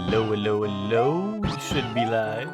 Hello, hello, hello. We should be live.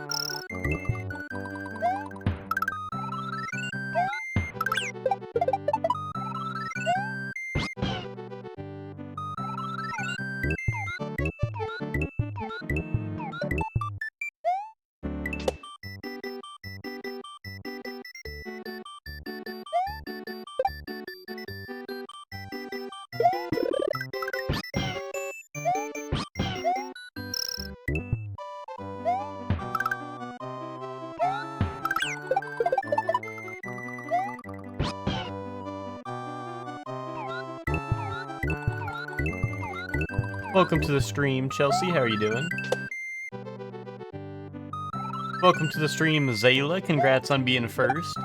Welcome to the stream, Chelsea. How are you doing? Welcome to the stream, Zayla. Congrats on being first.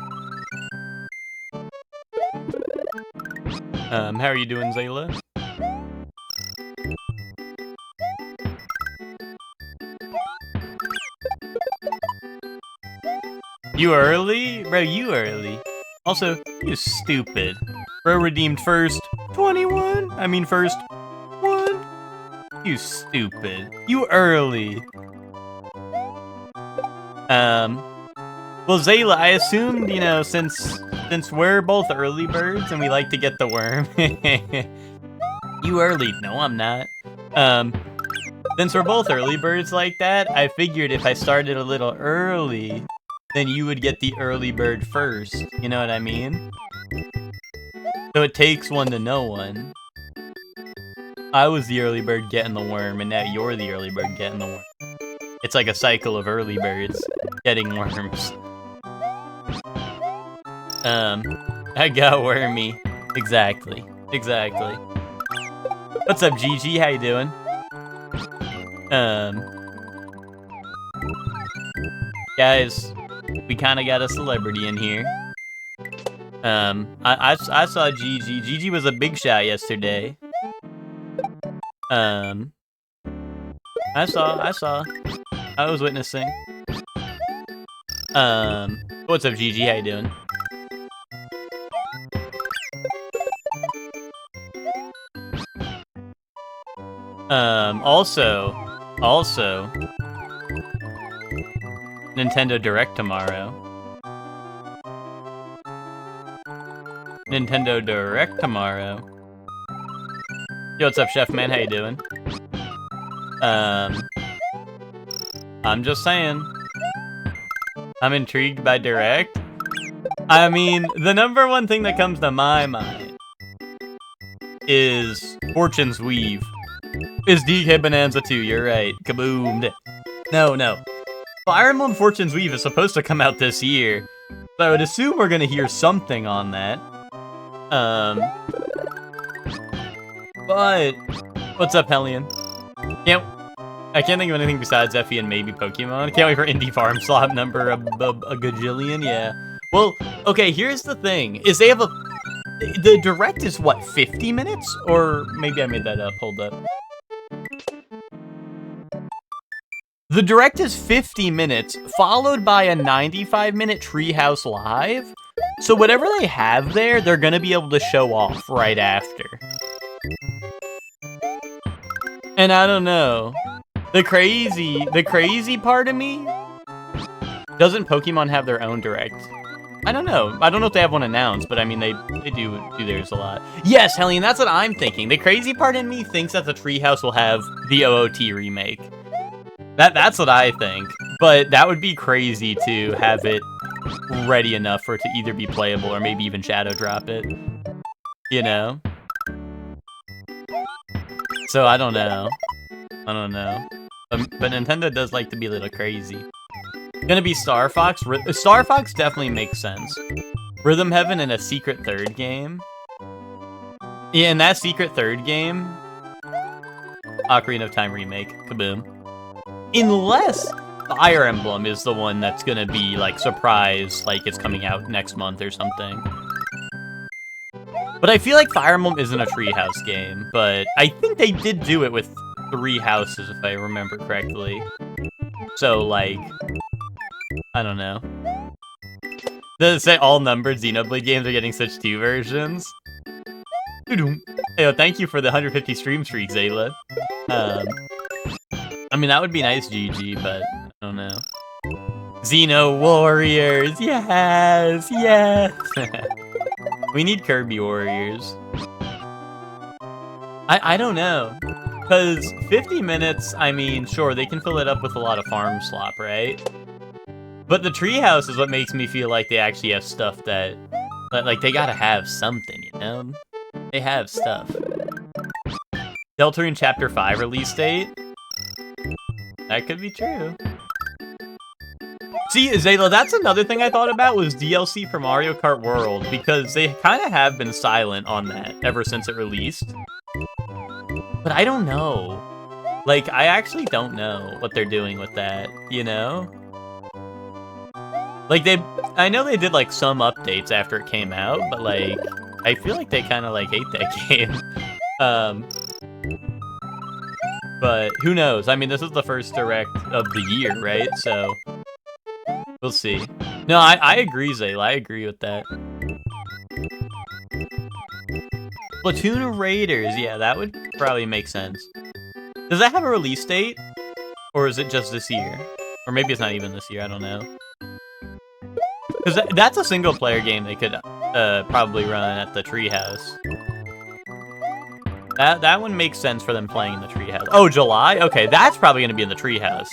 How are you doing, Zayla? You early? Bro, you early. Also, you stupid. Bro redeemed first. 21? I mean first. 1? You stupid. You early. Well, Zayla, I assumed, you know, since we're both early birds and we like to get the worm. You early. No, I'm not. Since we're both early birds like that, I figured if I started a little early, then you would get the early bird first. You know what I mean? So it takes one to know one. I was the early bird getting the worm, and now you're the early bird getting the worm. It's like a cycle of early birds getting worms. I got wormy. Exactly. What's up, Gigi? How you doing? Guys, we kind of got a celebrity in here. I saw Gigi. Gigi was a big shot yesterday. I saw. I was witnessing. What's up, Gigi? How you doing? Also, Nintendo Direct tomorrow. Yo, what's up, Chef Man? How you doing? I'm just saying. I'm intrigued by Direct. I mean, the number one thing that comes to my mind is Fortune's Weave. Is DK Bonanza 2, you're right. Kaboom. No. Fire Emblem Fortune's Weave is supposed to come out this year, so I would assume we're gonna hear something on that. But what's up, Hellion? I can't think of anything besides Effie and maybe Pokemon. Can't wait for Indie Farm slot number a gajillion. Yeah. Well, okay. Here's the thing: is they have the Direct is what, 50 minutes, or maybe I made that up. Hold up. The Direct is 50 minutes, followed by a 95-minute Treehouse Live. So whatever they have there, they're gonna be able to show off right after. And I don't know. The crazy part of me, doesn't Pokemon have their own Direct? I don't know. I don't know if they have one announced, but I mean, they do theirs a lot. Yes, Helene, that's what I'm thinking. The crazy part in me thinks that the Treehouse will have the OOT remake. That's what I think. But that would be crazy to have it ready enough for it to either be playable or maybe even shadow drop it. You know? So I don't know. But Nintendo does like to be a little crazy. Gonna be Star Fox. Star Fox definitely makes sense. Rhythm Heaven and a secret third game. Yeah, in that secret third game, Ocarina of Time remake. Kaboom. Unless Fire Emblem is the one that's gonna be like surprise, like it's coming out next month or something. But I feel like Fire Emblem isn't a Treehouse game, but I think they did do it with 3 houses, if I remember correctly. So, like, I don't know. Does it say all numbered Xenoblade games are getting such 2 versions? Hey, thank you for the 150 stream streak, Zayla. I'm mean, that would be nice, GG, but I don't know. Xeno Warriors, yes, yes. We need Kirby Warriors. I don't know. Because 50 minutes, I mean, sure, they can fill it up with a lot of farm slop, right? But the treehouse is what makes me feel like they actually have stuff that like, they gotta have something, you know? They have stuff. Deltarune Chapter 5 release date? That could be true. See, Zayla, that's another thing I thought about was DLC for Mario Kart World, because they kind of have been silent on that ever since it released. But I don't know. Like, I actually don't know what they're doing with that, you know? Like, I know they did, like, some updates after it came out, but, like, I feel like they kind of, like, hate that game. But who knows? I mean, this is the first Direct of the year, right? So, we'll see. No, I agree, Zayla. I agree with that. Splatoon Raiders. Yeah, that would probably make sense. Does that have a release date? Or is it just this year? Or maybe it's not even this year, I don't know. Because that's a single-player game they could probably run at the treehouse. That one makes sense for them playing in the treehouse. Oh, July? Okay, that's probably going to be in the treehouse.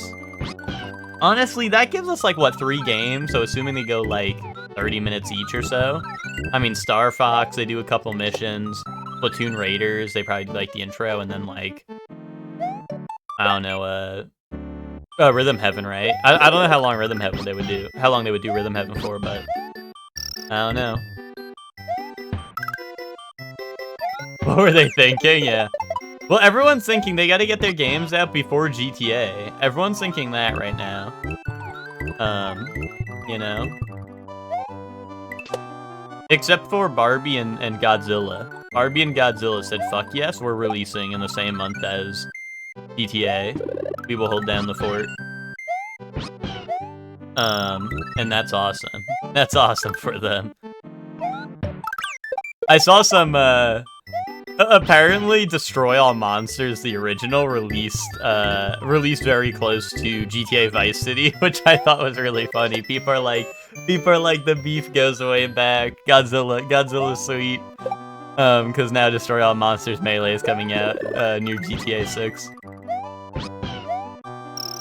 Honestly, that gives us, like, what, 3 games? So assuming they go, like, 30 minutes each or so. I mean, Star Fox, they do a couple missions. Splatoon Raiders, they probably do, like, the intro, and then, like, I don't know, Rhythm Heaven, right? I don't know how long Rhythm Heaven they would do. How long they would do Rhythm Heaven for, but I don't know. What were they thinking? Yeah. Well, everyone's thinking they gotta get their games out before GTA. Everyone's thinking that right now. You know? Except for Barbie and Godzilla. Barbie and Godzilla said, fuck yes, we're releasing in the same month as GTA. We will hold down the fort. And that's awesome. That's awesome for them. I saw some, apparently Destroy All Monsters, the original, released very close to GTA Vice City, which I thought was really funny. People are like, the beef goes way back. Godzilla's sweet. Because now Destroy All Monsters Melee is coming out, near GTA 6.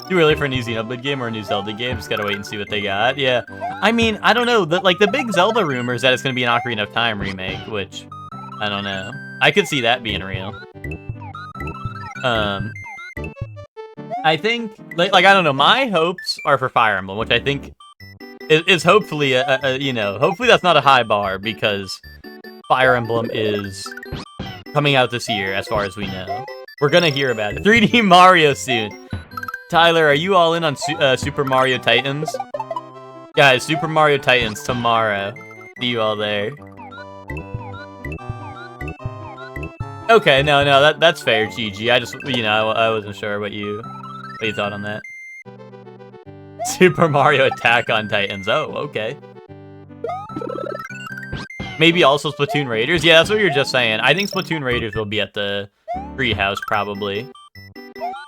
Too early for a new Xenoblade game or a new Zelda game? Just gotta wait and see what they got. Yeah. I mean, I don't know. The big Zelda rumor is that it's gonna be an Ocarina of Time remake, which, I don't know. I could see that being real. I think, like I don't know, my hopes are for Fire Emblem, which I think is hopefully, you know, hopefully that's not a high bar, because Fire Emblem is coming out this year, as far as we know. We're gonna hear about it. 3D Mario soon. Tyler, are you all in on Super Mario Titans? Guys, Super Mario Titans tomorrow. See you all there. Okay, no, that's fair, GG. I just, you know, I wasn't sure what you thought on that. Super Mario Attack on Titans. Oh, okay. Maybe also Splatoon Raiders? Yeah, that's what you're just saying. I think Splatoon Raiders will be at the treehouse, probably.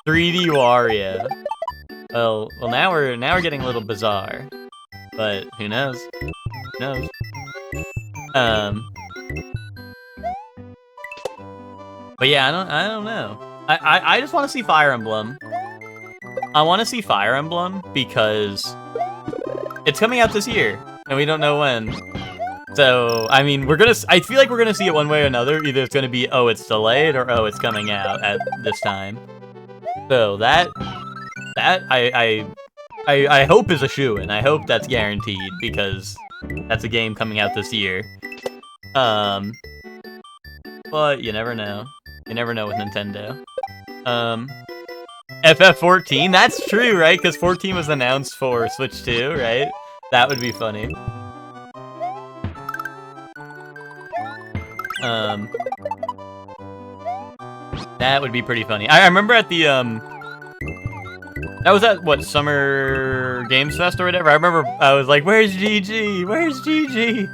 3D Wario. Well, now we're getting a little bizarre. But who knows? Who knows? But yeah, I don't know. I just want to see Fire Emblem. I want to see Fire Emblem because it's coming out this year, and we don't know when. So, I mean, I feel like we're gonna see it one way or another. Either it's gonna be, oh, it's delayed, or oh, it's coming out at this time. So that I hope is a shoo-in. I hope that's guaranteed, because that's a game coming out this year. But you never know. You never know with Nintendo. FF14, that's true, right? Because 14 was announced for Switch 2, right? That would be funny. That would be pretty funny. I remember at the, that was at, what, Summer Games Fest or whatever? I remember I was like, where's GG? Where's GG?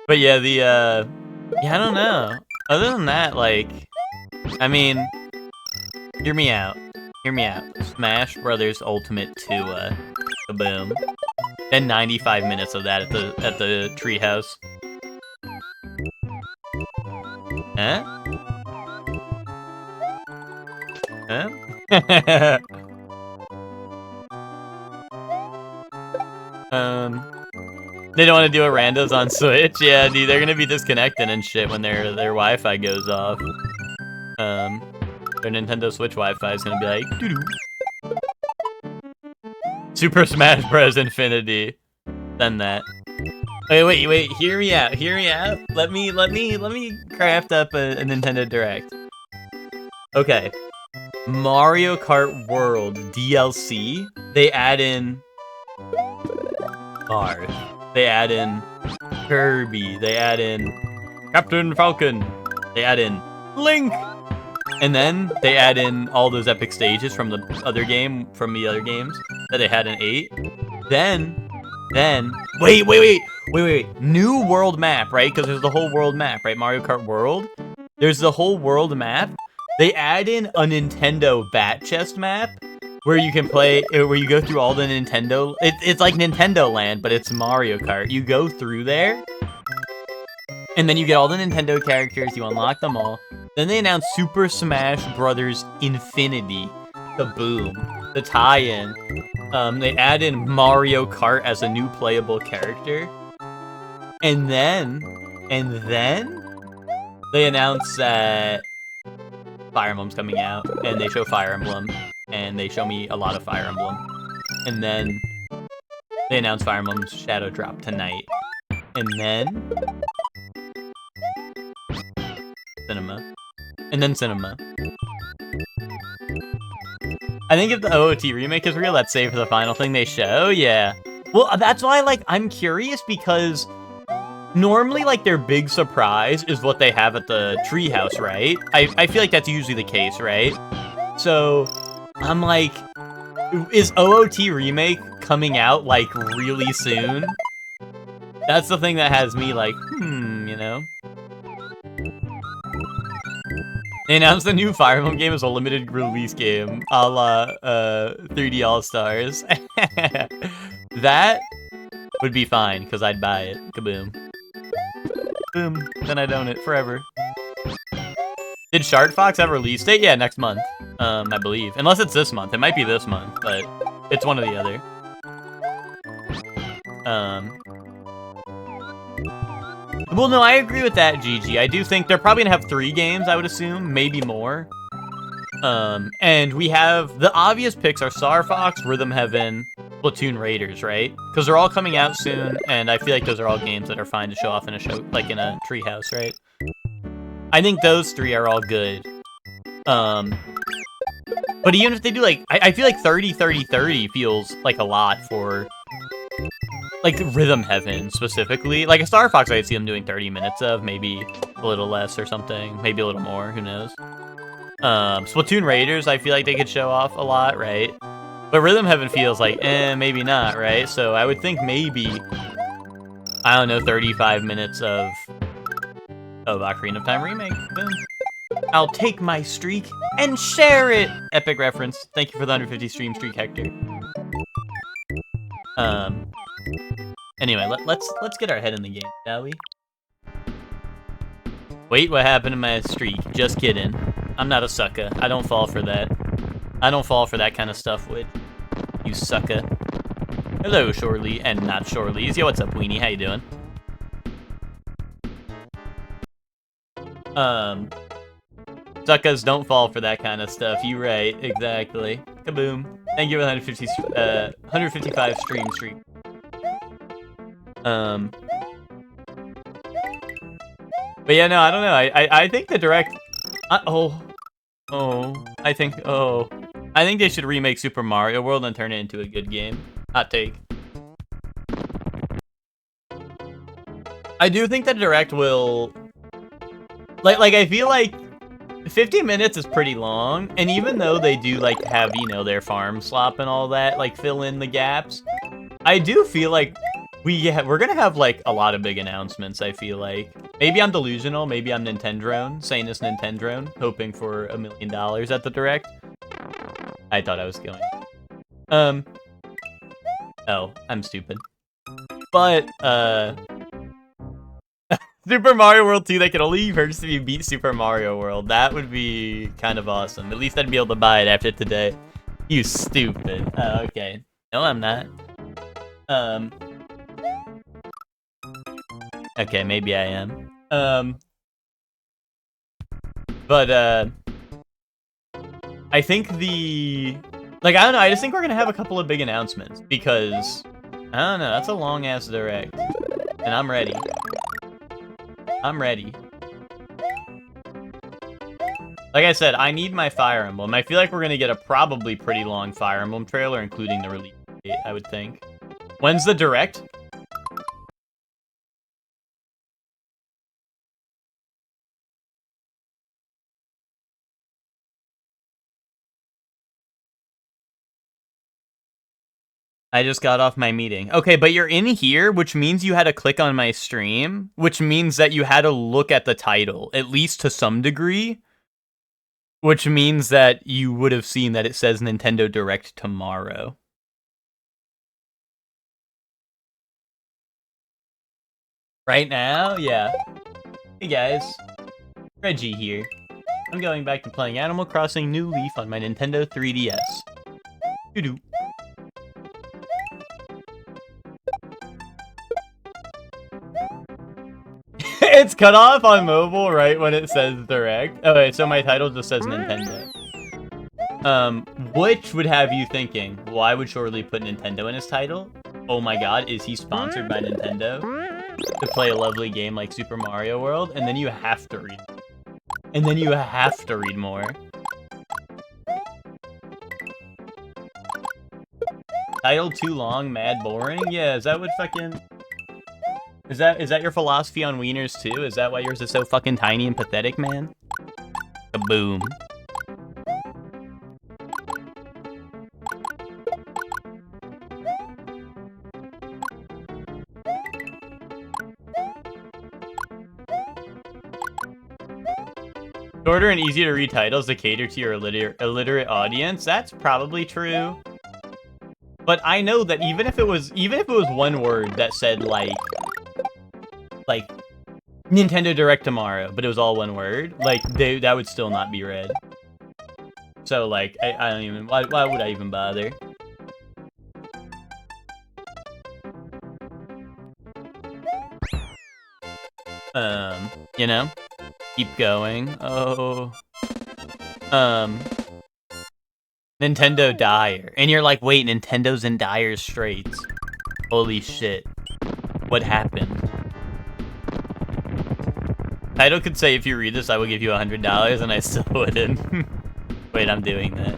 But yeah, yeah, I don't know. Other than that, like, I mean, hear me out. Hear me out. Smash Brothers Ultimate 2, kaboom. Then 95 minutes of that at the treehouse. Huh? Huh? They don't want to do a randos on Switch. Yeah, dude, they're gonna be disconnecting and shit when their Wi-Fi goes off. Their Nintendo Switch Wi-Fi is gonna be like, doo-doo. Super Smash Bros. Infinity. Done that. Wait, hear me out. Let me craft up a Nintendo Direct. Okay. Mario Kart World DLC. They add in Cars. They add in Kirby. They add in Captain Falcon. They add in Link. And then they add in all those epic stages from the other games that they had in 8. Then, wait. New world map, right? Because there's the whole world map, right? Mario Kart World. There's the whole world map. They add in a Nintendo Bat Chest map where you can play, where you go through all the Nintendo. It's like Nintendo Land, but it's Mario Kart. You go through there, and then you get all the Nintendo characters. You unlock them all. Then they announced Super Smash Bros. Infinity, kaboom, the tie-in. They add in Mario Kart as a new playable character. And then they announce that Fire Emblem's coming out, and they show Fire Emblem, and they show me a lot of Fire Emblem. And then they announce Fire Emblem's Shadow Drop tonight. And then Cinema. I think if the OOT remake is real, that's safe for the final thing they show, yeah. Well, that's why, I'm curious, because normally, their big surprise is what they have at the treehouse, right? I feel like that's usually the case, right? So, I'm like, is OOT remake coming out, really soon? That's the thing that has me, you know? They announced the new Fire Emblem game as a limited release game, a la 3D All-Stars. That would be fine, because I'd buy it. Kaboom. Boom. Then I'd own it forever. Did Shard Fox have a release date? Yeah, next month. I believe. Unless it's this month. It might be this month, but it's one or the other. Well, no, I agree with that, Gigi. I do think they're probably gonna have 3 games, I would assume. Maybe more. And we have... The obvious picks are Star Fox, Rhythm Heaven, Splatoon Raiders, right? Because they're all coming out soon, and I feel like those are all games that are fine to show off in a show, in a treehouse, right? I think those 3 are all good. But even if they do, I feel like 30-30-30 feels like a lot for... Rhythm Heaven, specifically. A Star Fox, I'd see them doing 30 minutes of, maybe a little less or something. Maybe a little more, who knows. Splatoon Raiders, I feel like they could show off a lot, right? But Rhythm Heaven feels maybe not, right? So I would think maybe, I don't know, 35 minutes of Ocarina of Time remake. Boom. I'll take my streak and share it! Epic reference. Thank you for the 150 stream streak, Hector. Anyway, let's get our head in the game, shall we? Wait, what happened to my streak? Just kidding. I'm not a sucker. I don't fall for that. I don't fall for that kind of stuff, Witch. You sucker. Hello, Shorely and not Shorleys. Yo, what's up, Weenie? How you doing? Suckers don't fall for that kind of stuff. You right, exactly. Kaboom. Thank you for the 155 stream streak. But yeah, no, I don't know. I think the Direct... I think they should remake Super Mario World and turn it into a good game. Hot take. I do think the Direct will... I feel like 50 minutes is pretty long, and even though they do, have, their farm slop and all that, fill in the gaps, I do feel like we're gonna have, a lot of big announcements, I feel like. Maybe I'm delusional. Maybe I'm Nintendrone, saying this Nintendrone, hoping for $1 million at the Direct. I thought I was going. Oh, I'm stupid. But, Super Mario World 2, they can only purchase if you beat Super Mario World. That would be kind of awesome. At least I'd be able to buy it after today. You stupid. Oh, okay. No, I'm not. Okay, maybe I am. But, I think I don't know, I just think we're gonna have a couple of big announcements, because, I don't know, that's a long-ass Direct. And I'm ready. I'm ready. Like I said, I need my Fire Emblem. I feel like we're gonna get a probably pretty long Fire Emblem trailer, including the release date, I would think. When's the Direct? I just got off my meeting. Okay, but you're in here, which means you had to click on my stream, which means that you had to look at the title, at least to some degree, which means that you would have seen that it says Nintendo Direct tomorrow. Right now? Yeah. Hey guys, Reggie here. I'm going back to playing Animal Crossing New Leaf on my Nintendo 3DS. Doo-doo. It's cut off on mobile right when it says Direct. Oh wait, so my title just says Nintendo. Which would have you thinking, why would Shorely put Nintendo in his title? Oh my god, is he sponsored by Nintendo to play a lovely game like Super Mario World? And then you have to read. And then you have to read more. Title too long, mad boring? Yeah, is that what fucking... Is that your philosophy on wieners too? Is that why yours is so fucking tiny and pathetic, man? Kaboom. Shorter and easier to read titles to cater to your illiterate audience. That's probably true. But I know that even if it was one word that said like Nintendo Direct tomorrow, but it was all one word, like that would still not be read. So like I don't even, why would I even bother? You know? Keep going. Oh. Nintendo Dire. And you're like, wait, Nintendo's in dire straits. Holy shit. What happened? Title could say, if you read this, I will give you $100, and I still wouldn't. Wait, I'm doing that.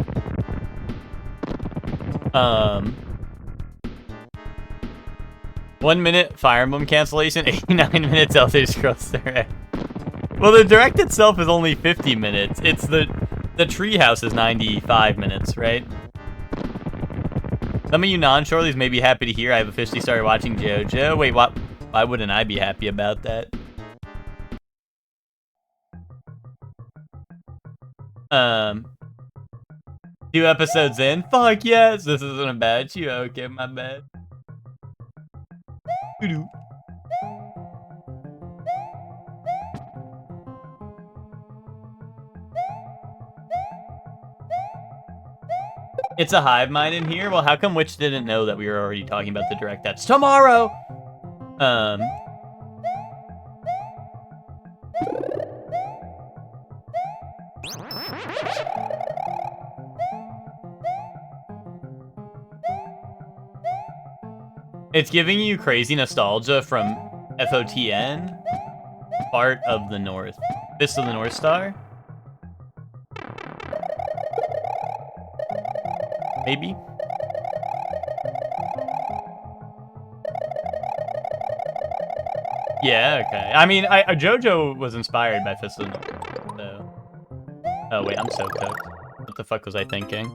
1 minute Fire Emblem cancellation, 89 minutes Elder Scrolls Direct. Well, the Direct itself is only 50 minutes. It's the Treehouse is 95 minutes, right? Some of you non-Shorleys may be happy to hear I have officially started watching JoJo. Wait, what? Why wouldn't I be happy about that? 2 episodes in? Fuck yes! This isn't about you. Okay, my bad. Doo-doo. It's a hive mind in here? Well, how come Witch didn't know that we were already talking about the Direct that's tomorrow? It's giving you crazy nostalgia from FOTN, Part of the North. Fist of the North Star? Maybe? Yeah, okay. I mean, JoJo was inspired by Fist of the North, so... Oh, wait, I'm so cooked. What the fuck was I thinking?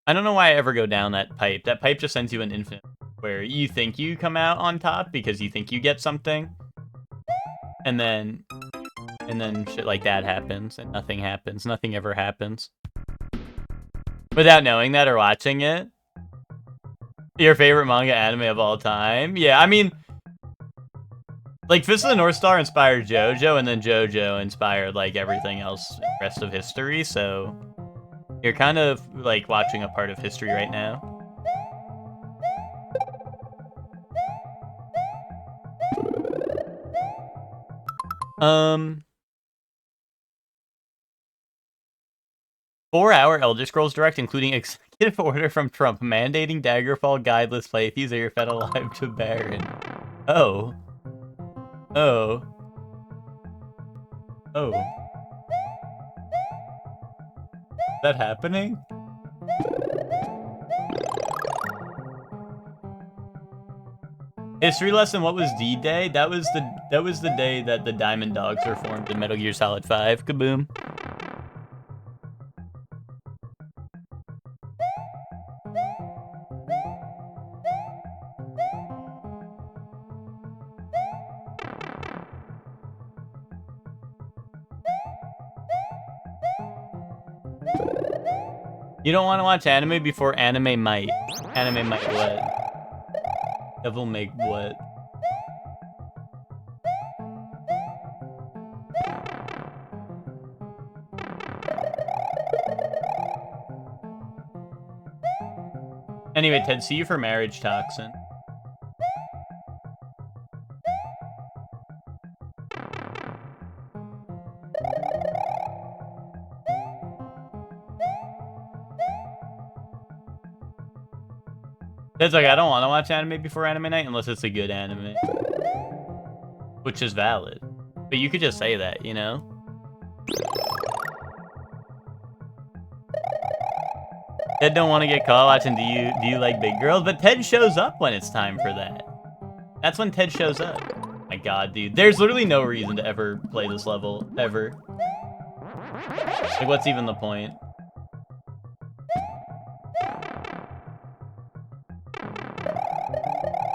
I don't know why I ever go down that pipe. That pipe just sends you an infinite where you think you come out on top because you think you get something. And then shit like that happens and nothing happens. Nothing ever happens. Without knowing that or watching it. Your favorite manga anime of all time? Yeah, I mean, like, Fist of the North Star inspired JoJo, and then JoJo inspired, like, everything else in the rest of history, so you're kind of, like, watching a part of history right now. 4-hour Elder Scrolls Direct, including executive order from Trump mandating Daggerfall guideless playthroughs or you're fed alive to Baron. Oh. Oh. Oh. Is that happening? History lesson, what was D-Day? That was the day that the Diamond Dogs were formed in Metal Gear Solid 5. Kaboom. You don't want to watch anime before anime might. Anime might what? Devil make what? Anyway, Ted, see you for Marriage Toxin. Ted's like, I don't want to watch anime before anime night unless it's a good anime. Which is valid. But you could just say that, you know? Ted don't want to get caught watching do you like big girls? But Ted shows up when it's time for that. That's when Ted shows up. My god, dude. There's literally no reason to ever play this level. Ever. Like, what's even the point?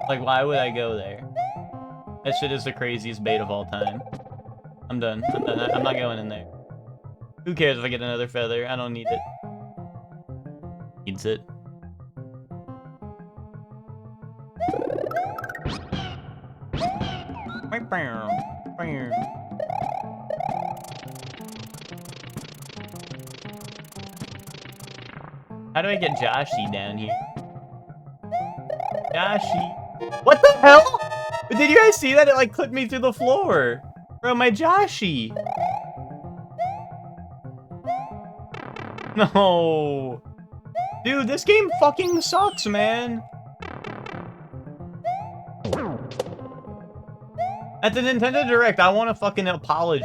Like, why would I go there? That shit is the craziest bait of all time. I'm done. I'm done. I'm not going in there. Who cares if I get another feather? I don't need it. Needs it. How do I get Joshi down here? Joshi. What the hell? Did you guys see that? It like clipped me through the floor. Bro, my Joshi. No. Dude, this game fucking sucks, man. At the Nintendo Direct, I want a fucking apology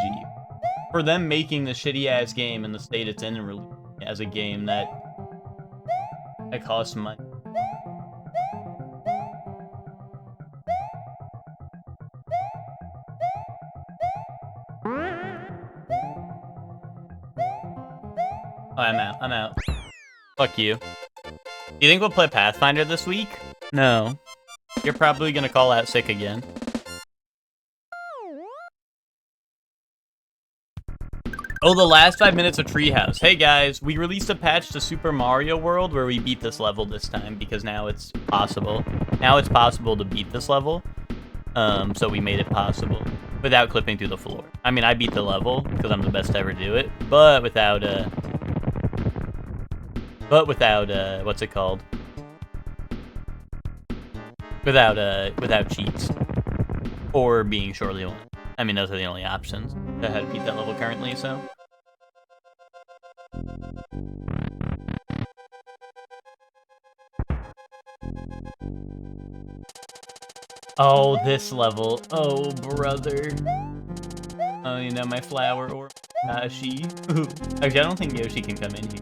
for them making this shitty-ass game in the state it's in and releasing it as a game that costs money. Oh, I'm out. I'm out. Fuck you. You think we'll play Pathfinder this week? No. You're probably gonna call out sick again. Oh, the last 5 minutes of Treehouse. Hey guys, we released a patch to Super Mario World where we beat this level this time because now it's possible. Now it's possible to beat this level. So we made it possible without clipping through the floor. I mean, I beat the level because I'm the best to ever do it, but without what's it called? Without cheats or being shortly on. I mean, those are the only options to how to beat that level currently, so. Oh, this level. Oh, brother. Oh, you know, my flower or Yoshi. Actually, I don't think Yoshi can come in here.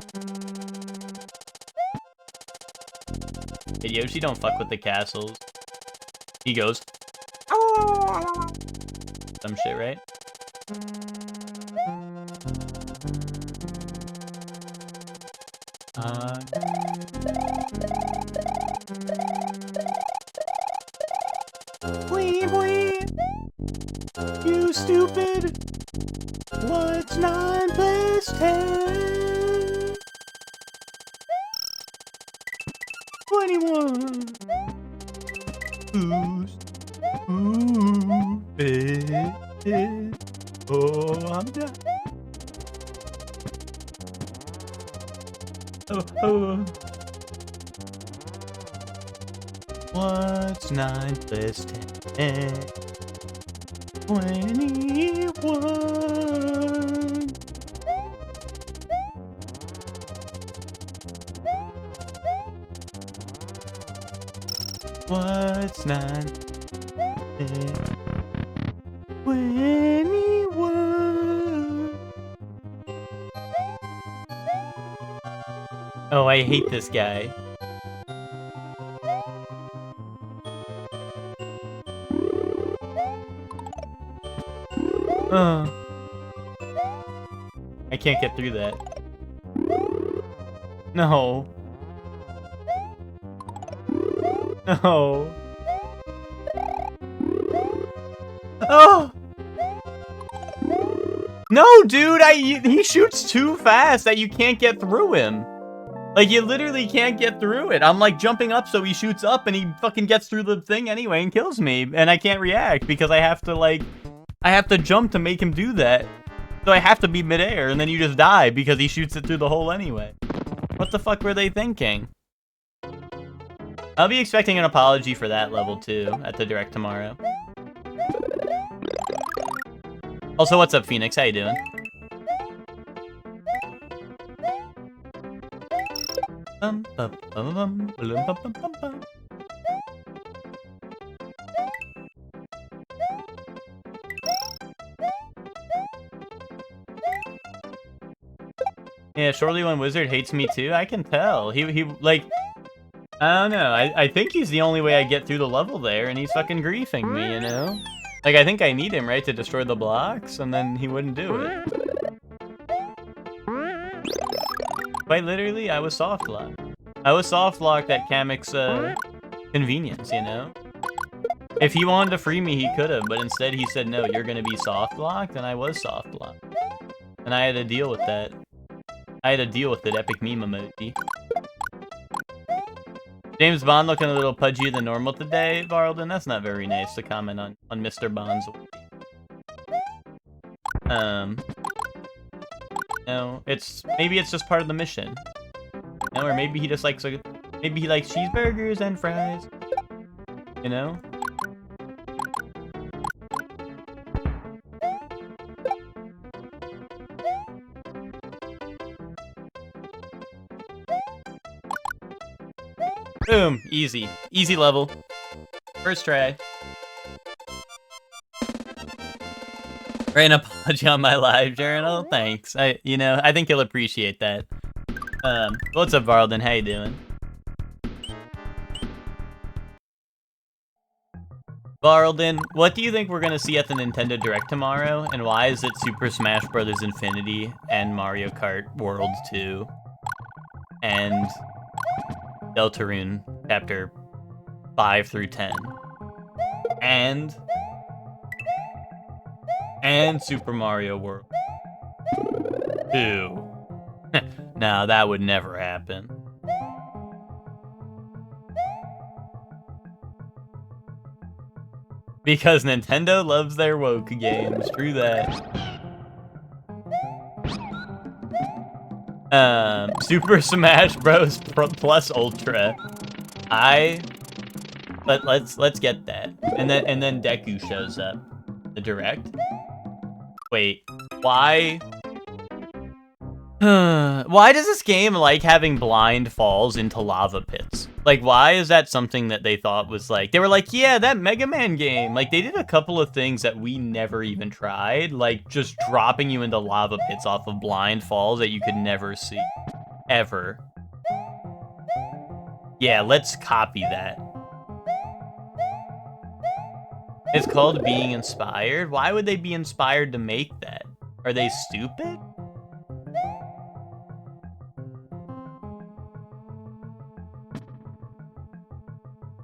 Hey, Yoshi don't fuck with the castles. He goes. Some shit, right? Wee wee. You stupid. What's 9 plus 10? 21. Who's stupid? Oh, I'm done. Oh. What's 9 plus 10? 21. What's 9? 21. Oh, I hate this guy. I can't get through that. No. No. Oh! No, dude, he shoots too fast that you can't get through him. Like, you literally can't get through it. I'm, like, jumping up so he shoots up and he fucking gets through the thing anyway and kills me. And I can't react because I have to, like... I have to jump to make him do that. So I have to be midair, and then you just die because he shoots it through the hole anyway. What the fuck were they thinking? I'll be expecting an apology for that level, too, at the Direct tomorrow. Also, what's up, Phoenix? How you doing? Yeah, Shortly One Wizard hates me too. I can tell. He like, I don't know. I think he's the only way I get through the level there, and he's fucking griefing me, you know? Like, I think I need him, right, to destroy the blocks, and then he wouldn't do it. Quite literally, I was soft locked. I was soft locked at Kamek's convenience, you know? If he wanted to free me, he could have, but instead he said, no, you're gonna be soft locked, and I was soft locked. And I had to deal with that. I had to deal with it, epic meme emoji. James Bond looking a little pudgier than normal today, Varlden. That's not very nice to comment on Mr. Bond's. No, maybe it's just part of the mission. No, or maybe he just likes maybe he likes cheeseburgers and fries. You know? Boom! Easy. Easy level. First try. Write an apology on my live journal. Thanks. I think he'll appreciate that. What's up, Varlden? How you doing? Varlden, what do you think we're gonna see at the Nintendo Direct tomorrow? And why is it Super Smash Bros. Infinity and Mario Kart World 2? And Deltarune Chapter 5 through 10. And Super Mario World 2. No, that would never happen. Because Nintendo loves their woke games. True that. Super Smash Bros. Plus Ultra. Let's get that. And then Deku shows up. The Direct. Wait, why? Why does this game like having blind falls into lava pits? Like, why is that something that they thought was like... They were like, yeah, that Mega Man game. Like, they did a couple of things that we never even tried. Like, just dropping you into lava pits off of blind falls that you could never see. Ever. Yeah, let's copy that. It's called being inspired? Why would they be inspired to make that? Are they stupid?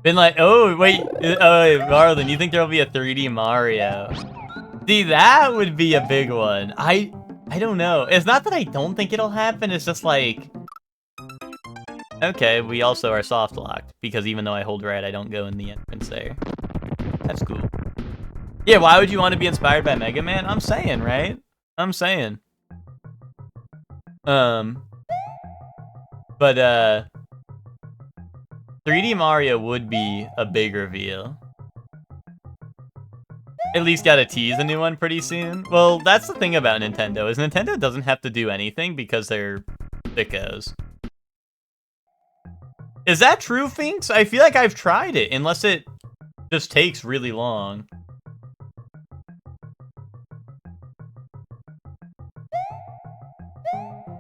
Been like, oh, wait, Marlon, you think there'll be a 3D Mario? See, that would be a big one. I don't know. It's not that I don't think it'll happen, it's just like... Okay, we also are soft locked, because even though I hold right, I don't go in the entrance there. That's cool. Yeah, why would you want to be inspired by Mega Man? I'm saying, right? I'm saying. But, 3D Mario would be a big reveal. At least gotta tease a new one pretty soon. Well, that's the thing about Nintendo, is Nintendo doesn't have to do anything because they're sickos. Is that true, Finks? I feel like I've tried it, unless it just takes really long.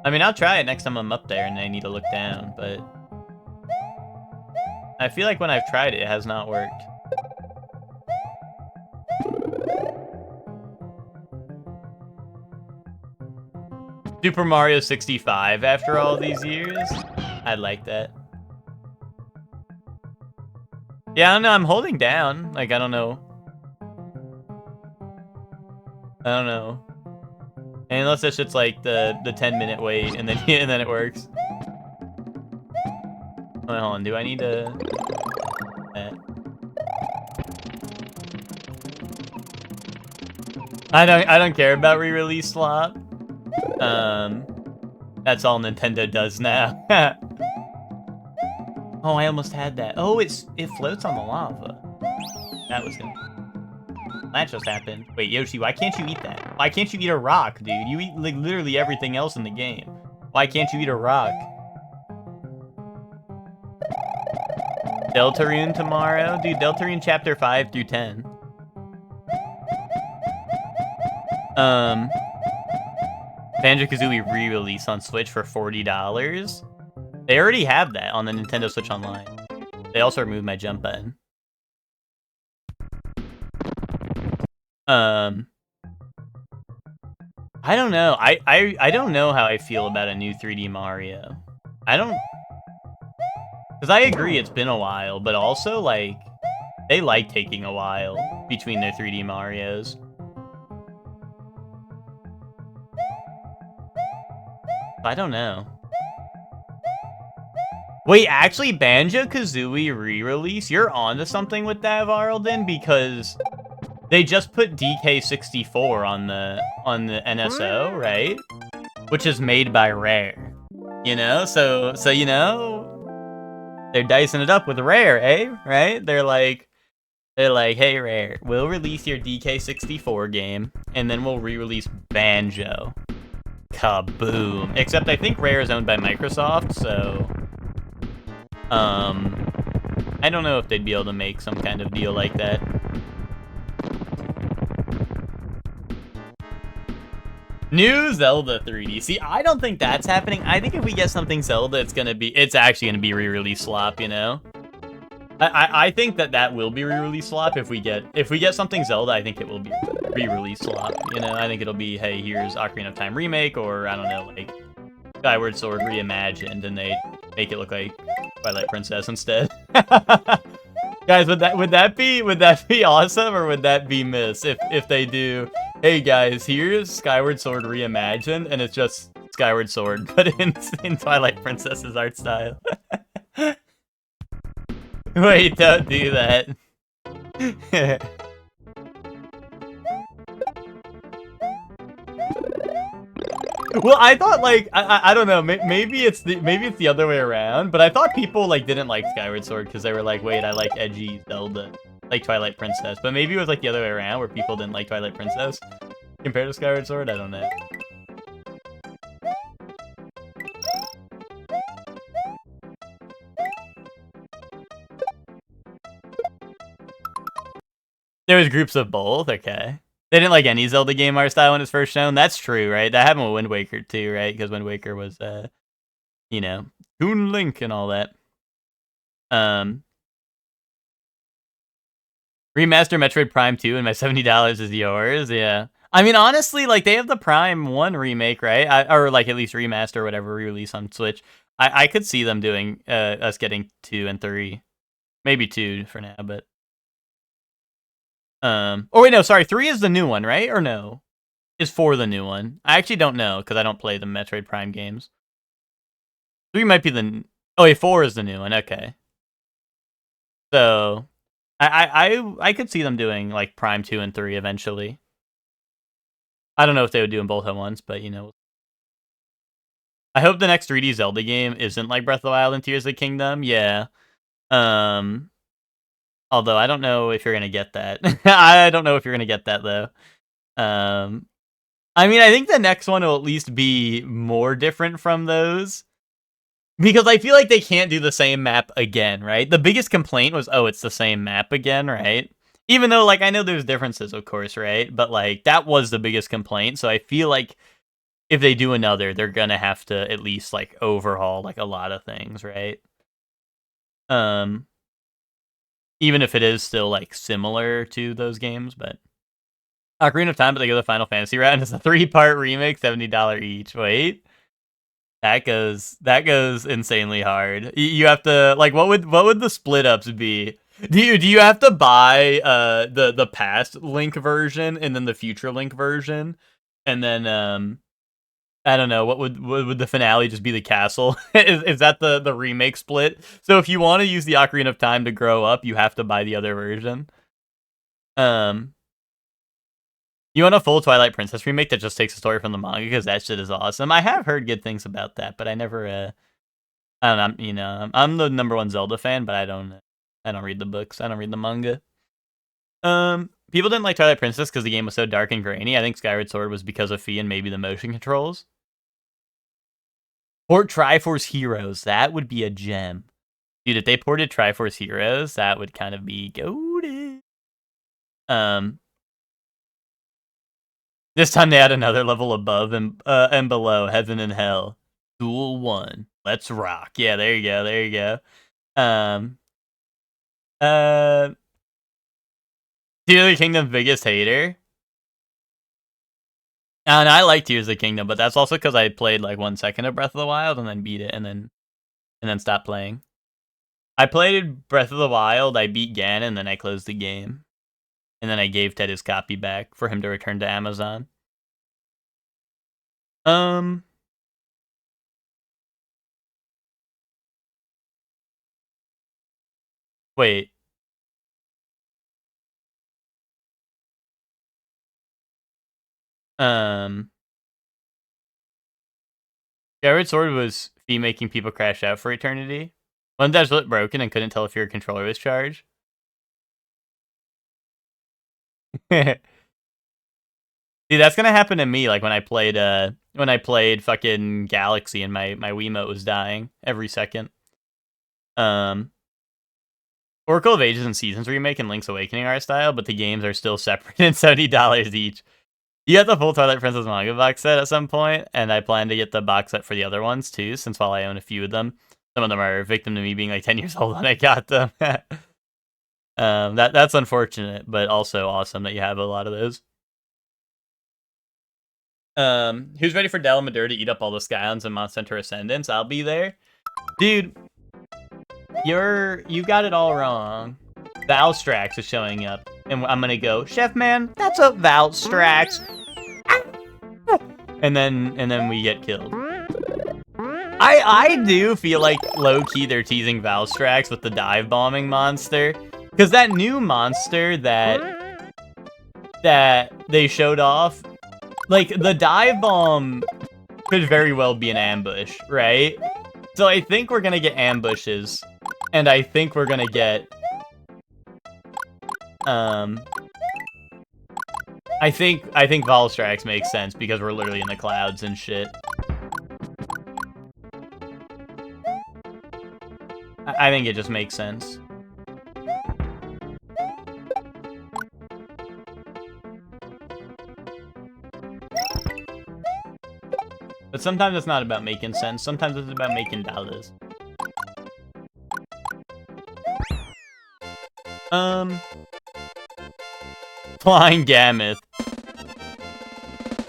I mean, I'll try it next time I'm up there and I need to look down, but... I feel like when I've tried it, it has not worked. Super Mario 65 after all these years? I'd like that. Yeah, I don't know, I'm holding down. Like, I don't know. I don't know. And unless that shit's like the 10-minute wait and then and then it works. Hold on, do I need to... I don't care about re-release slop. That's all Nintendo does now. Oh, I almost had that. Oh, it floats on the lava. That was gonna... That just happened. Wait, Yoshi, why can't you eat that? Why can't you eat a rock, dude? You eat like literally everything else in the game. Why can't you eat a rock? Deltarune tomorrow? Dude, Deltarune chapter 5 through 10. Banjo-Kazooie re-release on Switch for $40. They already have that on the Nintendo Switch Online. They also removed my jump button. I don't know. I don't know how I feel about a new 3D Mario. I don't... Because I agree it's been a while, but also, like, they like taking a while between their 3D Marios. I don't know. Wait, actually, Banjo-Kazooie re-release? You're onto something with that, Varlden, because they just put DK64 on the NSO, right? Which is made by Rare. You know, so you know, they're dicing it up with Rare, eh? Right? They're like, hey Rare, we'll release your DK64 game, and then we'll re-release Banjo. Kaboom. Except I think Rare is owned by Microsoft, so... I don't know if they'd be able to make some kind of deal like that. New Zelda 3D. See, I don't think that's happening. I think if we get something Zelda, it's actually gonna be re-release slop, you know? I think that will be re-release slop if we get something Zelda. I think it will be re-release slop, you know? I think it'll be, hey, here's Ocarina of Time remake, or I don't know, like Skyward Sword reimagined, and they make it look like Twilight Princess instead. Guys, would that be awesome, or would that be miss if they do? Hey guys, here's Skyward Sword reimagined, and it's just Skyward Sword, but in Twilight Princess's art style. Wait, don't do that. Well, I thought, like, I don't know, maybe it's the other way around, but I thought people, like, didn't like Skyward Sword because they were like, wait, I like edgy Zelda, like Twilight Princess, but maybe it was, like, the other way around, where people didn't like Twilight Princess compared to Skyward Sword. I don't know. There was groups of both, okay. They didn't like any Zelda game art style when it's first shown. That's true, right? That happened with Wind Waker too, right? Because Wind Waker was, you know, Toon Link and all that. Remaster Metroid Prime 2 and my $70 is yours. Yeah. I mean, honestly, like, they have the Prime 1 remake, right? Or, like, at least remaster or whatever, re-release on Switch. I could see them doing, us getting 2 and 3. Maybe 2 for now, but... Oh wait, no, sorry, 3 is the new one, right? Or no? Is 4 the new one? I actually don't know, because I don't play the Metroid Prime games. 3 might be the... Oh wait, 4 is the new one, okay. So... I could see them doing, like, Prime 2 and 3 eventually. I don't know if they would do them both at once, but, you know... I hope the next 3D Zelda game isn't like Breath of the Wild and Tears of the Kingdom, yeah. Although I don't know if you're gonna get that. I don't know if you're gonna get that, though. I mean, I think the next one will at least be more different from those. Because I feel like they can't do the same map again, right? The biggest complaint was, oh, it's the same map again, right? Even though, like, I know there's differences, of course, right? But, like, that was the biggest complaint, so I feel like if they do another, they're gonna have to at least, like, overhaul, like, a lot of things, right? Even if it is still, like, similar to those games, but... Ocarina of Time, but they go the Final Fantasy route, and it's a 3-part remake, $70 each. Wait. That goes insanely hard. You have to, like, what would the split ups be? Do you have to buy the past Link version and then the future Link version, and then I don't know, what would the finale just be? The castle? is that the remake split? So if you want to use the Ocarina of Time to grow up, you have to buy the other version. You want a full Twilight Princess remake that just takes a story from the manga, because that shit is awesome. I have heard good things about that, but I never, I don't know, you know, I'm the #1 Zelda fan, but I don't read the books. I don't read the manga. People didn't like Twilight Princess because the game was so dark and grainy. I think Skyward Sword was because of Fi and maybe the motion controls. Port Triforce Heroes, that would be a gem. Dude, if they ported Triforce Heroes, that would kind of be goated. This time they add another level above and below, Heaven and Hell. Duel 1. Let's rock. Yeah, there you go, there you go. Tears of the Kingdom's biggest hater? And I like Tears of the Kingdom, but that's also because I played like 1 second of Breath of the Wild and then beat it and then stopped playing. I played Breath of the Wild, I beat Ganon, and then I closed the game. And then I gave Ted his copy back for him to return to Amazon. Wait. Skyward Sword was Fi making people crash out for eternity. Wasn't that split broken and couldn't tell if your controller was charged? Dude, that's gonna happen to me. Like when I played fucking Galaxy and my Wiimote was dying every second. Oracle of Ages and Seasons remake and Link's Awakening art style, but the games are still separate and $70 each. You got the full Twilight Princess manga box set at some point, and I plan to get the box set for the other ones too, since while I own a few of them, some of them are victim to me being like 10 years old when I got them. That's unfortunate, but also awesome that you have a lot of those. Who's ready for Dalamadur to eat up all the Skylands and Monster Hunter Ascendants? I'll be there. Dude, you got it all wrong. Valstrax is showing up, and I'm gonna go, Chef Man, that's a Valstrax. And then we get killed. I do feel like low-key they're teasing Valstrax with the dive bombing monster, because that new monster that they showed off, like the dive bomb could very well be an ambush, right? So I think we're gonna get ambushes, and I think we're gonna get I think Valstrax makes sense because we're literally in the clouds and shit. I think it just makes sense. But sometimes it's not about making sense. Sometimes it's about making dollars. Flying Gammoth.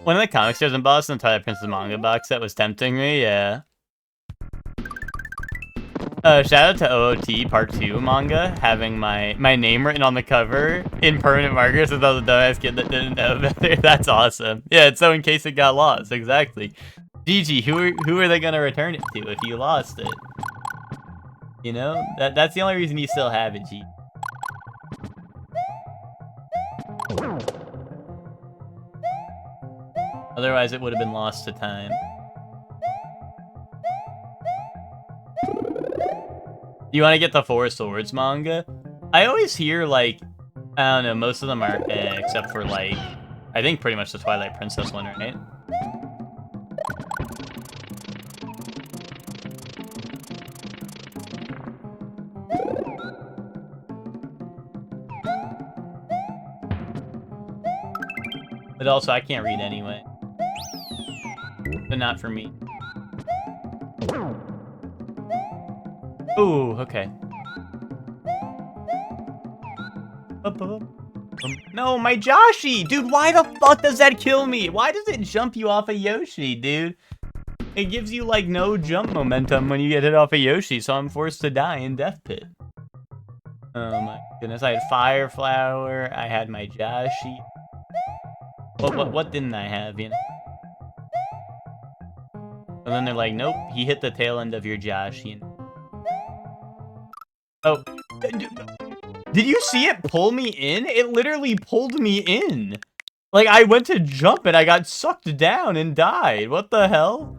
One of the comic stores in Boston, the Twilight Princess manga box set was tempting me, yeah. Shout out to OOT Part 2 manga, having my name written on the cover in permanent markers with all the dumbass kid that didn't know better. That's awesome. Yeah, it's so in case it got lost, exactly. GG, who are they gonna return it to if you lost it? You know? That's the only reason you still have it, G. Otherwise it would have been lost to time. You want to get the Four Swords manga? I always hear, like, I don't know, most of them are except for, like, I think pretty much the Twilight Princess one, right? But also, I can't read anyway. But not for me. Ooh, okay. No, my Joshi! Dude, why the fuck does that kill me? Why does it jump you off a Yoshi, dude? It gives you, like, no jump momentum when you get hit off a Yoshi, so I'm forced to die in Death Pit. Oh my goodness, I had Fire Flower, I had my Joshi. What didn't I have, you know? And then they're like, nope, he hit the tail end of your Joshi. Oh. Did you see it pull me in? It literally pulled me in. Like, I went to jump and I got sucked down and died. What the hell?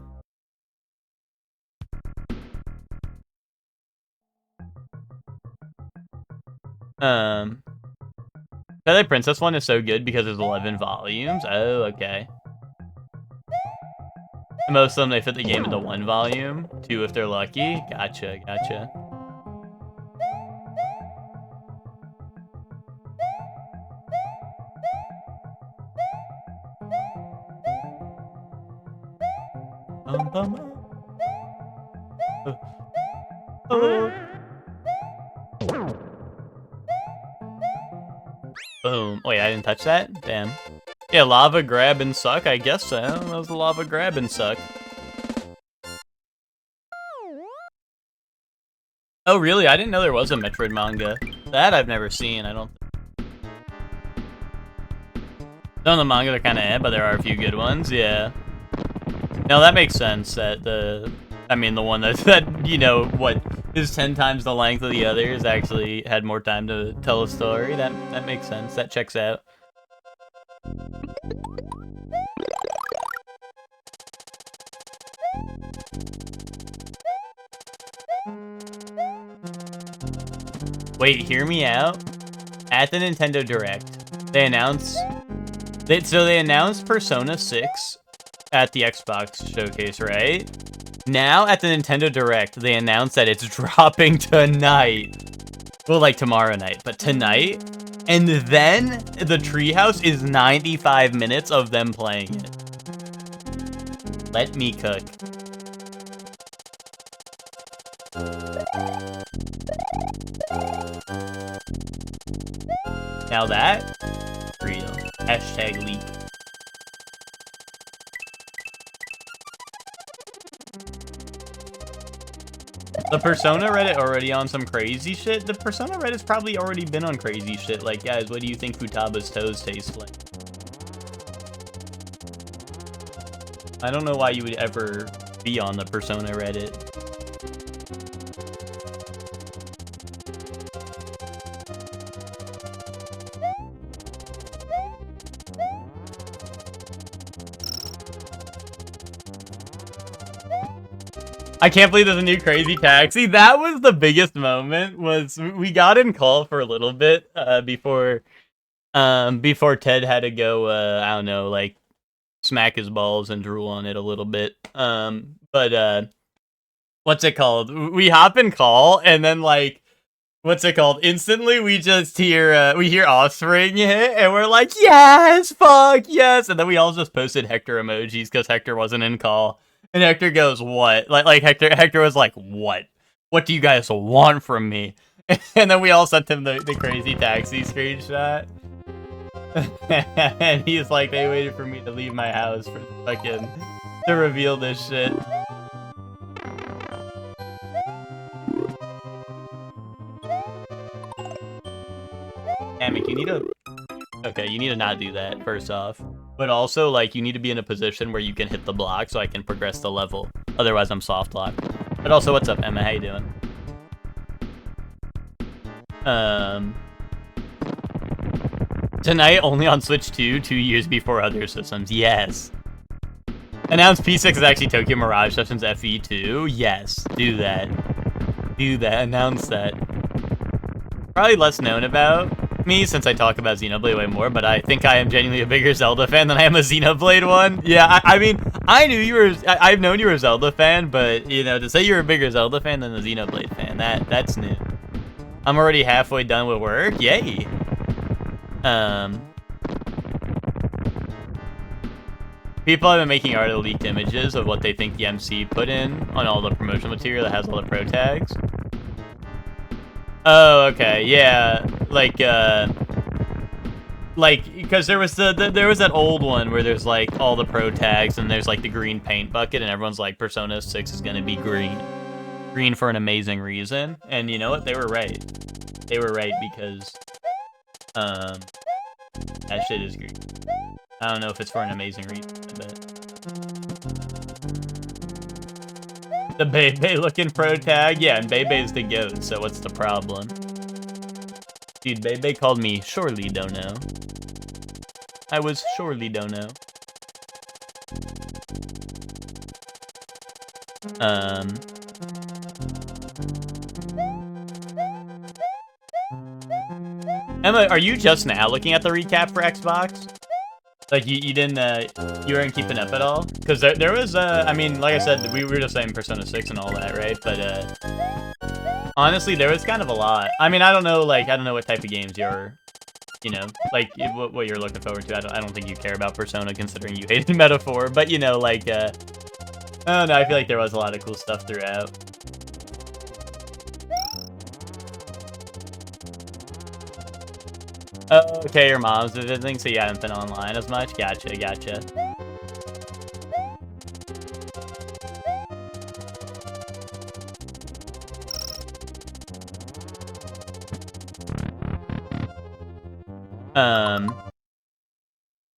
Twilight Princess one is so good because there's 11 volumes. Oh, okay. Most of them, they fit the game into 1 volume. 2 if they're lucky. Gotcha, gotcha. Boom. Wait, I didn't touch that? Damn. Yeah, lava grab and suck, I guess so. That was the lava grab and suck. Oh, really? I didn't know there was a Metroid manga. That I've never seen, I don't think. Some of the manga are kind of but there are a few good ones, yeah. No, that makes sense that the one that, you know, what is 10 times the length of the others actually had more time to tell a story. That makes sense. That checks out. Wait, hear me out. At the Nintendo Direct, they announced Persona 6 at the Xbox showcase, right? Now at the Nintendo Direct, they announced that it's dropping tonight. Well, like tomorrow night, but tonight. And then the Treehouse is 95 minutes of them playing it. Let me cook. Now that, real. Hashtag leak. The Persona Reddit already on some crazy shit? The Persona Reddit's probably already been on crazy shit. Like, guys, what do you think Futaba's toes taste like? I don't know why you would ever be on the Persona Reddit. I can't believe there's a new Crazy Taxi. That was the biggest moment, was we got in call for a little bit before Ted had to go, I don't know, like, smack his balls and drool on it a little bit. But what's it called? We hop in call, and then, like, what's it called? Instantly, we just hear, we hear Offspring hit, and we're like, yes, fuck, yes! And then we all just posted Hector emojis, because Hector wasn't in call. And Hector goes, what? Like Hector was like, what? What do you guys want from me? And then we all sent him the Crazy Taxi screenshot. And he's like, they waited for me to leave my house for fucking, to reveal this shit. Like, you need to... Okay, you need to not do that, first off. But also, like, you need to be in a position where you can hit the block so I can progress the level. Otherwise, I'm soft locked. But also, what's up, Emma? How you doing? Tonight, only on Switch 2, 2 years before other systems. Yes. Announced P6 is actually Tokyo Mirage Sessions FE2. Yes, do that. Do that. Announce that. Probably less known about me since I talk about Xenoblade way more, but I think I am genuinely a bigger Zelda fan than I am a Xenoblade one. Yeah, I mean, I knew you were... I've known you were a Zelda fan, but, you know, to say you're a bigger Zelda fan than a Xenoblade fan, that's new. I'm already halfway done with work. Yay. People have been making art of leaked images of what they think the MC put in on all the promotional material that has all the pro tags. Oh, okay, yeah, because there was there was that old one where there's like all the pro tags and there's like the green paint bucket and everyone's like Persona 6 is gonna be green for an amazing reason, and you know what? They were right. They were right because that shit is green. I don't know if it's for an amazing reason, but the Bebe looking pro tag, yeah, and Bebe's the goat, so what's the problem? Dude, Bebe called me surely don't know. I was surely don't know. Emma, are you just now looking at the recap for Xbox? Like, you didn't, you weren't keeping up at all? Because there was, I mean, like I said, we were just saying Persona 6 and all that, right? But, honestly, there was kind of a lot. I mean, I don't know, like, I don't know what type of games you're, you know, like, what you're looking forward to. I don't think you care about Persona, considering you hated Metaphor. But, you know, like, I don't know, I feel like there was a lot of cool stuff throughout. Oh, okay, your mom's visiting, so you haven't been online as much? Gotcha, gotcha.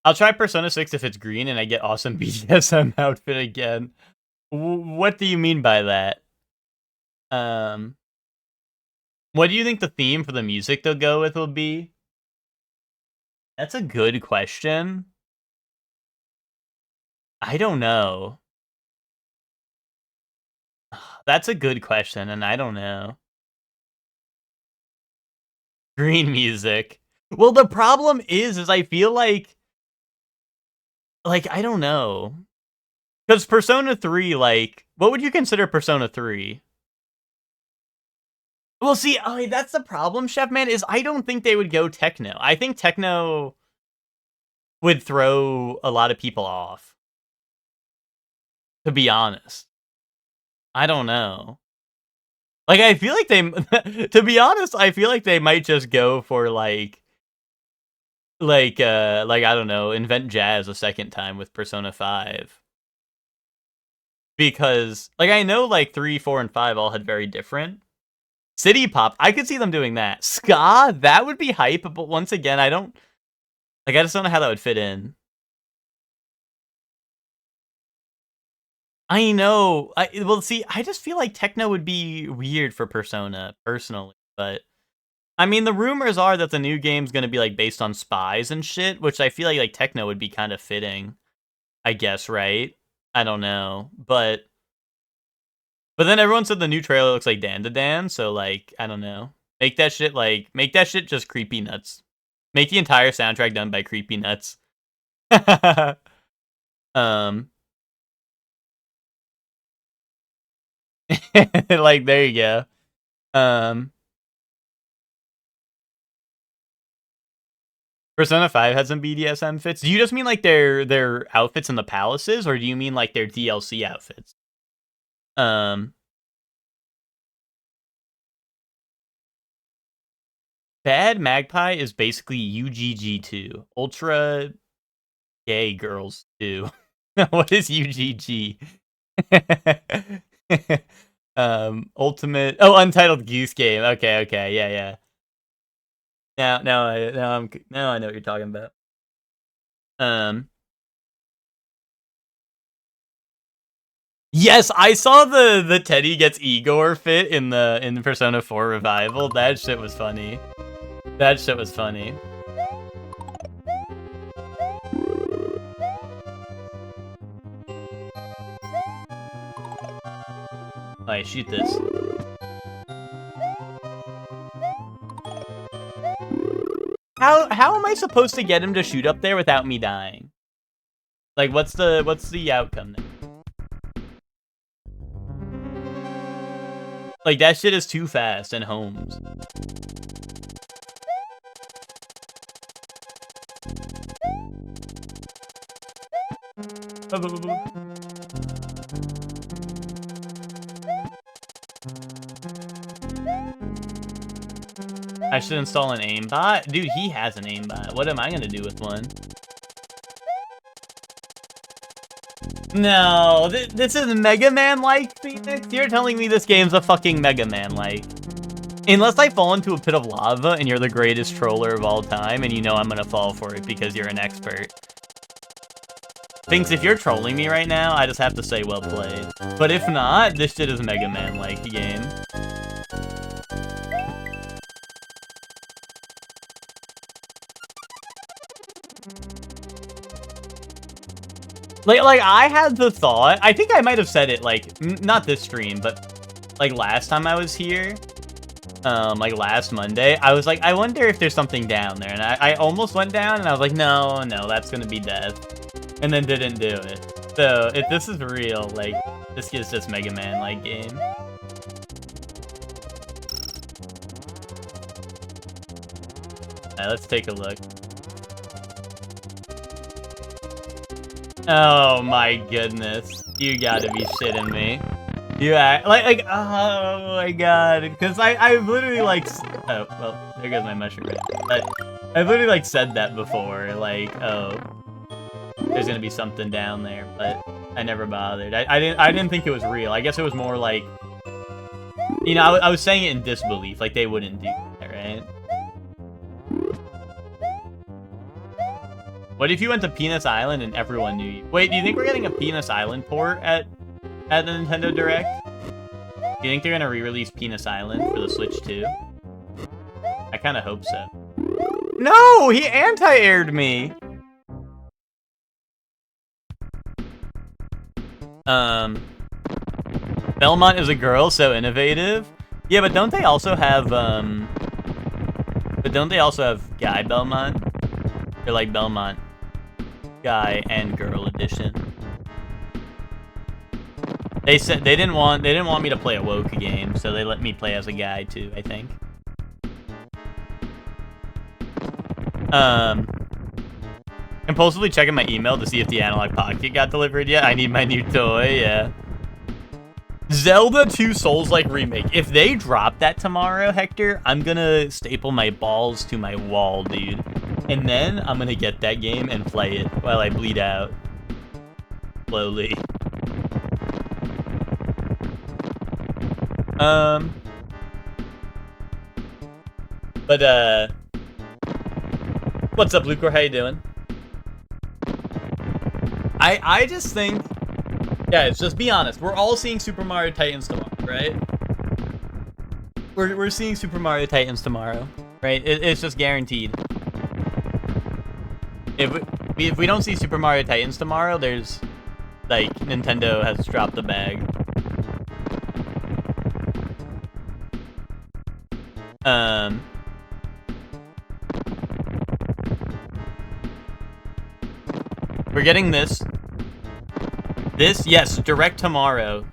I'll try Persona 6 if it's green and I get awesome BDSM outfit again. What do you mean by that? What do you think the theme for the music they'll go with will be? That's a good question. I don't know. That's a good question, and I don't know. Green music. Well, the problem is I feel like, I don't know. Because Persona 3, like, what would you consider Persona 3? Well, see, that's the problem, Chef Man, is I don't think they would go techno. I think techno would throw a lot of people off. To be honest. I don't know. Like, I feel like they... to be honest, I feel like they might just go for, like, I don't know, invent jazz a second time with Persona 5. Because, like, I know, like, 3, 4, and 5 all had very different. City Pop, I could see them doing that. Ska, that would be hype, but once again, I don't... Like, I just don't know how that would fit in. I know. Well, see, I just feel like techno would be weird for Persona, personally, but... I mean, the rumors are that the new game's gonna be, like, based on spies and shit, which I feel like techno would be kind of fitting. I guess, right? I don't know, but then everyone said the new trailer looks like Dan to Dan, so, like, I don't know. Make that shit just Creepy Nuts. Make the entire soundtrack done by Creepy Nuts. Like, there you go. Persona 5 had some BDSM fits. Do you just mean, like, their outfits in the palaces, or do you mean, like, their DLC outfits? Bad Magpie is basically UGG2. Ultra Gay Girls 2. What is UGG? Ultimate... Oh, Untitled Goose Game. Okay, yeah. Now I know what you're talking about. Yes, I saw the Teddy gets Igor fit in the Persona 4 revival. That shit was funny. That shit was funny. Alright, shoot this. How am I supposed to get him to shoot up there without me dying? Like, what's the outcome then? Like, that shit is too fast and Holmes. I should install an aimbot? Dude, he has an aimbot. What am I gonna do with one? No, this is Mega Man-like, Phoenix? You're telling me this game's a fucking Mega Man-like. Unless I fall into a pit of lava and you're the greatest troller of all time and you know I'm gonna fall for it because you're an expert. Thinks if you're trolling me right now, I just have to say well played. But if not, this shit is Mega Man-like game. Like I had the thought, I think I might have said it, like, not this stream, but, like, last time I was here, like, last Monday, I was like, I wonder if there's something down there, and I almost went down, and I was like, no, that's gonna be death, and then didn't do it. So, if this is real, like, this is just Mega Man-like game. Alright, let's take a look. Oh my goodness. You gotta be shitting me. You act like, oh my god. Because I've literally like, oh, well, there goes my mushroom right. But I've literally like said that before, like, oh, there's gonna be something down there, but I never bothered. I didn't think it was real. I guess it was more like, you know, I was saying it in disbelief, like they wouldn't do that, right? What if you went to Penis Island and everyone knew you? Wait, do you think we're getting a Penis Island port at the Nintendo Direct? Do you think they're gonna re-release Penis Island for the Switch 2? I kind of hope so. No, he anti-aired me. Belmont is a girl, so innovative. Yeah, but don't they also have Guy Belmont? Or like Belmont Guy and Girl edition. They said they didn't want me to play a woke game, so they let me play as a guy too, I think. Compulsively checking my email to see if the Analog Pocket got delivered yet. I need my new toy, yeah. Zelda 2 Souls-like remake. If they drop that tomorrow, Hector, I'm gonna staple my balls to my wall, dude. And then I'm gonna get that game and play it while I bleed out. Slowly. But, what's up, Lucor? How you doing? I just think, guys, just be honest. We're all seeing Super Mario Titans tomorrow, right? We're seeing Super Mario Titans tomorrow, right? It's just guaranteed. If we don't see Super Mario Titans tomorrow, there's, like, Nintendo has dropped the bag. We're getting this. This, yes, Direct tomorrow.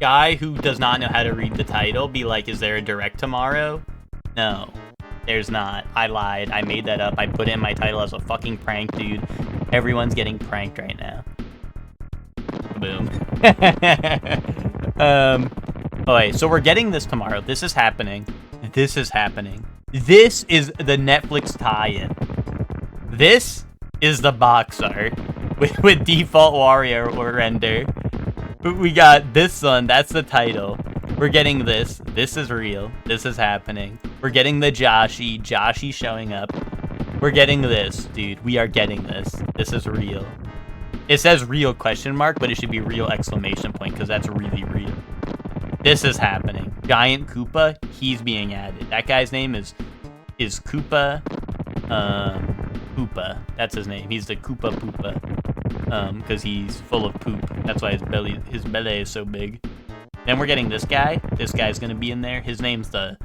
Guy who does not know how to read the title, be like, is there a Direct tomorrow? No, there's not. I lied. I made that up. I put in my title as a fucking prank, dude. Everyone's getting pranked right now. Boom. Okay, so we're getting this tomorrow. This is happening. This is happening. This is the Netflix tie-in. This is the box art with default Wario render. We got this one. That's the title. We're getting this. This is real. This is happening. We're getting the Joshy. Joshy showing up. We're getting this, dude. We are getting this. This is real. It says real question mark, but it should be real exclamation point because that's really real. This is happening. Giant Koopa, he's being added. That guy's name is Koopa. Poopa. That's his name. He's the Koopa Poopa. Because he's full of poop. That's why his belly is so big. Then we're getting this guy. This guy's gonna be in there. His name's the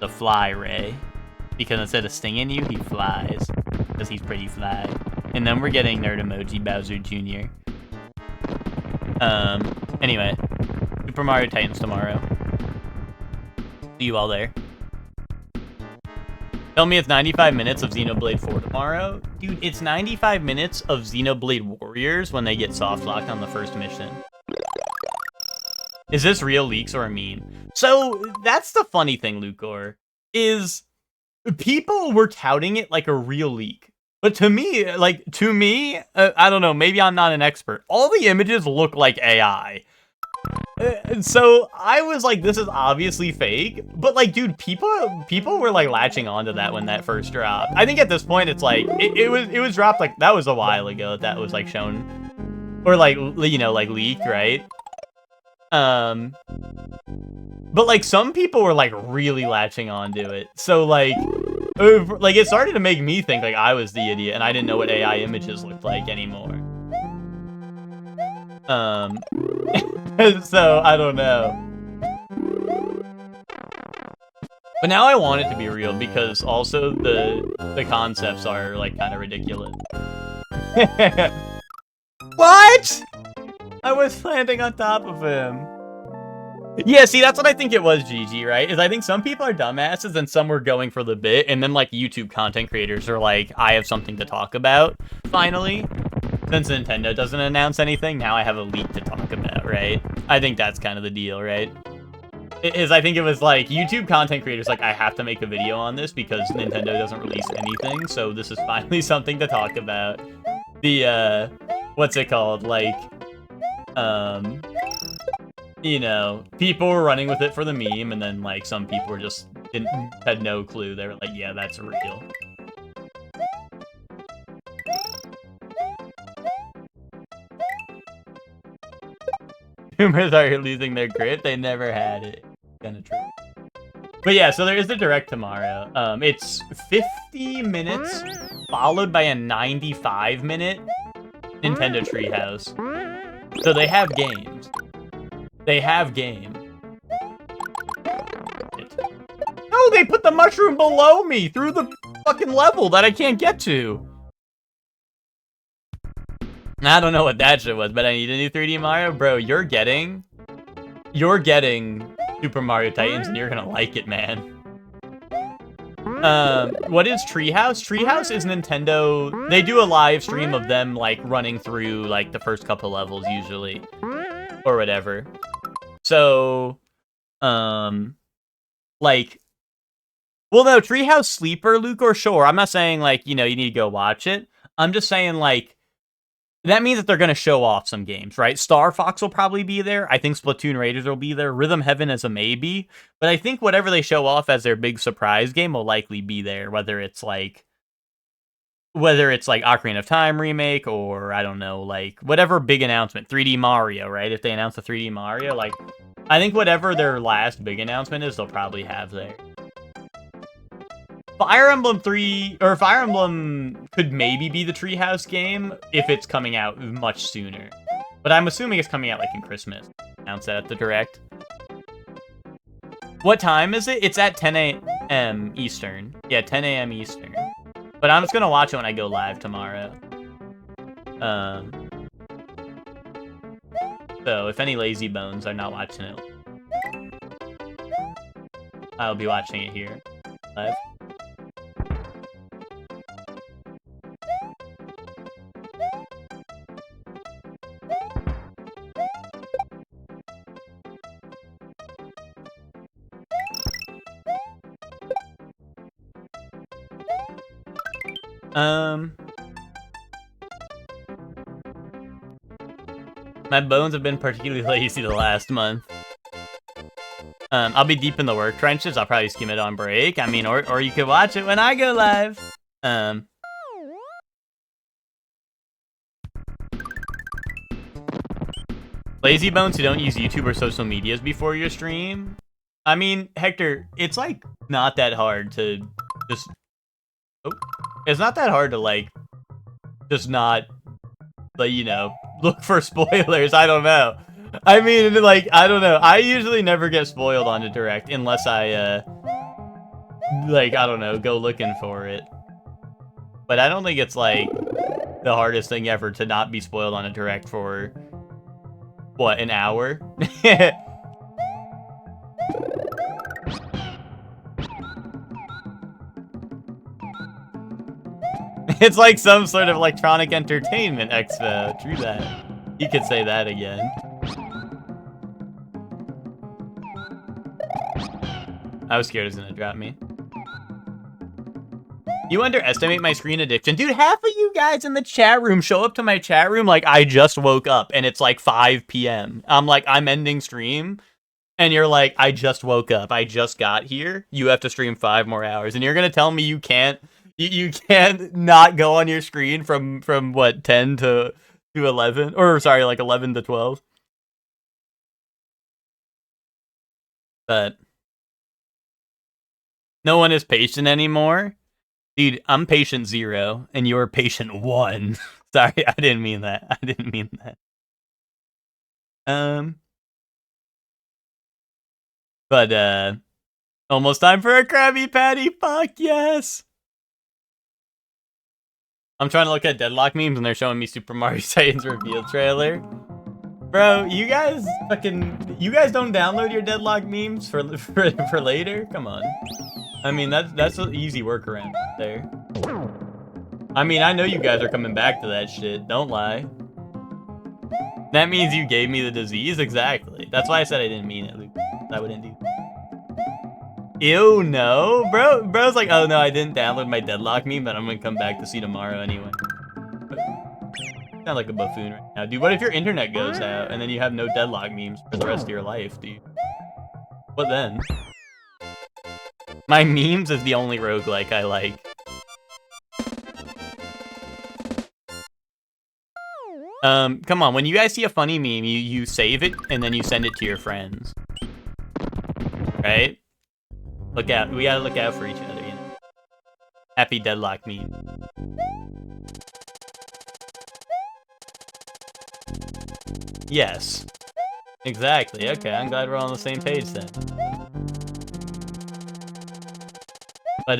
Fly Ray. Because instead of stinging you, he flies. Because he's pretty fly. And then we're getting Nerd Emoji Bowser Jr. Anyway. Super Mario Titans tomorrow. See you all there. Tell me it's 95 minutes of Xenoblade 4 tomorrow. Dude, it's 95 minutes of Xenoblade Warriors when they get soft locked on the first mission. Is this real leaks or a meme? So, that's the funny thing, Lucor, is people were touting it like a real leak. But to me, I don't know, maybe I'm not an expert. All the images look like AI. So I was like, this is obviously fake. But like, dude, people were like latching onto that when that first dropped. I think at this point, it's like, it was dropped like, that was a while ago that was like shown. Or like, you know, like leaked, right? But like some people were like really latching onto it. So like it started to make me think like I was the idiot and I didn't know what AI images looked like anymore. So I don't know. But now I want it to be real because also the concepts are like kind of ridiculous. What? I was landing on top of him. Yeah, see, that's what I think it was, GG, right? Is I think some people are dumbasses and some were going for the bit, and then, like, YouTube content creators are like, I have something to talk about, finally. Since Nintendo doesn't announce anything, now I have a leak to talk about, right? I think that's kind of the deal, right? I think it was, like, YouTube content creators like, I have to make a video on this because Nintendo doesn't release anything, so this is finally something to talk about. The, what's it called? Like, you know, people were running with it for the meme, and then, like, some people were just had no clue. They were like, yeah, that's real. Boomers are losing their grip. They never had it. Kinda true. But yeah, so there is the direct tomorrow. It's 50 minutes, followed by a 95-minute Nintendo Treehouse. So they have games. They have game. No, they put the mushroom below me through the fucking level that I can't get to. I don't know what that shit was, but I need a new 3D Mario. Bro, you're getting Super Mario Titans and you're gonna like it, man. What is Treehouse? Treehouse is Nintendo. They do a live stream of them, like, running through, like, the first couple levels, usually. Or whatever. So, like, well, no, Treehouse Sleeper, Luke, or sure. I'm not saying, like, you know, you need to go watch it. I'm just saying, like, that means that they're going to show off some games, right? Star Fox will probably be there. I think Splatoon Raiders will be there. Rhythm Heaven is a maybe. But I think whatever they show off as their big surprise game will likely be there, whether it's like Ocarina of Time remake or, I don't know, like, whatever big announcement. 3D Mario, right? If they announce a 3D Mario, like, I think whatever their last big announcement is, they'll probably have there. Fire Emblem 3, or Fire Emblem could maybe be the Treehouse game if it's coming out much sooner. But I'm assuming it's coming out, like, in Christmas. Announce that at the Direct. What time is it? It's at 10 a.m. Eastern. Yeah, 10 a.m. Eastern. But I'm just gonna watch it when I go live tomorrow. So if any lazy bones are not watching it, I'll be watching it here live. My bones have been particularly lazy the last month. I'll be deep in the work trenches. I'll probably skim it on break. I mean, or you could watch it when I go live. Lazy bones who don't use YouTube or social medias before your stream. I mean, Hector, it's like not that hard to just. Oh, it's not that hard to like just not, like, you know, look for spoilers. I don't know. I mean, like, I don't know. I usually never get spoiled on a direct unless I, like, I don't know, go looking for it. But I don't think it's, like, the hardest thing ever to not be spoiled on a direct for, what, an hour? It's like some sort of electronic entertainment expo. True that. You could say that again. I was scared it was gonna drop me. You underestimate my screen addiction. Dude, half of you guys in the chat room show up to my chat room like I just woke up and it's like 5 p.m. I'm like, I'm ending stream. And you're like, I just woke up. I just got here. You have to stream 5 more hours. And you're gonna tell me you can't you can't not go on your screen from what, 10 to 11? Or sorry, like 11 to 12. But no one is patient anymore. Dude, I'm patient 0, and you're patient 1. Sorry, I didn't mean that. I didn't mean that. But, almost time for a Krabby Patty. Fuck yes! I'm trying to look at Deadlock memes, and they're showing me Super Mario Titans reveal trailer. Bro, you guys don't download your Deadlock memes for later? Come on. I mean, that's an easy workaround there. I mean, I know you guys are coming back to that shit. Don't lie. That means you gave me the disease? Exactly. That's why I said I didn't mean it, Luke. I wouldn't do. Ew, no? Bro's like, oh no, I didn't download my Deadlock meme, but I'm gonna come back to see tomorrow anyway. Sound like a buffoon right now. Dude, what if your internet goes out and then you have no Deadlock memes for the rest of your life, dude? What then? My memes is the only roguelike I like. Come on, when you guys see a funny meme, you save it and then you send it to your friends. Right? Look out, we gotta look out for each other, you know? Happy Deadlock meme. Yes. Exactly, okay, I'm glad we're all on the same page then. But,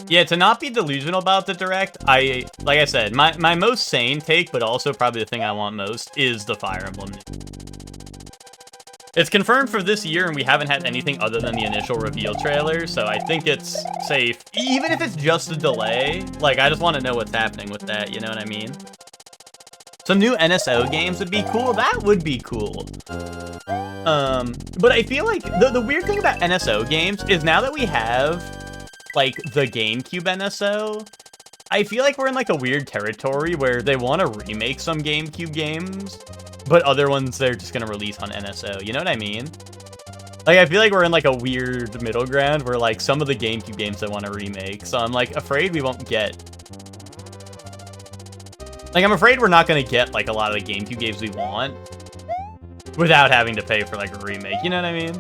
yeah, to not be delusional about the direct, like I said, my most sane take, but also probably the thing I want most, is the Fire Emblem. It's confirmed for this year, and we haven't had anything other than the initial reveal trailer, so I think it's safe. Even if it's just a delay, like, I just want to know what's happening with that, you know what I mean? Some new NSO games would be cool. That would be cool. But I feel like the weird thing about NSO games is now that we have, like, the GameCube NSO, I feel like we're in, like, a weird territory where they want to remake some GameCube games, but other ones they're just gonna release on NSO, you know what I mean? Like, I feel like we're in, like, a weird middle ground where, like, some of the GameCube games they want to remake, so I'm, like, afraid we won't get... Like, I'm afraid we're not gonna get, like, a lot of the GameCube games we want without having to pay for, like, a remake, you know what I mean?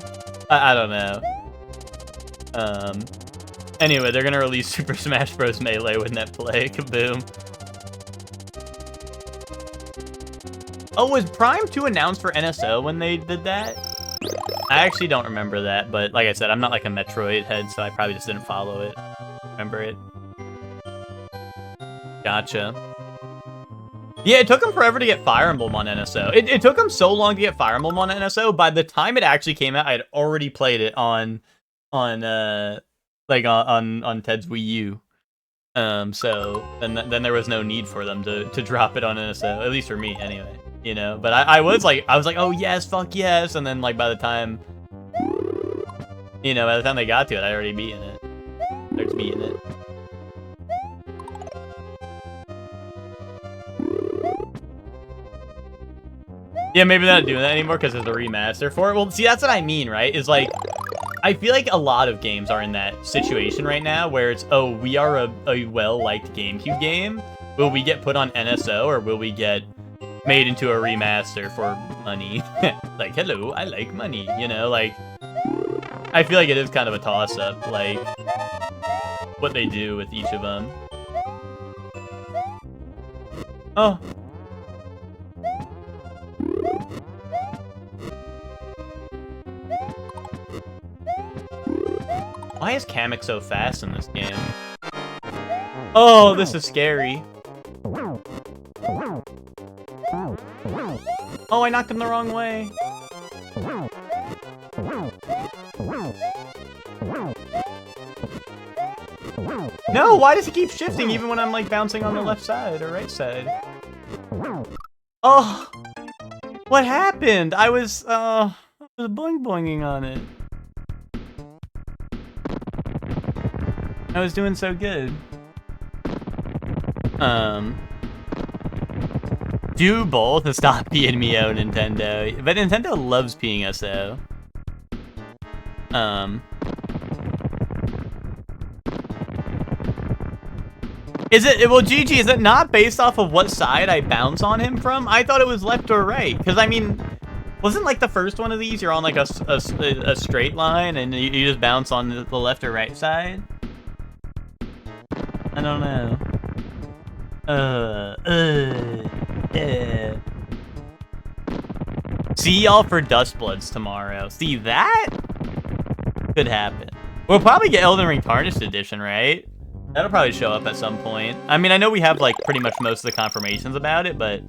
I don't know. Anyway, they're gonna release Super Smash Bros. Melee with NetPlay, kaboom. Oh, was Prime 2 announced for NSO when they did that? I actually don't remember that, but like I said, I'm not like a Metroid head, so I probably just didn't follow it. Remember it? Gotcha. Yeah, it took them forever to get Fire Emblem on NSO. It took them so long to get Fire Emblem on NSO, by the time it actually came out, I had already played it on Ted's Wii U. So then there was no need for them to drop it on NSO, at least for me anyway. You know, but I was like, oh yes, fuck yes, and then like by the time they got to it, I'd already beaten it. Starts beating it. Yeah, maybe they're not doing that anymore because there's a remaster for it. Well, see, that's what I mean, right? Is like, I feel like a lot of games are in that situation right now where it's, oh, we are a well-liked GameCube game. Will we get put on NSO or will we get made into a remaster for money? Like, hello, I like money, you know? Like, I feel like it is kind of a toss-up, like, what they do with each of them. Oh. Why is Kamek so fast in this game? Oh, this is scary. Oh, I knocked him the wrong way. No, why does he keep shifting even when I'm like bouncing on the left side or right side? Oh, what happened? I was boing boinging on it. I was doing so good. Do both and stop being Mio, Nintendo. But Nintendo loves PSO. Is it, well, GG, is it not based off of what side I bounce on him from? I thought it was left or right. Because, I mean, wasn't like the first one of these, you're on like a straight line and you just bounce on the left or right side? I don't know. See y'all for Dust Bloods tomorrow. See, that could happen. We'll probably get Elden Ring Tarnished Edition, right? That'll probably show up at some point. I mean, I know we have like pretty much most of the confirmations about it, but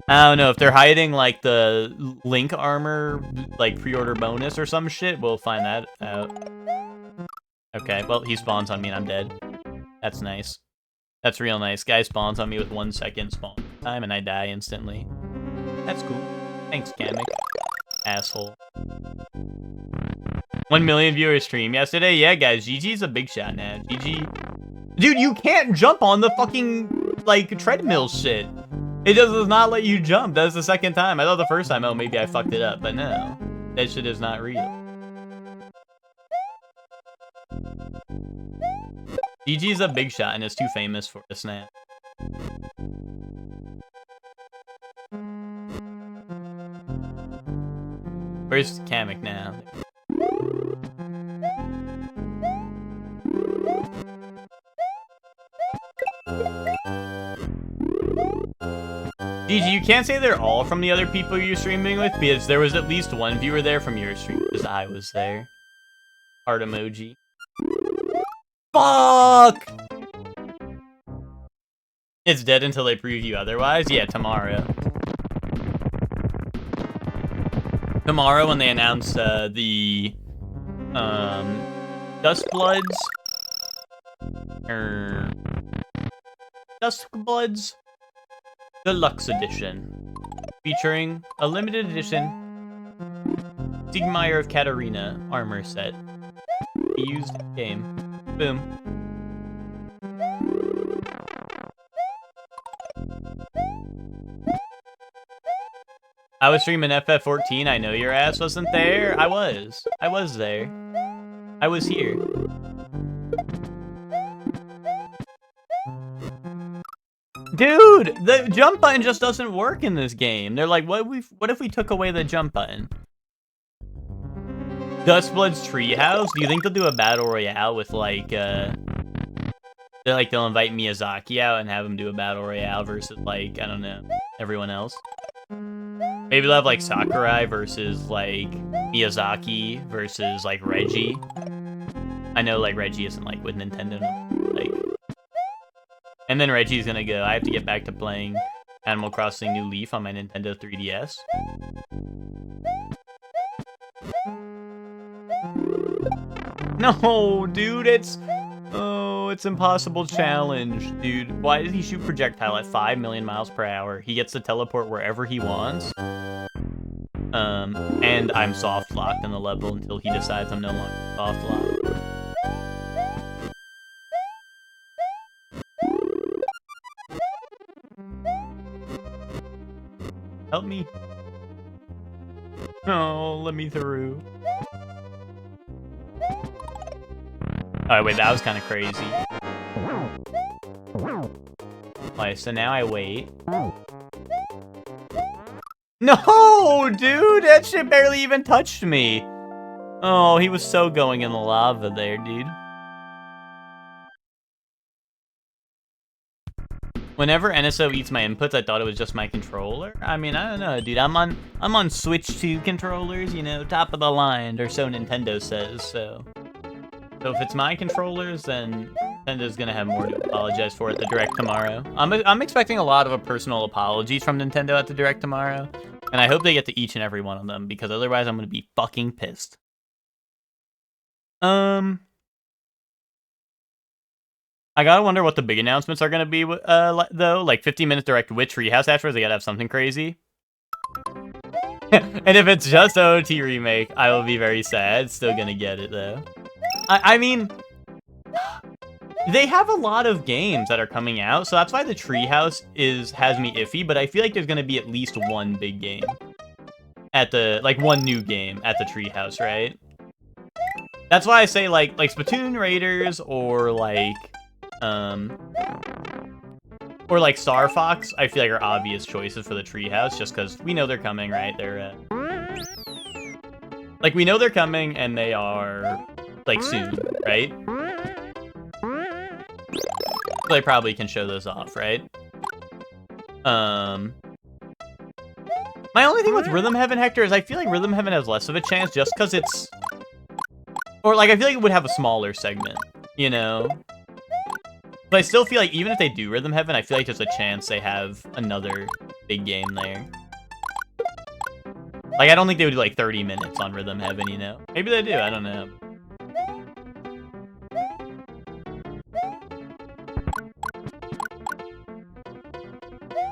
I don't know if they're hiding like the Link armor, like pre-order bonus or some shit. We'll find that out. Okay, well, he spawns on me and I'm dead. That's nice. That's real nice. Guy spawns on me with 1 second spawn time and I die instantly. That's cool. Thanks, Kamek. Asshole. 1 million viewer stream yesterday. Yeah, guys, GG's a big shot now. GG. Dude, you can't jump on the fucking, like, treadmill shit. It just does not let you jump. That's the second time. I thought the first time, oh, maybe I fucked it up. But no. That shit is not real. GG's a big shot and is too famous for the snap. Where's Kamek now? GG, you can't say they're all from the other people you're streaming with because there was at least one viewer there from your stream because I was there. Heart emoji. Fuck! It's dead until they prove you otherwise? Yeah, tomorrow. Tomorrow when they announce the Dust Bloods Deluxe Edition, featuring a limited edition Siegmeyer of Katarina armor set. Used game. Boom. I was streaming FF14. I know your ass wasn't there. I was there. I was here. Dude, the jump button just doesn't work in this game. They're like, what if we took away the jump button? Dustblood's Treehouse? Do you think they'll do a battle royale with like they'll invite Miyazaki out and have him do a battle royale versus like, I don't know, everyone else? Maybe they'll have like Sakurai versus like Miyazaki versus like Reggie. I know like Reggie isn't like with Nintendo, like, and then Reggie's gonna go, I have to get back to playing Animal Crossing New Leaf on my Nintendo 3DS. No, dude, it's impossible challenge, dude. Why did he shoot projectile at 5 million miles per hour? He gets to teleport wherever he wants. And I'm soft locked in the level until he decides I'm no longer soft locked. Help me. Oh, let me through. Alright, wait, that was kind of crazy. Alright, so now I wait. No, dude! That shit barely even touched me! Oh, he was so going in the lava there, dude. Whenever NSO eats my inputs, I thought it was just my controller. I mean, I don't know, dude. I'm on Switch 2 controllers, you know, top of the line, or so Nintendo says, so if it's my controllers, then Nintendo's gonna have more to apologize for at the Direct tomorrow. I'm expecting a lot of personal apologies from Nintendo at the Direct tomorrow, and I hope they get to each and every one of them, because otherwise I'm gonna be fucking pissed. I gotta wonder what the big announcements are gonna be, though. Like 50-minute direct with Treehouse afterwards, they gotta have something crazy. And if it's just OOT remake, I will be very sad. Still gonna get it, though. I mean, they have a lot of games that are coming out, so that's why the Treehouse has me iffy, but I feel like there's gonna be at least one big game. One new game at the Treehouse, right? That's why I say, like Splatoon Raiders, or Star Fox, I feel like are obvious choices for the Treehouse, just because we know they're coming, right? They're, we know they're coming, and they are, soon, right? So they probably can show those off, right? My only thing with Rhythm Heaven, Hector, is I feel like Rhythm Heaven has less of a chance just because it's... Or, I feel like it would have a smaller segment, you know? But I still feel like even if they do Rhythm Heaven, I feel like there's a chance they have another big game there. I don't think they would do, 30 minutes on Rhythm Heaven, you know? Maybe they do, I don't know.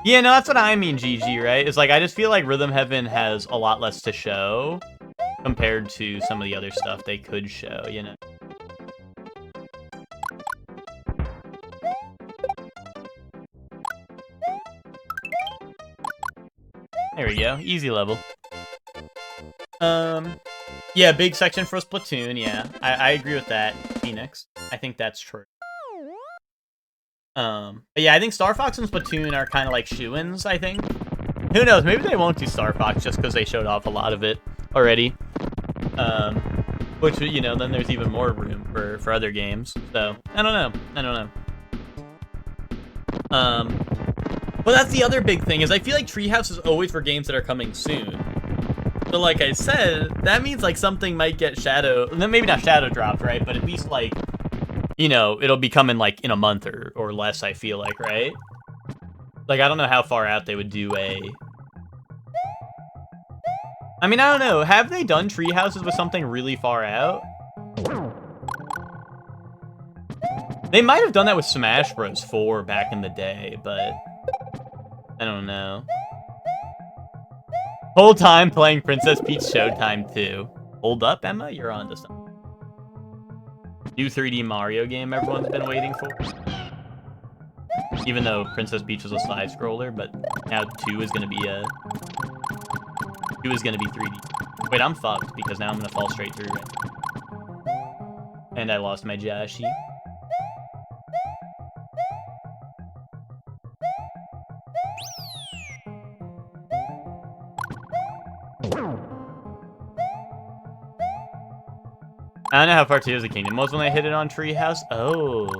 Yeah, no, that's what I mean, GG, right? It's I just feel like Rhythm Heaven has a lot less to show compared to some of the other stuff they could show, you know? There we go, easy level. Yeah, big section for Splatoon, yeah. I agree with that, Phoenix. I think that's true. But yeah, I think Star Fox and Splatoon are kind of shoo-ins, I think. Who knows, maybe they won't do Star Fox just because they showed off a lot of it already. Which, you know, then there's even more room for other games. So, I don't know. But that's the other big thing, is I feel like Treehouse is always for games that are coming soon. So like I said, that means something might get maybe not shadow dropped, right? But at least you know, it'll be coming in a month or less, I feel like, right? I don't know how far out they would do I mean, I don't know. Have they done Treehouses with something really far out? They might have done that with Smash Bros. 4 back in the day, but I don't know. Whole time playing Princess Peach Showtime 2. Hold up, Emma? You're on to something. New 3D Mario game everyone's been waiting for. Even though Princess Peach was a side scroller, but now 2 is gonna be 3D. Wait, I'm fucked because now I'm gonna fall straight through it. And I lost my Joshi. I don't know how far Tears of the Kingdom was when I hit it on Treehouse. Oh.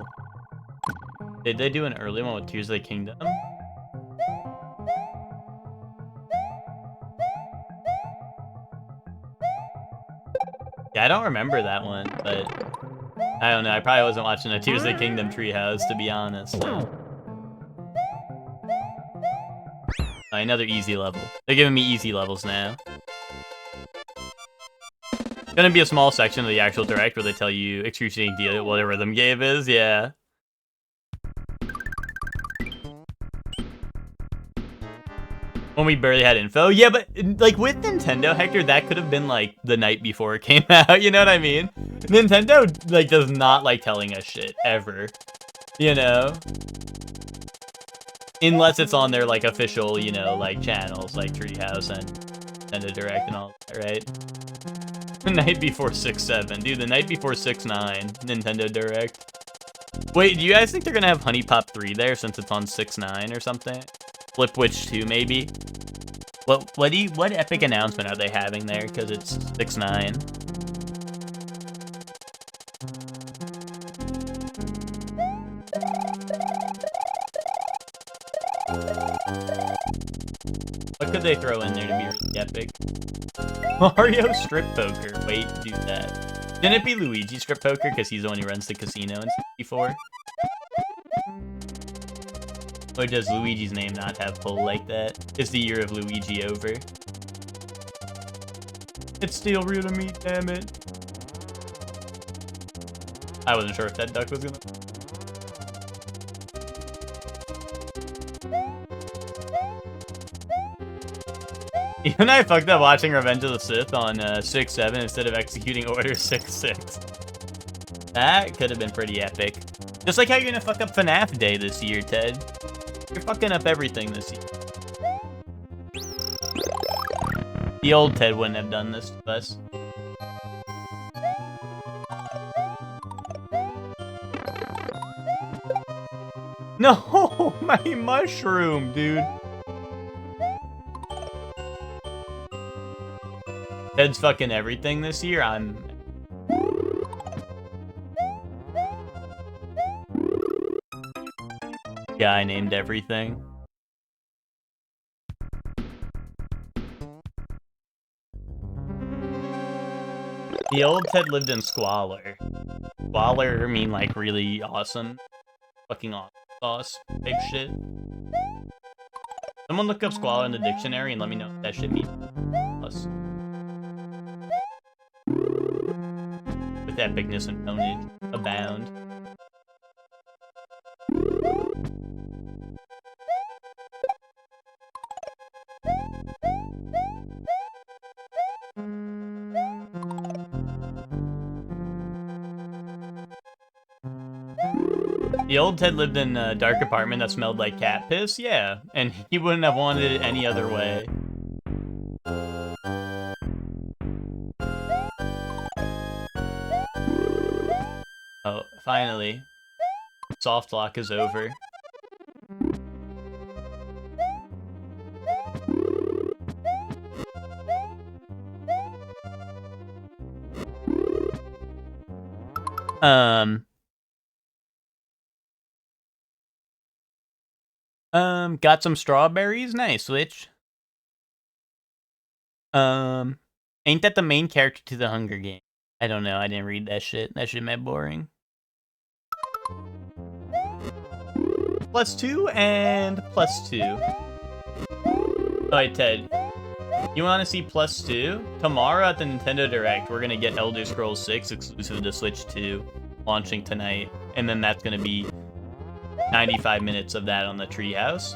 Did they do an early one with Tears of the Kingdom? Yeah, I don't remember that one, but I don't know. I probably wasn't watching a Tears of the Kingdom Treehouse, to be honest. So. Another easy level. They're giving me easy levels now. Gonna be a small section of the actual direct where they tell you excruciating deal what a rhythm game is, yeah. When we barely had info. Yeah, but with Nintendo, Hector, that could have been the night before it came out, you know what I mean? Nintendo does not like telling us shit ever. You know? Unless it's on their official, you know, channels like Treehouse Nintendo Direct and all that, right? The night before 6-7. Dude, the night before 6-9, Nintendo Direct. Wait, do you guys think they're gonna have Honey Pop 3 there since it's on 6-9 or something? Flip Witch 2, maybe? What epic announcement are they having there? Because it's 6-9. What could they throw in there to be really epic? Mario Strip Poker. Wait, do that. Didn't it be Luigi Strip Poker? Because he's the one who runs the casino in 64. Or does Luigi's name not have pull like that? Is the year of Luigi over? It's still real to me, damn it. I wasn't sure if that duck was gonna... Even I fucked up watching Revenge of the Sith on 6-7 instead of executing Order 6-6. That could have been pretty epic. Just like how you're gonna fuck up FNAF Day this year, Ted. You're fucking up everything this year. The old Ted wouldn't have done this to us. No, my mushroom, dude. Ted's fucking everything this year. Guy named everything. The old Ted lived in squalor. Squalor, I mean, like, really awesome. Fucking awesome sauce type shit. Someone look up squalor in the dictionary and let me know what that shit means. Plus. With epicness and tonnage abound. The old Ted lived in a dark apartment that smelled like cat piss, yeah, and he wouldn't have wanted it any other way. Oh, finally. Soft lock is over. Got some strawberries? Nice, Switch. Ain't that the main character to the Hunger Games? I don't know, I didn't read that shit. That shit meant boring. +2 and +2. Alright, Ted. You wanna see +2? Tomorrow at the Nintendo Direct, we're gonna get Elder Scrolls 6 exclusive to Switch 2, launching tonight. And then that's gonna be 95 minutes of that on the Treehouse.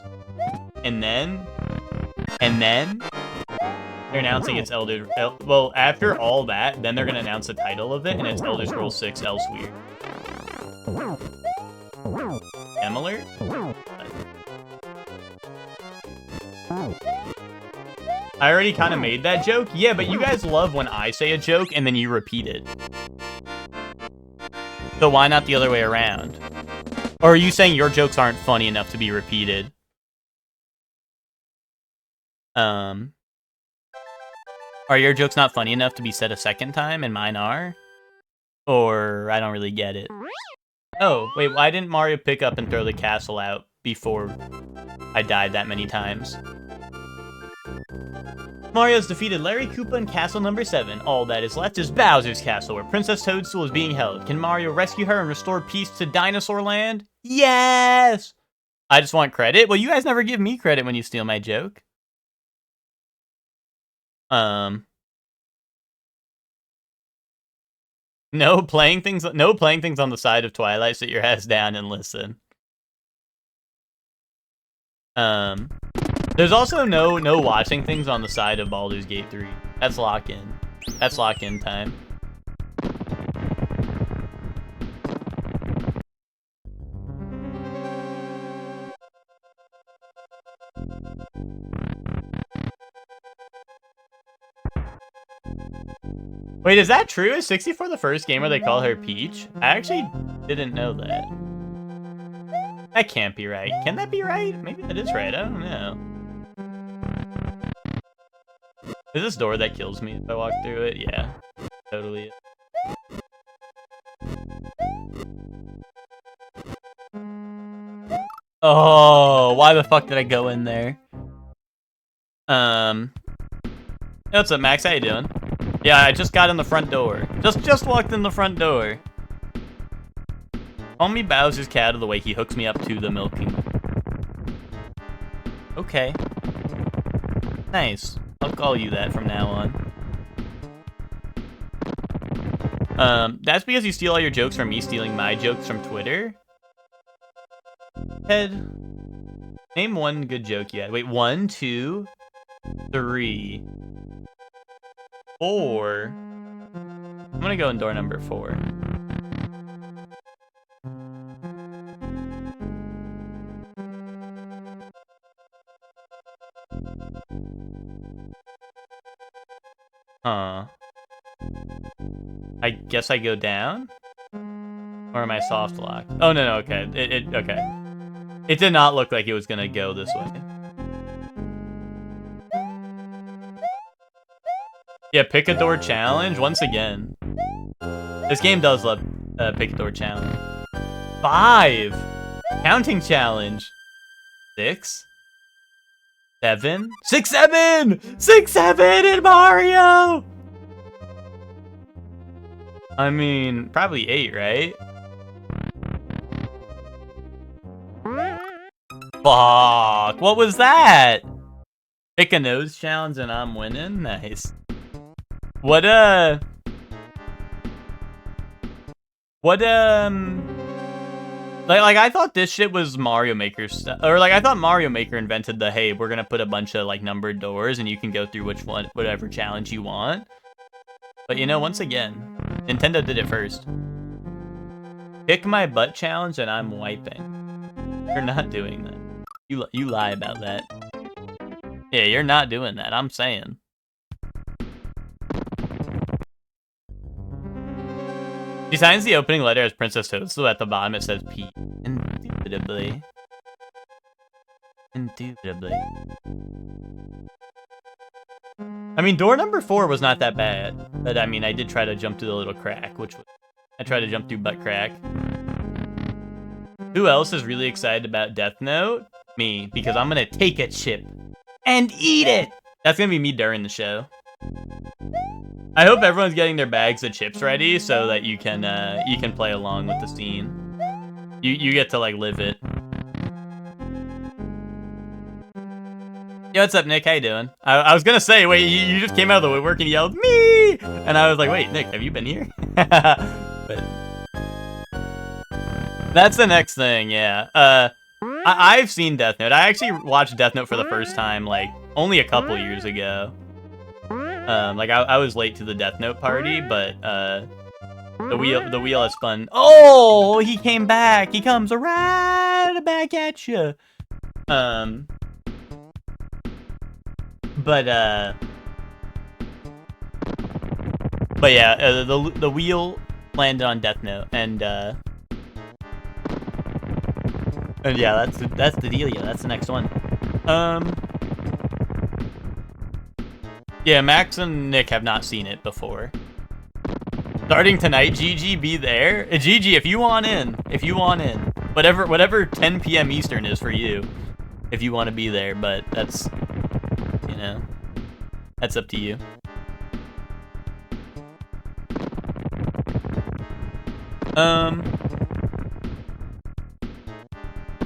And then they're announcing it's well, after all that, then they're gonna announce the title of it, and it's Elder Scrolls 6 Elsewhere. Alert? I already kind of made that joke. Yeah, but you guys love when I say a joke and then you repeat it. So why not the other way around? Or are you saying your jokes aren't funny enough to be repeated? Are your jokes not funny enough to be said a second time and mine are? Or I don't really get it. Oh, wait, why didn't Mario pick up and throw the castle out before I died that many times? Mario's defeated Larry, Koopa, and Castle Number 7. All that is left is Bowser's Castle, where Princess Toadstool is being held. Can Mario rescue her and restore peace to Dinosaur Land? Yes! I just want credit? Well, you guys never give me credit when you steal my joke. No playing things on the side of Twilight. Sit your ass down and listen. There's also no watching things on the side of Baldur's Gate 3. That's lock-in. That's lock-in time. Wait, is that true? Is 64 the first game where they call her Peach? I actually didn't know that. That can't be right. Can that be right? Maybe that is right. I don't know. Is this door that kills me if I walk through it? Yeah, totally. Oh, why the fuck did I go in there? Hey, what's up, Max? How you doing? Yeah, I just got in the front door. Just walked in the front door. Call me Bowser's cat of the way he hooks me up to the milking. Okay. Nice. I'll call you that from now on. That's because you steal all your jokes from me stealing my jokes from Twitter? Ted, name one good joke you had. Wait, 1, 2, 3, 4. I'm gonna go in door number 4. Huh. I guess I go down? Or am I soft locked? Oh, no, okay. Okay. It did not look like it was gonna go this way. Yeah, pick a door challenge once again. This game does love pick a door challenge. 5! Counting challenge. 6? 7? 6, 7! 6, 7 in Mario! I mean, probably 8, right? Fuck, what was that? Pick a nose challenge and I'm winning? Nice. What, like I thought this shit was Mario Maker stuff, or like I thought Mario Maker invented the, hey, we're gonna put a bunch of like numbered doors and you can go through whatever challenge you want. But you know, once again, Nintendo did it first. Pick my butt challenge and I'm wiping. You're not doing that. You lie about that. Yeah, you're not doing that, I'm saying. She signs the opening letter as Princess Toad, so at the bottom it says P. Indubitably. Indubitably. I mean, door number 4 was not that bad. But I mean, I did try to jump through the little crack, I tried to jump through butt crack. Who else is really excited about Death Note? Me, because I'm gonna take a chip and eat it! That's gonna be me during the show. I hope everyone's getting their bags of chips ready so that you can play along with the scene. You get to like live it. Yo, what's up, Nick? How you doing? I was gonna say, wait, you just came out of the woodwork and yelled me, and I was like, wait, Nick, have you been here? But that's the next thing, yeah. I've seen Death Note. I actually watched Death Note for the first time like only a couple years ago. Like I was late to the Death Note party, but the wheel has spun. Oh, he came back. He comes right back at you. But yeah, the wheel landed on Death Note, and yeah, that's the deal. Yeah, that's the next one. Yeah, Max and Nick have not seen it before. Starting tonight, GG, be there. GG, if you want in. Whatever 10 p.m. Eastern is for you, if you want to be there, but that's, you know, that's up to you.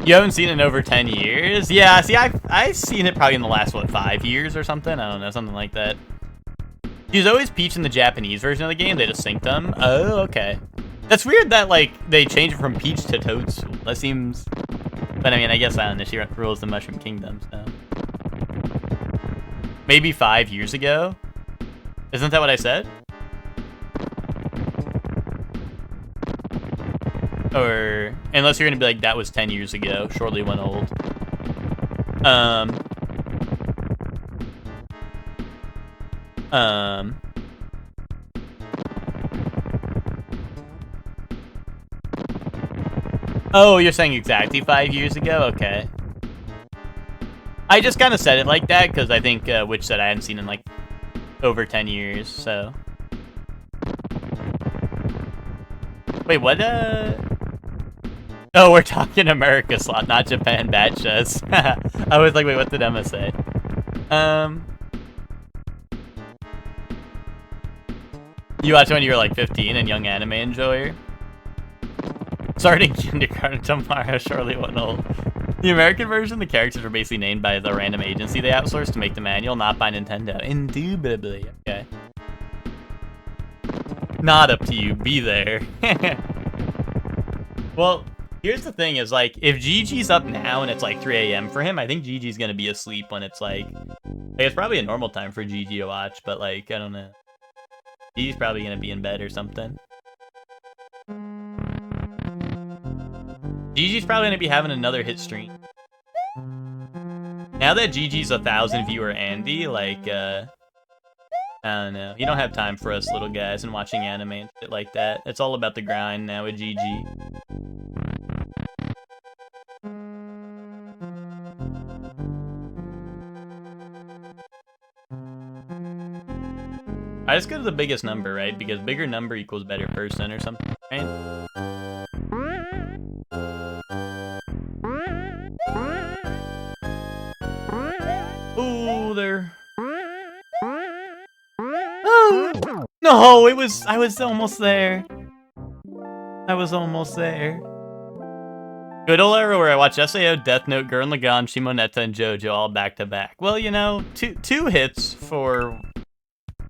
You haven't seen it in over 10 years? Yeah, see, I've seen it probably in the last, what, 5 years or something? I don't know, something like that. She's always Peach in the Japanese version of the game. They just synced them. Oh, okay. That's weird that, like, they changed it from Peach to Toadstool. That seems... But, I mean, I guess I don't know. She rules the Mushroom Kingdom, so... Maybe 5 years ago? Isn't that what I said? Or, unless you're gonna be like, that was 10 years ago, shortly went old. Oh, you're saying exactly 5 years ago? Okay. I just kind of said it like that because I think Witch said I hadn't seen in like over 10 years, so. Wait, what? Oh, we're talking America slot, not Japan batches. I was like, wait, what did Emma say? You watched when you were like 15 and young anime enjoyer? Starting kindergarten tomorrow, surely went old. The American version, the characters were basically named by the random agency they outsourced to make the manual, not by Nintendo. Indubitably, okay. Not up to you, be there. Well, here's the thing is, like, if Gigi's up now and it's like 3 a.m. for him, I think Gigi's gonna be asleep when it's like it's probably a normal time for Gigi to watch, but like, I don't know. Gigi's probably gonna be in bed or something. Gigi's probably gonna be having another hit stream. Now that Gigi's 1,000 viewer Andy, like, I don't know. You don't have time for us little guys and watching anime and shit like that. It's all about the grind now with Gigi. I just go to the biggest number, right? Because bigger number equals better person or something, right? Ooh, there. Oh, no, I was almost there. I was almost there. Good old era where I watch SAO, Death Note, Gurren Lagann, Shimoneta, and JoJo all back to back. Well, you know, two hits for,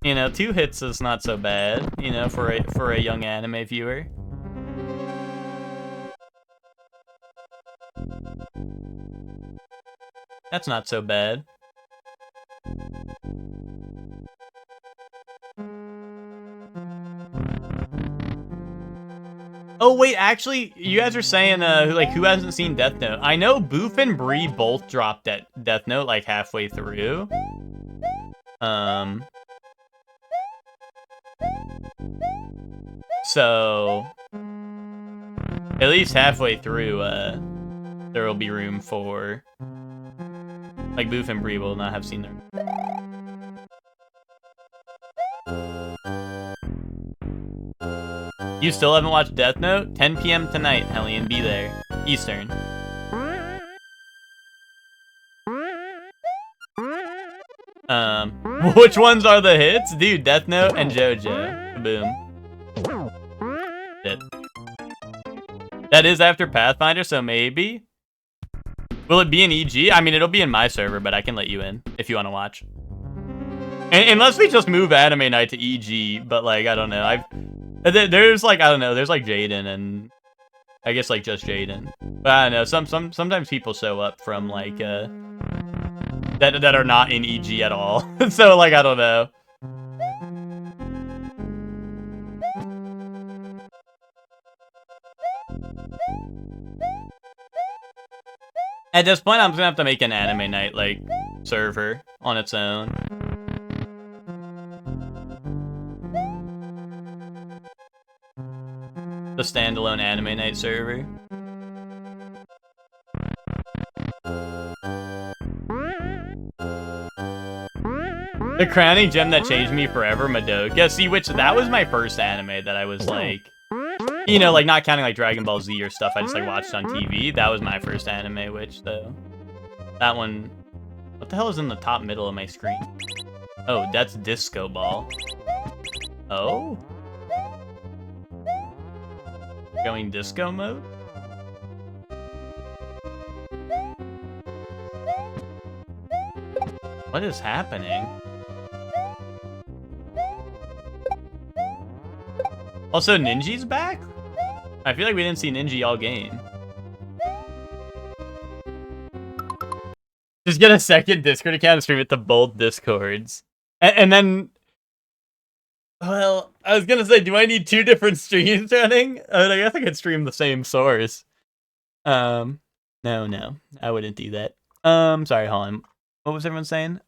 you know, 2 hits is not so bad, you know, for a young anime viewer. That's not so bad. Oh wait, actually, you guys are saying like who hasn't seen Death Note? I know Boof and Bree both dropped at Death Note like halfway through. So at least halfway through, there will be room for like Boof and Bree will not have seen their. You still haven't watched Death Note? 10 p.m. tonight, Hellion, be there. Eastern. Which ones are the hits? Dude, Death Note and JoJo. Boom. Shit. That is after Pathfinder, so maybe? Will it be in EG? I mean, it'll be in my server, but I can let you in if you want to watch. Unless we just move Anime Night to EG, but like, I don't know. There's like, I don't know, there's like Jaden and I guess like just Jaden. But I don't know, sometimes people show up from like that are not in EG at all. So like, I don't know. At this point, I'm just gonna have to make an Anime Night like server on its own. The standalone Anime Night server. The crowning gem that changed me forever, Madoka. See, which that was my first anime that I was like, you know, like not counting like Dragon Ball Z or stuff I just like watched on TV. That was my first anime, which though, that one, what the hell is in the top middle of my screen? Oh, that's Disco Ball. Oh? Going disco mode? What is happening? Also, Ninji's back? I feel like we didn't see Ninji all game. Just get a second Discord account and stream it to both Discords. And then... Well, I was gonna say, do I need 2 different streams running? I guess I could stream the same source. No, I wouldn't do that. Sorry, Holland. What was everyone saying?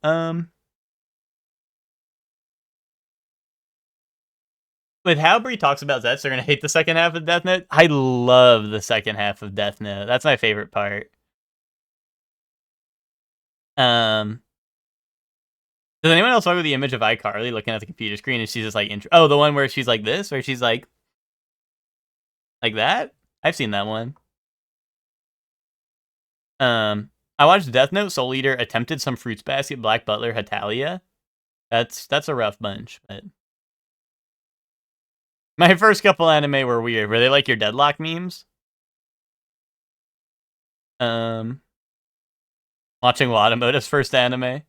with how Bree talks about Zets, they're gonna hate the second half of Death Note. I love the second half of Death Note. That's my favorite part. Does anyone else talk about the image of iCarly looking at the computer screen and she's just like, oh, the one where she's like this, where she's like that? I've seen that one. I watched Death Note, Soul Eater, Attempted Some Fruits Basket, Black Butler, Hetalia. That's a rough bunch, but my first couple anime were weird. Were they like your Deadlock memes? Watching Watamoto's first anime.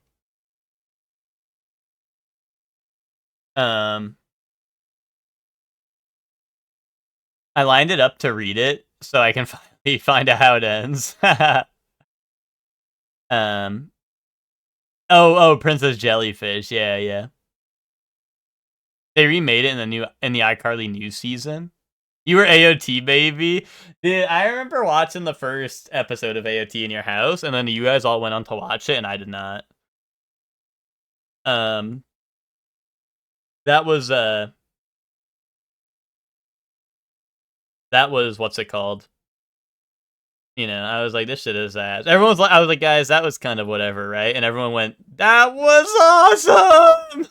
I lined it up to read it so I can finally find out how it ends. Oh, Princess Jellyfish. Yeah. They remade it in the iCarly new season. You were AOT, baby. Dude, I remember watching the first episode of AOT in your house, and then you guys all went on to watch it, and I did not. That was what's it called? You know, I was like, this shit is ass. I was like, guys, that was kind of whatever, right? And everyone went, that was awesome.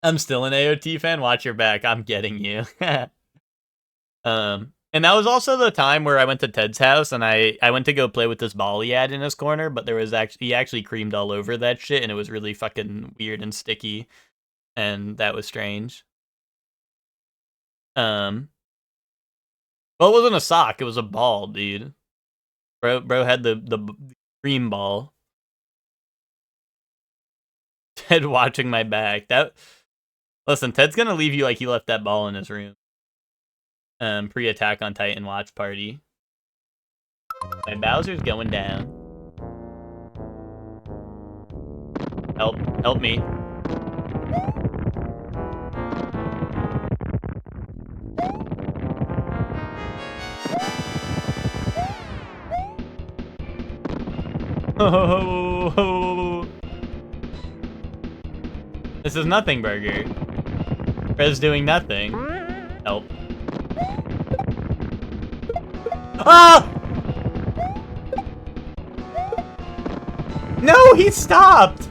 I'm still an AOT fan. Watch your back. I'm getting you. And that was also the time where I went to Ted's house and I went to go play with this ball he had in his corner, but he actually creamed all over that shit and it was really fucking weird and sticky. And that was strange. Well, it wasn't a sock, it was a ball, dude. Bro had the cream ball. Ted watching my back. Listen, Ted's gonna leave you like he left that ball in his room. Pre-Attack on Titan watch party. My Bowser's going down. Help me. Oh. This is nothing, Burger. Red's doing nothing. Help. Ah! No, he stopped!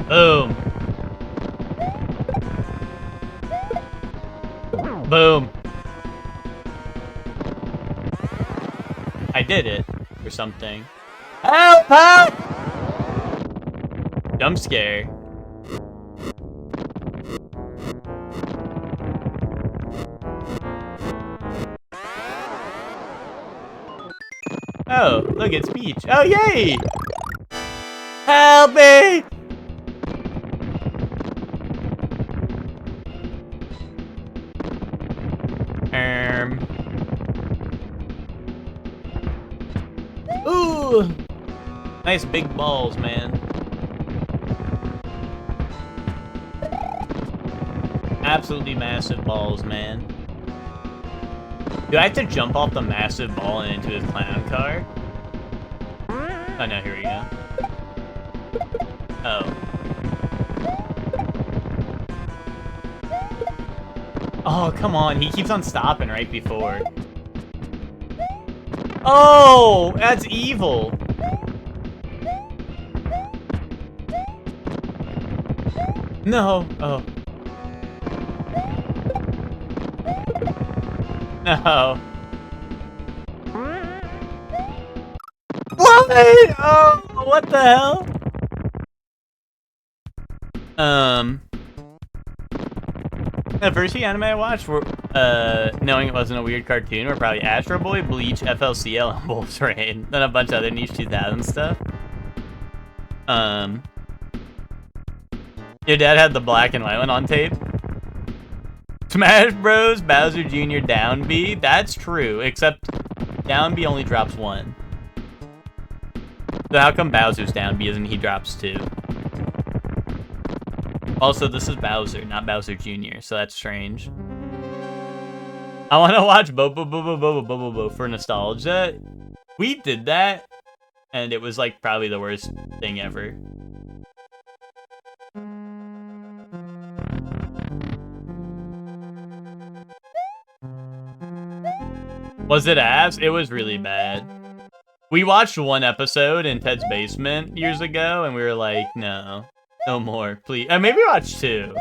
Boom. Boom. I did it. Or something. Help! Help! Jump scare. Oh, look, it's Peach. Oh, yay! Help me! Ooh! Nice big balls, man. Absolutely massive balls, man. Do I have to jump off the massive ball and into his clown car? Oh no, here we go. Oh. Oh, come on. He keeps on stopping right before. Oh, that's evil. No. Oh. No. What? Oh, what the hell? The first few anime I watched were, knowing it wasn't a weird cartoon, were probably Astro Boy, Bleach, FLCL, and Wolf's Rain. Then a bunch of other niche 2000 stuff. Your dad had the black and white one on tape? Smash Bros. Bowser Jr. down B? That's true, except down B only drops 1. So how come Bowser's down B isn't he drops 2? Also, this is Bowser, not Bowser Jr., so that's strange. I want to watch Bobo Bobo Bobo Bobo Bobo for nostalgia. We did that, and it was like probably the worst thing ever. Was it ass? It was really bad. We watched one episode in Ted's basement years ago, and we were like, no more, please. Maybe we watched two.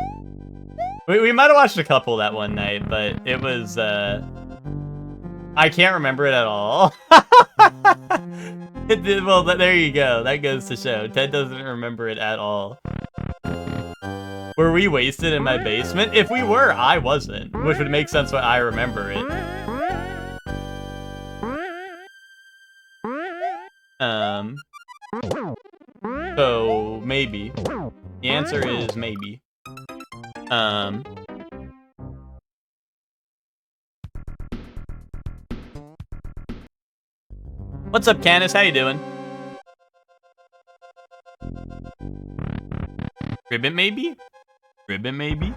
We might have watched a couple that one night, but it was, I can't remember it at all. Well, there you go. That goes to show. Ted doesn't remember it at all. Were we wasted in my basement? If we were, I wasn't, which would make sense why I remember it. So, maybe. The answer is maybe. What's up, Canis? How you doing? Ribbon, maybe? Ribbon, maybe?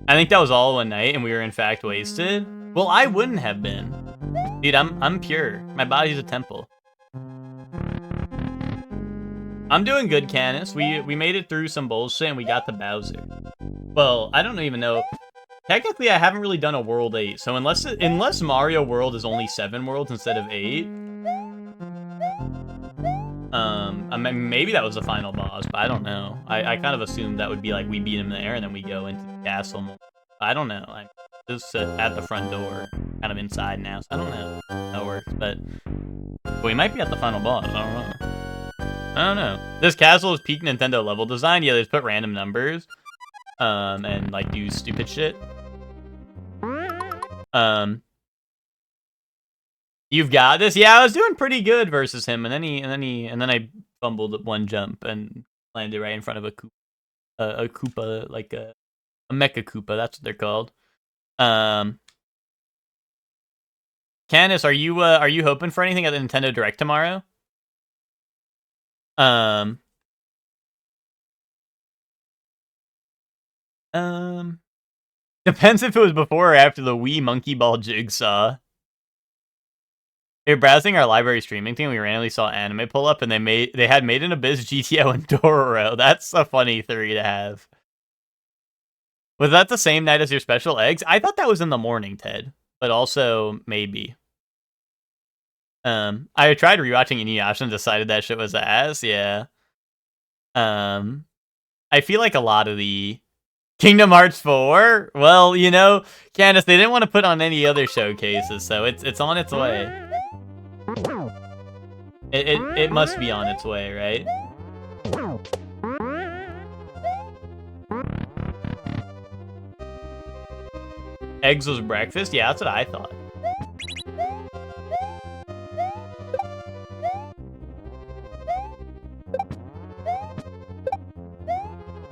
I think that was all one night, and we were in fact wasted. Well, I wouldn't have been. Dude, I'm pure. My body's a temple. I'm doing good, Canis. We made it through some bullshit, and we got the Bowser. Well, I don't even know. Technically, I haven't really done a World 8, so unless Mario World is only 7 worlds instead of 8, I mean, maybe that was the final boss, but I don't know. I kind of assumed that would be like we beat him there, and then we go into the castle. I don't know. I'm just at the front door, kind of inside now, so I don't know how it works, but we might be at the final boss. I don't know. This castle is peak Nintendo level design. Yeah, they just put random numbers, and like do stupid shit. You've got this. Yeah, I was doing pretty good versus him, and then I fumbled at one jump and landed right in front of a Koopa, like a Mecha Koopa. That's what they're called. Canis, are you hoping for anything at the Nintendo Direct tomorrow? Depends if it was before or after the Wii Monkey Ball Jigsaw. We were browsing our library streaming thing. We randomly saw anime pull up, and they had Made in Abyss, GTO, and Dororo. That's a funny 3 to have. Was that the same night as your special eggs? I thought that was in the morning, Ted, but also maybe. I tried rewatching Inuyasha and decided that shit was ass. Yeah. I feel like a lot of the Kingdom Hearts 4. Well, you know, Candace, they didn't want to put on any other showcases, so it's on its way. It must be on its way, right? Eggs was breakfast? Yeah, that's what I thought.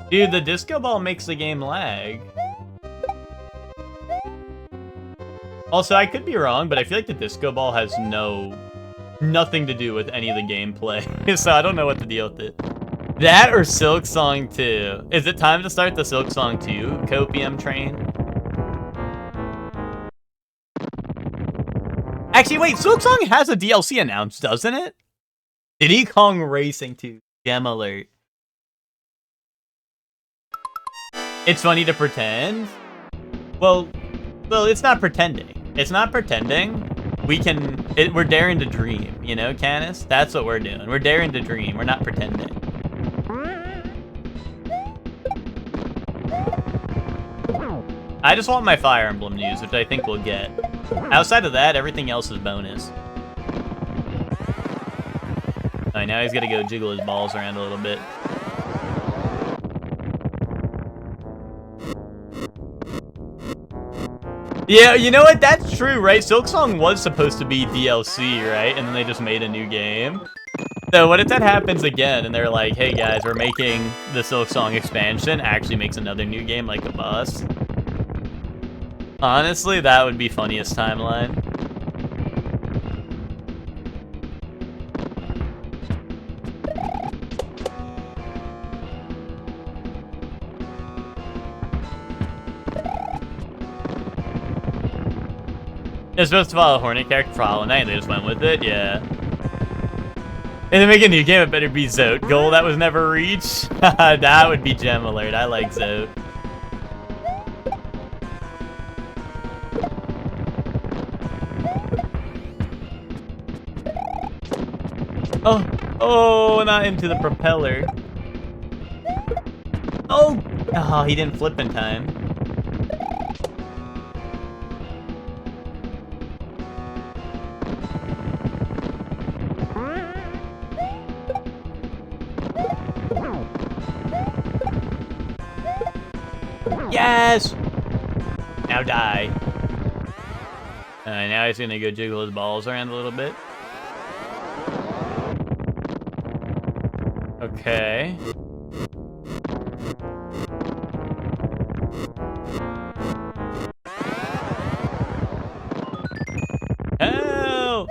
Dude, the disco ball makes the game lag. Also, I could be wrong, but I feel like the disco ball has nothing to do with any of the gameplay. So I don't know what to deal with it. That or Silk Song 2. Is it time to start the Silk Song 2 Copium train? Actually, wait, Silk Song has a DLC announced, doesn't it? Diddy Kong Racing 2. Gem alert. It's funny to pretend? Well, it's not pretending. It's not pretending. We're daring to dream, you know, Canis? That's what we're doing. We're daring to dream. We're not pretending. I just want my Fire Emblem news, which I think we'll get. Outside of that, everything else is bonus. Alright, now he's gonna go jiggle his balls around a little bit. Yeah, you know what? That's true, right? Silk Song was supposed to be DLC, right? And then they just made a new game. So what if that happens again and they're like, hey guys, we're making the Silk Song expansion, actually makes another new game like the boss? Honestly, that would be funniest timeline. They're supposed to follow a Hornet character for Hollow Knight, they just went with it, yeah. And to make a new game, it better be Zote. Goal that was never reached? That would be Gem Alert, I like Zote. Oh, not into the propeller. Oh, he didn't flip in time. Yes! Now die. Now he's gonna go jiggle his balls around a little bit. Okay. Help!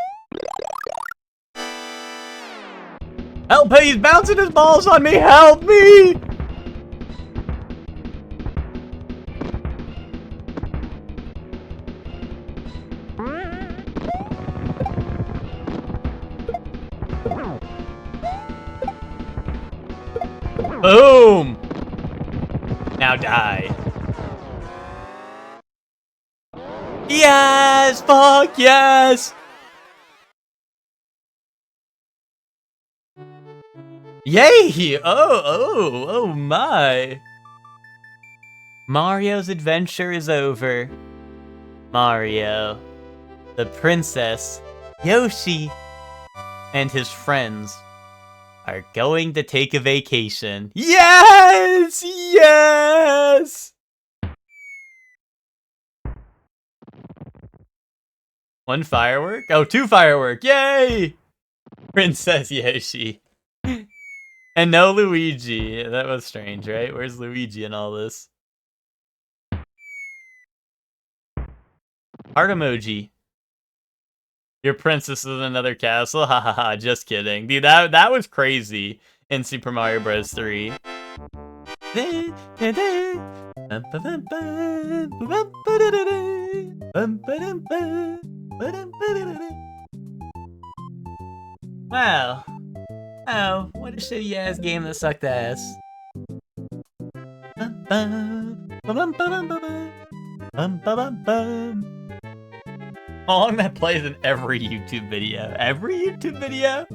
Help! He's bouncing his balls on me! Help me! Boom! Now die. Yes! Fuck yes! Yay! Oh my. Mario's adventure is over. Mario, the princess, Yoshi, and his friends are going to take a vacation. Yes! Yes! One firework? Oh, two firework. Yay! Princess Yoshi. And no Luigi. That was strange, right? Where's Luigi in all this? Heart emoji. Your princess is in another castle? Ha ha ha, just kidding. Dude, that was crazy in Super Mario Bros. 3. Wow. Oh, what a shitty ass game that sucked ass. How long that plays in every YouTube video? Every YouTube video?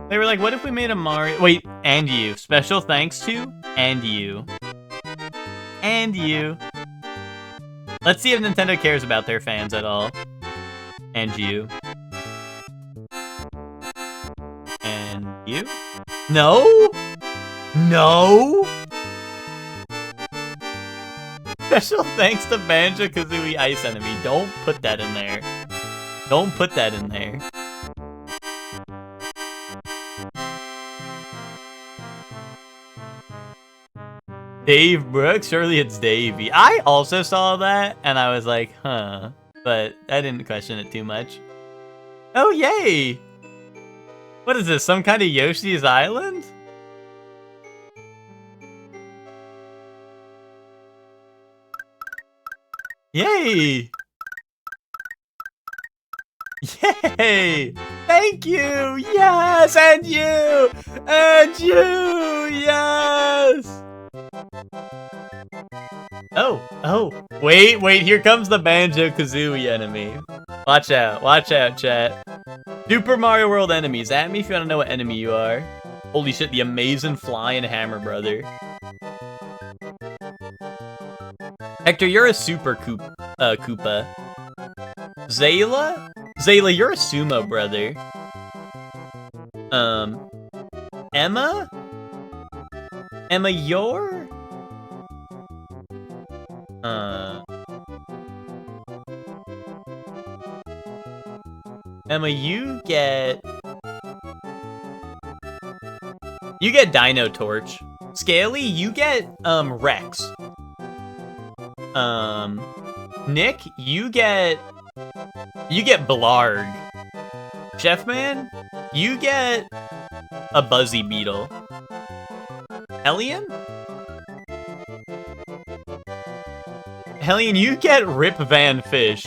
They were like, what if we made a Mario... Wait, and you. Special thanks to? And you. And you. Let's see if Nintendo cares about their fans at all. And you. And you? No? No? Special thanks to Banjo-Kazooie Ice Enemy. Don't put that in there. Don't put that in there. Dave Brooks? Surely it's Davey. I also saw that, and I was like, huh. But I didn't question it too much. Oh, yay! What is this, some kind of Yoshi's Island? Yay! Yay! Thank you! Yes! And you! And you! Yes! Oh, wait, here comes the Banjo-Kazooie enemy. Watch out, chat. Super Mario World enemies, at me if you want to know what enemy you are. Holy shit, the amazing flying hammer brother. Hector, you're a super Koopa. Zayla? Zayla, you're a sumo brother. Emma? Emma, you're? Emma, you get Dino Torch. Scaly, you get Rex. Nick, you get Blarg. Chefman, you get a Buzzy Beetle. Hellion, you get Rip Van Fish.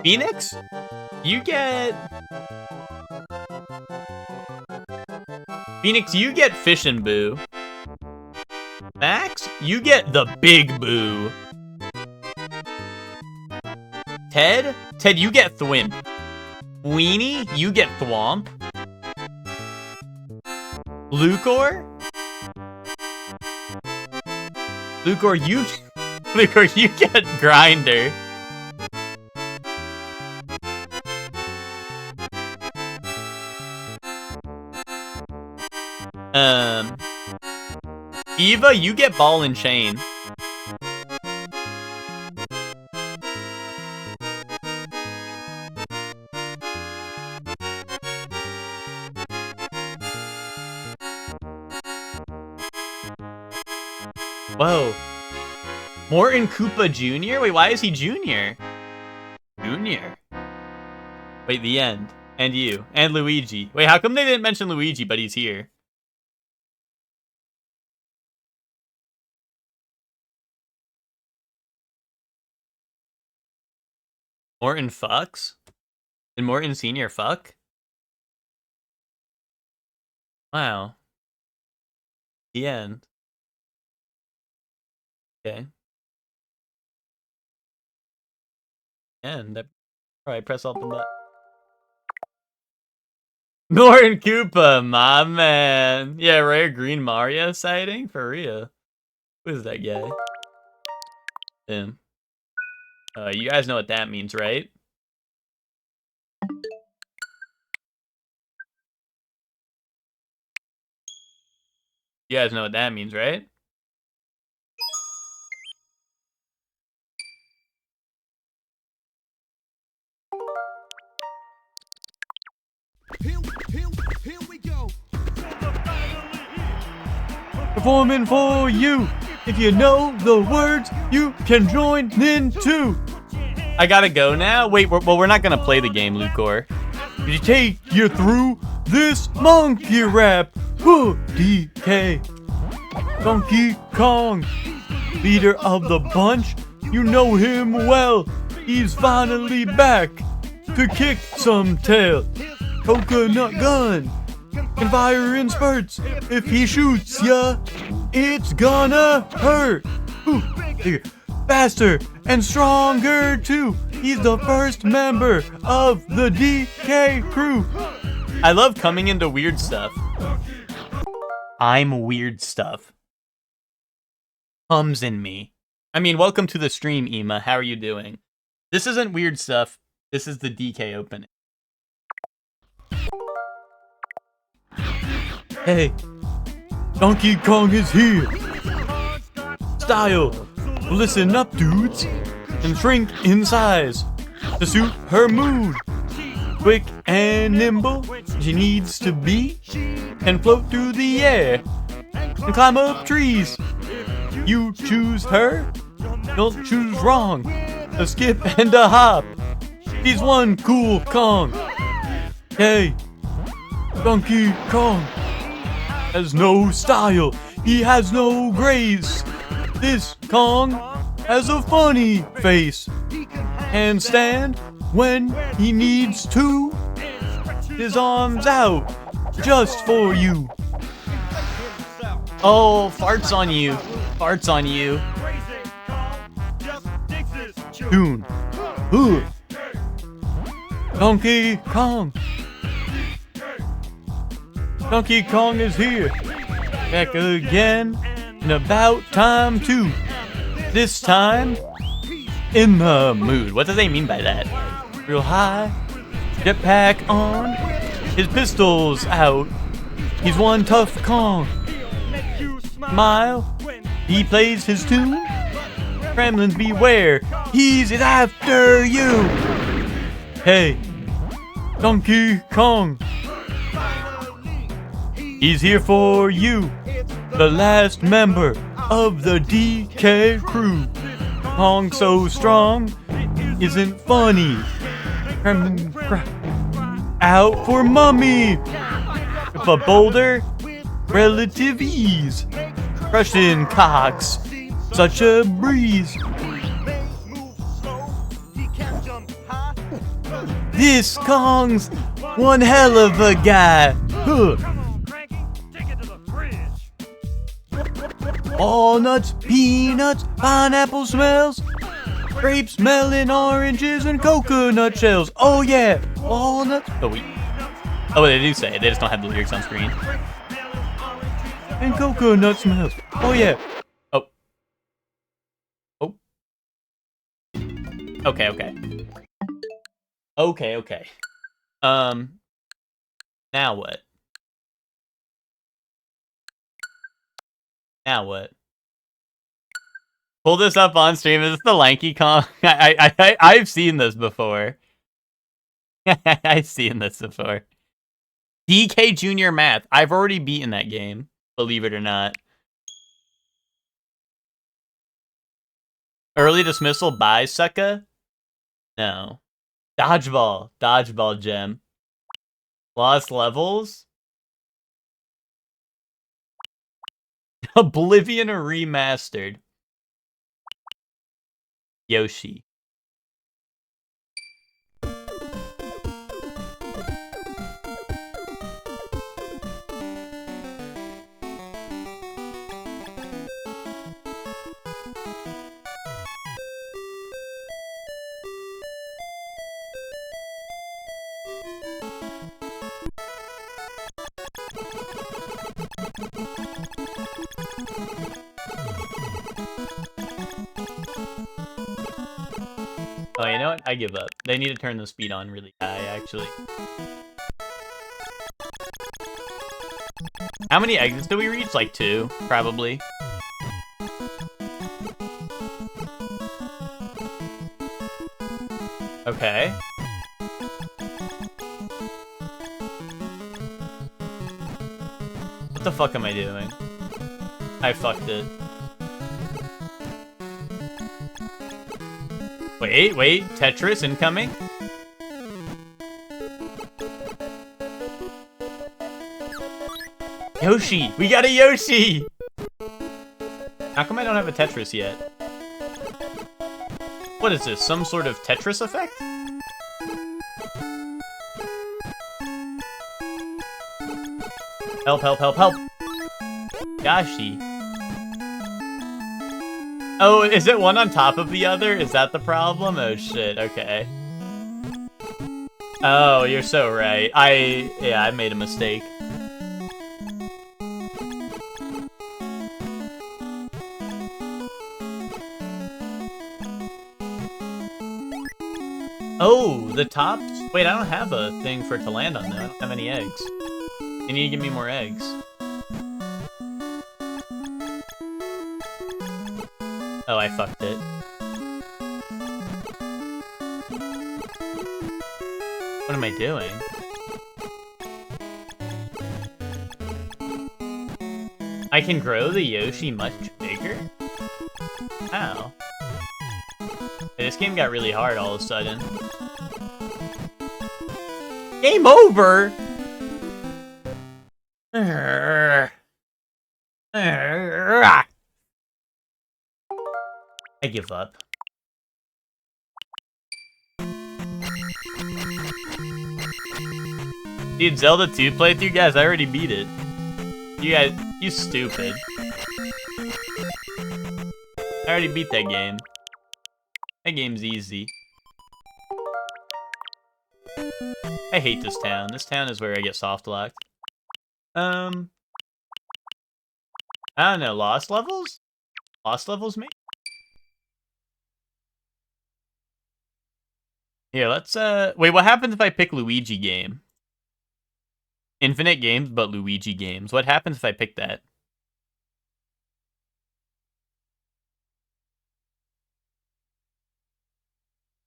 Phoenix, you get Fish and Boo. Max, you get the Big Boo. Ted, you get Thwimp. Weenie, you get Thwomp. Lucor, you get Grinder. Eva, you get Ball and Chain. Whoa. Morton Koopa Jr.? Wait, why is he Junior? Junior? Wait, the end. And you. And Luigi. Wait, how come they didn't mention Luigi, but he's here? Morton fucks? Did Morton Sr. fuck? Wow. The end. Okay. And I probably press alt the button. Morton Koopa, my man. Yeah, rare green Mario sighting? For real. Who is that guy? Him. You guys know what that means, right? You guys know what that means, right? Here we go. Performing for you. If you know the words, you can join in too. I gotta go now? Wait, we're not gonna play the game, Lucor. Did you take you through this monkey rap? DK. Donkey Kong. Leader of the bunch. You know him well. He's finally back to kick some tail. Coconut gun can fire in spurts. If he shoots ya, it's gonna hurt. Ooh, bigger, faster, and stronger too. He's the first member of the DK crew. I love coming into weird stuff. I'm weird stuff. Comes in me. I mean, welcome to the stream, Ema. How are you doing? This isn't weird stuff. This is the DK opening. Hey, Donkey Kong is here. Style, listen up, dudes, and shrink in size to suit her mood. Quick and nimble, she needs to be, and float through the air and climb up trees. You choose her, don't choose wrong. A skip and a hop. He's one cool Kong. Hey, Donkey Kong has no style, he has no grace. This Kong has a funny face. Handstand when he needs to. His arms out just for you. Oh, farts on you. Farts on you. Tune. Ooh. Donkey Kong. Donkey Kong is here, back again, and about time too. This time, in the mood. What does they mean by that? Real high, jetpack on, his pistols out. He's one tough Kong. Smile, he plays his tune. Gremlins beware, he's after you. Hey, Donkey Kong. He's here for you, the last member of the DK crew. Kong so strong, isn't funny. Out for mummy. With a boulder, relative ease. Crushing cocks, such a breeze. This Kong's one hell of a guy. Huh. Walnuts, peanuts, pineapple smells, grapes, melon, oranges, and coconut shells. Oh yeah, walnuts. Oh wait. Oh, they do say it. They just don't have the lyrics on screen. And coconut smells. Oh yeah. Oh. Oh. Okay, okay. Okay, okay. Now what? Now what? Pull this up on stream. Is this the Lanky Kong? I've seen this before. I've seen this before. DK Junior Math. I've already beaten that game, believe it or not. Early dismissal by Sucka? No. Dodgeball. Dodgeball gem. Lost levels? Oblivion Remastered. Yoshi. Oh, you know what? I give up. They need to turn the speed on really high, actually. How many exits did we reach? Like 2, probably. Okay. What the fuck am I doing? I fucked it. Wait, Tetris incoming? Yoshi! We got a Yoshi! How come I don't have a Tetris yet? What is this, some sort of Tetris effect? Help, help, help, help! Yoshi. Oh, is it one on top of the other? Is that the problem? Oh shit, okay. Oh, you're so right. I made a mistake. Oh, the tops? Wait, I don't have a thing for it to land on though. I don't have any eggs. You need to give me more eggs. Oh, I fucked it. What am I doing? I can grow the Yoshi much bigger? How? This game got really hard all of a sudden. Game over! I give up. Dude, Zelda 2 playthrough? Guys, I already beat it. You guys, you stupid. I already beat that game. That game's easy. I hate this town. This town is where I get soft locked. I don't know, lost levels? Lost levels, maybe? Here, let's, wait, what happens if I pick Luigi game? Infinite games, but Luigi games. What happens if I pick that?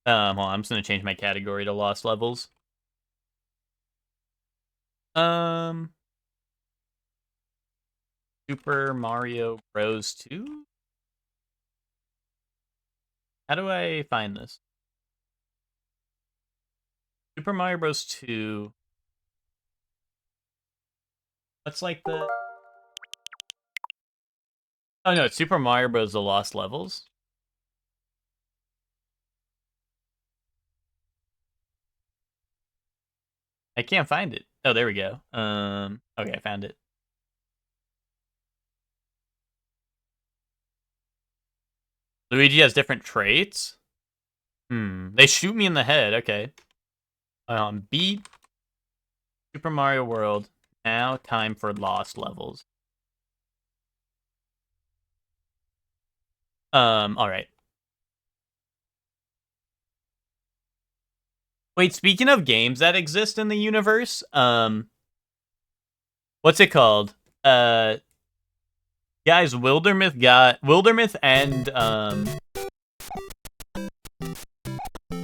Hold on, I'm just gonna change my category to lost levels. Super Mario Bros. 2? How do I find this? Super Mario Bros. 2. What's like the... Oh no, it's Super Mario Bros. The Lost Levels. I can't find it. Oh, there we go. Okay, I found it. Luigi has different traits? They shoot me in the head. Okay. Beat Super Mario World. Now time for Lost Levels. Alright. Wait, speaking of games that exist in the universe, what's it called? Guys, Wildermyth and,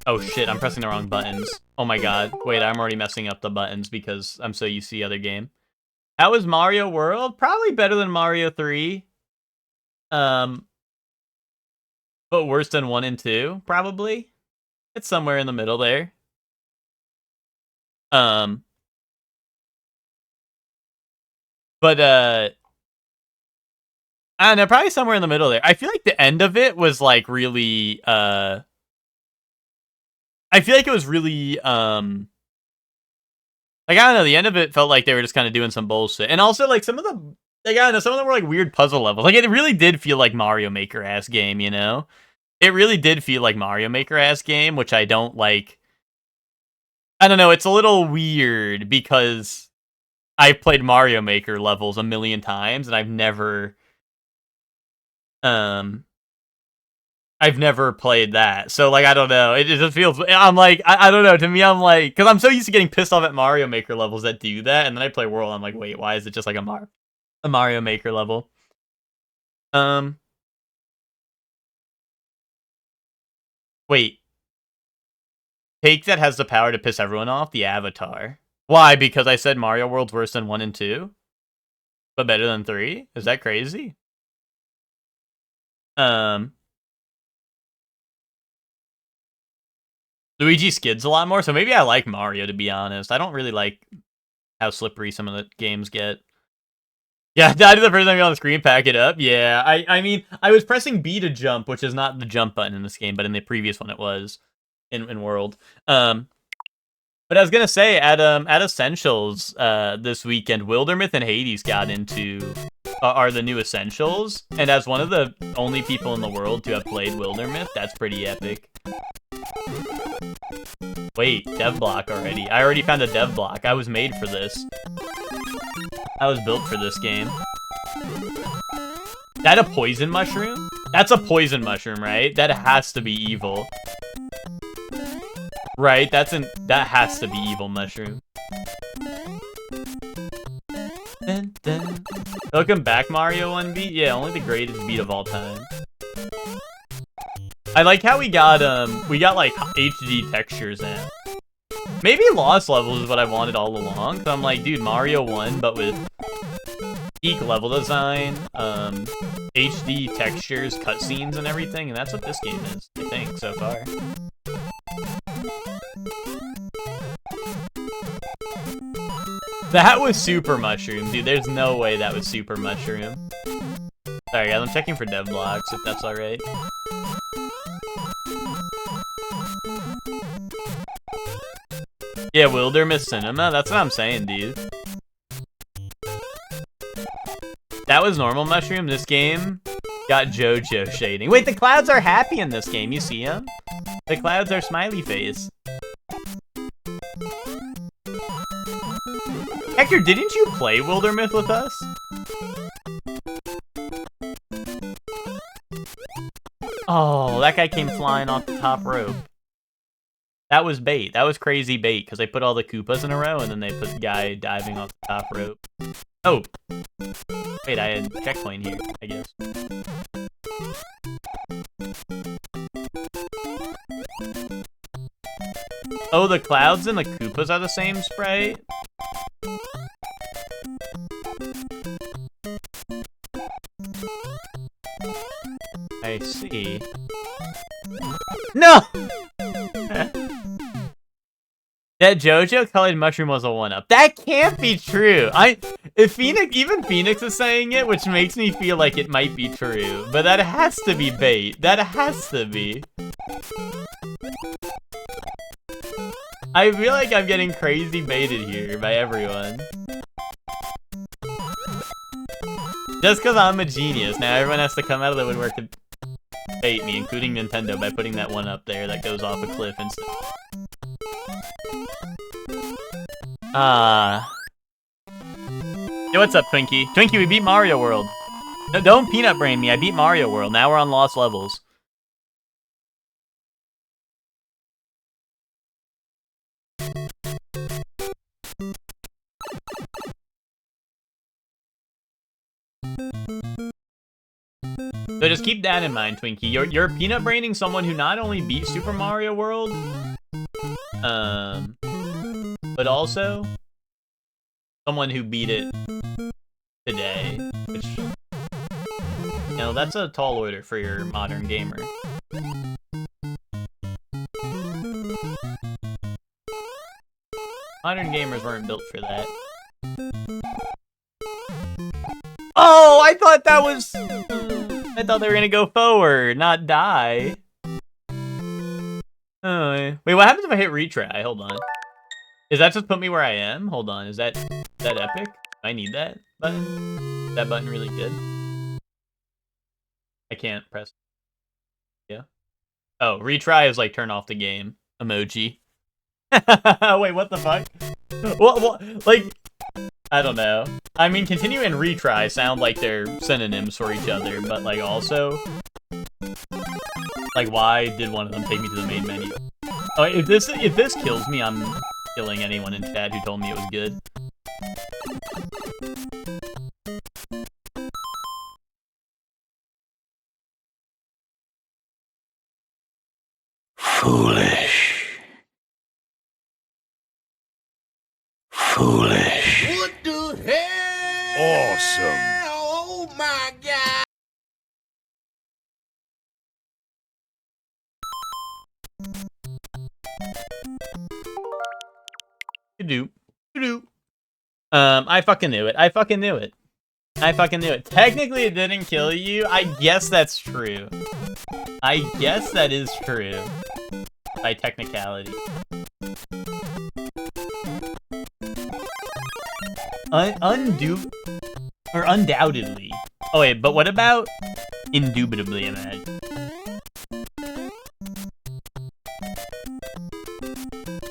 oh shit, I'm pressing the wrong buttons. Oh my god. Wait, I'm already messing up the buttons because I'm so used to the other game. How was Mario World? Probably better than Mario 3. But worse than 1 and 2, probably. It's somewhere in the middle there. But, I don't know, probably somewhere in the middle there. I feel like the end of it was, like, really, I feel like it was really, like, I don't know, the end of it felt like they were just kind of doing some bullshit. And also, like, some of them, like, I don't know, some of them were, like, weird puzzle levels. Like, it really did feel like Mario Maker-ass game, you know? It really did feel like Mario Maker-ass game, which I don't like. I don't know, it's a little weird because I've played Mario Maker levels a million times, and I've never played that. So, like, I don't know. It just feels, I'm like, I don't know. To me, I'm like, because I'm so used to getting pissed off at Mario Maker levels that do that, and then I play World, I'm like, wait, why is it just like a Mario Maker level? Wait. Take that has the power to piss everyone off? The Avatar. Why? Because I said Mario World's worse than 1 and 2? But better than 3? Is that crazy? Luigi skids a lot more, so maybe I like Mario, to be honest. I don't really like how slippery some of the games get. Yeah, I did the first time you on the screen, pack it up. Yeah, I mean, I was pressing B to jump, which is not the jump button in this game, but in the previous one it was in World. But I was gonna say at Essentials this weekend, Wildermyth and Hades got into are the new Essentials, and as one of the only people in the world to have played Wildermyth, that's pretty epic. Wait, dev block already. I already found a dev block. I was made for this. I was built for this game. That a poison mushroom? That's a poison mushroom, right? That has to be evil. Right, that has to be evil mushroom. Dun, dun. Welcome back, Mario 1 beat. Yeah, only the greatest beat of all time. I like how we got like HD textures in. Maybe Lost Levels is what I wanted all along. So I'm like, dude, Mario 1, but with peak level design, HD textures, cutscenes, and everything, and that's what this game is, I think, so far. That was Super Mushroom, dude. There's no way that was Super Mushroom. Sorry, guys, I'm checking for dev blocks, if that's alright. Yeah, Wildermyth Cinema? That's what I'm saying, dude. That was normal mushroom. This game got JoJo shading. Wait, the clouds are happy in this game. You see them? The clouds are smiley face. Hector, didn't you play Wildermyth with us? Oh, that guy came flying off the top rope. That was bait. That was crazy bait, because they put all the Koopas in a row, and then they put the guy diving off the top rope. Oh! Wait, I had a checkpoint here, I guess. Oh, the clouds and the Koopas are the same sprite? see. No! That JoJo colored mushroom was a 1-up. That can't be true. If even Phoenix is saying it, which makes me feel like it might be true. But that has to be bait. That has to be. I feel like I'm getting crazy baited here by everyone. Just because I'm a genius, now everyone has to come out of the woodwork to bait me, including Nintendo, by putting that one up there that goes off a cliff and stuff. Hey, what's up, Twinkie? Twinkie, we beat Mario World. No, don't peanut brain me, I beat Mario World. Now we're on lost levels. So just keep that in mind, Twinkie. You're peanut braining someone who not only beat Super Mario World, but also someone who beat it today, which, you know, that's a tall order for your modern gamer. Modern gamers weren't built for that. Oh, I thought that was... I thought they were gonna go forward, not die. Oh, wait, what happens if I hit retry? Hold on. Does that just put me where I am? Hold on, is that epic? I need that button? Is that button really good? I can't press. Yeah. Oh, retry is like turn off the game emoji. Wait, what the fuck? What, like, I don't know. I mean, continue and retry sound like they're synonyms for each other, but like also, like, why did one of them take me to the main menu? Oh, if this kills me, I'm killing anyone in chat who told me it was good. Foolish. Foolish. What the hell? Awesome. Oh my god. I fucking knew it. I fucking knew it. I fucking knew it. Technically, it didn't kill you. I guess that's true. I guess that is true. By technicality. Undoubtedly. Oh wait, but what about indubitably, imagine?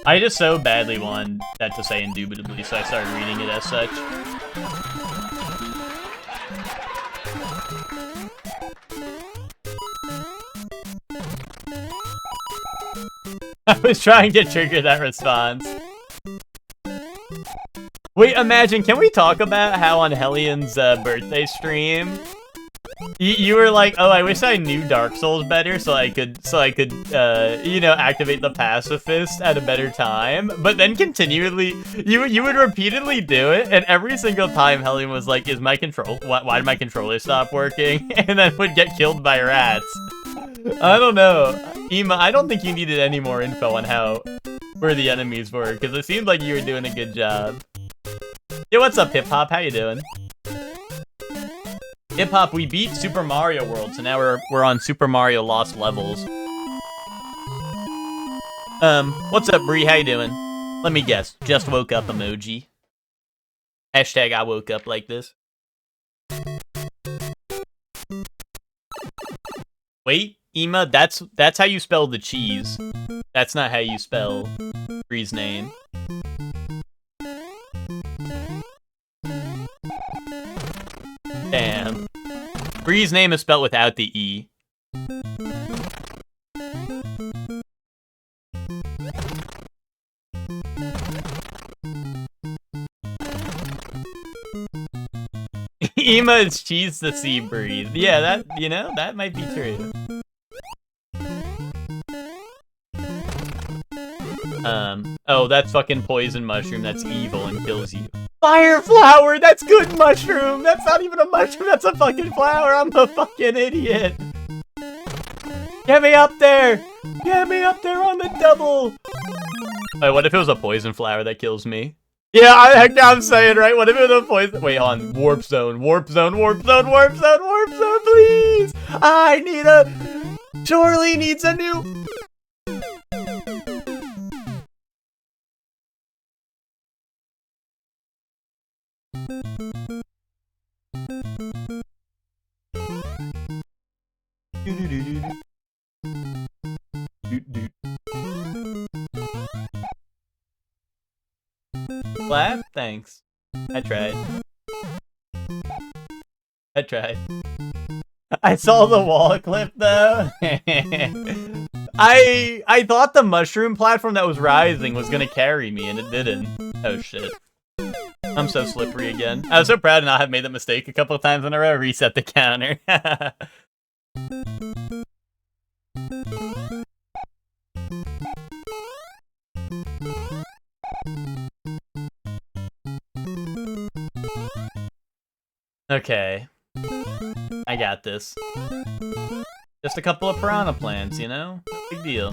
I just so badly wanted that to say indubitably, so I started reading it as such. I was trying to trigger that response. Wait, imagine, can we talk about how on Hellion's birthday stream, you were like, oh, I wish I knew Dark Souls better so I could, you know, activate the pacifist at a better time. But then continually, you would repeatedly do it, and every single time Hellion was like, why did my controller stop working? And then would get killed by rats. I don't know. Ema, I don't think you needed any more info on where the enemies were, because it seemed like you were doing a good job. Yo, what's up, Hip Hop? How you doing? Hip Hop, we beat Super Mario World, so now we're on Super Mario Lost Levels. What's up, Bree? How you doing? Let me guess. Just woke up emoji. Hashtag I woke up like this. Wait, Ema, that's how you spell the cheese. That's not how you spell Bree's name. Damn. Bree's name is spelled without the E. Ema is cheese to see breathe. Yeah, that, you know, that might be true. Oh, that's fucking poison mushroom. That's evil and kills you. Fire flower! That's good mushroom! That's not even a mushroom, that's a fucking flower! I'm a fucking idiot! Get me up there! Get me up there on the double! Wait, what if it was a poison flower that kills me? Yeah, I'm saying, right? What if it was a poison? Wait, on warp zone, warp zone, warp zone, warp zone, warp zone, please! I need a... Surely needs a new... Clap? Thanks. I tried. I saw the wall clip though. I thought the mushroom platform that was rising was gonna carry me and it didn't. Oh shit. I'm so slippery again. I was so proud to not have made that mistake a couple of times in a row. Reset the counter. Okay. I got this. Just a couple of piranha plants, you know? Big deal.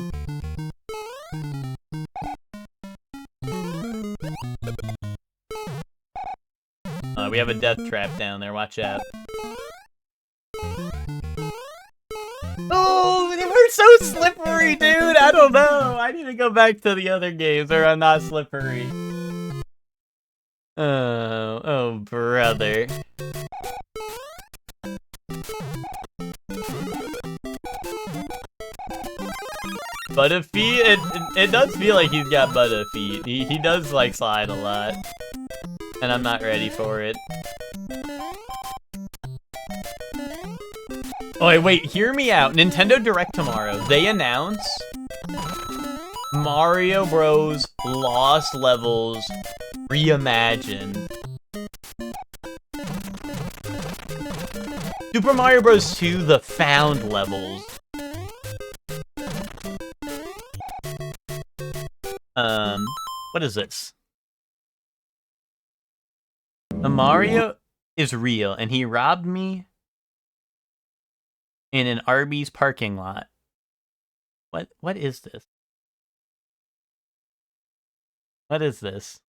We have a death trap down there, watch out. Oh, they were so slippery, dude! I don't know! I need to go back to the other games or I'm not slippery. Oh, brother. Butterfeet, it does feel like he's got Butterfeet. He does like slide a lot. And I'm not ready for it. Oh wait, hear me out. Nintendo Direct tomorrow. They announce Mario Bros. Lost Levels Reimagined. Super Mario Bros. 2 The Found Levels. What is this? The Mario is real, and he robbed me in an Arby's parking lot. What is this? What is this?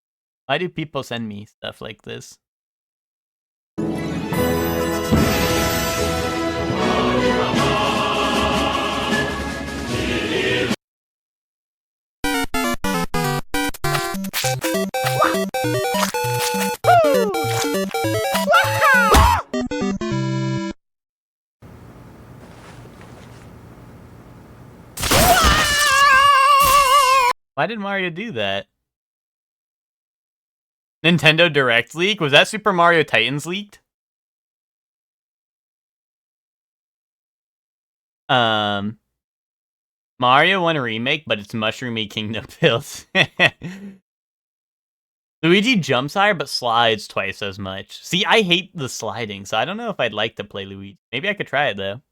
Why do people send me stuff like this? Why did Mario do that? Nintendo Direct leak? Was that Super Mario Titans leaked? Mario 1 remake, but it's Mushroomy Kingdom built. Luigi jumps higher, but slides twice as much. See, I hate the sliding, so I don't know if I'd like to play Luigi. Maybe I could try it, though.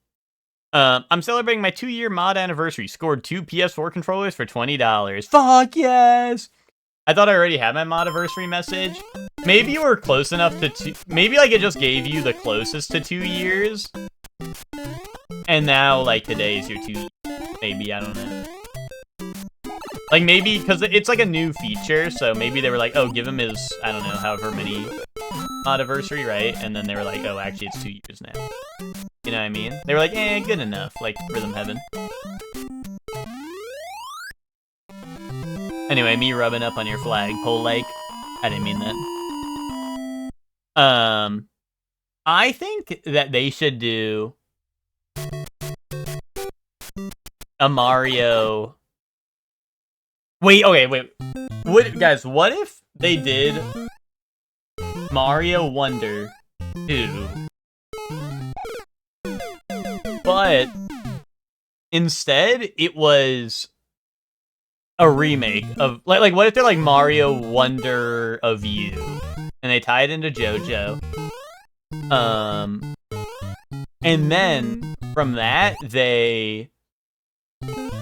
I'm celebrating my 2-year mod anniversary. Scored 2 PS4 controllers for $20. Fuck yes! I thought I already had my mod-anniversary message. Maybe you were close enough to maybe, like, it just gave you the closest to 2 years. And now, like, today is your 2... Maybe, I don't know. Like, maybe, because it's, like, a new feature, so maybe they were like, oh, give him his, I don't know, however many mod-anniversary, right? And then they were like, oh, actually, it's 2 years now. You know what I mean? They were like, eh, good enough, like, Rhythm Heaven. Anyway, me rubbing up on your flagpole, like, I didn't mean that. I think that they should do a Mario... Wait. Guys, what if they did Mario Wonder 2? But instead, it was a remake of like what if they're like Mario Wonder of You, and they tie it into JoJo, and then from that they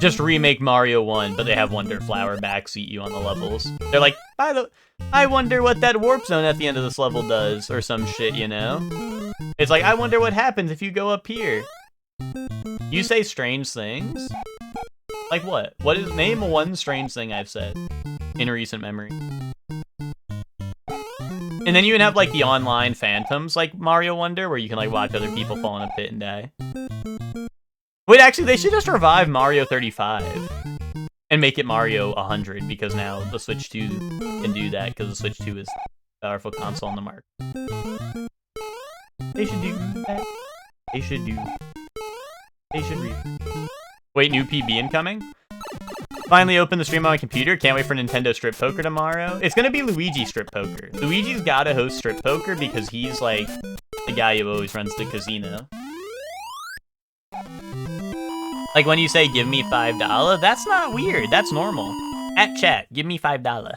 just remake Mario 1, but they have Wonder Flower backseat you on the levels. They're like, I wonder what that warp zone at the end of this level does, or some shit, you know? It's like, I wonder what happens if you go up here. You say strange things? Like what? Name one strange thing I've said in recent memory. And then you can have like the online phantoms like Mario Wonder where you can like watch other people fall in a pit and die. Wait, actually they should just revive Mario 35 and make it Mario 100 because now the Switch 2 can do that because the Switch 2 is a powerful console on the market. They should do that. They should do. They should read. Wait, new PB incoming? Finally opened the stream on my computer. Can't wait for Nintendo Strip Poker tomorrow. It's gonna be Luigi Strip Poker. Luigi's gotta host Strip Poker because he's like the guy who always runs the casino. Like when you say give me $5, that's not weird. That's normal. At chat, give me $5.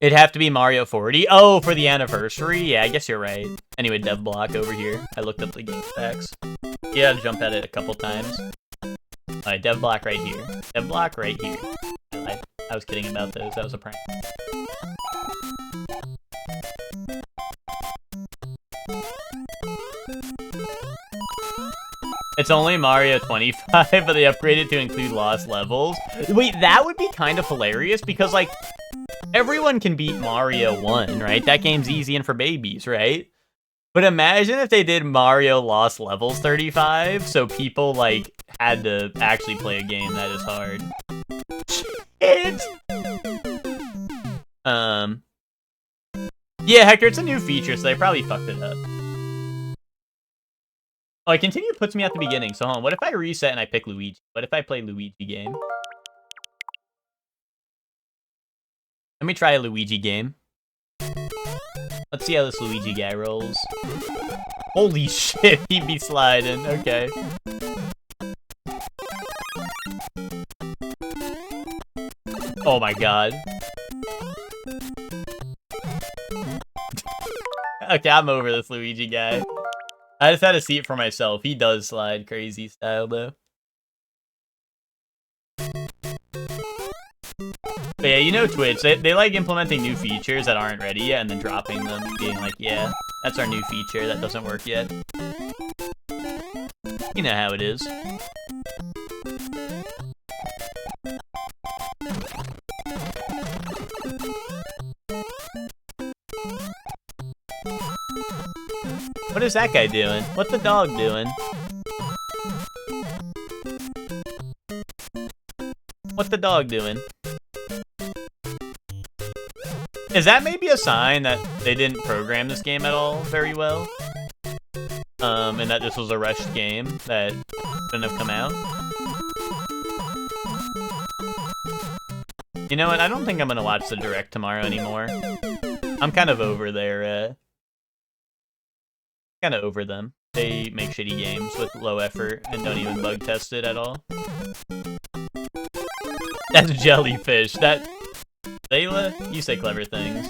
It'd have to be Mario 40. Oh, for the anniversary? Yeah, I guess you're right. Anyway, dev block over here. I looked up the game specs. Yeah, jump at it a couple times. Alright, dev block right here. Dev block right here. I was kidding about those. That was a prank. It's only Mario 25, but they upgraded to include lost levels. Wait, that would be kind of hilarious because, like, everyone can beat Mario 1, right? That game's easy and for babies, right? But imagine if they did Mario Lost Levels 35, so people, like, had to actually play a game that is hard. Shit! Yeah, Hector, it's a new feature, so they probably fucked it up. Oh, I continue puts me at the beginning, so hold on. What if I reset and I pick Luigi? What if I play Luigi game? Let me try a Luigi game. Let's see how this Luigi guy rolls. Holy shit, he be sliding. Okay. Oh my god. Okay, I'm over this Luigi guy. I just had to see it for myself. He does slide crazy style, though. But yeah, you know Twitch, they like implementing new features that aren't ready yet and then dropping them, being like, yeah, that's our new feature that doesn't work yet. You know how it is. What is that guy doing? What's the dog doing? What's the dog doing? Is that maybe a sign that they didn't program this game at all very well? And that this was a rushed game that shouldn't have come out? You know what? I don't think I'm gonna watch the Direct tomorrow anymore. I'm kind of over their, kind of over them. They make shitty games with low effort and don't even bug test it at all. That's jellyfish. That... Zayla, you say clever things.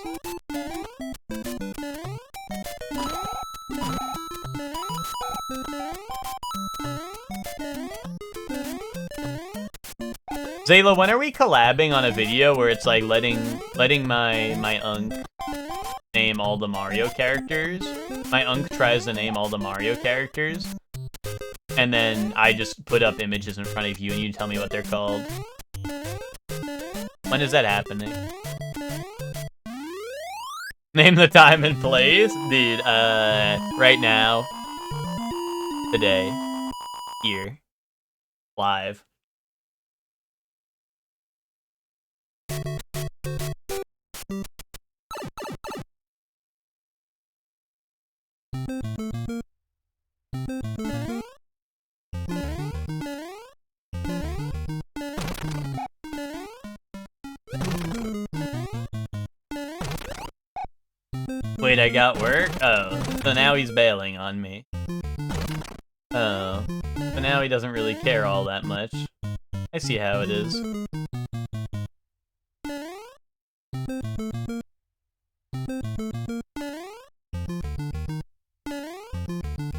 Zayla, when are we collabing on a video where it's like letting my Unk name all the Mario characters? My Unk tries to name all the Mario characters, and then I just put up images in front of you and you tell me what they're called. When is that happening? Name the time and place? Dude, right now. Today. Here. Live. Wait, I got work? Oh, so now he's bailing on me. Oh, so now he doesn't really care all that much. I see how it is.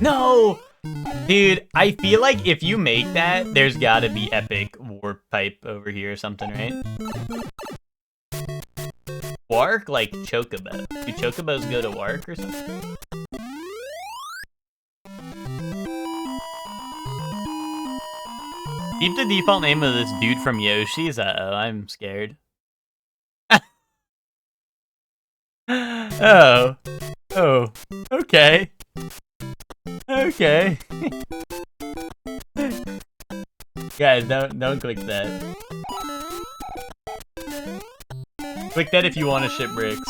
No! Dude, I feel like if you make that, there's gotta be epic warp pipe over here or something, right? Wark? Like Chocobo. Do Chocobos go to Wark or something? Keep the default name of this dude from Yoshi's. Uh-oh, I'm scared. Oh. Oh. Okay. Okay. Guys, don't click that. Click that if you want to ship bricks.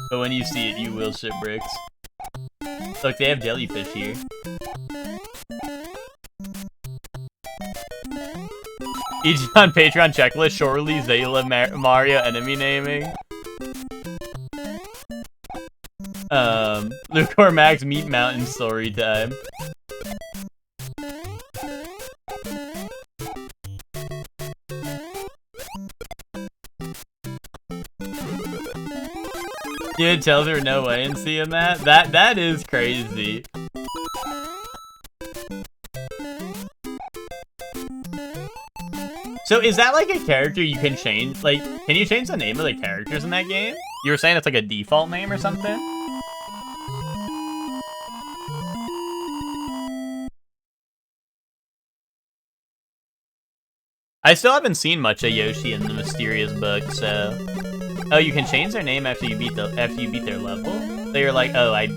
But when you see it, you will ship bricks. Look, they have jellyfish here. Each on Patreon checklist, Shorely, Zayla, Mario enemy naming. Lucor Max Meat Mountain story time. You tell there no way in seeing that? That is crazy. So is that like a character you can change? Like, can you change the name of the characters in that game? You were saying it's like a default name or something? I still haven't seen much of Yoshi in the Mysterious Book, so... Oh, you can change their name after you beat their level? So you're like, oh, I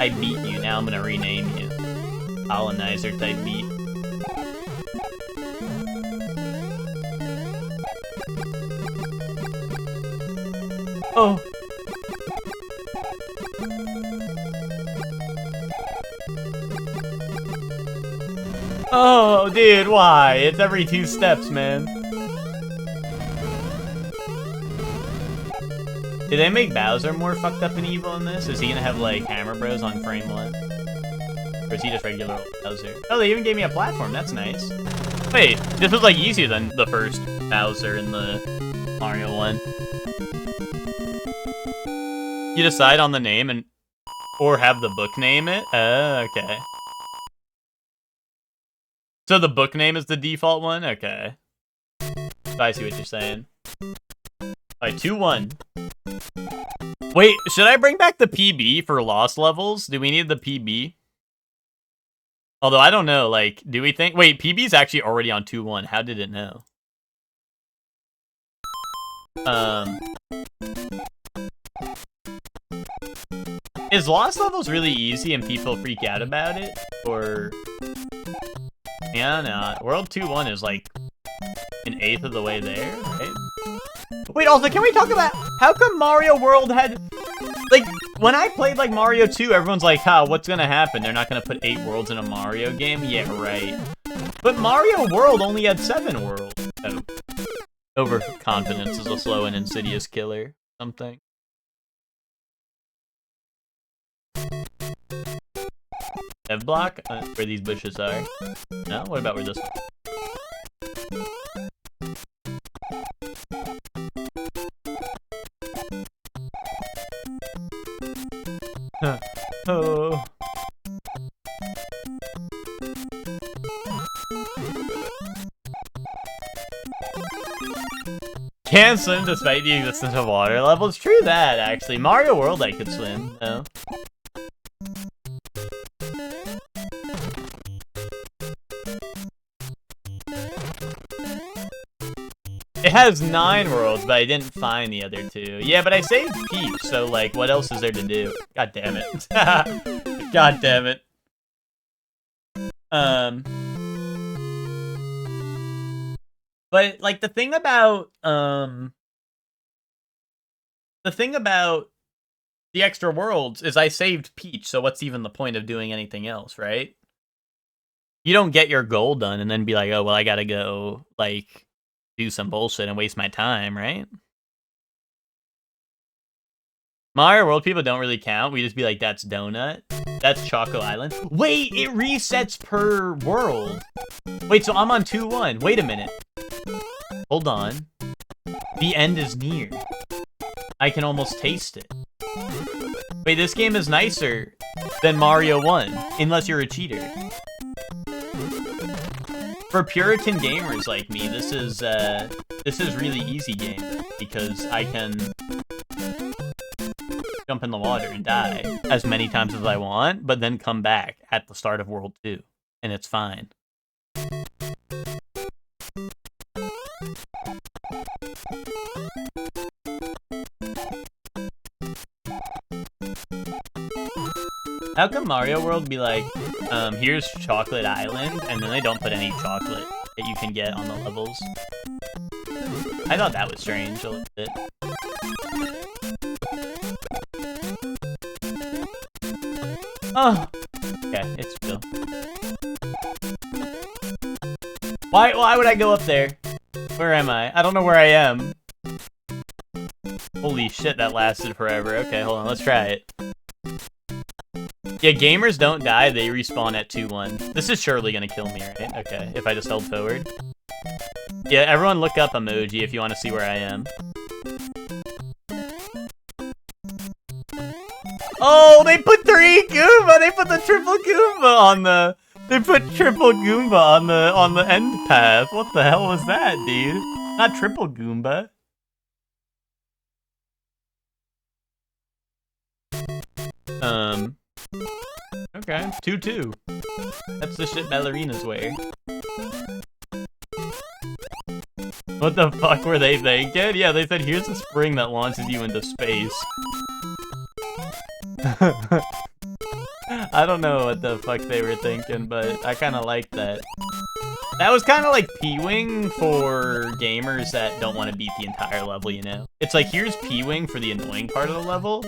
beat you, now I'm gonna rename you. Colonizer type beat. Oh. Oh, dude, why? It's every 2 steps, man. Did they make Bowser more fucked up and evil in this? Is he gonna have, like, Hammer Bros on frame 1? Or is he just regular old Bowser? Oh, they even gave me a platform. That's nice. Wait, this was, like, easier than the first Bowser in the Mario 1. You decide on the name or have the book name it? Oh, okay. So the book name is the default one? Okay. I see what you're saying. Alright, 2-1. Wait, should I bring back the PB for lost levels? Do we need the PB? Although, I don't know, like, do we think... Wait, PB's actually already on 2-1. How did it know? Is lost levels really easy and people freak out about it? Or... Yeah, no. World 2-1 is like an 1/8 of the way there, right? Wait, also, can we talk about how come Mario World had... Like, when I played, like, Mario 2, everyone's like, huh, what's gonna happen? They're not gonna put 8 worlds in a Mario game? Yeah, right. But Mario World only had 7 worlds. Oh. Overconfidence is a slow and insidious killer. Something. Dev block? Where these bushes are. No? What about where this one? Oh. Can't swim despite the existence of water levels? True that, actually. Mario World I could swim, no. It has 9 worlds, but I didn't find the other 2. Yeah, but I saved Peach, so, like, what else is there to do? God damn it. God damn it. But, like, the thing about the extra worlds is I saved Peach, so what's even the point of doing anything else, right? You don't get your goal done and then be like, oh, well, I gotta go, like... do some bullshit and waste my time, right? Mario World people don't really count. We just be like, that's Donut. That's Choco Island. Wait, it resets per world. Wait, so I'm on 2-1. Wait a minute. Hold on. The end is near. I can almost taste it. Wait, this game is nicer than Mario 1, unless you're a cheater. For Puritan gamers like me, this is really easy game because I can jump in the water and die as many times as I want, but then come back at the start of World 2, and it's fine. How come Mario World be like, here's Chocolate Island, and then they don't put any chocolate that you can get on the levels? I thought that was strange a little bit. Oh, okay, it's chill. Why would I go up there? Where am I? I don't know where I am. Holy shit, that lasted forever. Okay, hold on, let's try it. Yeah, gamers don't die, they respawn at 2-1. This is surely gonna kill me, right? Okay, if I just held forward. Yeah, everyone look up emoji if you want to see where I am. Oh, they put 3 Goomba! They put the triple Goomba on the... They put triple Goomba on the end path. What the hell was that, dude? Not triple Goomba. Okay, 2-2. That's the shit ballerinas wear. What the fuck were they thinking? Yeah, they said, here's a spring that launches you into space. I don't know what the fuck they were thinking, but I kind of like that. That was kind of like P-Wing for gamers that don't want to beat the entire level, you know? It's like, here's P-Wing for the annoying part of the level,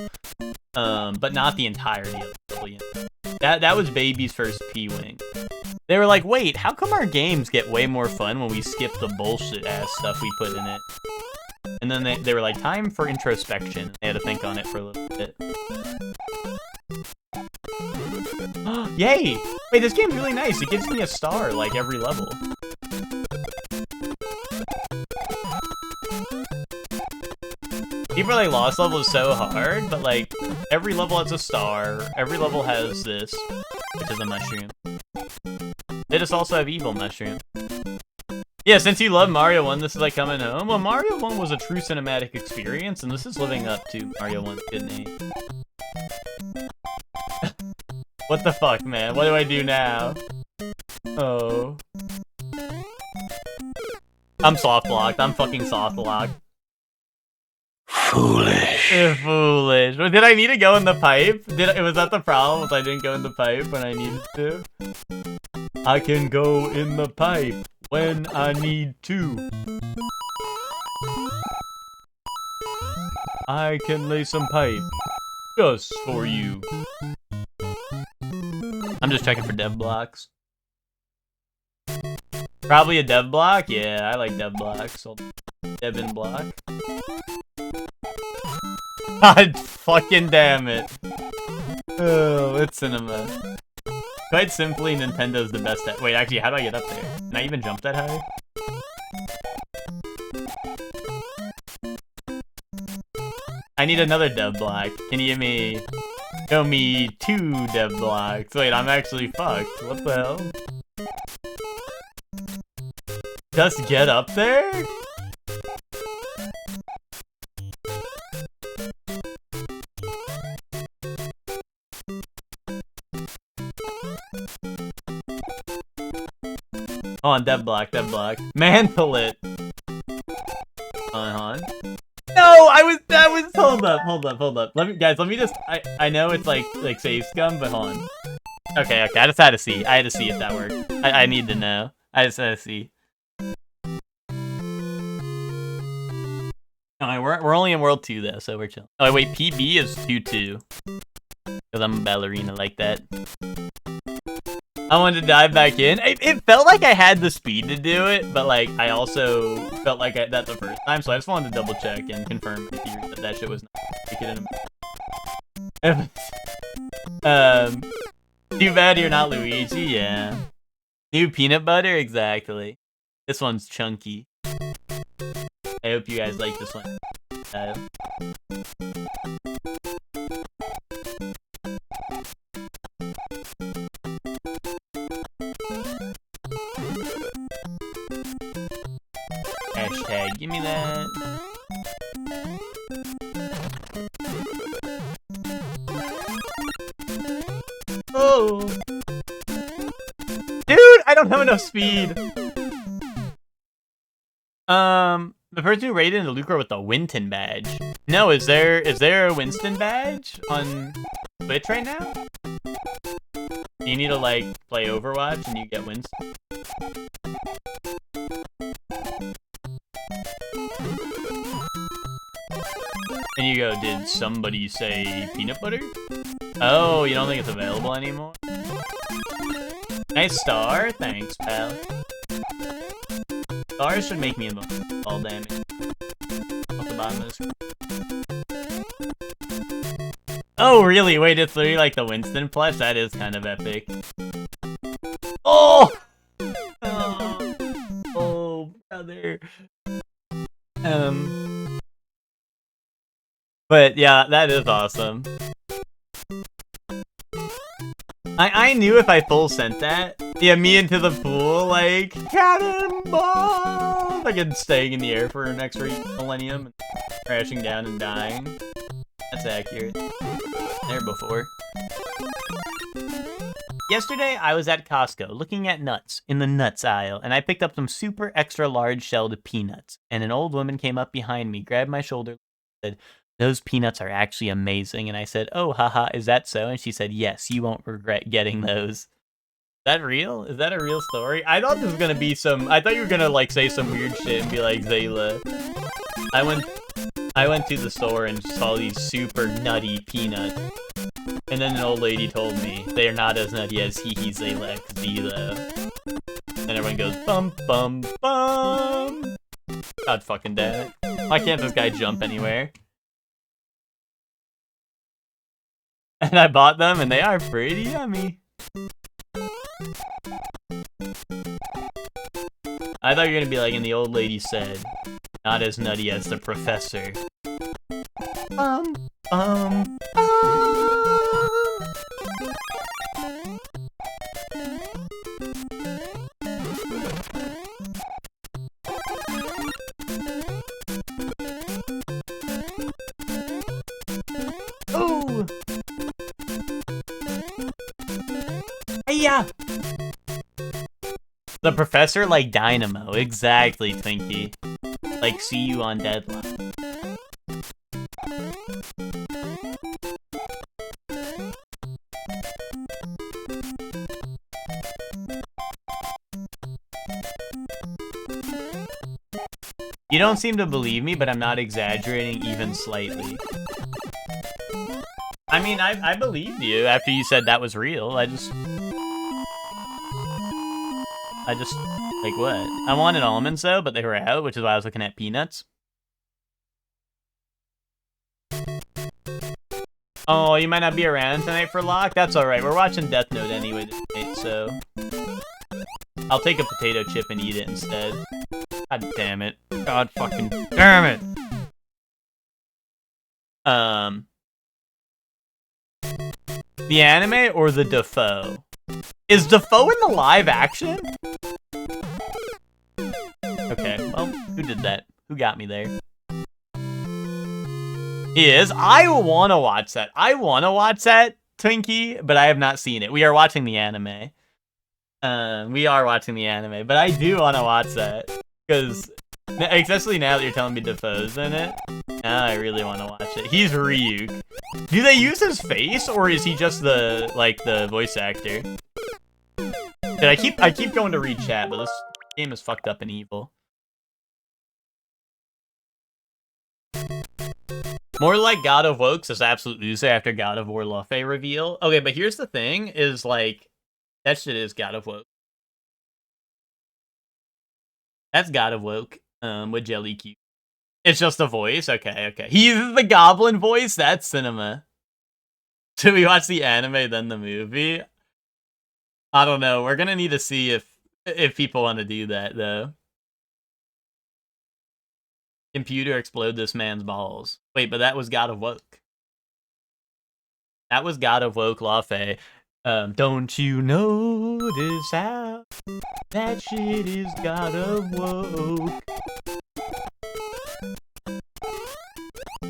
but not the entirety of the level, you know? That was Baby's first P-Wing. They were like, wait, how come our games get way more fun when we skip the bullshit-ass stuff we put in it? And then they were like, time for introspection. They had to think on it for a little bit. Yay! Wait, this game's really nice. It gives me a star, like, every level. People are like, Lost level is so hard, but, like, every level has a star. Every level has this, which is a mushroom. They just also have evil mushroom. Yeah, since you love Mario 1, this is like coming home. Well, Mario 1 was a true cinematic experience, and this is living up to Mario 1's good name. What the fuck, man? What do I do now? Oh. I'm soft locked. I'm fucking soft locked. Foolish. Foolish. Did I need to go in the pipe? Was that the problem? Was I didn't go in the pipe when I needed to? I can go in the pipe when I need to. I can lay some pipe just for you. I'm just checking for dev blocks. Probably a dev block? Yeah, I like dev blocks. So Devin block. God fucking damn it. Oh, it's cinema. Quite simply, Nintendo's the best at— Wait, actually, how do I get up there? Can I even jump that high? I need another dev block. Can you give me— Show me 2 dev blocks. Wait, I'm actually fucked. What the hell? Just get up there? Oh, on dev block, dev block. Mantle it. On. No, I was, hold up. Let me just, I know it's like save scum, but hold on. Okay, I just had to see. I had to see if that worked. I need to know. I just had to see. Alright, we're only in World 2 though, so we're chilling. Oh wait, PB is 2-2. Because I'm a ballerina like that. I wanted to dive back in. It felt like I had the speed to do it, but like I also felt like that the first time, so I just wanted to double check and confirm with you that shit was not make it in too bad you're not Luigi, yeah. New peanut butter, exactly. This one's chunky. I hope you guys like this one. Hashtag, give me that. Oh. Dude, I don't have enough speed. the person who raided into Lucro with the Winston badge. No, is there a Winston badge on Twitch right now? You need to like play Overwatch and you get Winston. And you go, did somebody say peanut butter? Oh, you don't think it's available anymore? Nice star, thanks, pal. Stars should make me invulnerable all damage. Off the bottom of this. Oh, really? Wait, it's literally like the Winston plush? That is kind of epic. Oh! Oh, brother. But yeah, that is awesome. I knew if I full sent that, yeah, me into the pool, like, cannonball! Like, it's staying in the air for an extra millennium, and crashing down and dying. That's accurate. There before. Yesterday, I was at Costco looking at nuts in the nuts aisle, and I picked up some super extra large shelled peanuts. And an old woman came up behind me, grabbed my shoulder, and said, "Those peanuts are actually amazing." And I said, "Oh, haha, is that so?" And she said, "Yes, you won't regret getting those." Is that real? Is that a real story? I thought this was gonna be I thought you were gonna like say some weird shit and be like, Zayla, I went to the store and saw these super nutty peanuts. And then an old lady told me they are not as nutty as Hee Zayla XD though. And everyone goes, bum bum bum. God fucking damn it. Why can't this guy jump anywhere? And I bought them, and they are pretty yummy. I thought you were gonna be like, and the old lady said, not as nutty as the professor. Oh! Hey-ya! The professor like Dynamo, exactly, Twinkie. Like, see you on deadline. You don't seem to believe me, but I'm not exaggerating even slightly. I mean, I believed you after you said that was real. I just, like what? I wanted almonds though, but they were out, which is why I was looking at peanuts. Oh, you might not be around tonight for Locke? That's alright, we're watching Death Note anyway tonight, so... I'll take a potato chip and eat it instead. God damn it. God fucking damn it! The anime or the Defoe? Is Defoe in the live action? Okay, well, who did that? Who got me there? He is? I wanna watch that. I wanna watch that, Twinkie, but I have not seen it. We are watching the anime. We are watching the anime, but I do wanna watch that. Because, especially now that you're telling me Defoe's in it, now I really wanna watch it. He's Ryuk. Do they use his face, or is he just the, like, the voice actor? I keep going to read chat, but this game is fucked up and evil. More like God of Woke says absolute loser after God of War Luffy reveal. Okay, but here's the thing, is like, that shit is God of Woke. That's God of Woke, with Jelly Cube. It's just a voice? Okay. He's the goblin voice? That's cinema. Should we watch the anime, then the movie? I don't know. We're gonna need to see if people want to do that, though. Computer explode this man's balls. Wait, but that was God of Woke. That was God of Woke Luffy. Don't you notice how that shit is God of Woke?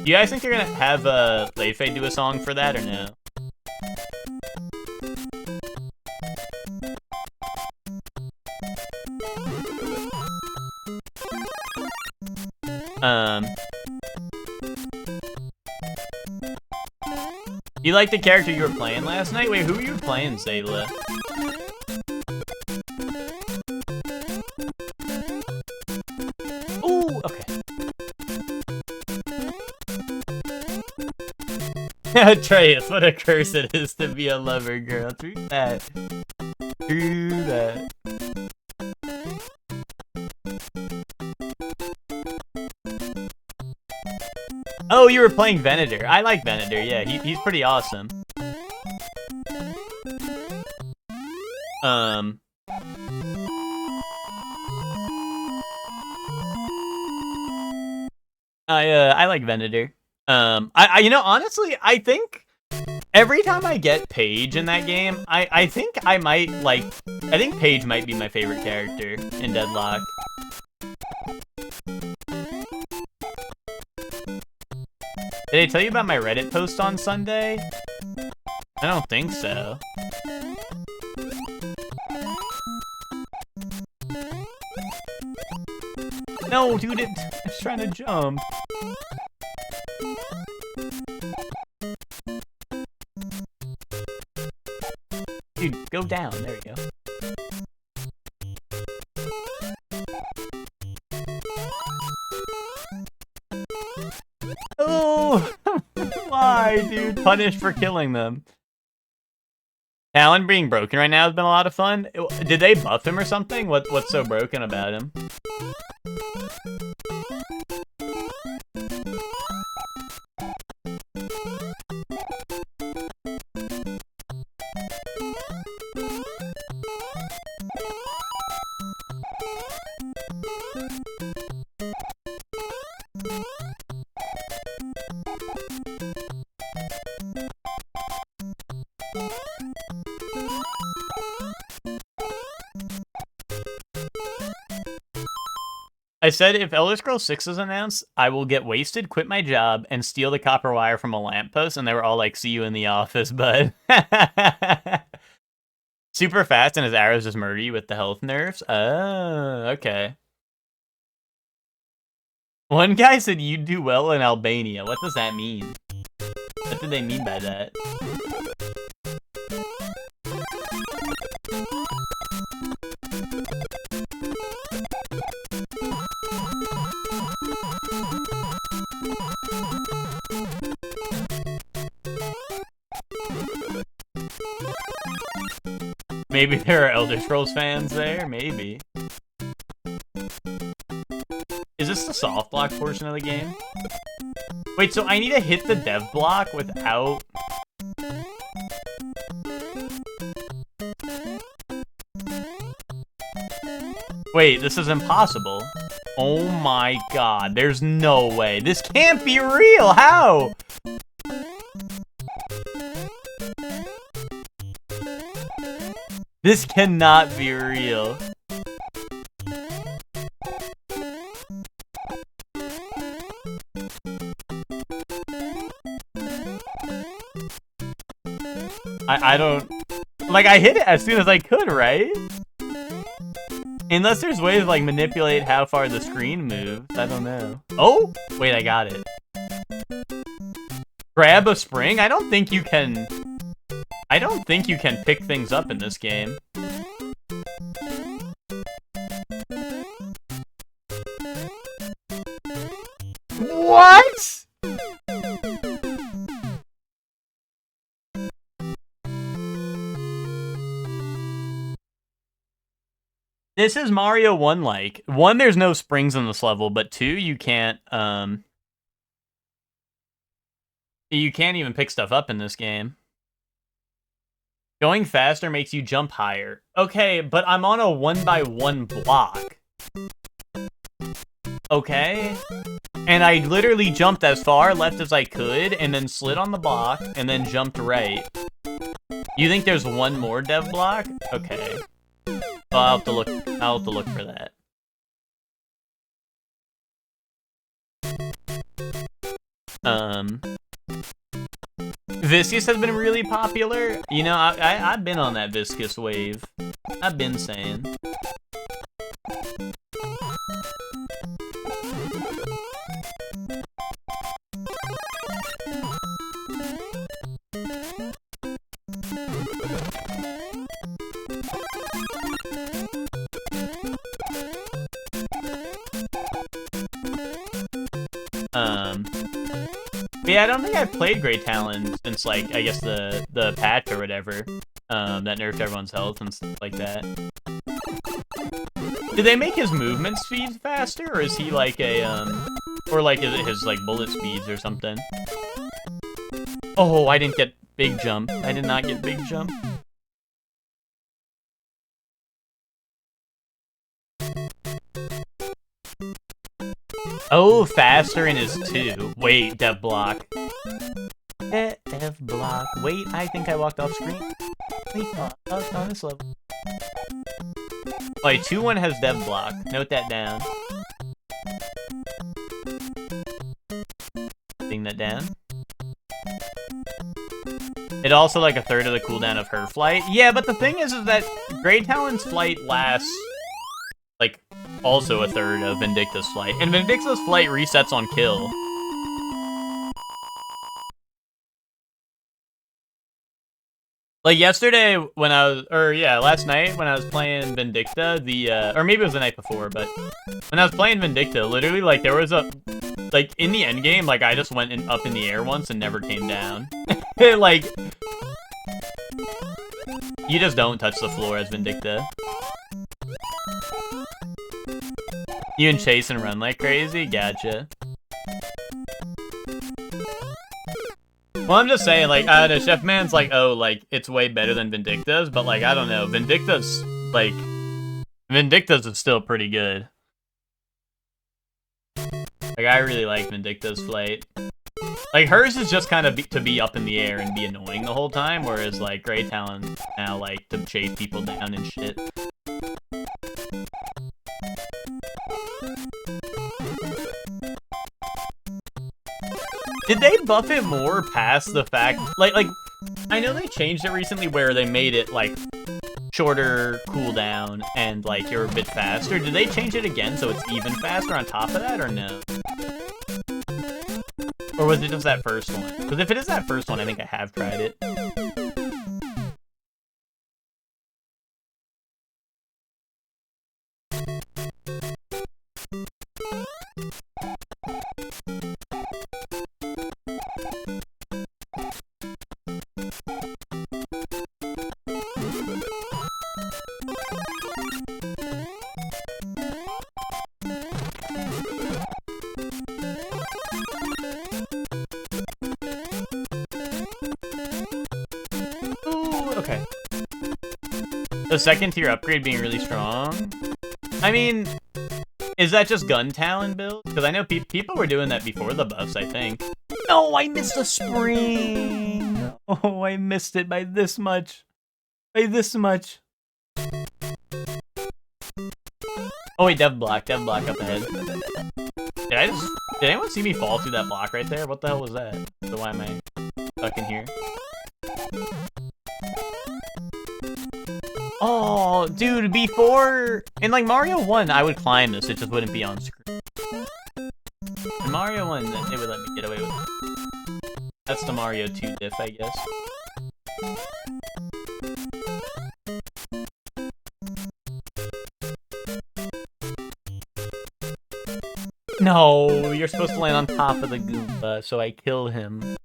You guys think you're gonna have Leifei do a song for that or no? You like the character you were playing last night? Wait, who were you playing, Zayla? Ooh, okay. Atreus, what a curse it is to be a lover girl. True that. True that. Oh, you were playing Venator. I like Venator, yeah, he's pretty awesome. I like Venator. You know, honestly, I think every time I get Paige in that game, I think I might, like, I think Paige might be my favorite character in Deadlock. Did I tell you about my Reddit post on Sunday? I don't think so. No, dude, it's trying to jump. Dude, go down. There you go. Oh! Why, dude? Punished for killing them. Talon being broken right now has been a lot of fun. Did they buff him or something? What's so broken about him? I said if Elder Scrolls 6 is announced, I will get wasted, quit my job, and steal the copper wire from a lamppost, and they were all like, see you in the office, bud. Super fast, and his arrows just murder you with the health nerfs? Oh, okay. One guy said you'd do well in Albania. What does that mean? What did they mean by that? Maybe there are Elder Scrolls fans there? Maybe. Is this the soft block portion of the game? Wait, so I need to hit the dev block without... Wait, this is impossible. Oh my god, there's no way. This can't be real! How? This cannot be real. I don't... Like, I hit it as soon as I could, right? Unless there's ways to, like, manipulate how far the screen moves. I don't know. Oh! Wait, I got it. Grab a spring? I don't think you can pick things up in this game. What?! This is Mario 1 like. 1, there's no springs in this level, but 2, you can't even pick stuff up in this game. Going faster makes you jump higher. Okay, but I'm on a 1x1 block. Okay? And I literally jumped as far left as I could, and then slid on the block, and then jumped right. You think there's one more dev block? Okay. Well, I'll have to look for that. Viscous has been really popular. You know, I've been on that Viscous wave. I've been saying. But yeah, I don't think I've played Great Talon since, like, I guess the patch or whatever. That nerfed everyone's health and stuff like that. Did they make his movement speed faster, or is he like a, or like his like bullet speeds or something? Oh, I didn't get big jump. I did not get big jump. Oh, faster in his 2. Wait, dev block. Dev block. Wait, I think I walked off screen. Wait, on this level. Wait, 2-1 has dev block. Note that down. Bring that down. It also like a third of the cooldown of her flight. Yeah, but the thing is that Great Talon's flight lasts like also a third of Vindicta's flight. And Vindicta's flight resets on kill. Like yesterday when I was, or yeah, last night when I was playing Vindicta, or maybe it was the night before, but when I was playing Vindicta, literally like there was a, like in the end game, like I just went up in the air once and never came down. Like, you just don't touch the floor as Vindicta. You can chase and run like crazy? Gotcha. Well, I'm just saying, like, I don't know, Chef Man's like, oh, like, it's way better than Vindicta's, but, like, I don't know, Vindicta's is still pretty good. Like, I really like Vindicta's flight. Like, hers is just kind of to be up in the air and be annoying the whole time, whereas, like, Great Talon now, like, to chase people down and shit. Did they buff it more past the fact, like, I know they changed it recently where they made it, like, shorter cooldown and, like, you're a bit faster. Did they change it again so it's even faster on top of that, or no? Or was it just that first one? Because if it is that first one, I think I have tried it. Okay. The second tier upgrade being really strong. I mean, is that just gun talent build? Because I know people were doing that before the buffs, I think. No, I missed a spring. Oh, I missed it by this much. By this much. Oh wait, dev block up ahead. Did anyone see me fall through that block right there? What the hell was that? So why am I stuck in here? Oh, dude, before... In, like, Mario 1, I would climb this. It just wouldn't be on screen. In Mario 1, they would let me get away with it. That's the Mario 2 diff, I guess. No, you're supposed to land on top of the Goomba, so I kill him.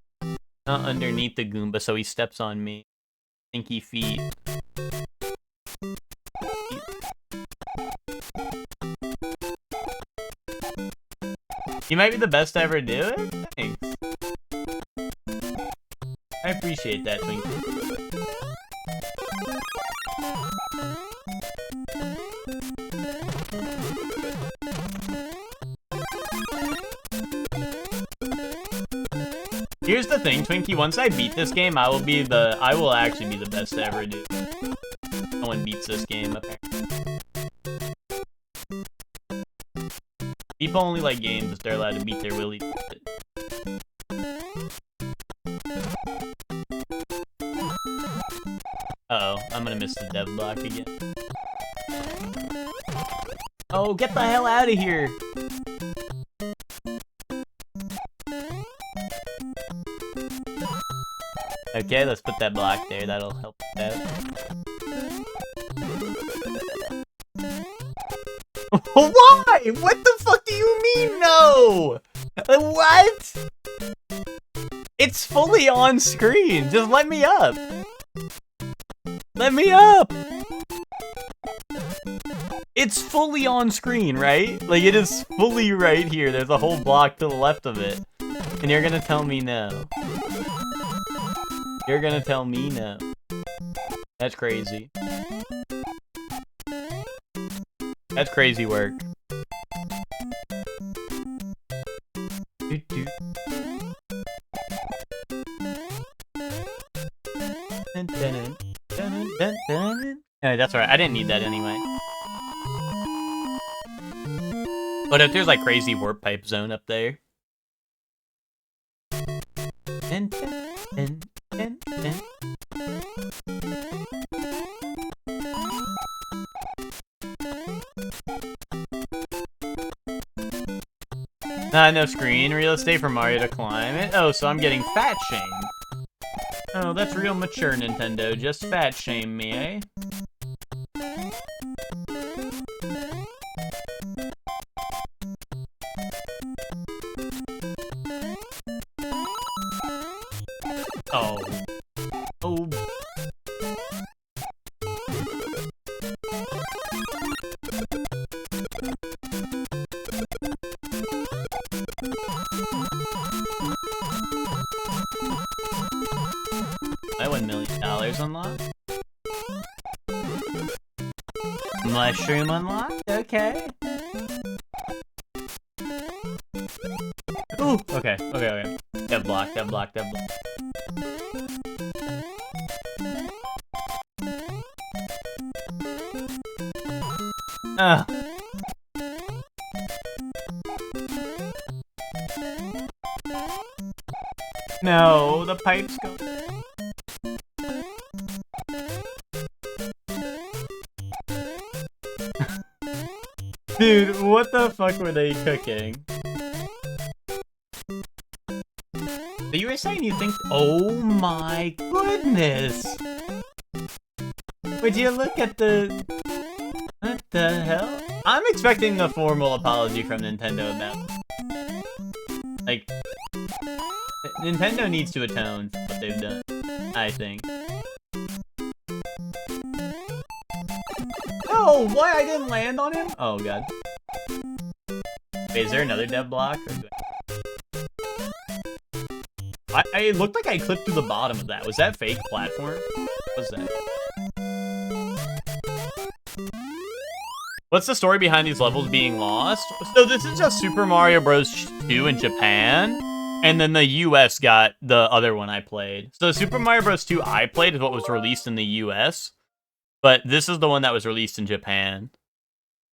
Not underneath the Goomba, so he steps on me. Stinky feet. You might be the best to ever do it? Thanks. I appreciate that, Twinkle. Here's the thing, Twinkie, once I beat this game, I will actually be the best to ever do. No one beats this game, apparently. People only like games if they're allowed to beat their willy. Uh-oh, I'm gonna miss the dev block again. Oh, get the hell out of here! Okay, let's put that block there, that'll help out. Why? What the fuck do you mean, no? What? It's fully on screen. Just let me up. Let me up. It's fully on screen, right? Like, it is fully right here. There's a whole block to the left of it. And you're gonna tell me no. You're gonna tell me no. That's crazy. That's crazy work. Yeah, that's alright. I didn't need that anyway. But if there's like crazy warp pipe zone up there. Not enough screen real estate for Mario to climb it. Oh, so I'm getting fat shamed. Oh, that's real mature, Nintendo. Just fat shame me, eh? Oh. Oh. My $1 million unlocked. Mushroom unlocked? Okay. Ooh! Okay, okay. Dev block, dev block, dev block. Ugh. No, the pipes go. Dude, what the fuck were they cooking? But you were saying you think. Oh my goodness! Would you look at the. What the hell? I'm expecting a formal apology from Nintendo about. Like. Nintendo needs to atone for what they've done, I think. Oh, what? I didn't land on him? Oh, God. Wait, is there another dev block? It looked like I clipped to the bottom of that. Was that fake platform? What was that? What's the story behind these levels being lost? So this is just Super Mario Bros. 2 in Japan. And then the US got the other one I played. So Super Mario Bros. 2 I played is what was released in the US. But this is the one that was released in Japan.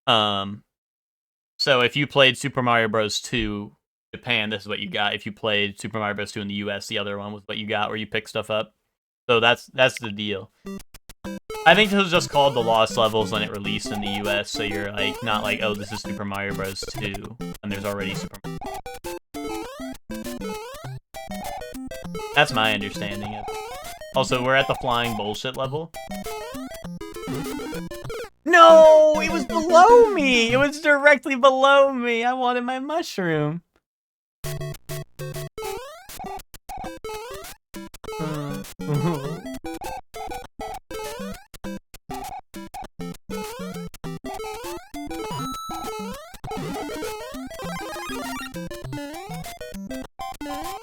So if you played Super Mario Bros. 2 Japan, this is what you got. If you played Super Mario Bros. 2 in the US, the other one was what you got, where you pick stuff up. So that's the deal. I think this was just called the Lost Levels when it released in the US, so you're like not like, oh, this is Super Mario Bros. 2, and there's already Super Mario. That's my understanding of it. Also, we're at the flying bullshit level. No! It was below me! It was directly below me! I wanted my mushroom.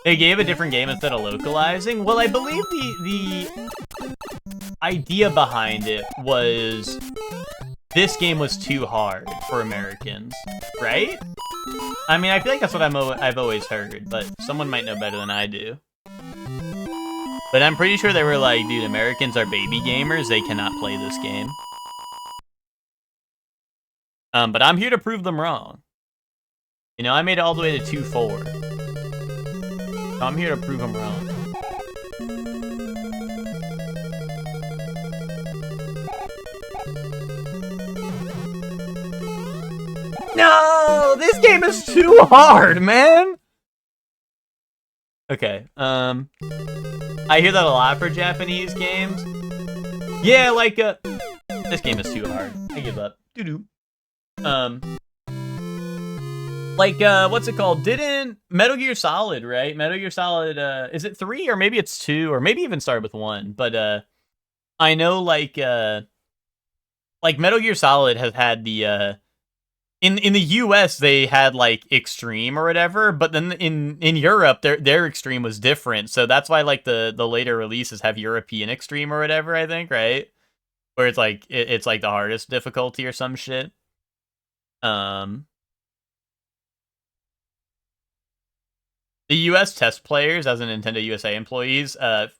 They gave a different game instead of localizing? Well, I believe the idea behind it was this game was too hard for Americans, right? I mean, I feel like that's what I've always heard, but someone might know better than I do. But I'm pretty sure they were like, dude, Americans are baby gamers, they cannot play this game. But I'm here to prove them wrong. You know, I made it all the way to 2-4. So I'm here to prove them wrong. No! This game is too hard, man! Okay, I hear that a lot for Japanese games. Yeah, like, this game is too hard. I give up. Doo-doo. Like, what's it called? Didn't Metal Gear Solid, right? Metal Gear Solid, is it 3 or maybe it's 2 or maybe even started with 1? But I know like Metal Gear Solid has had the in the US they had like Extreme or whatever, but then in Europe their Extreme was different. So that's why like the later releases have European Extreme or whatever, I think, right? Where it's like it's like the hardest difficulty or some shit. The US test players, as a Nintendo USA employees,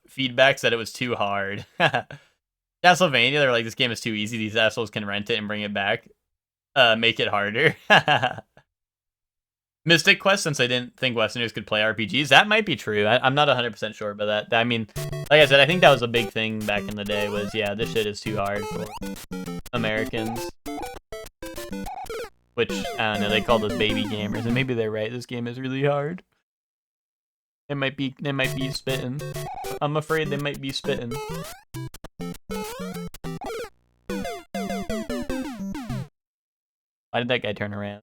feedback said it was too hard. Castlevania, they're like, this game is too easy. These assholes can rent it and bring it back. Make it harder. Mystic Quest, since I didn't think Westerners could play RPGs, that might be true. I'm not 100% sure about that. I mean, like I said, I think that was a big thing back in the day was, yeah, this shit is too hard for Americans. Which, I don't know, they call those baby gamers, and maybe they're right. This game is really hard. They might be spitting. I'm afraid they might be spitting. Why did that guy turn around?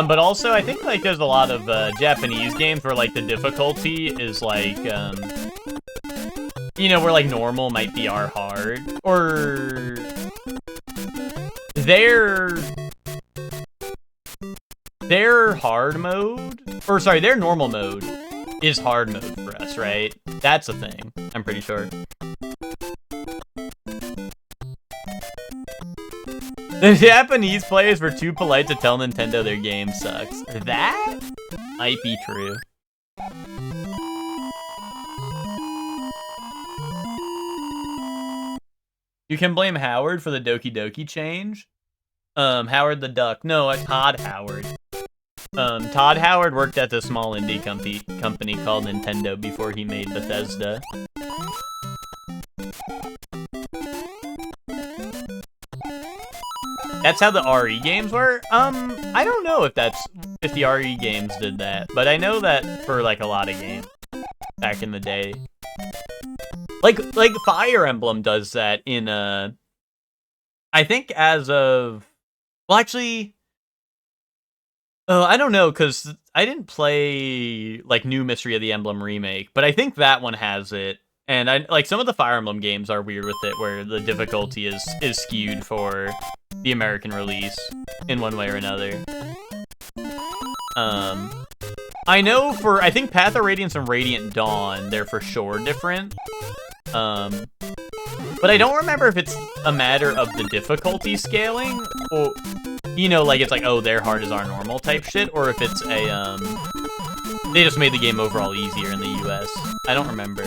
But also, I think, like, there's a lot of, Japanese games where, like, the difficulty is, like, you know, where, like, normal might be our hard, or their hard mode, or sorry, their normal mode is hard mode for us, right? That's a thing, I'm pretty sure. The Japanese players were too polite to tell Nintendo their game sucks. That might be true. You can blame Howard for the Doki Doki change. Howard the Duck. No, Todd Howard. Todd Howard worked at the small indie company called Nintendo before he made Bethesda. That's how the RE games were? I don't know if the RE games did that, but I know that for, like, a lot of games back in the day. Like Fire Emblem does that in, I think as of, well, actually, I don't know, because I didn't play, like, New Mystery of the Emblem Remake, but I think that one has it. And I like some of the Fire Emblem games are weird with it, where the difficulty is skewed for the American release in one way or another. I know I think Path of Radiance and Radiant Dawn, they're for sure different. But I don't remember if it's a matter of the difficulty scaling, or, you know, like it's like, oh, their hard is our normal type shit, or if it's a, they just made the game overall easier in the US. I don't remember.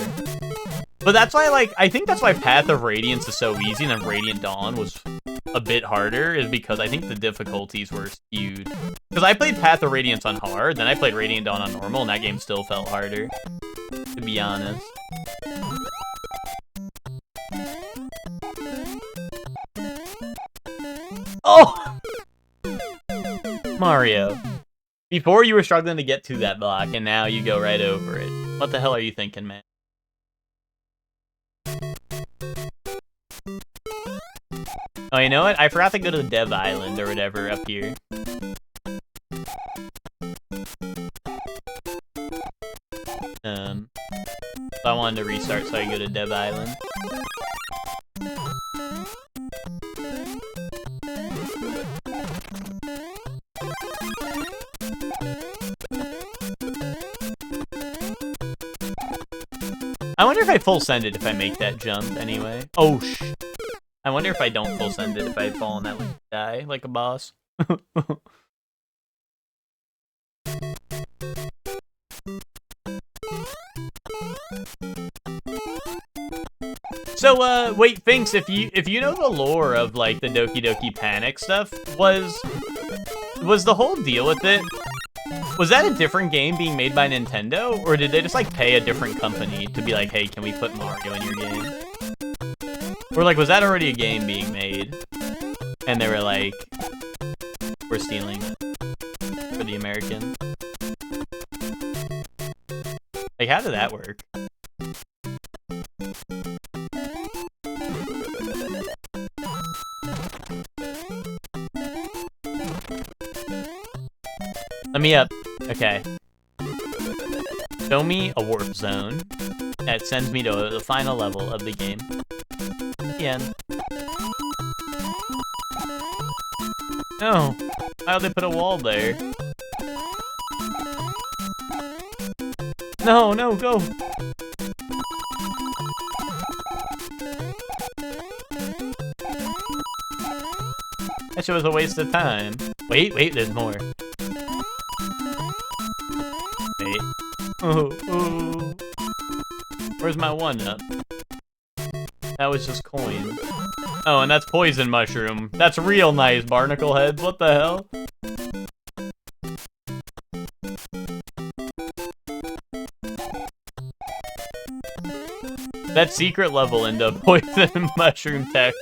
But that's why, like, I think that's why Path of Radiance is so easy and then Radiant Dawn was a bit harder, is because I think the difficulties were skewed. Because I played Path of Radiance on hard, then I played Radiant Dawn on normal, and that game still felt harder, to be honest. Oh! Mario. Before you were struggling to get to that block, and now you go right over it. What the hell are you thinking, man? Oh, you know what? I forgot to go to the Dev Island or whatever up here. I wanted to restart so I can go to Dev Island. I wonder if I full send it if I make that jump anyway. Oh, I wonder if I don't full send it if I fall in that and die like a boss. So, wait, Finks, if you know the lore of, like, the Doki Doki Panic stuff, was the whole deal with it, was that a different game being made by Nintendo, or did they just, like, pay a different company to be like, hey, can we put Mario in your game? Or like, was that already a game being made? And they were like, we're stealing it for the Americans. Like, how did that work? Let me up. Okay. Show me a warp zone that sends me to the final level of the game. The end. No. Why'd they put a wall there? No, no, go. That shit was a waste of time. Wait, wait, there's more. Wait. Ooh, ooh. Where's my one up? That was just coins. Oh, and that's poison mushroom. That's real nice, barnacle heads. What the hell? That secret level into poison mushroom tech.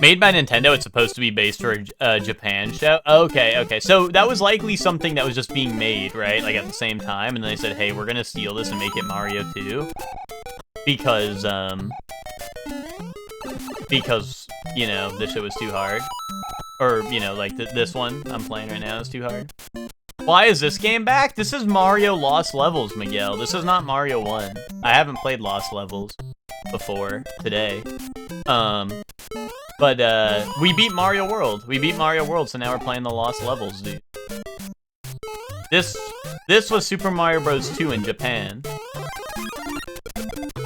Made by Nintendo, it's supposed to be based for a Japan show? Okay, okay. So that was likely something that was just being made, right? Like at the same time, and then they said, hey, we're gonna steal this and make it Mario 2. Because, you know, this shit was too hard. Or, you know, like this one I'm playing right now is too hard. Why is this game back? This is Mario Lost Levels, Miguel. This is not Mario 1. I haven't played Lost Levels before today. But, we beat Mario World. We beat Mario World, so now we're playing the Lost Levels, dude. This was Super Mario Bros. 2 in Japan.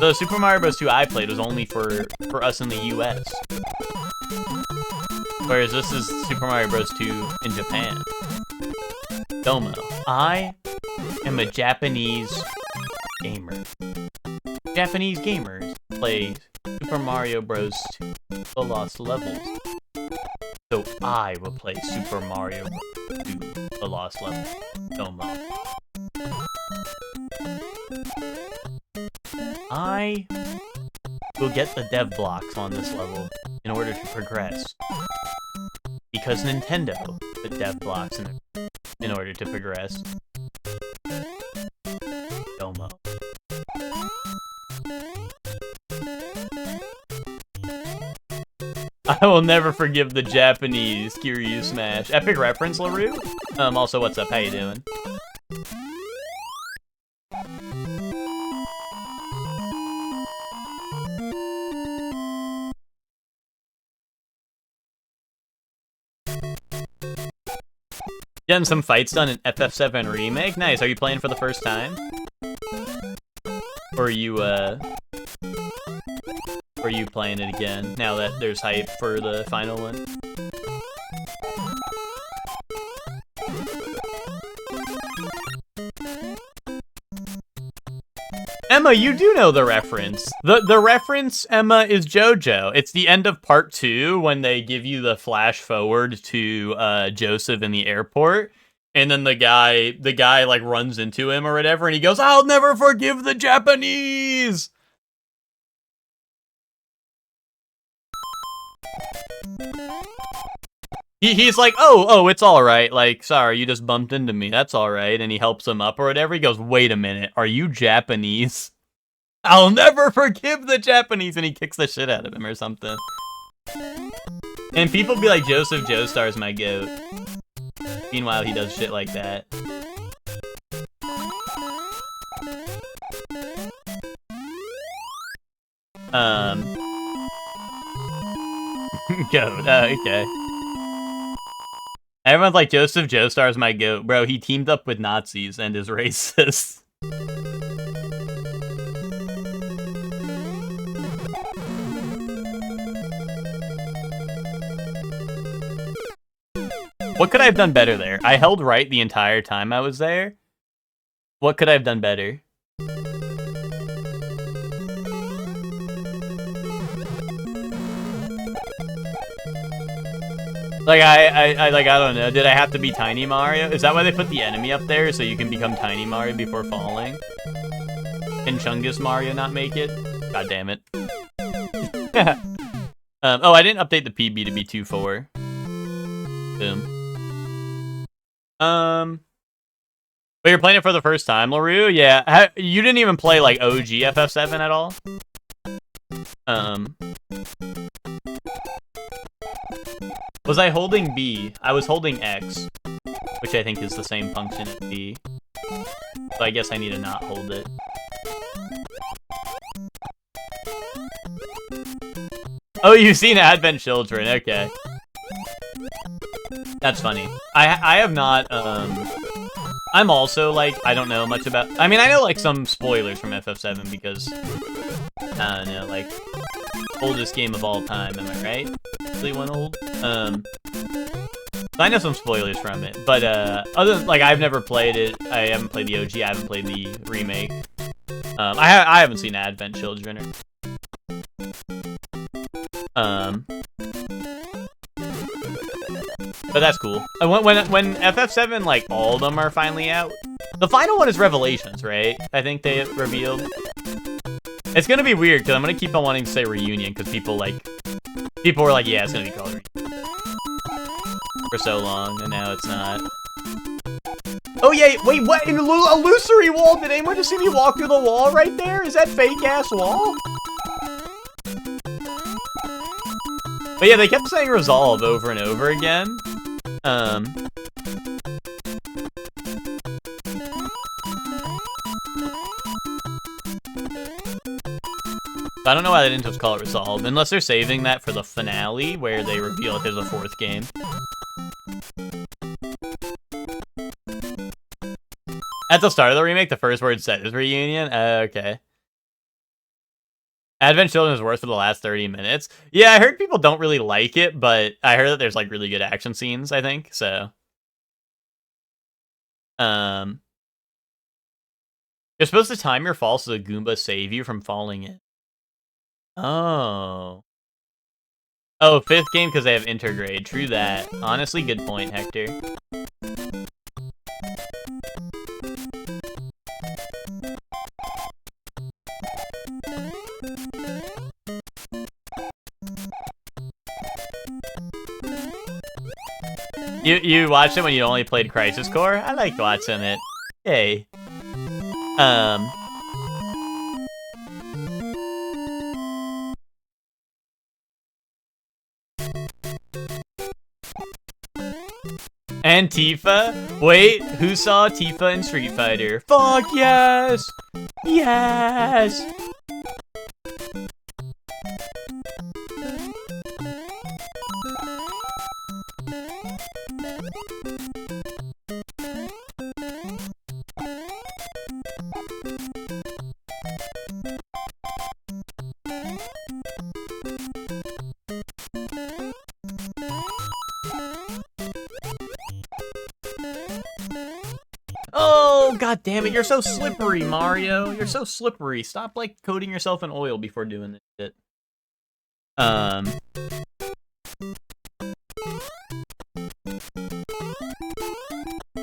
The Super Mario Bros. 2 I played was only for us in the US. Whereas this is Super Mario Bros. 2 in Japan. Domo. I am a Japanese gamer. Japanese gamers play Super Mario Bros. 2, The Lost Levels. So I will play Super Mario Bros. 2, The Lost Levels. Domo. I will get the dev blocks on this level in order to progress. Because Nintendo put dev blocks in order to progress. Domo. I will never forgive the Japanese Kiryu Smash. Epic reference, LaRue? Also, what's up? How you doing? Getting some fights done in FF7 Remake? Nice, are you playing for the first time? Or are you playing it again, now that there's hype for the final one? Emma, you do know the reference. The reference, Emma, is JoJo. It's the end of part 2 when they give you the flash forward to Joseph in the airport. And then the guy like runs into him or whatever, and he goes, "I'll never forgive the Japanese!" He's like, oh, it's alright, like, sorry, you just bumped into me, that's alright, and he helps him up or whatever. He goes, wait a minute, are you Japanese? I'll never forgive the Japanese, and he kicks the shit out of him or something. And people be like, Joseph Joestar's my goat. Meanwhile, he does shit like that. Goat, okay. Everyone's like, Joseph Joestar's my goat. Bro, he teamed up with Nazis and is racist. What could I have done better there? I held right the entire time I was there. What could I have done better? Like, I don't know. Did I have to be Tiny Mario? Is that why they put the enemy up there, so you can become Tiny Mario before falling? Can Chungus Mario not make it? God damn it. Oh, I didn't update the PB to be 2-4. Boom. But you're playing it for the first time, LaRue? Yeah. You didn't even play, like, OG FF7 at all? Was I holding B? I was holding X, which I think is the same function as B. So I guess I need to not hold it. Oh, you've seen Advent Children, okay. That's funny. I have not, I'm also, like, I don't know much about... I mean, I know, like, some spoilers from FF7 because... I don't know, like... Oldest game of all time, am I right? Really one old? I know some spoilers from it, but, other than, like, I've never played it. I haven't played the OG, I haven't played the remake. I haven't seen Advent Children or... But that's cool. When FF7, like, all of them are finally out... The final one is Revelations, right? I think they revealed. It's gonna be weird, because I'm gonna keep on wanting to say Reunion, because people were like, yeah, it's gonna be called Reunion. For so long, and now it's not. Oh yeah, wait, what? In Illusory Wall? Did anyone just see me walk through the wall right there? Is that fake-ass wall? But yeah, they kept saying Resolve over and over again. I don't know why they didn't just call it Resolve, unless they're saving that for the finale, where they reveal if there's a 4th game. At the start of the remake, the first word said is Reunion? Okay. Advent Children is worth for the last 30 minutes. Yeah, I heard people don't really like it, but I heard that there's, like, really good action scenes, I think, so... You're supposed to time your fall so the Goomba save you from falling in. Oh. Oh, 5th game because they have intergrade. True that. Honestly, good point, Hector. You watched it when you only played Crisis Core? I liked watching it. Hey. And Tifa? Wait, who saw Tifa in Street Fighter? Fuck yes! Yes! Oh, god damn it, you're so slippery, Mario. You're so slippery. Stop, like, coating yourself in oil before doing this shit. But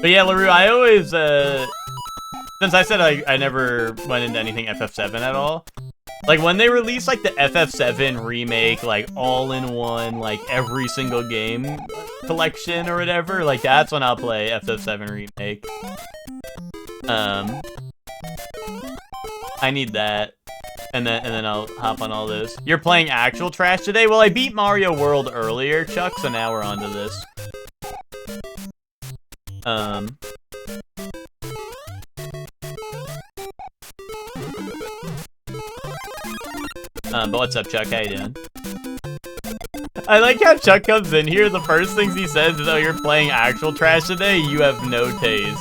yeah, LaRue, I always, since I said I never went into anything FF7 at all, like, when they release, like, the FF7 remake, like, all-in-one, like, every single game collection or whatever, like, that's when I'll play FF7 remake. I need that. And then I'll hop on all this. You're playing actual trash today? Well, I beat Mario World earlier, Chuck, so now we're onto this. But what's up, Chuck? How you doing? I like how Chuck comes in here, the first things he says is, oh, you're playing actual trash today? You have no taste.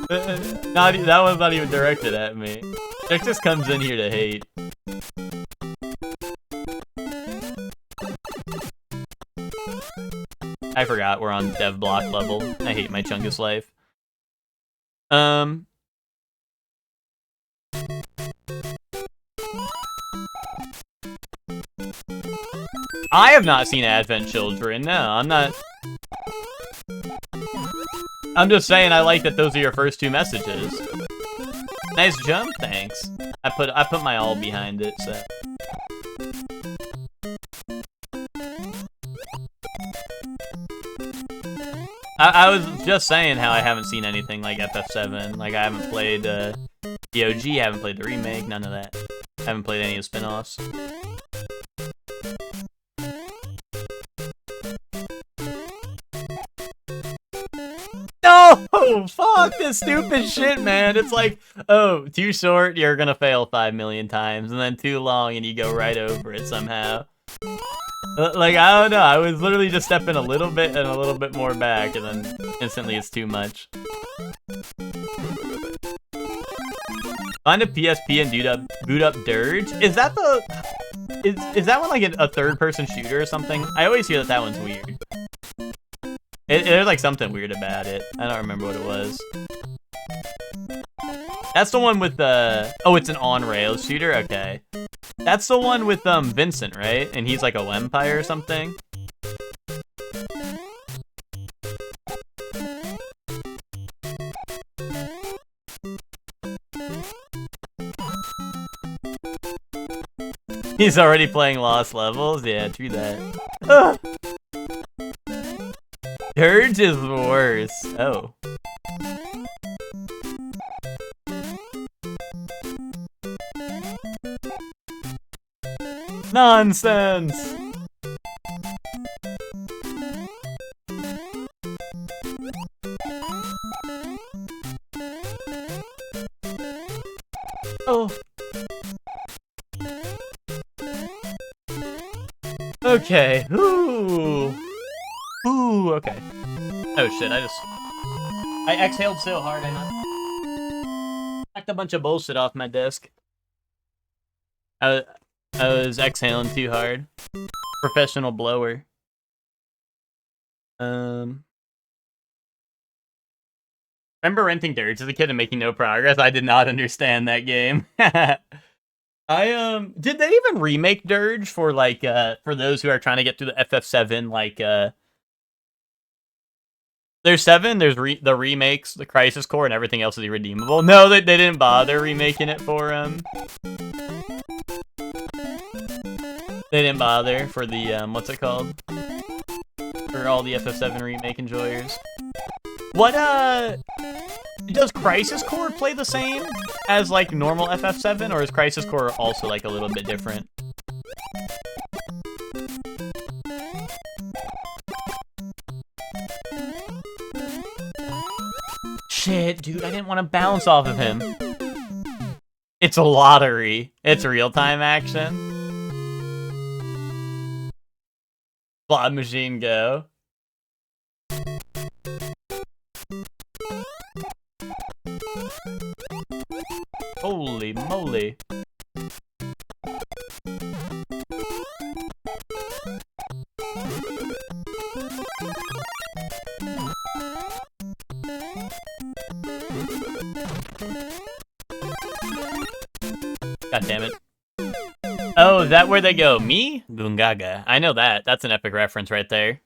That one's not even directed at me. Chuck just comes in here to hate. I forgot we're on dev block level. I hate my Chungus life. I have not seen Advent Children. No, I'm not. I'm just saying I like that those are your first 2 messages. Nice jump, thanks. I put my all behind it, so. I was just saying how I haven't seen anything like FF7. Like, I haven't played the OG, haven't played the remake, none of that. I haven't played any of the spin-offs. No! Fuck this stupid shit, man. It's like, oh, too short, you're gonna fail 5 million times, and then too long, and you go right over it somehow. Like, I don't know, I was literally just stepping a little bit and a little bit more back, and then instantly it's too much. Find a PSP and boot up Dirge? Is that the... Is that one like a third-person shooter or something? I always hear that one's weird. There's like something weird about it. I don't remember what it was. That's the one with the... Oh, it's an on-rails shooter? Okay. That's the one with Vincent, right? And he's like a vampire or something? He's already playing Lost Levels? Yeah, true that. Ugh. Dirge is worse. Oh. Nonsense! Oh. Okay. Ooh. Ooh, okay. Oh shit, I exhaled so hard I knocked a bunch of bullshit off my desk. I was exhaling too hard. Professional blower. Remember renting Dirge as a kid and making no progress? I did not understand that game. Did they even remake Dirge for like for those who are trying to get through the FF7 like there's 7, there's the remakes, the Crisis Core, and everything else is irredeemable. No, they didn't bother remaking it for They didn't bother for the what's it called? For all the FF7 remake enjoyers. What does Crisis Core play the same as like normal FF7, or is Crisis Core also like a little bit different? Shit, dude, I didn't want to bounce off of him. It's a lottery. It's real-time action. Slot machine go. Holy moly. God damn it. Oh, is that where they go? Me? Gungaga. I know that. That's an epic reference right there.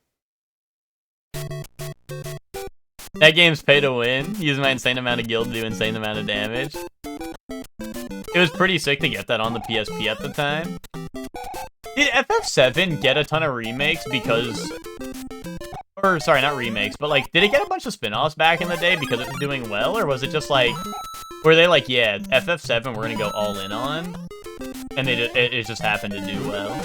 That game's pay to win. Use my insane amount of guild to do insane amount of damage. It was pretty sick to get that on the PSP at the time. Did FF7 get a ton of remakes because... Or, sorry, not remakes, but like, did it get a bunch of spin-offs back in the day because it was doing well? Or was it just like... Were they like, yeah, FF7 we're gonna go all in on? And it just happened to do well?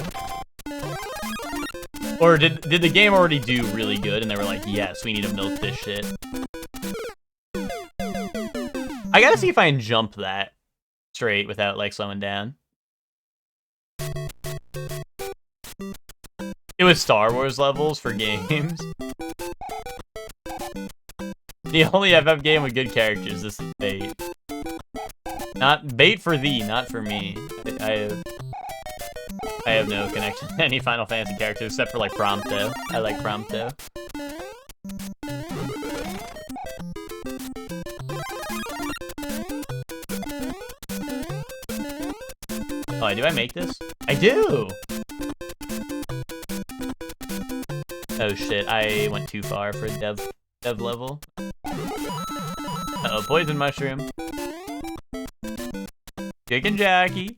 Or did the game already do really good and they were like, yes, we need to milk this shit? I gotta see if I can jump that straight without like slowing down. It was Star Wars levels for games. The only FF game with good characters, this is Bait. Not Bait for thee, not for me. I have no connection to any Final Fantasy characters except for like Prompto. I like Prompto. Oh, do I make this? I do! Oh Oh shit, I went too far for dev level. Uh-oh, poison mushroom. Chicken Jackie.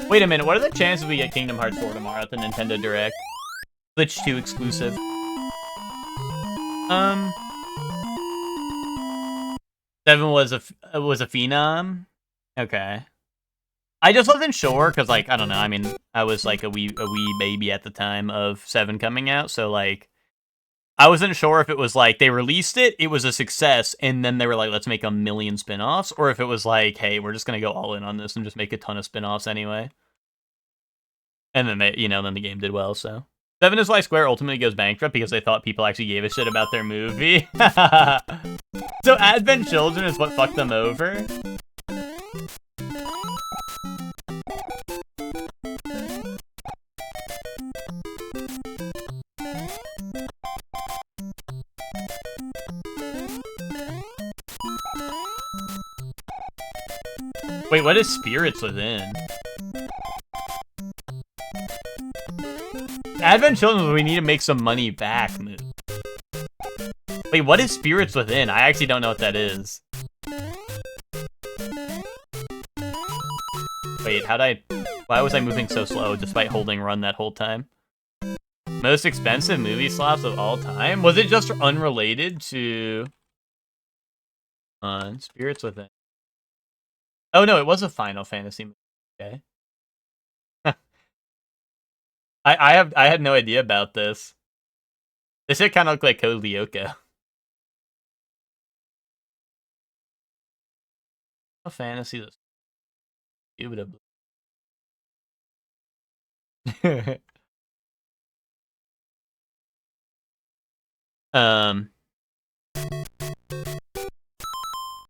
Wait a minute, what are the chances we get Kingdom Hearts 4 tomorrow at the Nintendo Direct? Switch 2 exclusive. 7 was a phenom. Okay. I just wasn't sure because, like, I don't know. I mean, I was like a wee baby at the time of 7 coming out, so like, I wasn't sure if it was like they released it, it was a success, and then they were like, let's make a million spin-offs, or if it was like, hey, we're just gonna go all in on this and just make a ton of spin-offs anyway. And then they, you know, then the game did well. So 7 is why Square ultimately goes bankrupt because they thought people actually gave a shit about their movie. So Advent Children is what fucked them over. Wait, what is Spirits Within? Advent Children, we need to make some money back move. Wait, what is Spirits Within? I actually don't know what that is. Wait, why was I moving so slow despite holding run that whole time? Most expensive movie slots of all time? Was it just unrelated to... Spirits Within. Oh no, it was a Final Fantasy movie. Okay. I had no idea about this. This shit kind of looked like Code Lyoko. A fantasy that's indubitably.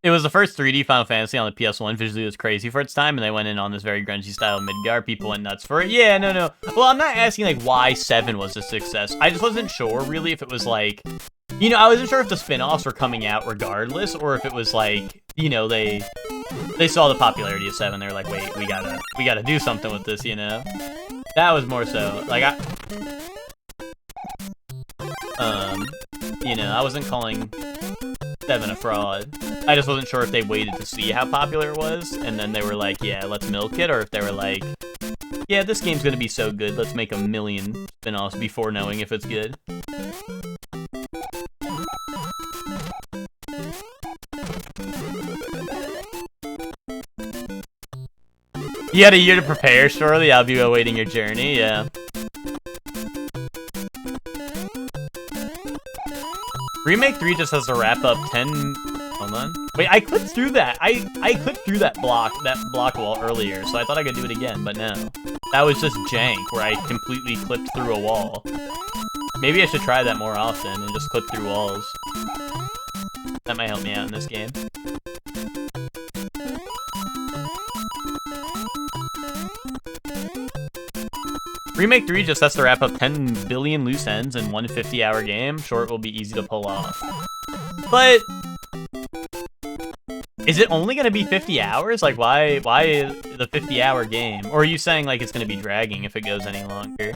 It was the first 3D Final Fantasy on the PS1. Visually, it was crazy for its time, and they went in on this very grungy style of Midgar. People went nuts for it. Yeah, no. Well, I'm not asking, like, why 7 was a success. I just wasn't sure, really, if it was, like... You know, I wasn't sure if the spin-offs were coming out regardless, or if it was, like, you know, they saw the popularity of 7. They were like, wait, we gotta do something with this, you know? That was more so, like, you know, I wasn't calling 7 a fraud. I just wasn't sure if they waited to see how popular it was, and then they were like, yeah, let's milk it, or if they were like, yeah, this game's gonna be so good, let's make a million spin-offs before knowing if it's good. You had a year to prepare, surely. I'll be awaiting your journey, yeah. Remake 3 just has to wrap up 10... Hold on. Wait, I clicked through that. I clicked through that block wall earlier, so I thought I could do it again, but no. That was just jank, where I completely clipped through a wall. Maybe I should try that more often and just clip through walls. That might help me out in this game. Remake 3 just has to wrap up 10 billion loose ends in one 50-hour game. Sure, it will be easy to pull off. But... is it only going to be 50 hours? Like, why the 50-hour game? Or are you saying, like, it's going to be dragging if it goes any longer?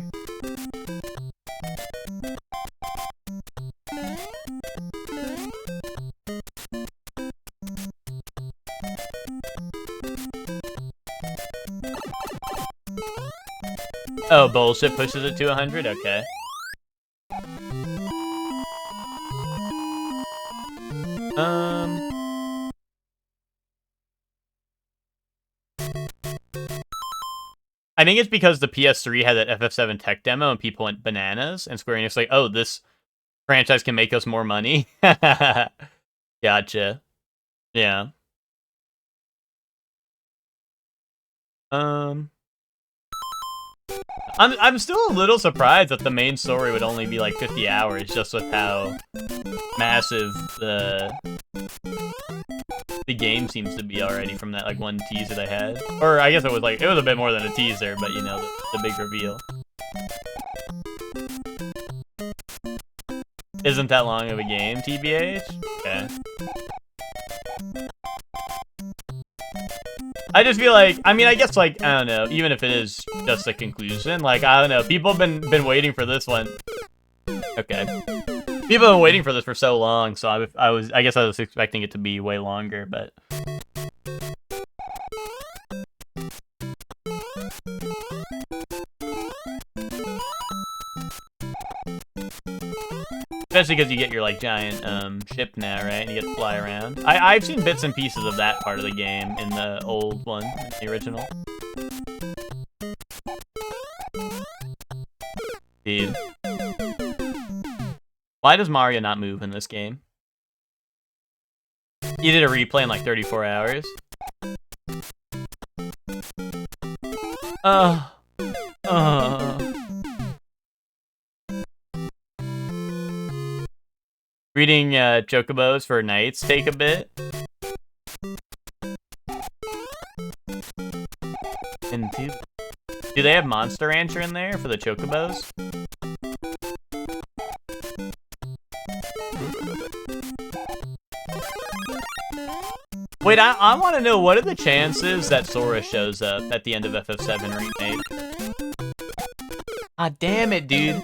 Oh, bullshit pushes it to 100? Okay. I think it's because the PS3 had that FF7 tech demo and people went bananas, and Square Enix like, oh, this franchise can make us more money. Gotcha. Yeah. I'm still a little surprised that the main story would only be like 50 hours, just with how massive the game seems to be already from that like one teaser they had. Or I guess it was a bit more than a teaser, but you know, the big reveal. Isn't that long of a game, TBH? Okay. I just feel like, I mean, I guess, like, I don't know, even if it is just a conclusion, like, I don't know, people have been waiting for this one. Okay. People have been waiting for this for so long, so I guess I was expecting it to be way longer, but... Especially because you get your, like, giant, ship now, right? And you get to fly around. I've seen bits and pieces of that part of the game in the old one, the original. Dude. Why does Mario not move in this game? You did a replay in, like, 34 hours? Reading Chocobos for Knights take a bit. And do they have Monster Rancher in there for the Chocobos? Wait, I want to know, what are the chances that Sora shows up at the end of FF7 Remake? Ah, damn it, dude.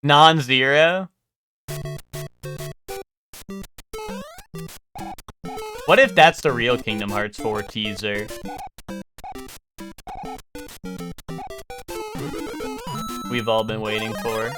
Non-zero? What if that's the real Kingdom Hearts 4 teaser? We've all been waiting for.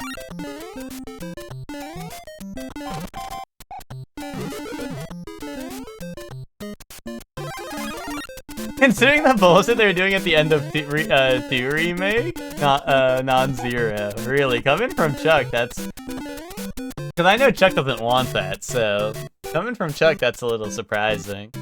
Considering the bullshit they were doing at the end of 2 Remake? Non-zero. Really, coming from Chuck, that's... Because I know Chuck doesn't want that, so... Coming from Chuck, that's a little surprising.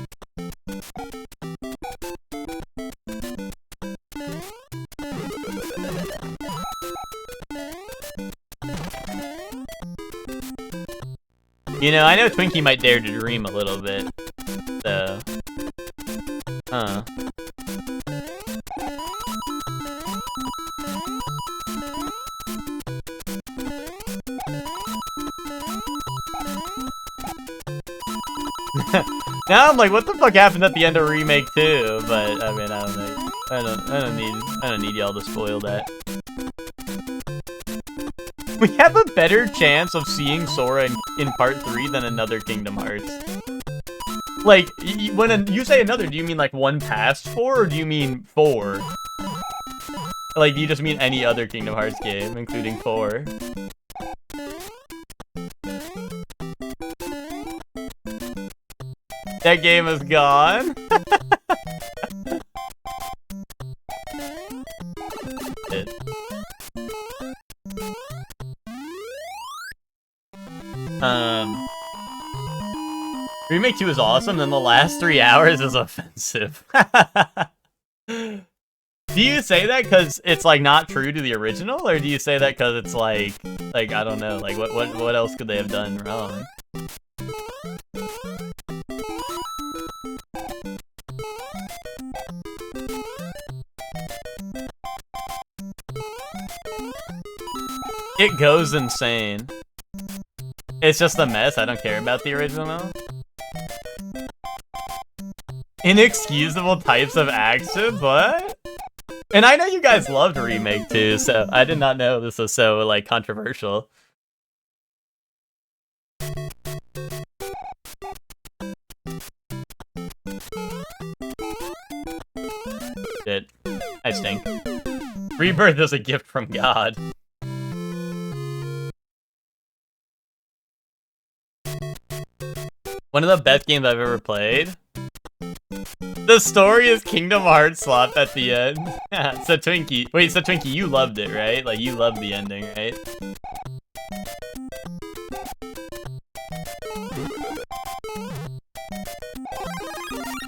You know, I know Twinkie might dare to dream a little bit, so... Huh. Now I'm like, what the fuck happened at the end of Remake 2? But I mean, I don't know. I don't need y'all to spoil that. We have a better chance of seeing Sora in Part 3 than another Kingdom Hearts. Like, when you say another, do you mean like one past 4, or do you mean 4? Like, do you just mean any other Kingdom Hearts game, including 4? That game is gone. Remake 2 is awesome, then the last 3 hours is offensive. Do you say that because it's, like, not true to the original, or do you say that because it's, like, I don't know, like, what else could they have done wrong? It goes insane. It's just a mess. I don't care about the original. Inexcusable types of action? What? And I know you guys loved Remake 2, so I did not know this was so, like, controversial. Shit. I stink. Rebirth is a gift from God. One of the best games I've ever played. The story is Kingdom Hearts slop at the end. So Twinkie, wait, so Twinkie, you loved it, right? Like, you loved the ending, right?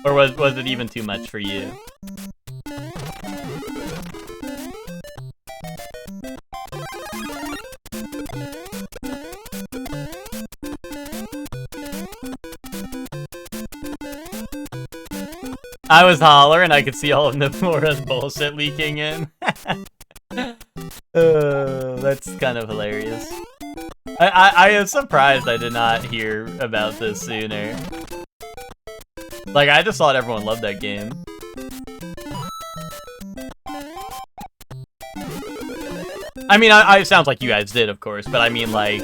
Or was it even too much for you? I was hollering, I could see all of Nomura's bullshit leaking in. That's kind of hilarious. I am surprised I did not hear about this sooner. Like, I just thought everyone loved that game. I mean, it sounds like you guys did, of course, but I mean, like,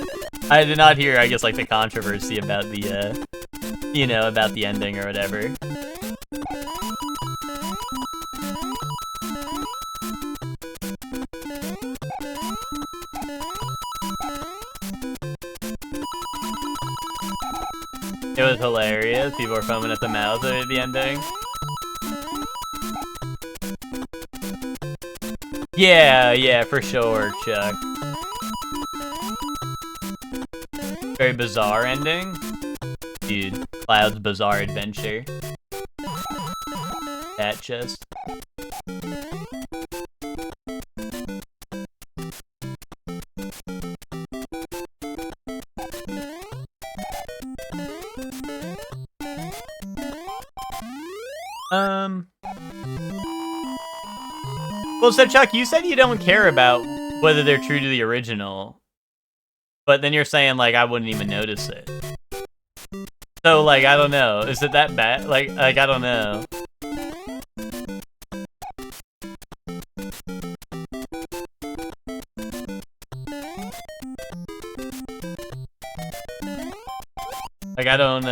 I did not hear, I guess, like, the controversy about the, you know, about the ending or whatever. It was hilarious. People were foaming at the mouth at the ending. Yeah, for sure, Chuck. Very bizarre ending. Dude, Cloud's Bizarre Adventure. That chest. Well, so Chuck, you said you don't care about whether they're true to the original, but then you're saying, like, I wouldn't even notice it. So, like, I don't know. Is it that bad? Like, I don't know. Like, I don't,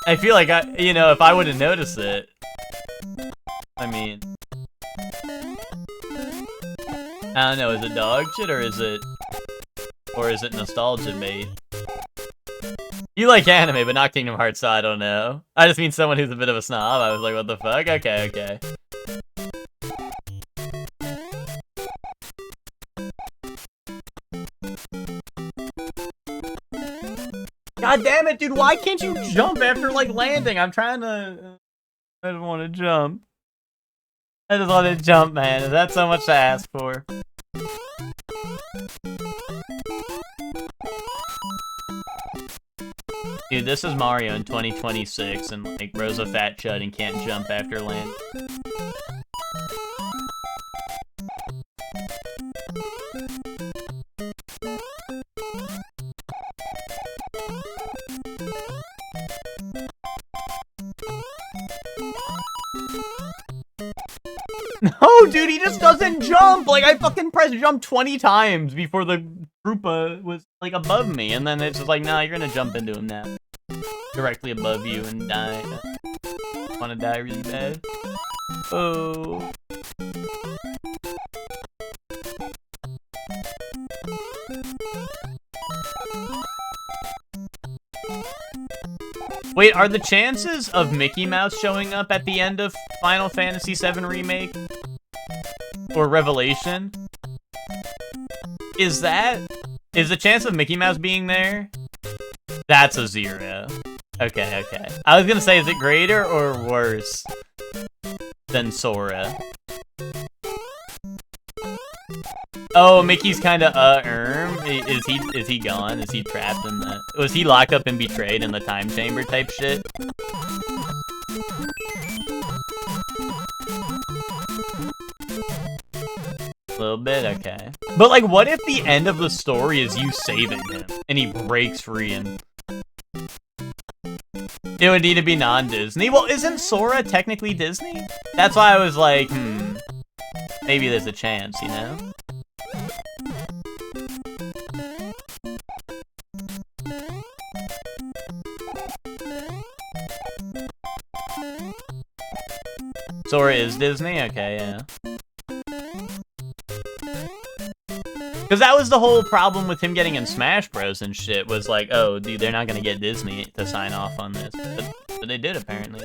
I feel like you know, if I wouldn't notice it, I mean, I don't know, is it dog shit or is it nostalgia bait? You like anime, but not Kingdom Hearts, so I don't know. I just mean someone who's a bit of a snob. I was like, what the fuck? Okay. God damn it, dude, why can't you jump after, like, landing? I'm trying to... I don't want to jump. I just want to jump, man. Is that so much to ask for? Dude, this is Mario in 2026, and, like, Bro's a fat chud and can't jump after landing. No, dude, he just doesn't jump! Like, I fucking pressed jump 20 times before the Koopa was, like, above me, and then it's just like, nah, you're gonna jump into him now. Directly above you and die. Wanna die really bad? Oh. Wait, are the chances of Mickey Mouse showing up at the end of Final Fantasy VII Remake? Or Revelation? Is the chance of Mickey Mouse being there? That's a 0. Okay. I was gonna say, is it greater or worse than Sora? Oh, Mickey's kinda, Is he gone? Is he trapped in the... Was he locked up and betrayed in the time chamber type shit? A little bit? Okay. But, like, what if the end of the story is you saving him, and he breaks free and... It would need to be non-Disney? Well, isn't Sora technically Disney? That's why I was like, maybe there's a chance, you know? Sora is Disney? Okay, yeah. Because that was the whole problem with him getting in Smash Bros. And shit, was like, oh, dude, they're not gonna get Disney to sign off on this. But they did, apparently.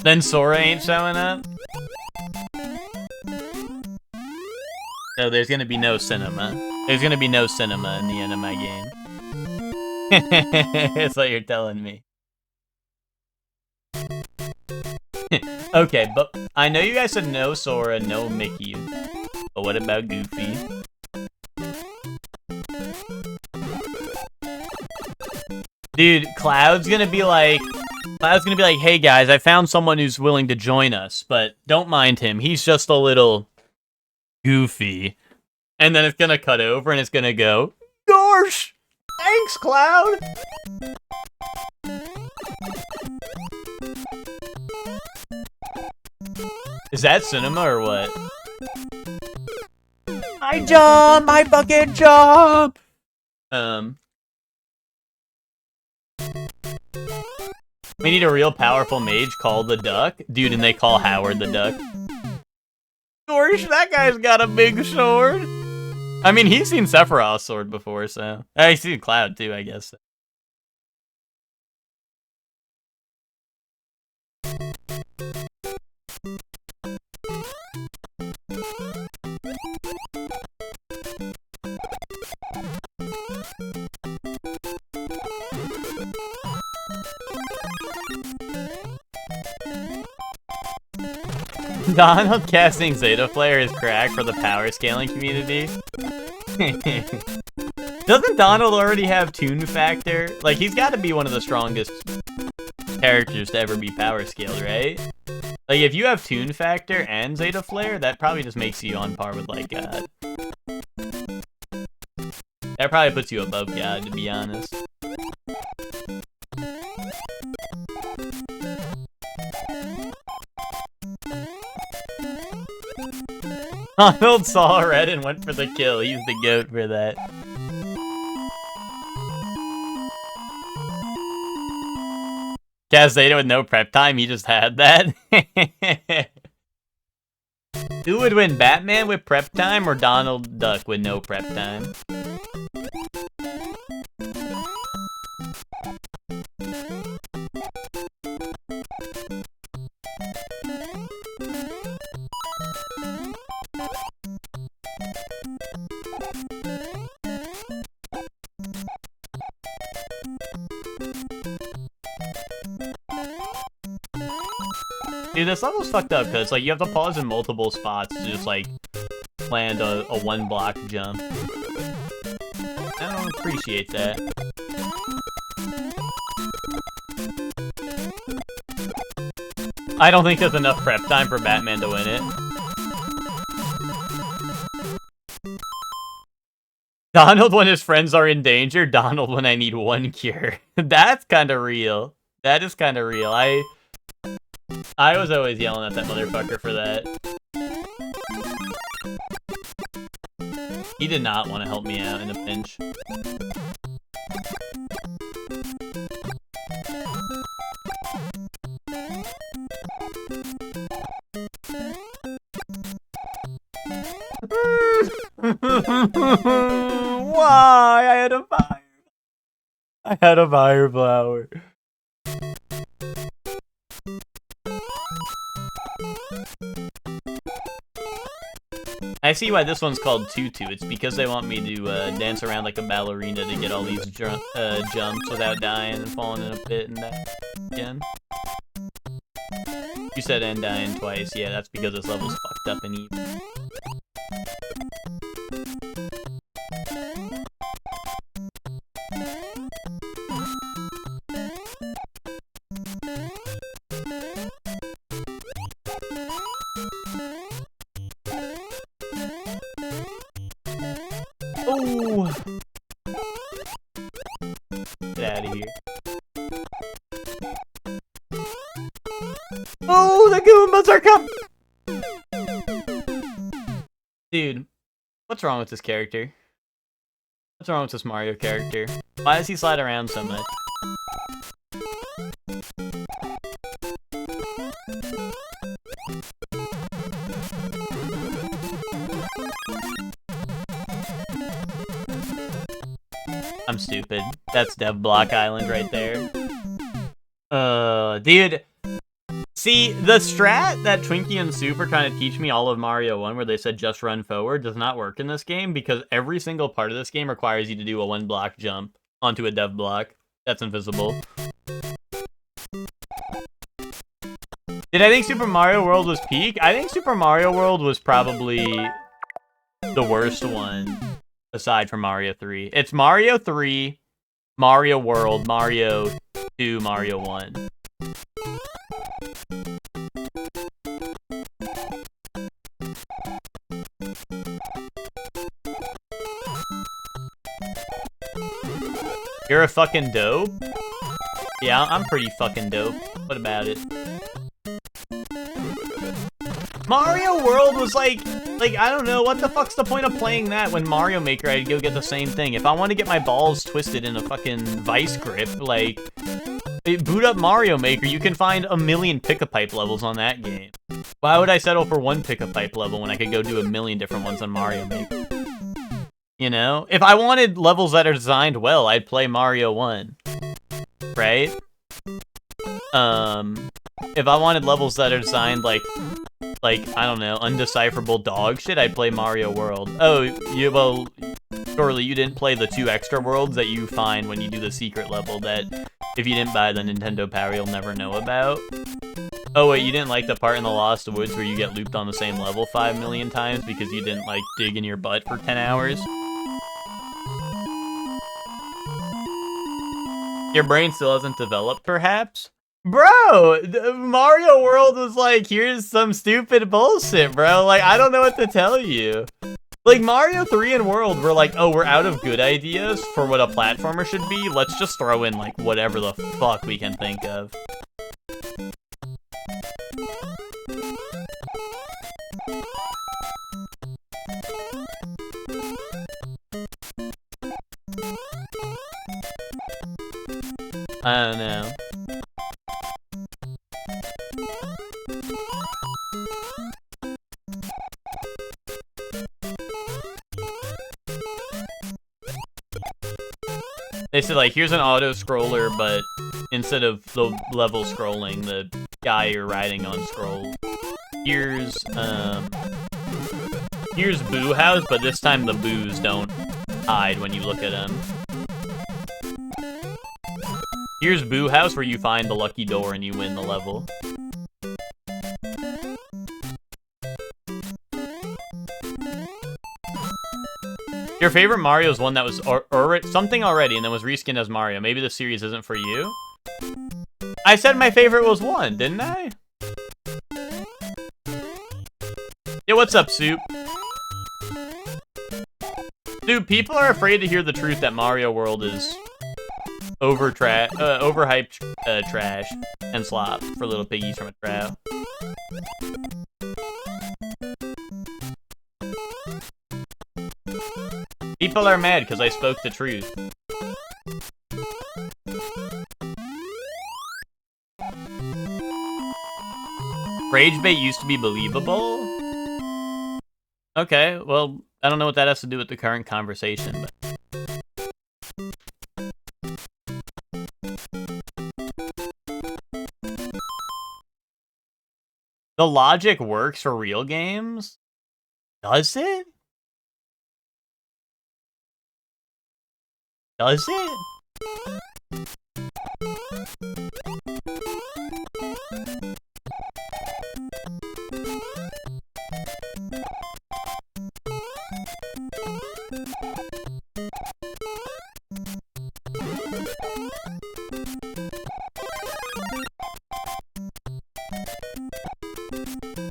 Then Sora ain't showing up? So there's gonna be no cinema. There's gonna be no cinema in the end of my game. That's what you're telling me. Okay, but I know you guys said no Sora, no Mickey. But what about Goofy? Dude, Cloud's gonna be like I was gonna be like, hey guys, I found someone who's willing to join us, but don't mind him. He's just a little goofy. And then it's gonna cut over and it's gonna go, gosh! Thanks, Cloud! Is that cinema or what? I jump! I fucking jump! We need a real powerful mage called the Duck. Dude, and they call Howard the Duck. Gosh, that guy's got a big sword! I mean, he's seen Sephiroth's sword before, so... He's seen Cloud, too, I guess. Donald casting Zeta Flare is crack for the power scaling community. Doesn't Donald already have Toon Factor? Like, he's got to be one of the strongest characters to ever be power scaled, right? Like, if you have Toon Factor and Zeta Flare, that probably just makes you on par with, like, God. That probably puts you above God, to be honest. Donald saw red and went for the kill. He's the goat for that. Cast Zeta with no prep time, he just had that. Who would win, Batman with prep time or Donald Duck with no prep time? Dude, this level's fucked up because like you have to pause in multiple spots to just like land a one block jump. I don't appreciate that. I don't think there's enough prep time for Batman to win it. Donald when his friends are in danger, Donald when I need one cure. That's kind of real. That is kind of real. I was always yelling at that motherfucker for that. He did not want to help me out in a pinch. Why? I had a fire. I had a fire flower. I see why this one's called Tutu. It's because they want me to dance around like a ballerina to get all these jumps without dying and falling in a pit and that again. You said and dying twice. Yeah, that's because this level's fucked up and evil. Oh! Get out of here. Oh, the Goombas are coming! Dude, what's wrong with this character? What's wrong with this Mario character? Why does he slide around so much? I'm stupid. That's Dev Block Island right there. Dude. See, the strat that Twinkie and Soup are trying to teach me all of Mario 1, where they said just run forward, does not work in this game, because every single part of this game requires you to do a one-block jump onto a Dev Block that's invisible. Did I think Super Mario World was peak? I think Super Mario World was probably the worst one, aside from Mario 3. It's Mario 3, Mario World, Mario 2, Mario 1. You're a fucking dope? Yeah, I'm pretty fucking dope. What about it? Mario World was like, I don't know, what the fuck's the point of playing that when Mario Maker I'd go get the same thing? If I want to get my balls twisted in a fucking vice grip, like, boot up Mario Maker, you can find a million pick-a-pipe levels on that game. Why would I settle for one pick-a-pipe level when I could go do a million different ones on Mario Maker? You know? If I wanted levels that are designed well, I'd play Mario 1. Right? If I wanted levels that are designed like, I don't know, undecipherable dog shit, I'd play Mario World. Oh, well, surely you didn't play the 2 extra worlds that you find when you do the secret level that if you didn't buy the Nintendo Power, you'll never know about. Oh wait, you didn't like the part in the Lost Woods where you get looped on the same level 5 million times because you didn't, like, dig in your butt for 10 hours? Your brain still hasn't developed, perhaps? Bro, Mario World was like, here's some stupid bullshit, bro. Like, I don't know what to tell you. Like, Mario 3 and World were like, oh, we're out of good ideas for what a platformer should be. Let's just throw in, like, whatever the fuck we can think of. I don't know. They said, like, here's an auto-scroller, but instead of the level scrolling, the guy you're riding on scrolls. Here's Boo House, but this time the boos don't hide when you look at them. Here's Boo House, where you find the lucky door and you win the level. Your favorite Mario is one that was something already and then was reskinned as Mario. Maybe the series isn't for you? I said my favorite was 1, didn't I? Yeah, what's up, Soup? Dude, people are afraid to hear the truth that Mario World is overhyped trash and slop for little piggies from a trout. People are mad because I spoke the truth. Rage bait used to be believable? Okay, well, I don't know what that has to do with the current conversation, but... The logic works for real games? Does it? Does it?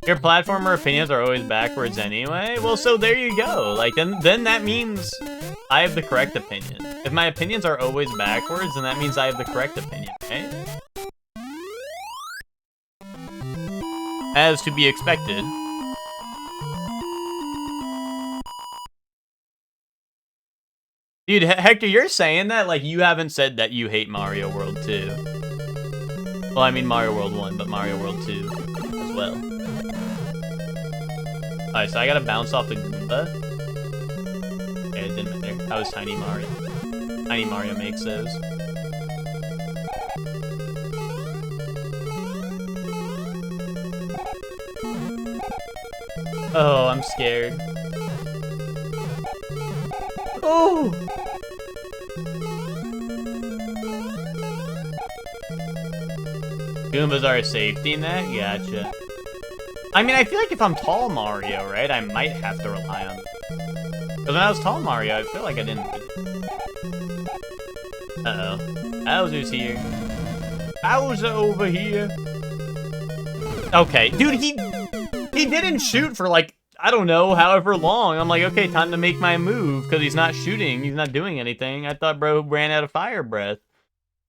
Your platformer opinions are always backwards anyway? Well, so there you go. Like, then that means I have the correct opinion. If my opinions are always backwards, then that means I have the correct opinion, right? As to be expected. Dude, Hector, you're saying that like you haven't said that you hate Mario World 2. Well, I mean Mario World 1, but Mario World 2 as well. Alright, so I gotta bounce off the Goomba. Okay, it didn't matter. That was Tiny Mario. Tiny Mario makes those. Oh, I'm scared. Oh! Goombas are a safety net? Gotcha. I mean, I feel like if I'm tall Mario, right, I might have to rely on them. Because when I was tall Mario, I feel like I didn't. Uh-oh. Bowser's here. Bowser over here. Okay, dude, he didn't shoot for like, I don't know, however long. I'm like, okay, time to make my move, because he's not shooting. He's not doing anything. I thought bro ran out of fire breath.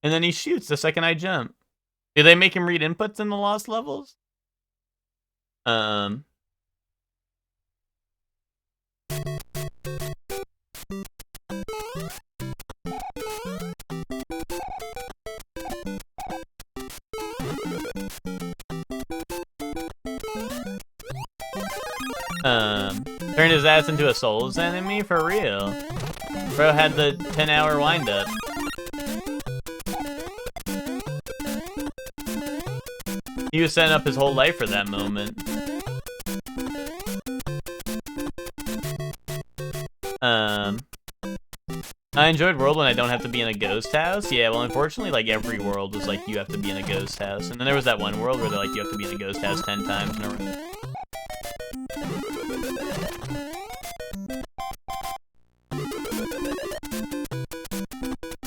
And then he shoots the second I jump. Did they make him read inputs in the lost levels? Turned his ass into a Souls enemy? For real. Bro had the 10-hour wind-up. He was setting up his whole life for that moment. I enjoyed World when I don't have to be in a ghost house. Yeah, well, unfortunately, like, every world was like, you have to be in a ghost house. And then there was that one world where they're like, you have to be in a ghost house 10 times in a row.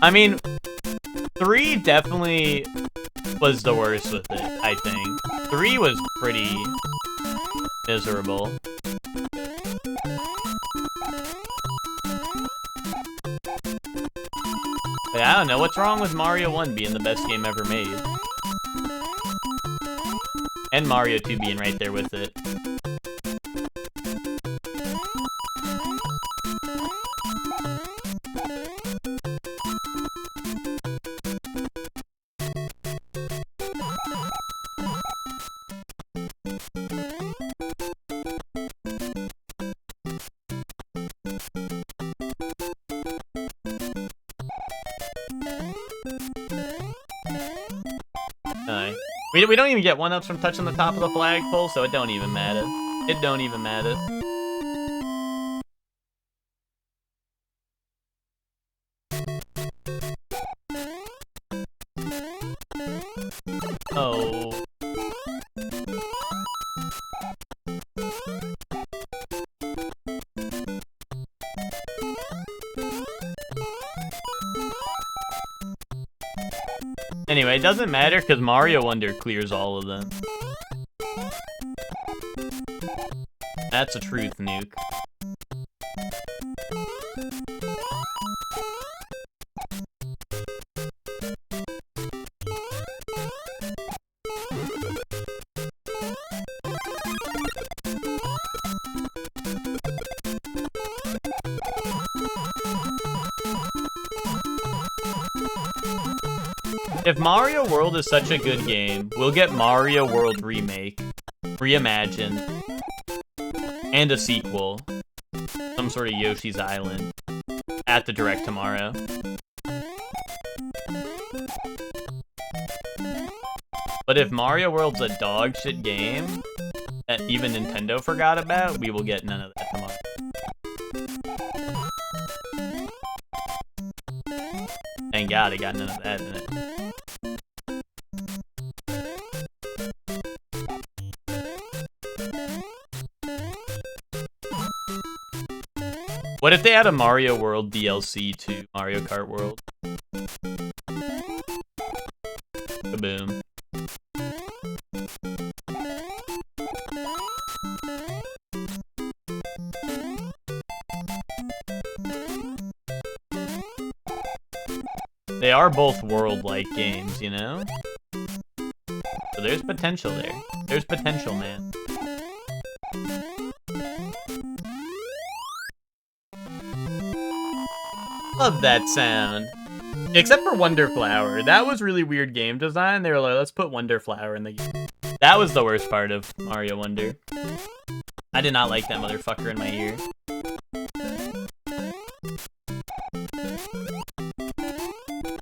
I mean, 3 definitely was the worst with it, I think. 3 was pretty miserable. Like, I don't know, what's wrong with Mario 1 being the best game ever made? And Mario 2 being right there with it. We don't even get 1-ups from touching the top of the flagpole, so it don't even matter. It don't even matter. Oh. Anyway, it doesn't matter because Mario Wonder clears all of them. That's a truth, Nuke. If Mario World is such a good game, we'll get Mario World Remake, reimagined, and a sequel, some sort of Yoshi's Island, at the Direct tomorrow. But if Mario World's a dog shit game that even Nintendo forgot about, we will get none of that tomorrow. Thank God it got none of that in it. What if they add a Mario World DLC to Mario Kart World? Kaboom. They are both world-like games, you know? So there's potential there. There's potential, man. Love that sound. Except for Wonder Flower. That was really weird game design. They were like, let's put Wonder Flower in the game. That was the worst part of Mario Wonder. I did not like that motherfucker in my ear.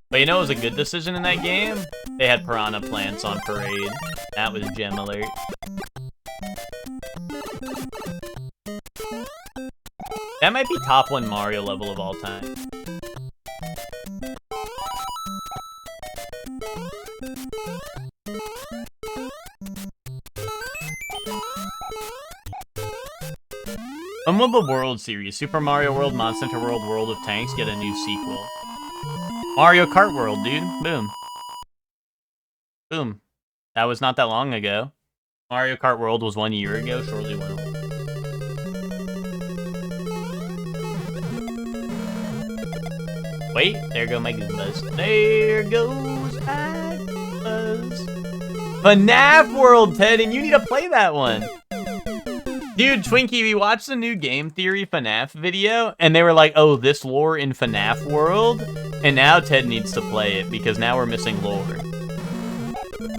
But you know what was a good decision in that game? They had piranha plants on parade. That was gem alert. That might be top 1 Mario level of all time. When will the World series, Super Mario World, Monster Hunter World, World of Tanks, get a new sequel? Mario Kart World, dude. Boom. Boom. That was not that long ago. Mario Kart World was 1 year ago. Surely will. Wait, there go my Goombas. There goes my Goombas. FNAF World, Ted, and you need to play that one. Dude, Twinkie, we watched the new Game Theory FNAF video, and they were like, oh, this lore in FNAF World? And now Ted needs to play it, because now we're missing lore.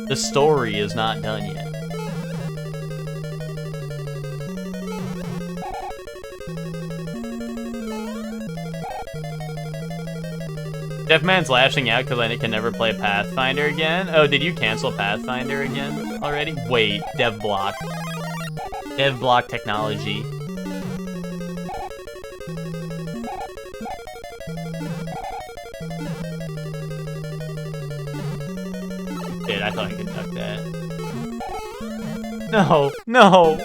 The story is not done yet. Deafman's lashing out because I can never play Pathfinder again. Oh, did you cancel Pathfinder again already? Wait, DevBlock. DevBlock technology. Dude, I thought I could duck that. No, no!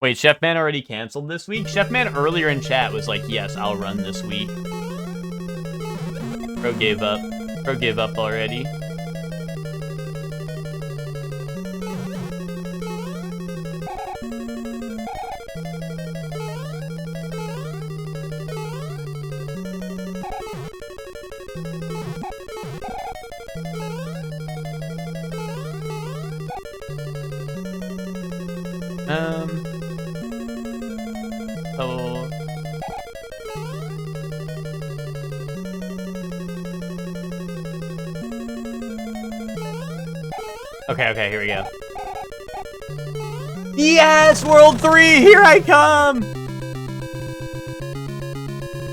Wait, Chefman already canceled this week? Chefman earlier in chat was like, yes, I'll run this week. Bro gave up. Bro gave up already. Oh. Okay, here we go. Yes, World 3, here I come!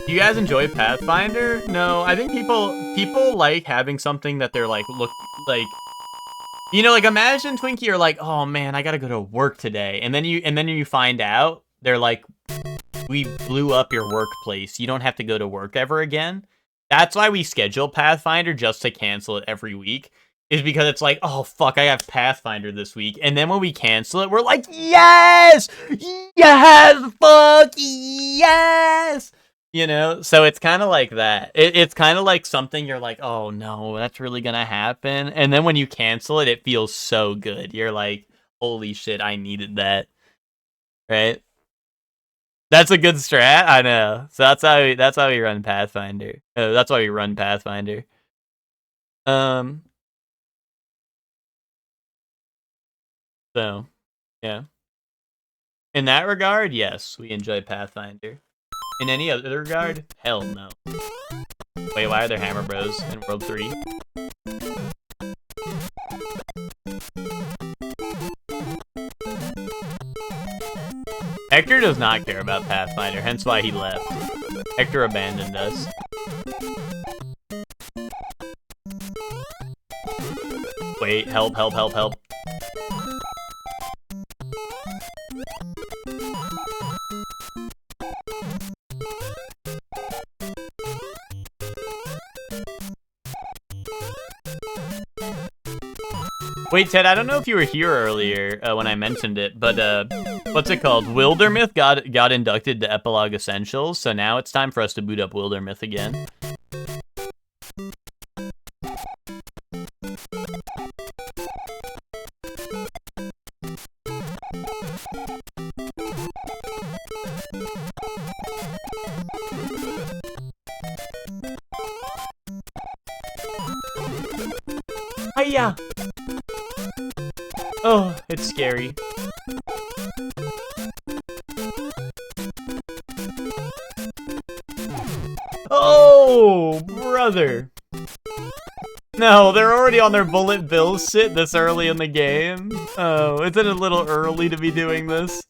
You guys enjoy Pathfinder? No, I think people like having something that they're like, look, like, you know, like imagine Twinkie, you're like, oh man, I gotta go to work today. And then you find out, they're like, we blew up your workplace. You don't have to go to work ever again. That's why we schedule Pathfinder, just to cancel it every week. Is because it's like, oh fuck, I have Pathfinder this week. And then when we cancel it, we're like, yes! Yes! Fuck! Yes! You know? So it's kind of like that. It's kind of like something you're like, oh no, that's really gonna happen. And then when you cancel it, it feels so good. You're like, holy shit, I needed that. Right? That's a good strat, I know. So that's how we run Pathfinder. That's why we run Pathfinder. So, yeah. In that regard, yes, we enjoy Pathfinder. In any other regard, hell no. Wait, why are there Hammer Bros in World 3? Hector does not care about Pathfinder, hence why he left. Hector abandoned us. Wait, help, help, help, help. Wait, Ted, I don't know if you were here earlier when I mentioned it, but what's it called? Wildermyth got inducted to Epilogue Essentials, so now it's time for us to boot up Wildermyth again. Hiya! Oh, it's scary. Oh, brother. No, they're already on their bullet bill sit this early in the game. Oh, isn't it a little early to be doing this?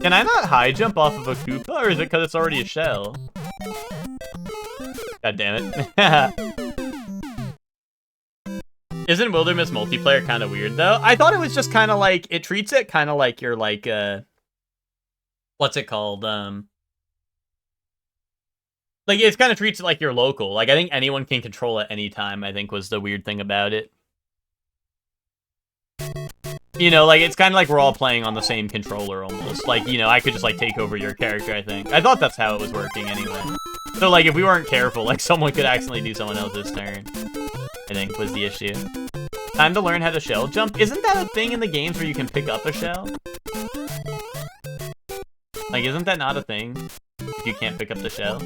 Can I not high jump off of a Koopa, or is it because it's already a shell? God damn it. Isn't Wildermyth multiplayer kind of weird, though? I thought it was just kind of like, it treats it kind of like you're like, what's it called? Like, it kind of treats it like you're local. Like, I think anyone can control at any time, I think was the weird thing about it. You know, like, it's kind of like we're all playing on the same controller almost. Like, you know, I could just, like, take over your character, I think. I thought that's how it was working anyway. So, like, if we weren't careful, like, someone could accidentally do someone else's turn, I think was the issue. Time to learn how to shell jump. Isn't that a thing in the games where you can pick up a shell? Like, isn't that not a thing if you can't pick up the shell?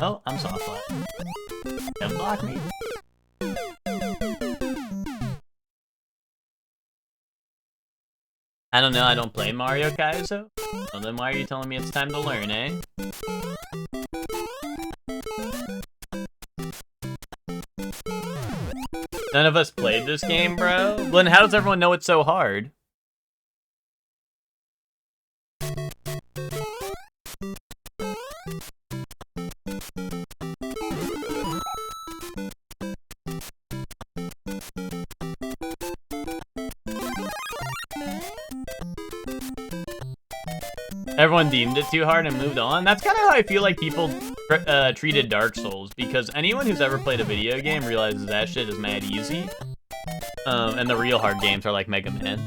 Oh, I'm soft flat. Don't block me. I don't know, I don't play Mario Kaizo. So then why are you telling me it's time to learn, eh? None of us played this game, bro? Then how does everyone know it's so hard? Everyone deemed it too hard and moved on. That's kind of how I feel like people treated Dark Souls, because anyone who's ever played a video game realizes that shit is mad easy. And the real hard games are like Mega Man.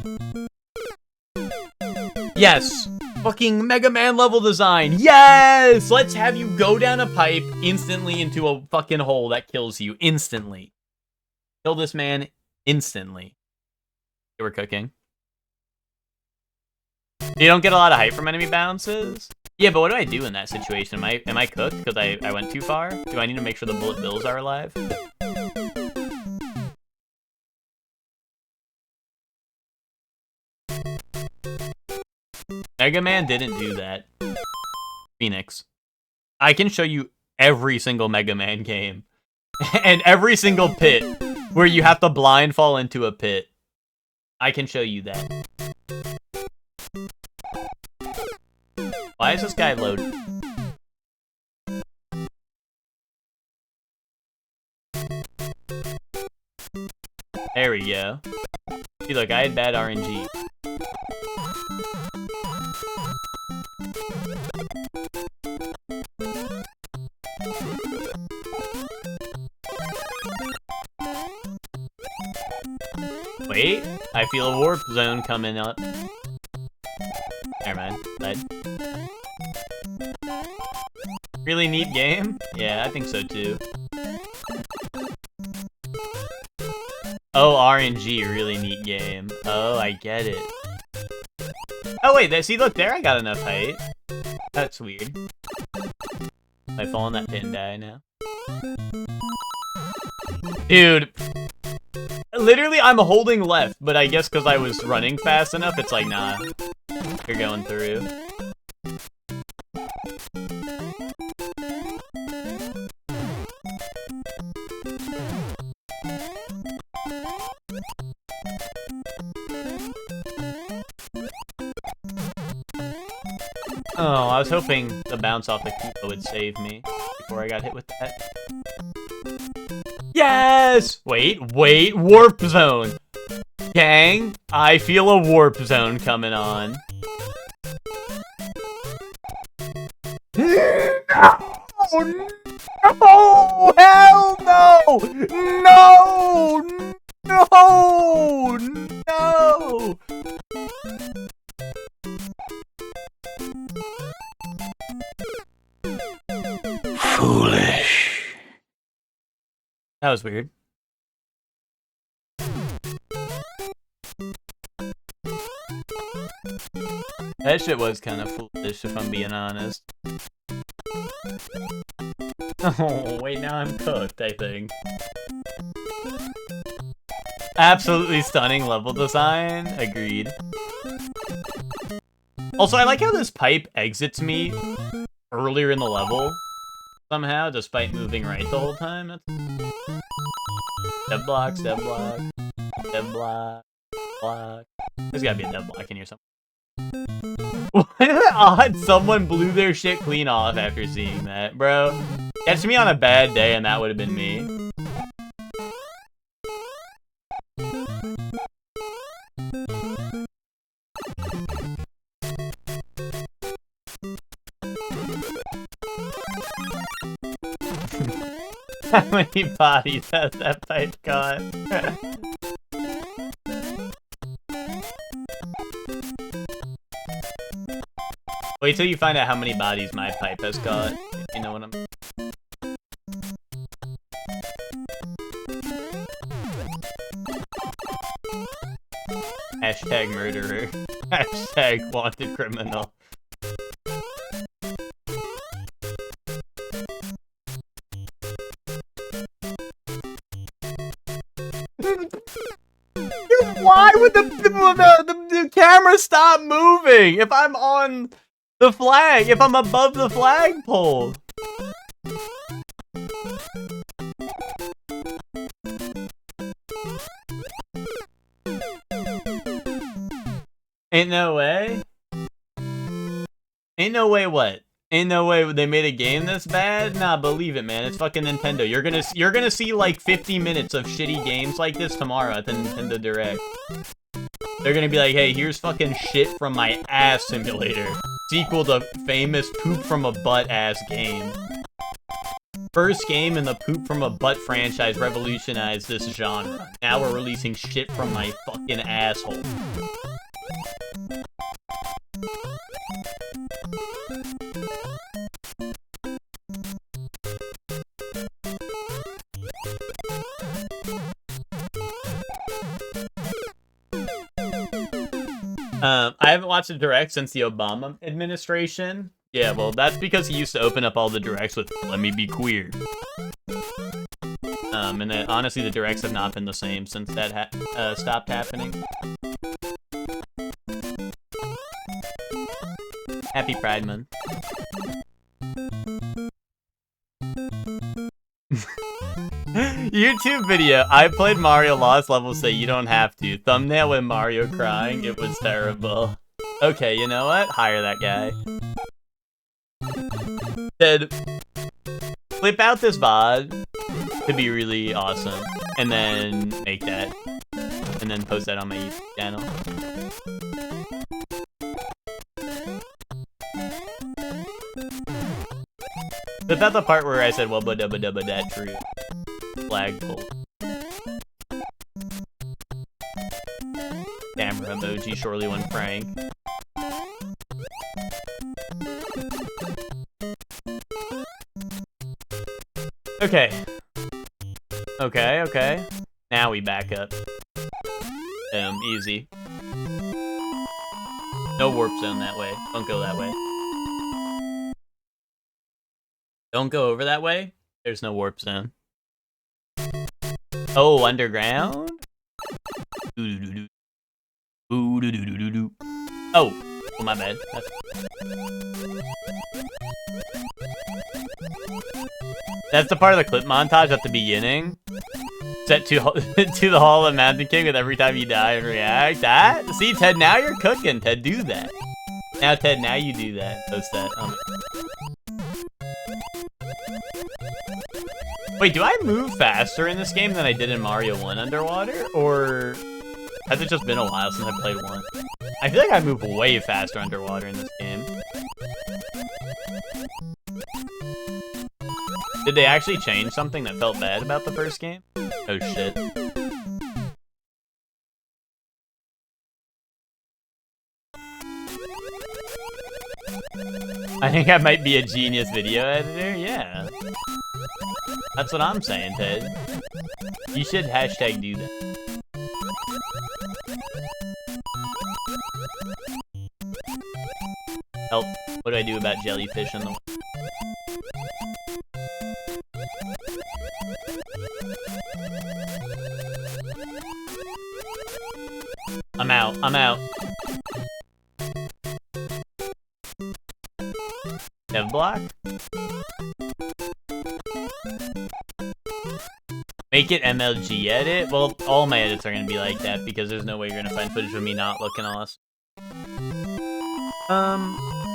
Yes! Fucking Mega Man level design! Yes! Let's have you go down a pipe instantly into a fucking hole that kills you instantly. Kill this man instantly. We're cooking. You don't get a lot of hype from enemy bounces? Yeah, but what do I do in that situation? Am I cooked because I went too far? Do I need to make sure the bullet bills are alive? Mega Man didn't do that. Phoenix. I can show you every single Mega Man game. And every single pit where you have to blind fall into a pit. I can show you that. Why is this guy loading? There we go. See, look, I had bad RNG. Wait, I feel a warp zone coming up. Never mind, died. Really neat game? Yeah, I think so too. Oh, RNG, really neat game. Oh, I get it. Oh wait, see, look, there I got enough height. That's weird. I fall in that pit and die now. Dude. Literally, I'm holding left, but I guess because I was running fast enough, it's like, nah. You're going through. Oh, I was hoping the bounce off the Koopa would save me before I got hit with that. Yes! Wait, warp zone! Gang, I feel a warp zone coming on. No! No! Hell no! No! No! No! Foolish. That was weird. That shit was kind of foolish, if I'm being honest. Oh, wait, now I'm cooked, I think. Absolutely stunning level design. Agreed. Also, I like how this pipe exits me earlier in the level, somehow, despite moving right the whole time. That's... Dev block, dev block, dev block, block. There's gotta be a dev block in here somewhere. What an odd someone blew their shit clean off after seeing that, bro. Catch me on a bad day and that would have been me. How many bodies has that pipe got? Wait till you find out how many bodies my pipe has got. If you know what I'm... Hashtag murderer. Hashtag wanted criminal. Why would the camera stop moving if I'm on the flag, if I'm above the flagpole? Ain't no way. Ain't no way what? Ain't no way they made a game this bad? Nah, believe it, man. It's fucking Nintendo. You're gonna see like 50 minutes of shitty games like this tomorrow at the Nintendo Direct. They're gonna be like, hey, here's fucking shit from my ass simulator. Sequel to famous poop from a butt ass game. First game in the poop from a butt franchise revolutionized this genre. Now we're releasing shit from my fucking asshole. I haven't watched a direct since the Obama administration. Yeah, well, that's because he used to open up all the directs with "Let me be queer." And then, honestly, the directs have not been the same since that stopped happening. Happy Pride Month. YouTube video. I played Mario Lost Levels, say you don't have to. Thumbnail with Mario crying. It was terrible. Okay, you know what? Hire that guy. Said, flip out this VOD to be really awesome. And then make that. And then post that on my YouTube channel. Flip out the part where I said wubba dubba dubba dat true. Flagpole. Camera emoji shortly when praying. Okay. Okay. Now we back up. Easy. No warp zone that way. Don't go that way. Don't go over that way. There's no warp zone. Oh, underground? Oh, my bad. That's the part of the clip montage at the beginning. Set to the Hall of Mountain King with every time you die and react. That? See, Ted, now you're cooking. Ted, do that. Now, Ted, now you do that. Post that. Wait, do I move faster in this game than I did in Mario 1 underwater? Or has it just been a while since I played 1? I feel like I move way faster underwater in this game. Did they actually change something that felt bad about the first game? Oh shit. I think I might be a genius video editor, yeah. That's what I'm saying, Ted. You should hashtag do that. Help. What do I do about jellyfish in the water? I'm out. Dev block? Make it MLG edit? Well, all my edits are gonna be like that because there's no way you're gonna find footage of me not looking awesome.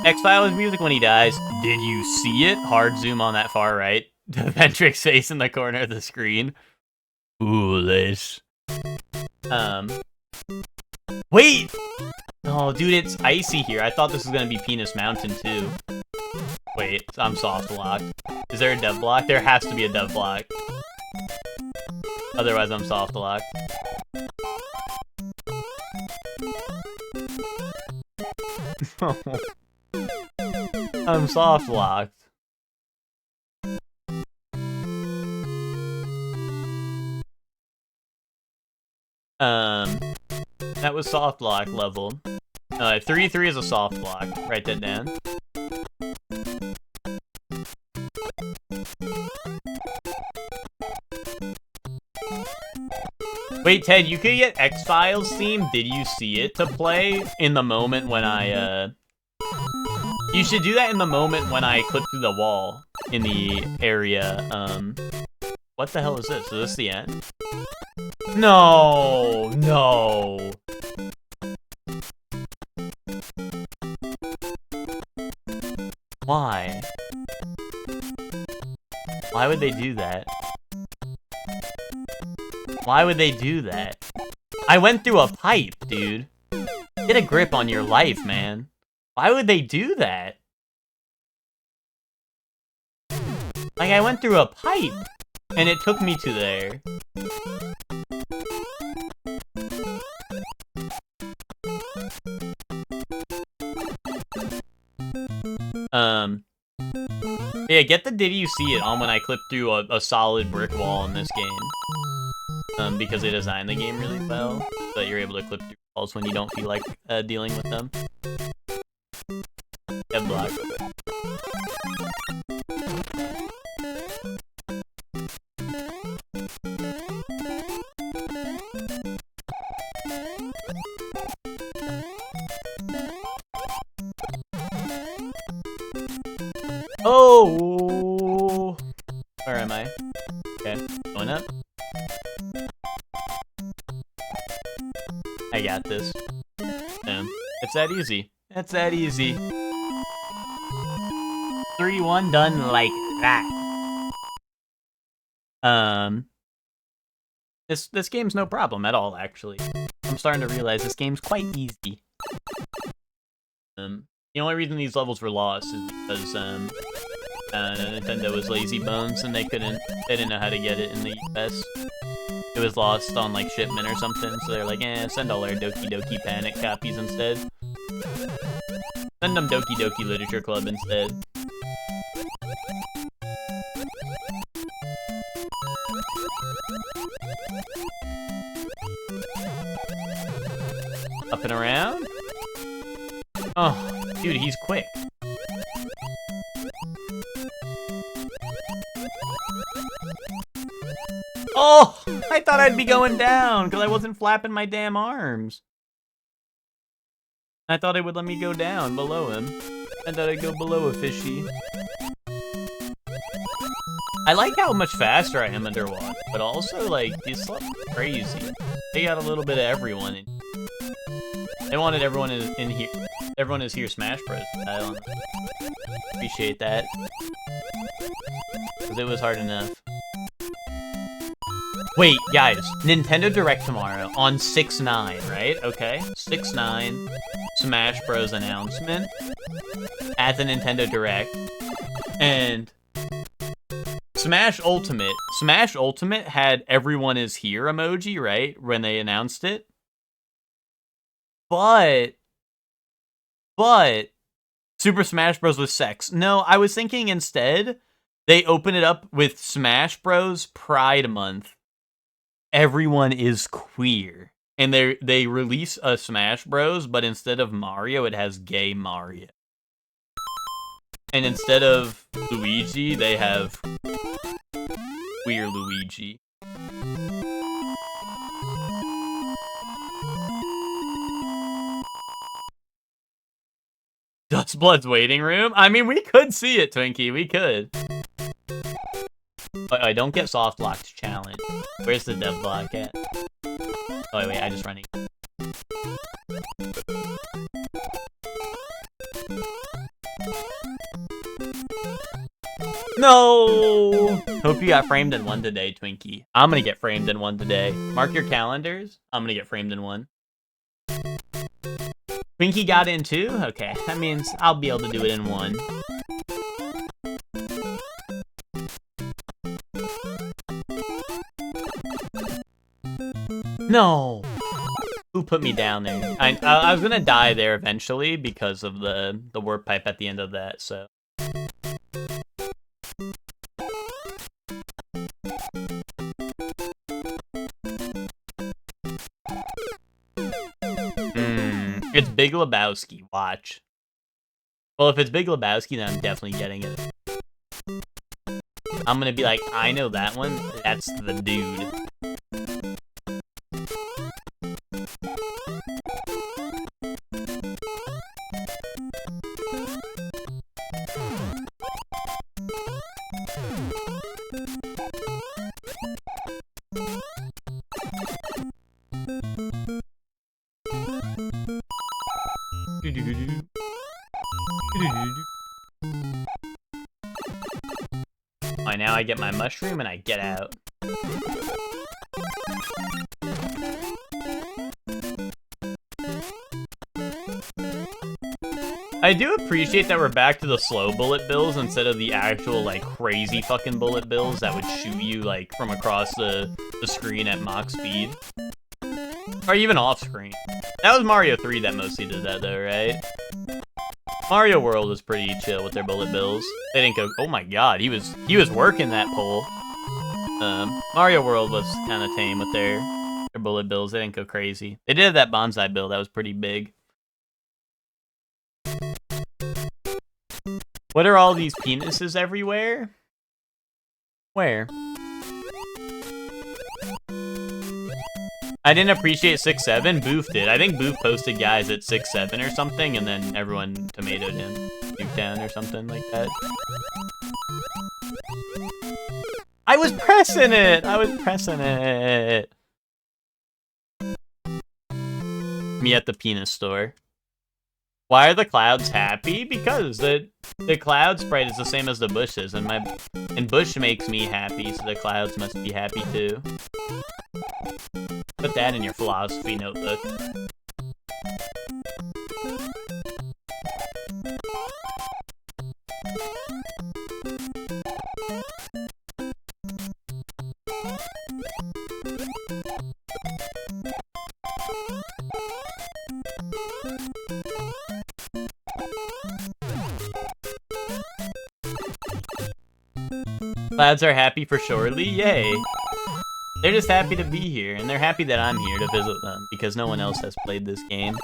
X-Files music when he dies. Did you see it? Hard zoom on that far right. Ventrix face in the corner of the screen. Foolish. Wait! Oh, dude, it's icy here. I thought this was gonna be Penis Mountain, too. Wait, I'm soft locked. Is there a dev block? There has to be a dev block. Otherwise, I'm soft locked. I'm soft locked. That was soft lock level. 3-3 is a soft block. Write that down. Wait, Ted, you could get X-Files theme. Did you see it to play in the moment when I, You should do that in the moment when I clip through the wall in the area. What the hell is this? Is this the end? No, no. Why? Why would they do that? Why would they do that? I went through a pipe, dude. Get a grip on your life, man. Why would they do that? Like, I went through a pipe, and it took me to there. Yeah, get the Did You See It on when I clip through a solid brick wall in this game. Because they designed the game really well, so that you're able to clip through walls when you don't feel like dealing with them. Dev block. Oh! Where am I? Okay, going up. I got this. It's that easy. It's that easy. 3-1 done like that. This game's no problem at all, actually. I'm starting to realize this game's quite easy. The only reason these levels were lost is because Nintendo was lazy bones and they didn't know how to get it in the US. It was lost on like shipment or something, so they're like, send all our Doki Doki Panic copies instead. Send them Doki Doki Literature Club instead. Up and around? Oh, dude, he's quick. Oh, I thought I'd be going down because I wasn't flapping my damn arms. I thought it would let me go down below him. I thought I'd go below a fishy. I like how much faster I am underwater, but also, like, these levels are crazy. They got a little bit of everyone in. They wanted everyone in here. Everyone is here Smash Bros. I don't appreciate that. Because it was hard enough. Wait, guys. Nintendo Direct tomorrow on 6/9, right? Okay. 6/9. Smash Bros. Announcement. At the Nintendo Direct. And Smash Ultimate had everyone is here emoji, right? When they announced it. But Super Smash Bros. Was sex. No, I was thinking instead they open it up with Smash Bros. Pride Month. Everyone is queer. And they release a Smash Bros, but instead of Mario, it has gay Mario. And instead of Luigi, they have queer Luigi. Dustblood's waiting room? I mean, we could see it, Twinkie. We could. Oh, I don't get soft locked challenge. Where's the dev block at? Oh, wait, I just running. No! Hope you got framed in one today, Twinkie. I'm gonna get framed in one today. Mark your calendars. I'm gonna get framed in one. Twinkie got in two? Okay, that means I'll be able to do it in one. No! Who put me down there? I was gonna die there eventually because of the warp pipe at the end of that, so... It's Big Lebowski, watch. Well, if it's Big Lebowski, then I'm definitely getting it. I'm gonna be like, I know that one, that's the dude. Alright, now I get my mushroom and I get out. I do appreciate that we're back to the slow bullet bills instead of the actual, like, crazy fucking bullet bills that would shoot you, like, from across the screen at Mach speed. Or even off screen. That was Mario 3 that mostly did that, though, right? Mario World was pretty chill with their bullet bills. They didn't go, oh my god, he was working that pole. Mario World was kind of tame with their bullet bills. They didn't go crazy. They did that bonsai bill, that was pretty big. What are all these penises everywhere? Where? I didn't appreciate 6-7. Boof did. I think Boof posted guys at 6-7 or something, and then everyone tomatoed him. Nuketown or something like that. I was pressing it! I was pressing it! Me at the penis store. Why are the clouds happy? Because the cloud sprite is the same as the bushes, and bush makes me happy, so the clouds must be happy too. Put that in your philosophy notebook. Clouds are happy for surely, yay. They're just happy to be here, and they're happy that I'm here to visit them, because no one else has played this game.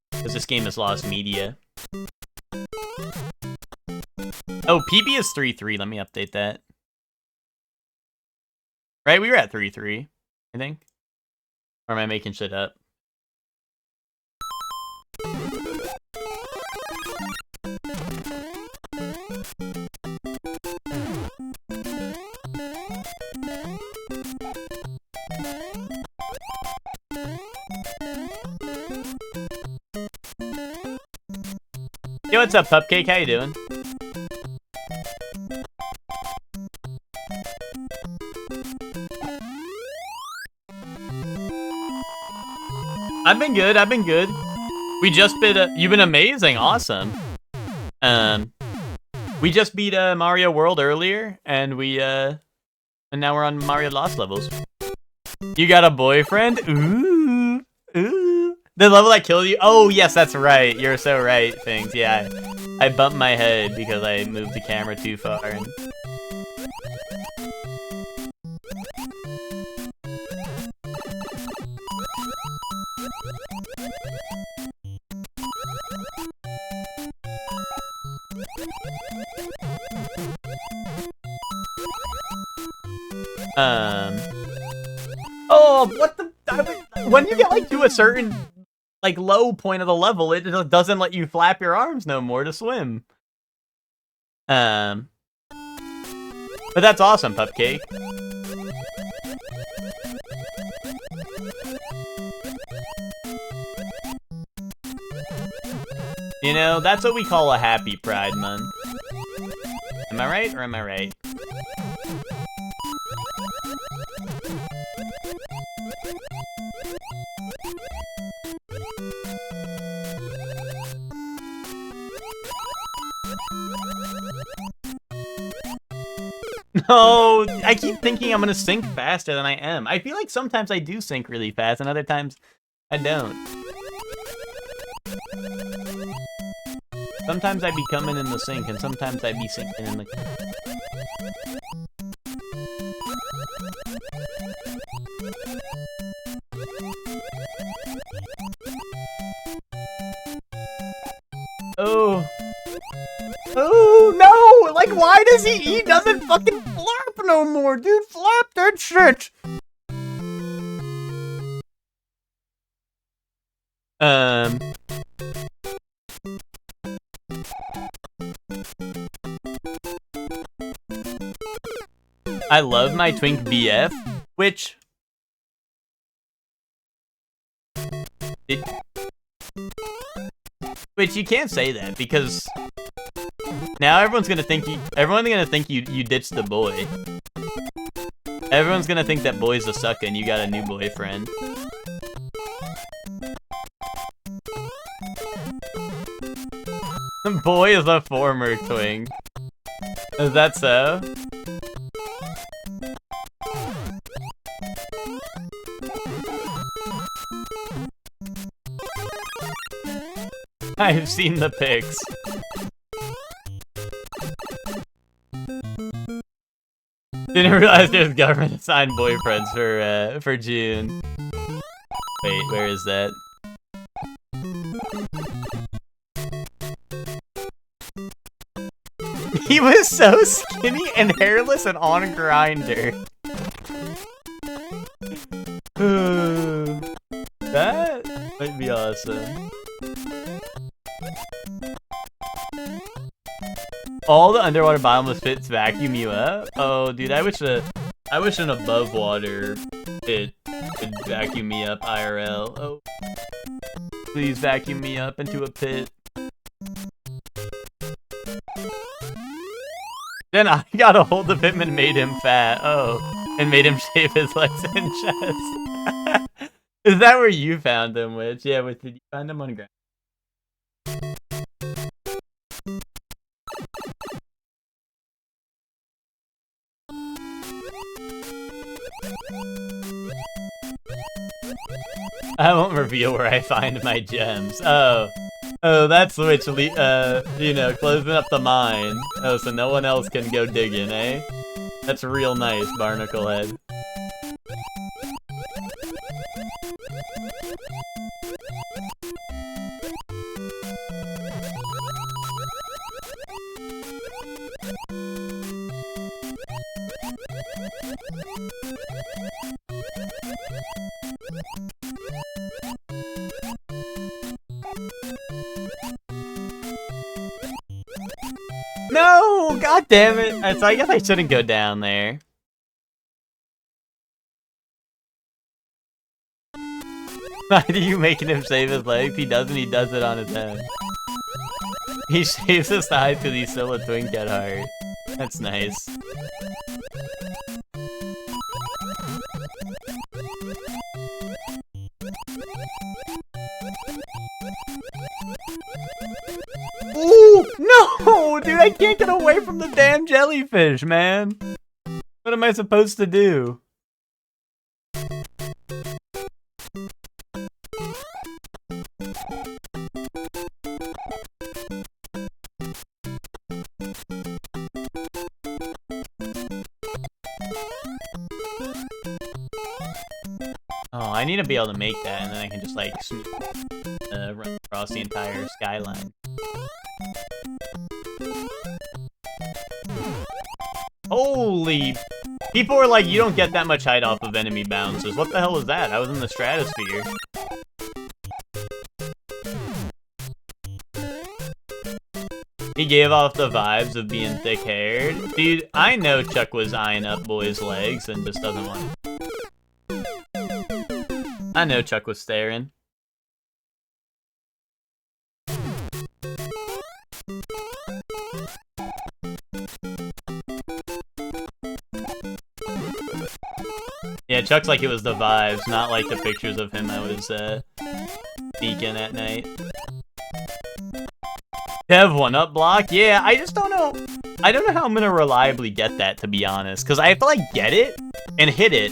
Because this game has lost media. Oh, PB is 3-3, let me update that. Right, we were at 3-3, I think. Or am I making shit up? Yo, what's up, Pupcake? How you doing? I've been good, I've been good. We just you've been amazing, awesome. We just beat Mario World earlier, and and now we're on Mario Lost levels. You got a boyfriend? Ooh, ooh. The level that killed you? Oh, yes, that's right. You're so right, Things. Yeah, I bumped my head because I moved the camera too far. And... Oh, what the... when you get, like, to a certain, like, low point of the level, it doesn't let you flap your arms no more to swim. But that's awesome, Pupcake. You know, that's what we call a happy Pride Month. Am I right, or am I right? No, I keep thinking I'm gonna sink faster than I am. I feel like sometimes I do sink really fast, and other times I don't. Sometimes I be coming in the sink, and sometimes I be sinking in the... Oh. Oh, no! Like, why does he doesn't fucking flap no more, dude! Flap that shit! I love my Twink BF, which... Which you can't say that, because... Now everyone's gonna think you ditched the boy. Everyone's gonna think that boy's a sucker and you got a new boyfriend. Boy is a former Twink. Is that so? I've seen the pics. Didn't realize there's government-assigned boyfriends for June. Wait, where is that? He was so skinny and hairless and on Grindr. That might be awesome. All the underwater bottomless pits vacuum you up? Oh, dude, I wish an above water pit could vacuum me up IRL. Oh, please vacuum me up into a pit. Then I got a hold of him and made him fat. Oh, and made him shave his legs and chest. Is that where you found him, Witch? Yeah, did you find him on ground? I won't reveal where I find my gems. Oh, that's Witch, you know, closing up the mine. Oh, so no one else can go digging, eh? That's real nice, Barnacle Head. No! God damn it! So I guess I shouldn't go down there. Why are you making him shave his legs? He doesn't, he does it on his own. He shaves his thighs because he's still a twink at heart. That's nice. Ooh! No! Dude, I can't get away from the damn jellyfish, man! What am I supposed to do? Oh, I need to be able to make that, and then I can just, like, run across the entire skyline. Holy... People were like, you don't get that much height off of enemy bounces. What the hell is that? I was in the stratosphere. He gave off the vibes of being thick-haired. Dude, I know Chuck was eyeing up boys' legs and just doesn't want it. I know Chuck was staring. Yeah, Chuck's like it was the vibes, not like the pictures of him I was sneaking at night. Dev 1-up block? Yeah, I just don't know. I don't know how I'm gonna reliably get that, to be honest, because I have to like get it and hit it,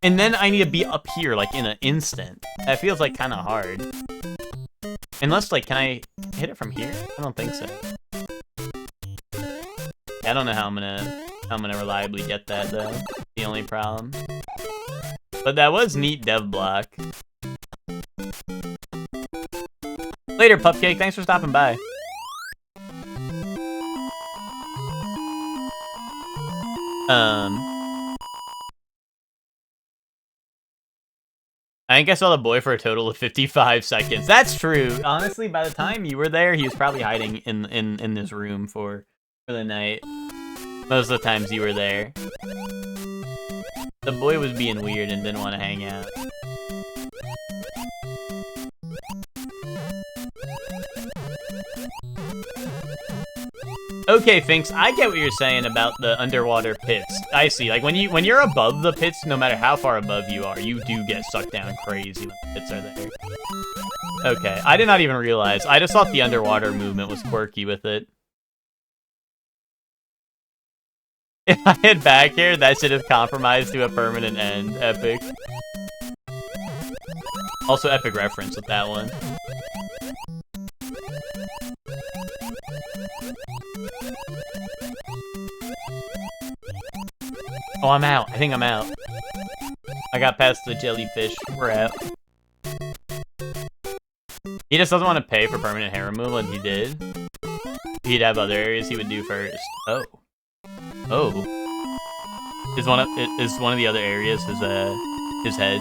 and then I need to be up here like in an instant. That feels like kind of hard. Unless like, can I hit it from here? I don't think so. I don't know how I'm gonna reliably get that though. The only problem. But that was neat dev block. Later, Pupcake. Thanks for stopping by. I think I saw the boy for a total of 55 seconds. That's true. Honestly, by the time you were there, he was probably hiding in this room for the night. Most of the times you were there. The boy was being weird and didn't want to hang out. Okay, Finks, I get what you're saying about the underwater pits. I see. Like when you're above the pits, no matter how far above you are, you do get sucked down crazy when the pits are there. Okay, I did not even realize. I just thought the underwater movement was quirky with it. If I had back hair, that should have compromised to a permanent end. Epic. Also epic reference with that one. Oh, I'm out. I think I'm out. I got past the jellyfish. We're out. He just doesn't want to pay for permanent hair removal, and he did. He'd have other areas he would do first. Oh. Oh. Is one of the other areas his head?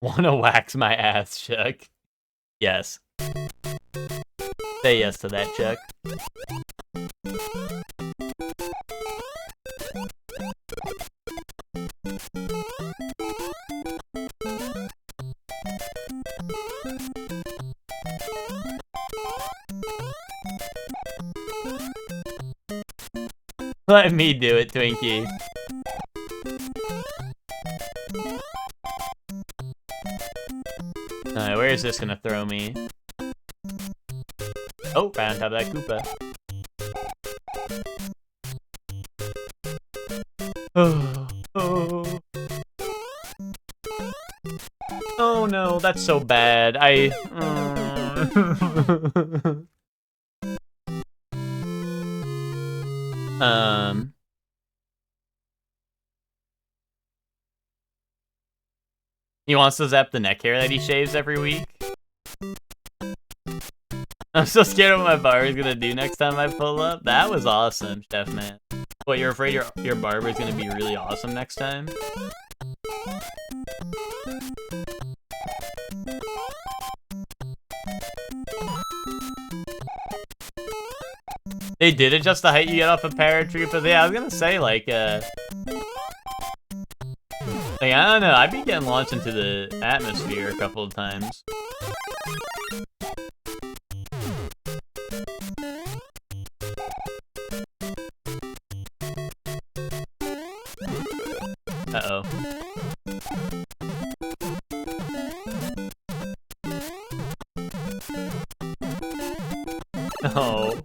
Wanna wax my ass, Chuck? Yes. Say yes to that, Chuck. Let me do it, Twinkie. Alright, where is this gonna throw me? Oh, right on top of that Koopa. Oh, oh. Oh no, that's so bad. He wants to zap the neck hair that he shaves every week. I'm so scared of what my barber's gonna do next time I pull up. That was awesome, Chef Man. What, you're afraid your barber's gonna be really awesome next time? They did adjust the height you get off a paratrooper. Yeah, I was gonna say, like, I don't know. I'd be getting launched into the atmosphere a couple of times. Uh-oh. Oh.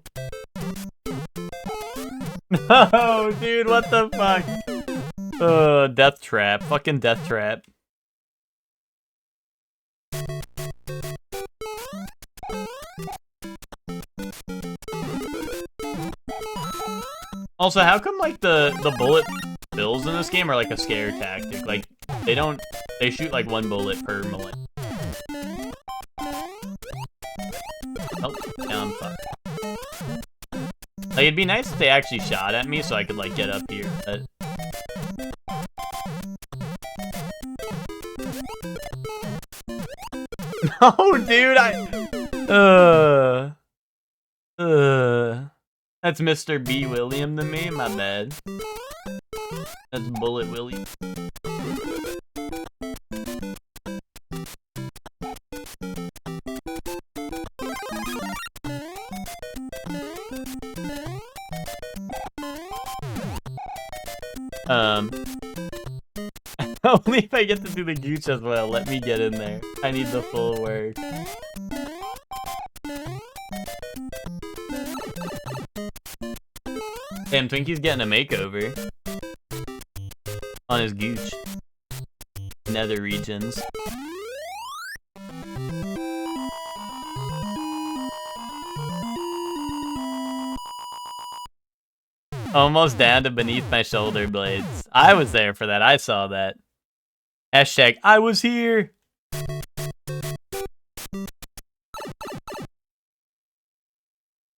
No, dude, what the fuck? Death trap. Fucking death trap. Also, how come, like, the bullet bills in this game are, like, a scare tactic? Like, they shoot, like, one bullet per millennium. Oh, now I'm fucked. Like, it'd be nice if they actually shot at me so I could, like, get up here, but... No, dude, that's Mr. B. William to me, my bad. That's Bullet Willie. Only if I get to do the gooch as well. Let me get in there. I need the full work. Damn, Twinkie's getting a makeover on his gooch. Nether regions. Almost down to beneath my shoulder blades. I was there for that. I saw that. Hashtag, I was here.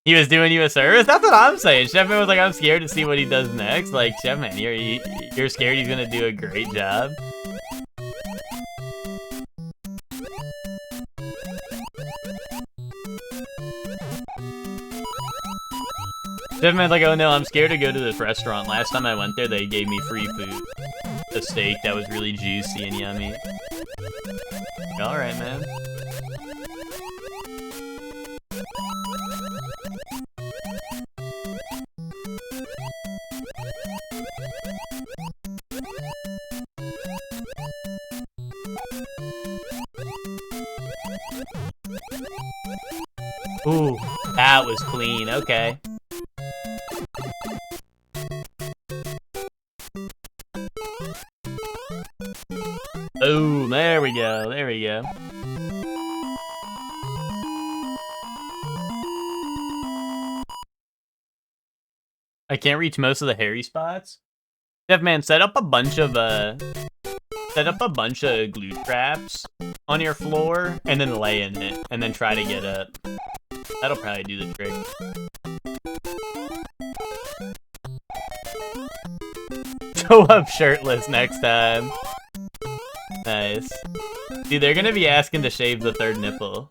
He was doing you a service? That's what I'm saying. Chefman was like, I'm scared to see what he does next. Like, Chefman, you're scared he's gonna do a great job. Chefman's like, oh no, I'm scared to go to this restaurant. Last time I went there, they gave me free food. A steak that was really juicy and yummy. Alright, man. Ooh, that was clean. Okay. Boom, there we go, there we go. I can't reach most of the hairy spots. Chefman, set up a bunch of glue traps on your floor and then lay in it and then try to get up. That'll probably do the trick. Show up shirtless next time. Nice. Dude, they're gonna be asking to shave the third nipple.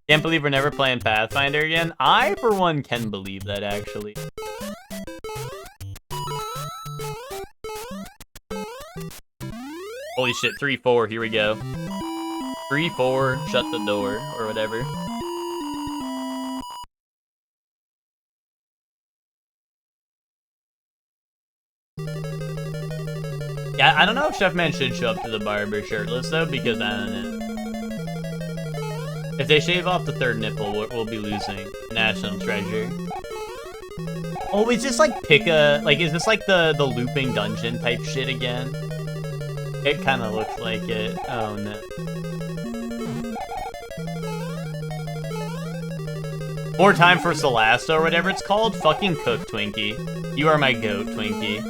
Can't believe we're never playing Pathfinder again. I, for one, can believe that, actually. Holy shit, 3-4, here we go. 3-4, shut the door, or whatever. Yeah, I don't know if Chefman should show up to the barber shirtless, though, because I don't know. If they shave off the third nipple, we'll be losing national treasure. Oh, is this like is this like the looping dungeon type shit again? It kind of looks like it. Oh no. More time for Celasta or whatever it's called. Fucking cook, Twinkie. You are my goat, Twinkie.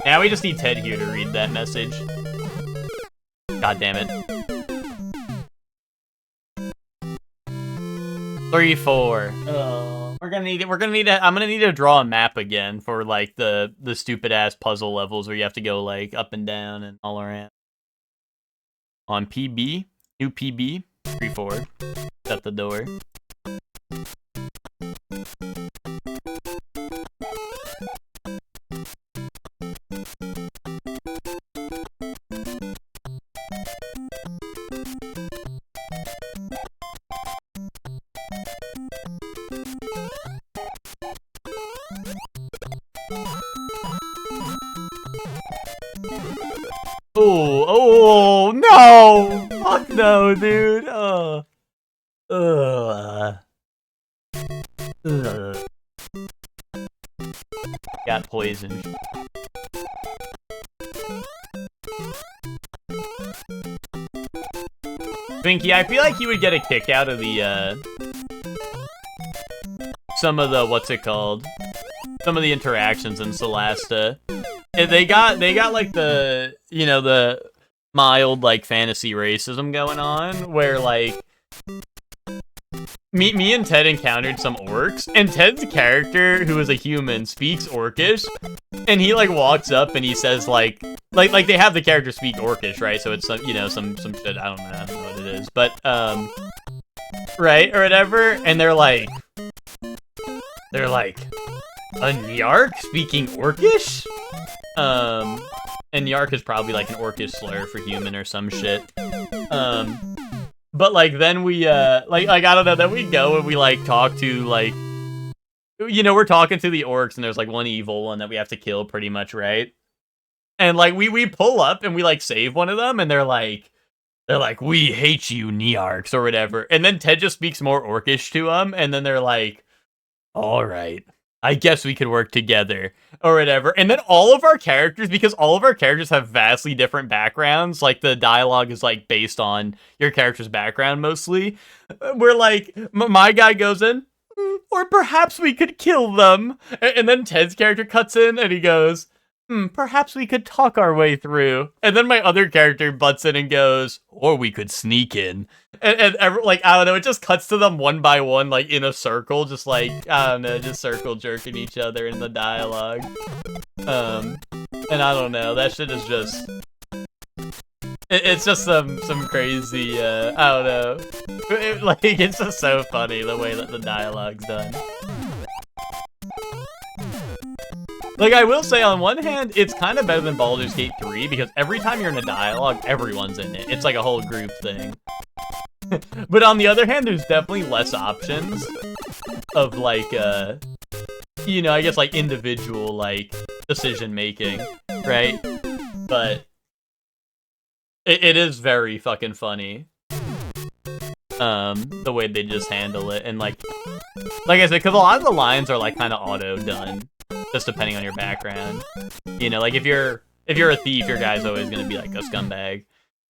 Now we just need Ted here to read that message. God damn it. 3-4. Oh, I'm gonna need to draw a map again for like the stupid ass puzzle levels where you have to go like up and down and all around. On PB, new PB, 3-4. Shut the door. Oh no! Fuck no, dude. Got poisoned. Twinkie, I feel like you would get a kick out of the some of the some of the interactions in Celasta. They got like the, you know, the mild like fantasy racism going on where like me and Ted encountered some orcs and Ted's character, who is a human, speaks Orcish, and he like walks up and he says like they have the character speak Orcish, right? So it's some, you know, some shit, I don't know what it is, but right or whatever, and they're like a Nyark speaking Orcish? And Nyark is probably like an Orcish slur for human or some shit. But like then we like I don't know, then we go and we like talk to like, you know, we're talking to the orcs and there's like one evil one that we have to kill pretty much, right? And like we pull up and we like save one of them and they're like, we hate you, Nearchs, or whatever. And then Ted just speaks more orcish to them, and then they're like, all right, I guess we could work together, or whatever. And then all of our characters, because all of our characters have vastly different backgrounds, like the dialogue is like based on your character's background mostly. We're like, my guy goes in, or perhaps we could kill them. And then Ted's character cuts in and he goes, perhaps we could talk our way through. And then my other character butts in and goes, or we could sneak in. And like, I don't know, it just cuts to them one by one, like in a circle, just like, I don't know, just circle jerking each other in the dialogue. And I don't know, that shit is just, it's just some crazy, I don't know. Like, it's just so funny the way that the dialogue's done. Like, I will say, on one hand, it's kind of better than Baldur's Gate 3, because every time you're in a dialogue, everyone's in it. It's like a whole group thing. But on the other hand, there's definitely less options of, like, you know, I guess, like, individual, like, decision-making, right? But it is very fucking funny. The way they just handle it, and, like I said, because a lot of the lines are, like, kind of auto-done. Just depending on your background, you know, like if you're a thief, your guy's always gonna be like a scumbag,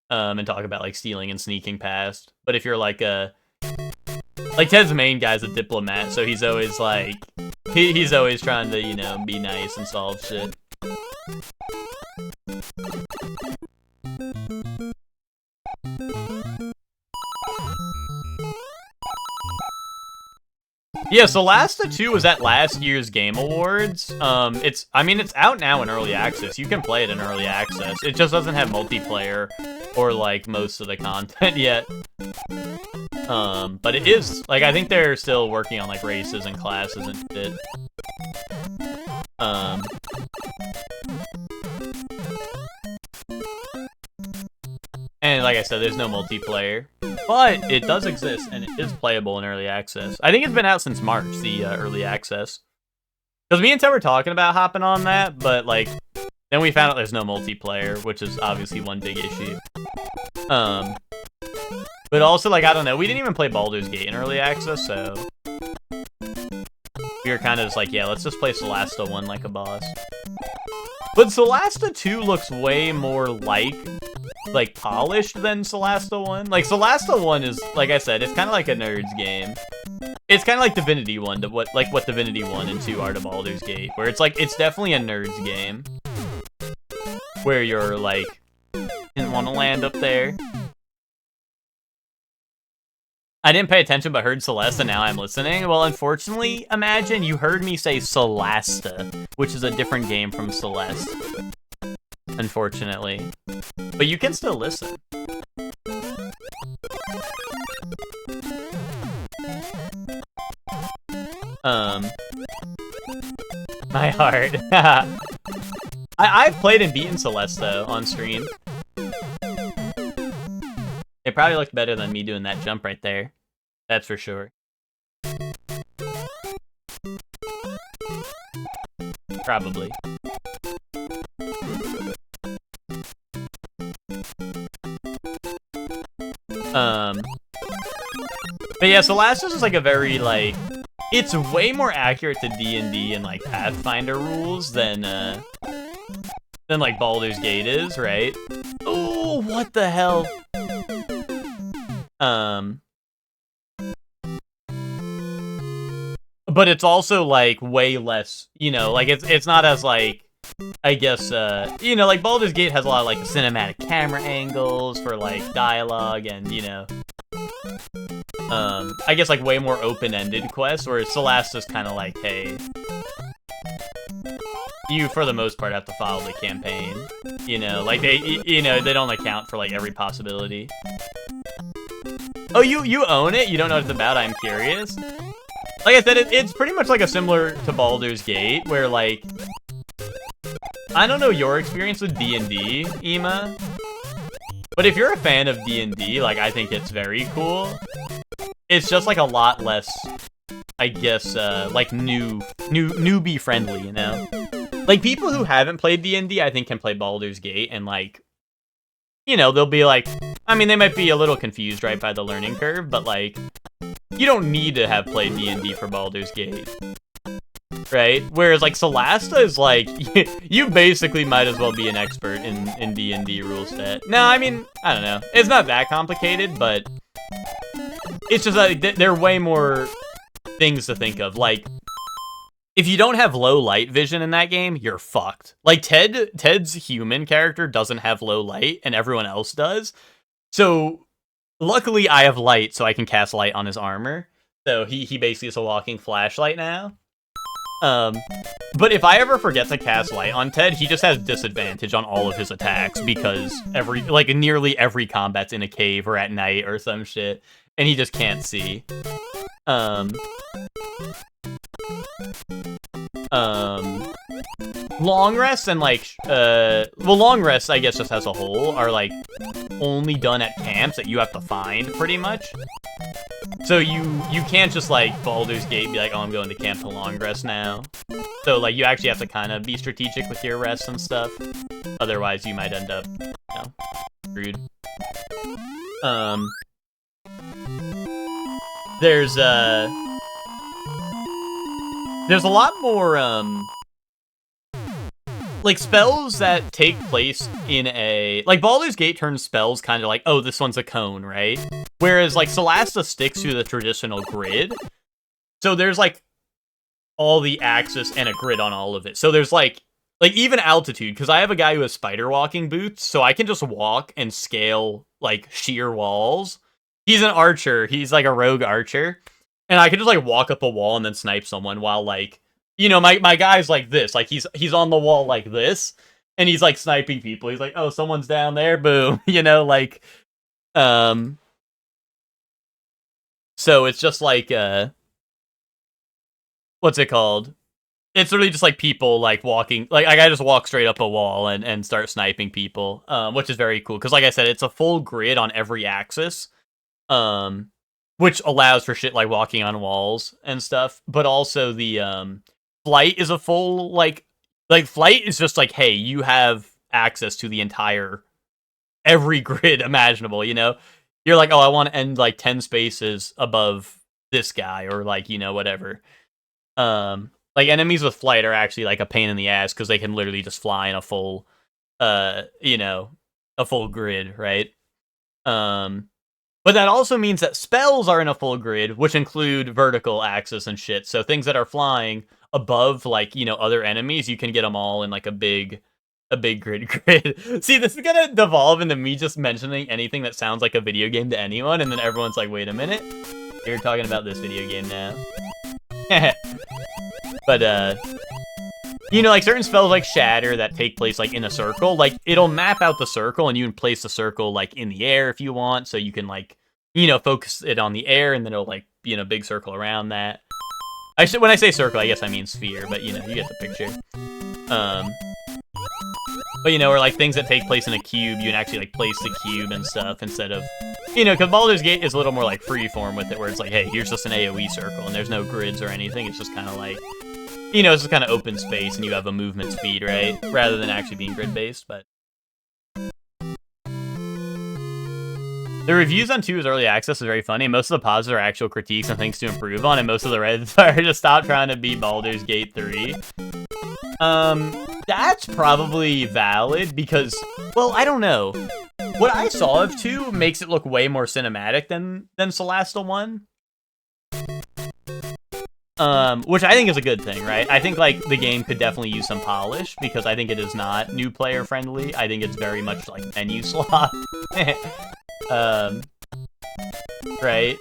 and talk about like stealing and sneaking past. But if you're like Ted's main guy's a diplomat, so he's always like he's always trying to, you know, be nice and solve shit. Yeah, so Solasta 2 was at last year's Game Awards. I mean, it's out now in Early Access. You can play it in Early Access. It just doesn't have multiplayer or, like, most of the content yet. But it is, like, I think they're still working on, like, races and classes and shit. And like I said, there's no multiplayer. But it does exist, and it is playable in Early Access. I think it's been out since March, the Early Access. Because me and Ted were talking about hopping on that, but, like, then we found out there's no multiplayer, which is obviously one big issue. But also, like, I don't know, we didn't even play Baldur's Gate in Early Access, so we were kind of just like, yeah, let's just play Solasta 1 like a boss. But Solasta 2 looks way more like polished than Solasta 1. Like, Solasta 1 is, like I said, it's kind of like a nerd's game. It's kind of like Divinity 1 to what Divinity 1 and 2 are to Baldur's Gate, where it's like, it's definitely a nerd's game. Where you're like, didn't want to land up there. I didn't pay attention but heard Celeste and now I'm listening. Well, unfortunately, imagine you heard me say Solasta, which is a different game from Celeste. Unfortunately. But you can still listen. My heart. I've played and beaten Celeste, though, on stream. It probably looked better than me doing that jump right there. That's for sure. Probably. But yeah, Solasta is like a very, like, it's way more accurate to D&D and, like, Pathfinder rules than like, Baldur's Gate is, right? Oh, what the hell? But it's also, like, way less, you know, like, it's not as, like, I guess, you know, like, Baldur's Gate has a lot of, like, cinematic camera angles for, like, dialogue and, you know, I guess, like, way more open-ended quests, whereas Solasta's kind of like, hey, you, for the most part, have to follow the campaign, you know, like, they don't account for, like, every possibility. Oh, you own it? You don't know what it's about? I'm curious. Like I said, it's pretty much, like, a similar to Baldur's Gate, where, like, I don't know your experience with D&D, Ema, But if you're a fan of D&D, like, I think it's very cool. It's just, like, a lot less, I guess, like, newbie friendly, you know? Like, people who haven't played D&D, I think, can play Baldur's Gate, and, like, you know, they'll be like, I mean, they might be a little confused, right, by the learning curve, but, like, you don't need to have played D&D for Baldur's Gate. Right? Whereas, like, Solasta is, like, you basically might as well be an expert in D&D rule set. No, I mean, I don't know. It's not that complicated, but it's just, like, there are way more things to think of. Like, if you don't have low light vision in that game, you're fucked. Like, Ted's human character doesn't have low light, and everyone else does. So, luckily, I have light, so I can cast light on his armor. So, he basically is a walking flashlight now. But if I ever forget to cast light on Ted, he just has disadvantage on all of his attacks because nearly every combat's in a cave or at night or some shit, and he just can't see. Long rests and, like, long rests, I guess, just as a whole, are, like, only done at camps that you have to find, pretty much. So you can't just, like, Baldur's Gate be like, oh, I'm going to camp to long rest now. So, like, you actually have to kind of be strategic with your rests and stuff. Otherwise, you might end up, you know, screwed. There's a lot more, like, spells that take place in a... Like, Baldur's Gate turns spells kind of like, oh, this one's a cone, right? Whereas, like, Solasta sticks to the traditional grid. So there's, like, all the axis and a grid on all of it. So there's, like even altitude, because I have a guy who has spider walking boots, so I can just walk and scale, like, sheer walls. He's an archer. He's, like, a rogue archer. And I can just, like, walk up a wall and then snipe someone while, like... You know, my guy's like this. Like, he's on the wall like this, and he's, like, sniping people. He's like, oh, someone's down there, boom. You know, like, so it's just, like, what's it called? It's literally just, like, people, like, walking, like, I just walk straight up a wall and start sniping people, which is very cool. Because, like I said, it's a full grid on every axis, which allows for shit like walking on walls and stuff, but also the, flight is a full, like flight is just like, hey, you have access to the entire, every grid imaginable, you know? You're like, oh, I want to end, like, 10 spaces above this guy, or, like, you know, whatever. Like, enemies with flight are actually, like, a pain in the ass, because they can literally just fly in a full, you know, a full grid, right? But that also means that spells are in a full grid, which include vertical axis and shit. So things that are flying above, like, you know, other enemies, you can get them all in, like, a big grid. See, this is gonna devolve into me just mentioning anything that sounds like a video game to anyone, and then everyone's like, wait a minute, you're talking about this video game now. But, you know, like, certain spells like Shatter that take place, like, in a circle, like, it'll map out the circle, and you can place the circle, like, in the air if you want, so you can, like, you know, focus it on the air, and then it'll, like, be in a big circle around that. When I say circle, I guess I mean sphere, but, you know, you get the picture. But, you know, or, like, things that take place in a cube, you can actually, like, place the cube and stuff instead of... You know, because Baldur's Gate is a little more, like, freeform with it, where it's like, hey, here's just an AoE circle, and there's no grids or anything, it's just kind of like... You know, it's just kind of open space, and you have a movement speed, right? Rather than actually being grid-based, but... The reviews on 2's early access is very funny. Most of the positives are actual critiques and things to improve on, and most of the reds are just stop trying to beat Baldur's Gate 3. That's probably valid, because, well, I don't know. What I saw of 2 makes it look way more cinematic than Solasta 1. Which I think is a good thing, right? I think, like, the game could definitely use some polish, because I think it is not new player friendly. I think it's very much, like, menu slop. Right?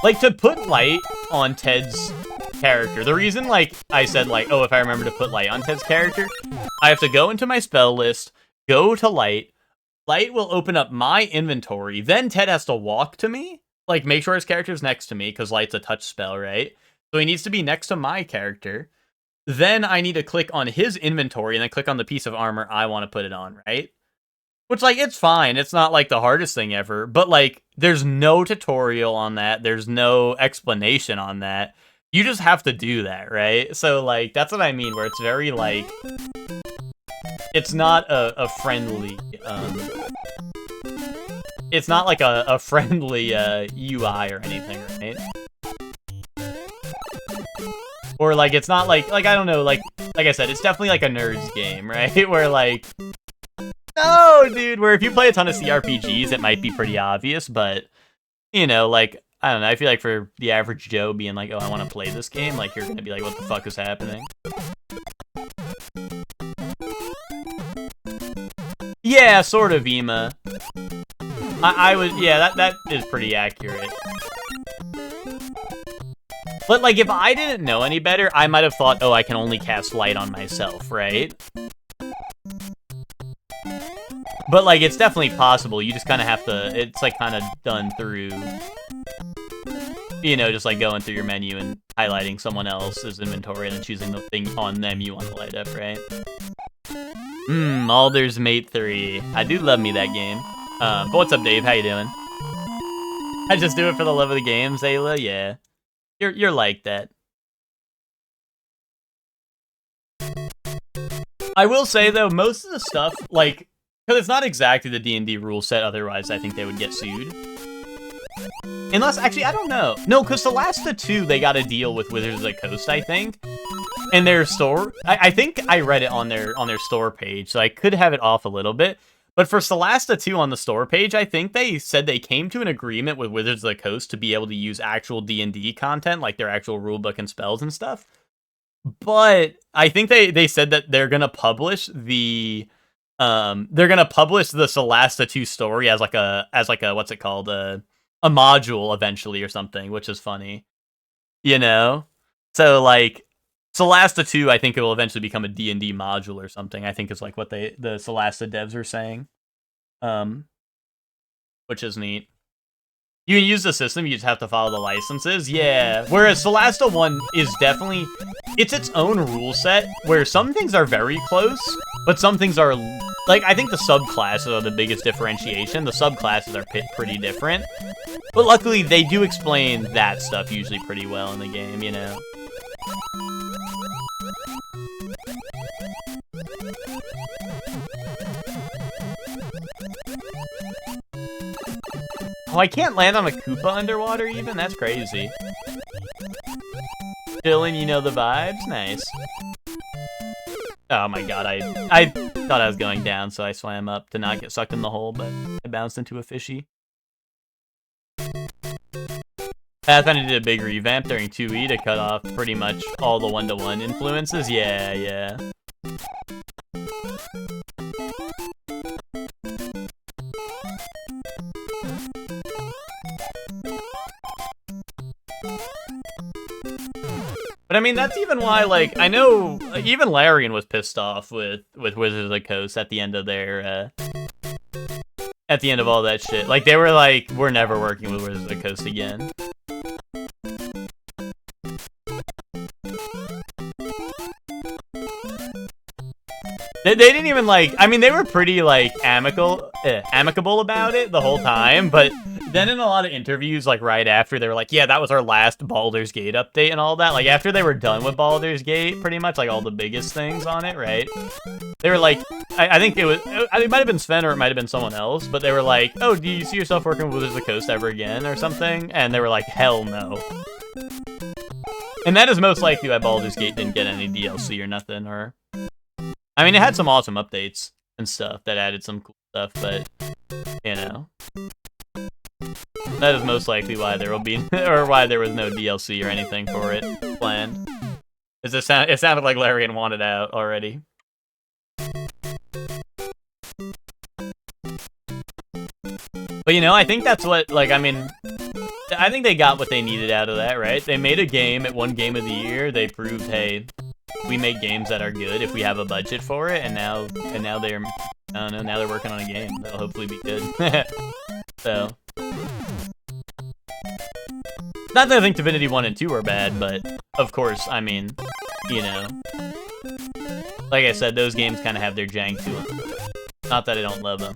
Like, to put light on Ted's character, the reason, like, I said, like, oh, if I remember to put light on Ted's character, I have to go into my spell list, go to light will open up my inventory, then Ted has to walk to me, like, make sure his character's next to me, because light's a touch spell, right? So he needs to be next to my character, then I need to click on his inventory, and then click on the piece of armor I want to put it on, right? Which, like, it's fine. It's not, like, the hardest thing ever. But, like, there's no tutorial on that. There's no explanation on that. You just have to do that, right? So, like, that's what I mean, where it's very, like... It's not a friendly, It's not, like, a friendly, UI or anything, right? Or, like, it's not, like, I don't know, like I said, it's definitely, like, a nerd's game, right? Where, like... No, dude, where if you play a ton of CRPGs, it might be pretty obvious, but, you know, like, I don't know, I feel like for the average Joe being like, oh, I want to play this game, like, you're gonna be like, what the fuck is happening? Yeah, sort of, Ema. I would, yeah, that is pretty accurate. But, like, if I didn't know any better, I might have thought, oh, I can only cast light on myself, right? But, like, it's definitely possible. You just kind of have to... It's, like, kind of done through... You know, just, like, going through your menu and highlighting someone else's inventory and then choosing the thing on them you want to light up, right? Baldur's Mate 3. I do love me that game. But what's up, Dave? How you doing? I just do it for the love of the game, Zayla? Yeah. You're like that. I will say, though, most of the stuff, like... Because it's not exactly the D&D rule set, otherwise I think they would get sued. Unless, actually, I don't know. No, because Solasta 2, they got a deal with Wizards of the Coast, I think. And their store, I think I read it on their store page, so I could have it off a little bit. But for Solasta 2 on the store page, I think they said they came to an agreement with Wizards of the Coast to be able to use actual D&D content, like their actual rulebook and spells and stuff. But I think they said that they're going to publish the... they're gonna publish the Solasta 2 story as like a what's it called, a module eventually or something, which is funny, you know. So like Solasta 2, I think it will eventually become a D&D module or something. I think is like what the Solasta devs are saying, which is neat. You can use the system, you just have to follow the licenses. Yeah. Whereas Solasta 1 is definitely... It's its own rule set, where some things are very close, but some things are... Like, I think the subclasses are the biggest differentiation. The subclasses are pretty different. But luckily, they do explain that stuff usually pretty well in the game, you know? Oh, I can't land on a Koopa underwater even? That's crazy. Dylan, you know the vibes? Nice. Oh my god, I thought I was going down, so I swam up to not get sucked in the hole, but I bounced into a fishy. Pathfinder did a big revamp during 2E to cut off pretty much all the one-to-one influences. Yeah, yeah. But I mean, that's even why, like, I know even Larian was pissed off with Wizards of the Coast at the end of their, at the end of all that shit. Like, they were like, we're never working with Wizards of the Coast again. They didn't even, like, I mean, they were pretty, like, amicable about it the whole time, but then in a lot of interviews, like, right after, they were like, yeah, that was our last Baldur's Gate update and all that. Like, after they were done with Baldur's Gate, pretty much, like, all the biggest things on it, right? They were like, I think it might have been Sven or it might have been someone else, but they were like, oh, do you see yourself working with Wizards of the Coast ever again or something? And they were like, hell no. And that is most likely why Baldur's Gate didn't get any DLC or nothing, or... I mean, it had some awesome updates and stuff that added some cool stuff, but, you know. That is most likely why there will be, or why there was no DLC or anything for it planned. It sounded like Larian wanted out already. But, you know, I think that's what, like, I mean, I think they got what they needed out of that, right? They made a game at one Game of the Year. They proved, hey, we make games that are good if we have a budget for it, and now they're, I don't know, now they're working on a game that'll hopefully be good. So, not that I think Divinity 1 and 2 are bad, but of course, I mean, you know, like I said, those games kind of have their jank to them. Not that I don't love them.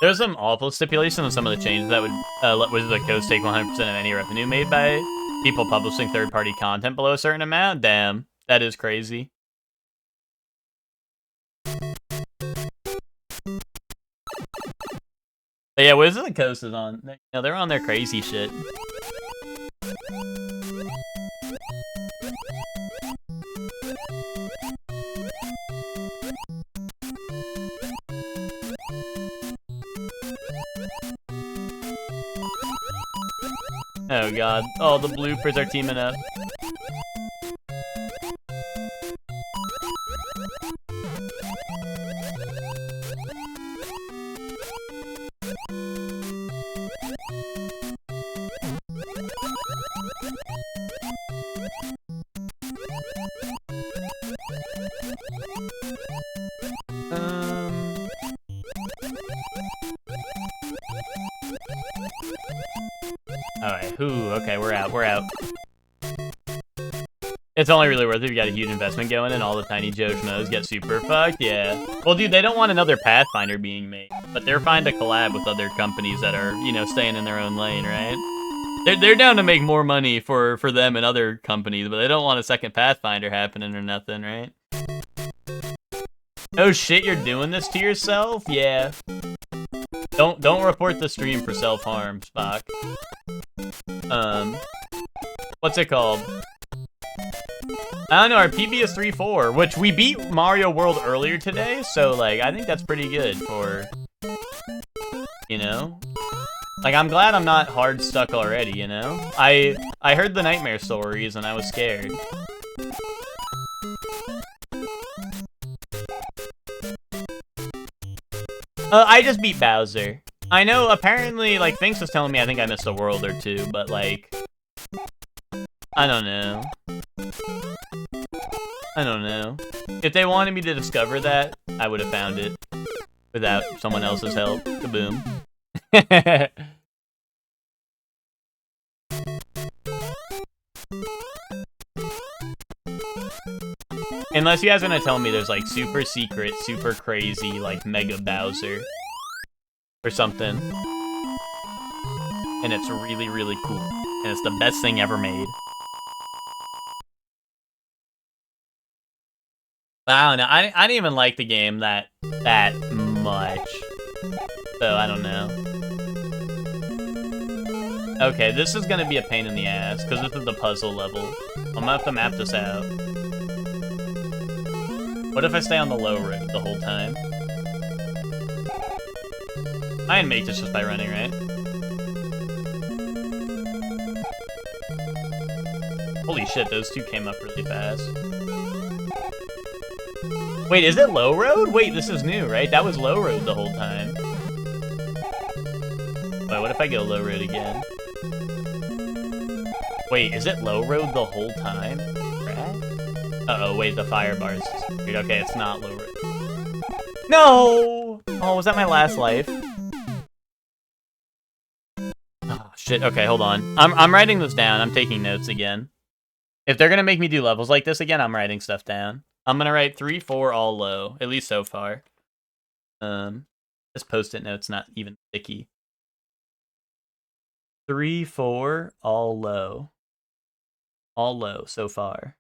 There's some awful stipulations on some of the changes that would let Wizards of the Coast take 100% of any revenue made by people publishing third-party content below a certain amount. Damn, that is crazy. But yeah, Wizards of the Coast is on. You know, they're on their crazy shit. Oh god. Oh, the bloopers are teaming up. Alright, okay, we're out. It's only really worth it if you got a huge investment going and all the tiny Joe Schmoes get super fucked, yeah. Well, dude, they don't want another Pathfinder being made, but they're fine to collab with other companies that are, you know, staying in their own lane, right? They're down to make more money for them and other companies, but they don't want a second Pathfinder happening or nothing, right? Oh shit, you're doing this to yourself? Yeah. Don't report the stream for self-harm, Spock. What's it called? I don't know, our PB is 3-4, which we beat Mario World earlier today, so, like, I think that's pretty good for, you know? Like, I'm glad I'm not hard stuck already, you know? I heard the nightmare stories and I was scared. I just beat Bowser. I know, apparently, like, Finks was telling me I think I missed a world or two, but, like, I don't know. I don't know. If they wanted me to discover that, I would have found it. Without someone else's help. Kaboom. Unless you guys are gonna tell me there's, like, super secret, super crazy, like, Mega Bowser. Or something. And it's really, really cool. And it's the best thing ever made. I don't know. I didn't even like the game that much. So, I don't know. Okay, this is gonna be a pain in the ass, because this is the puzzle level. I'm gonna have to map this out. What if I stay on the low road the whole time? I can make this just by running, right? Holy shit, those two came up really fast. Wait, is it low road? Wait, this is new, right? That was low road the whole time. Wait, what if I go low road again? Wait, is it low road the whole time? Uh-oh, wait, the fire bars. Okay, it's not low road. No! Oh, was that my last life? Oh, shit. Okay, hold on. I'm writing this down. I'm taking notes again. If they're gonna make me do levels like this again, I'm writing stuff down. I'm gonna write 3, 4, all low. At least so far. This post-it note's not even sticky. 3, 4, all low. All low so far.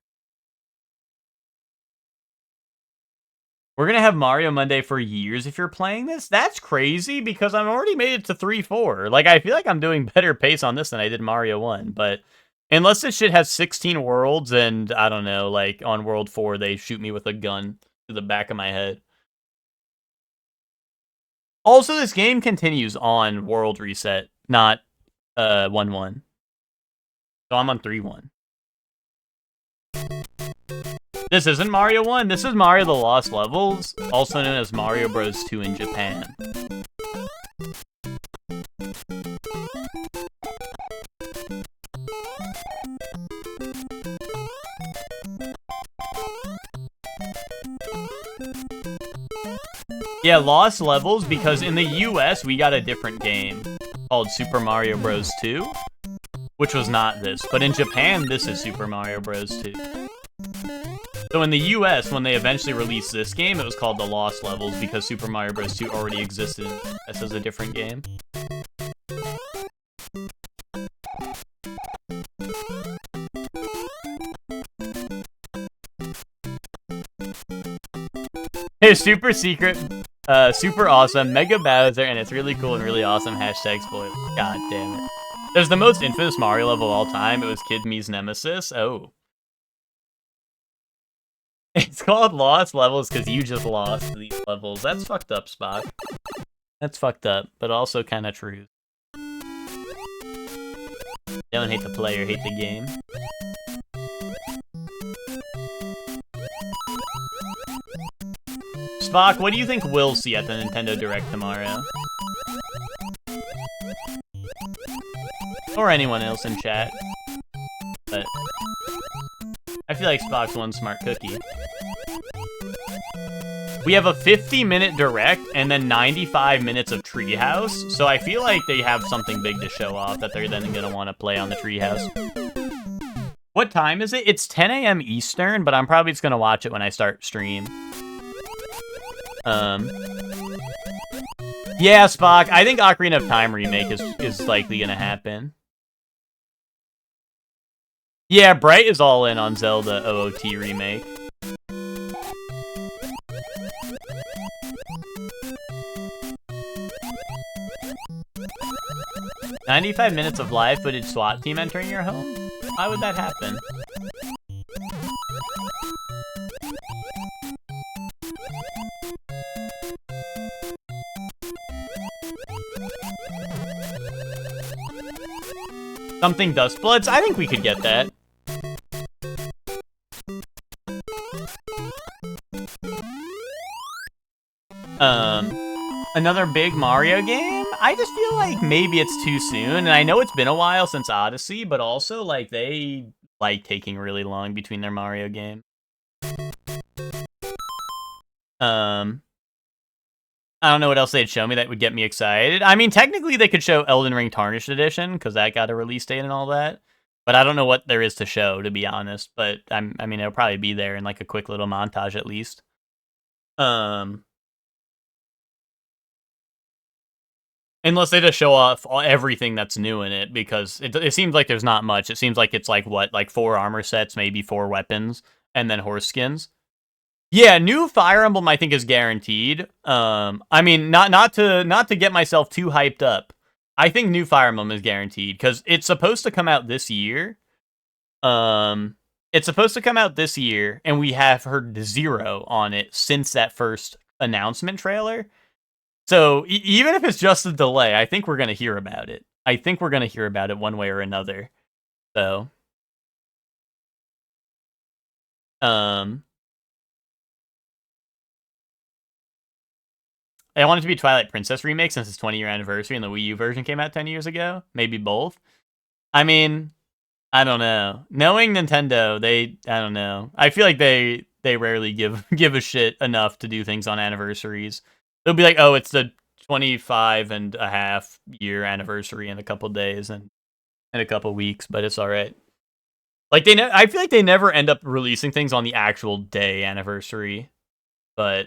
We're gonna have Mario Monday for years if you're playing this? That's crazy, because I've already made it to 3, 4. Like, I feel like I'm doing better pace on this than I did Mario 1, but unless this shit has 16 worlds and, I don't know, like, on World 4, they shoot me with a gun to the back of my head. Also, this game continues on World Reset, not 1-1. So I'm on 3-1. This isn't Mario 1, this is Mario the Lost Levels, also known as Mario Bros. 2 in Japan. Yeah, Lost Levels, because in the US, we got a different game called Super Mario Bros. 2, which was not this. But in Japan, this is Super Mario Bros. 2. So in the US, when they eventually released this game, it was called the Lost Levels because Super Mario Bros. 2 already existed. This is a different game. Hey, super secret, super awesome, Mega Bowser, and it's really cool and really awesome, hashtag spoiler. God damn it. There's the most infamous Mario level of all time. It was Kid Me's Nemesis. Oh. It's called Lost Levels because you just lost these levels. That's fucked up, Spock. That's fucked up, but also kind of true. Don't hate the player, hate the game. Spock, what do you think we'll see at the Nintendo Direct tomorrow? Or anyone else in chat. But I feel like Spock's one smart cookie. We have a 50-minute Direct and then 95 minutes of Treehouse, so I feel like they have something big to show off that they're then going to want to play on the Treehouse. What time is it? It's 10 a.m. Eastern, but I'm probably just going to watch it when I start stream. Yeah, Spock, I think Ocarina of Time remake is likely going to happen. Yeah, Bright is all in on Zelda OOT remake. "95 minutes of live footage SWAT team entering your home? Why would that happen?" Something Dustbloods? I think we could get that. Another big Mario game? I just feel like maybe it's too soon, and I know it's been a while since Odyssey, but also, like, they like taking really long between their Mario games. I don't know what else they'd show me that would get me excited. I mean, technically they could show Elden Ring Tarnished Edition, because that got a release date and all that. But I don't know what there is to show, to be honest. But, I mean, it'll probably be there in, like, a quick little montage at least. Unless they just show off everything that's new in it, because it seems like there's not much. It seems like it's, like, what, like 4 armor sets, maybe 4 weapons, and then horse skins. Yeah, new Fire Emblem I think is guaranteed. I mean, not to get myself too hyped up. I think new Fire Emblem is guaranteed because it's supposed to come out this year. It's supposed to come out this year, and we have heard 0 on it since that first announcement trailer. So even if it's just a delay, I think we're gonna hear about it. I think we're gonna hear about it one way or another. So, I want it to be Twilight Princess remake since its 20-year anniversary and the Wii U version came out 10 years ago. Maybe both. I mean, I don't know. Knowing Nintendo, I don't know. I feel like they rarely give a shit enough to do things on anniversaries. They'll be like, oh, it's the 25.5-year anniversary in a couple days and in a couple weeks, but it's all right. Like I feel like they never end up releasing things on the actual day anniversary, but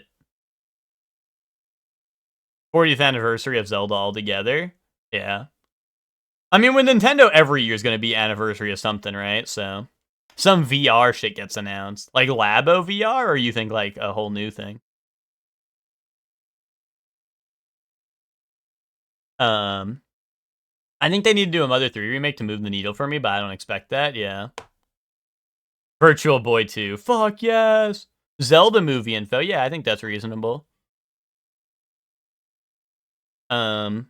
40th anniversary of Zelda altogether. Yeah. I mean, with Nintendo, every year is going to be anniversary of something, right? So, some VR shit gets announced. Like Labo VR, or you think like a whole new thing? I think they need to do a Mother 3 remake to move the needle for me, but I don't expect that, yeah. Virtual Boy 2. Fuck yes! Zelda movie info. Yeah, I think that's reasonable. I'm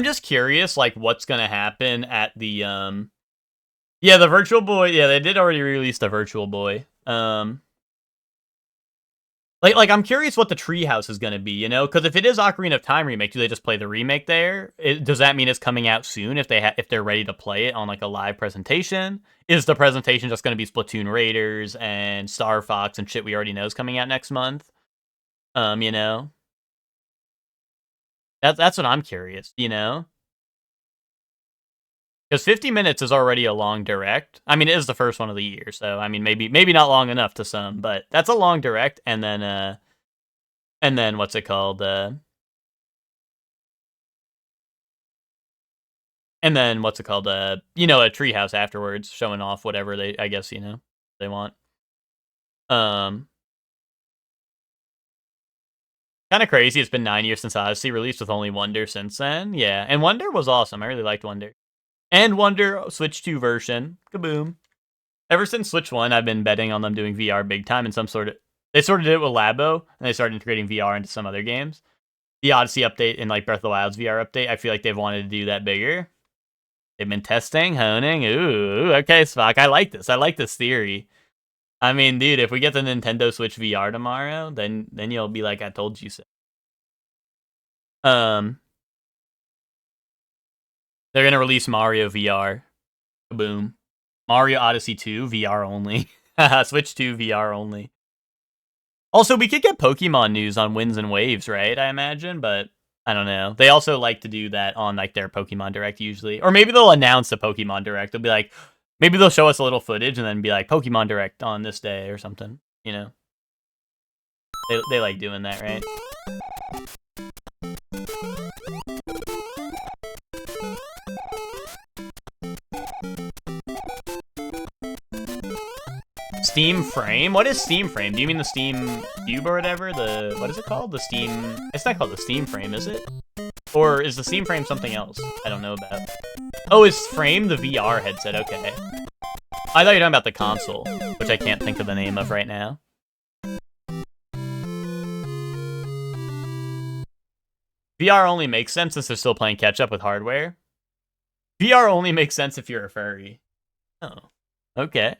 just curious, like, what's gonna happen at the, yeah, the Virtual Boy, yeah, they did already release the Virtual Boy. Like, I'm curious what the Treehouse is gonna be, you know? Because if it is Ocarina of Time remake, do they just play the remake there? Does that mean it's coming out soon if they're ready to play it on, like, a live presentation? Is the presentation just gonna be Splatoon Raiders and Star Fox and shit we already know is coming out next month? You know? That's what I'm curious, you know? Because 50 minutes is already a long direct. I mean, it is the first one of the year, so I mean, maybe not long enough to some, but that's a long direct. And then what's it called? And then what's it called? You know, a treehouse afterwards, showing off whatever they, I guess, you know, they want. Kind of crazy. It's been 9 years since Odyssey released, with only Wonder since then. Yeah, and Wonder was awesome. I really liked Wonder. And Wonder Switch 2 version. Kaboom. Ever since Switch 1, I've been betting on them doing VR big time in some sort of... They sort of did it with Labo, and they started integrating VR into some other games. The Odyssey update and like Breath of the Wild's VR update, I feel like they've wanted to do that bigger. They've been testing, honing. Ooh, okay, Spock. I like this. I like this theory. I mean, dude, if we get the Nintendo Switch VR tomorrow, then you'll be like, I told you so. They're gonna release Mario VR. Kaboom. Mario Odyssey 2 VR only. Switch 2 VR only. Also, we could get Pokemon news on Winds and Waves, right? I imagine, but I don't know. They also like to do that on like their Pokemon Direct usually. Or maybe they'll announce a Pokemon Direct. They'll be like, maybe they'll show us a little footage and then be like, Pokemon Direct on this day or something, you know? They like doing that, right? Steam Frame? What is Steam Frame? Do you mean the Steam Cube or whatever? What is it called? The Steam... It's not called the Steam Frame, is it? Or is the Steam Frame something else I don't know about? Oh, is Frame the VR headset? Okay. I thought you were talking about the console, which I can't think of the name of right now. VR only makes sense since they're still playing catch-up with hardware. VR only makes sense if you're a furry. Oh, okay.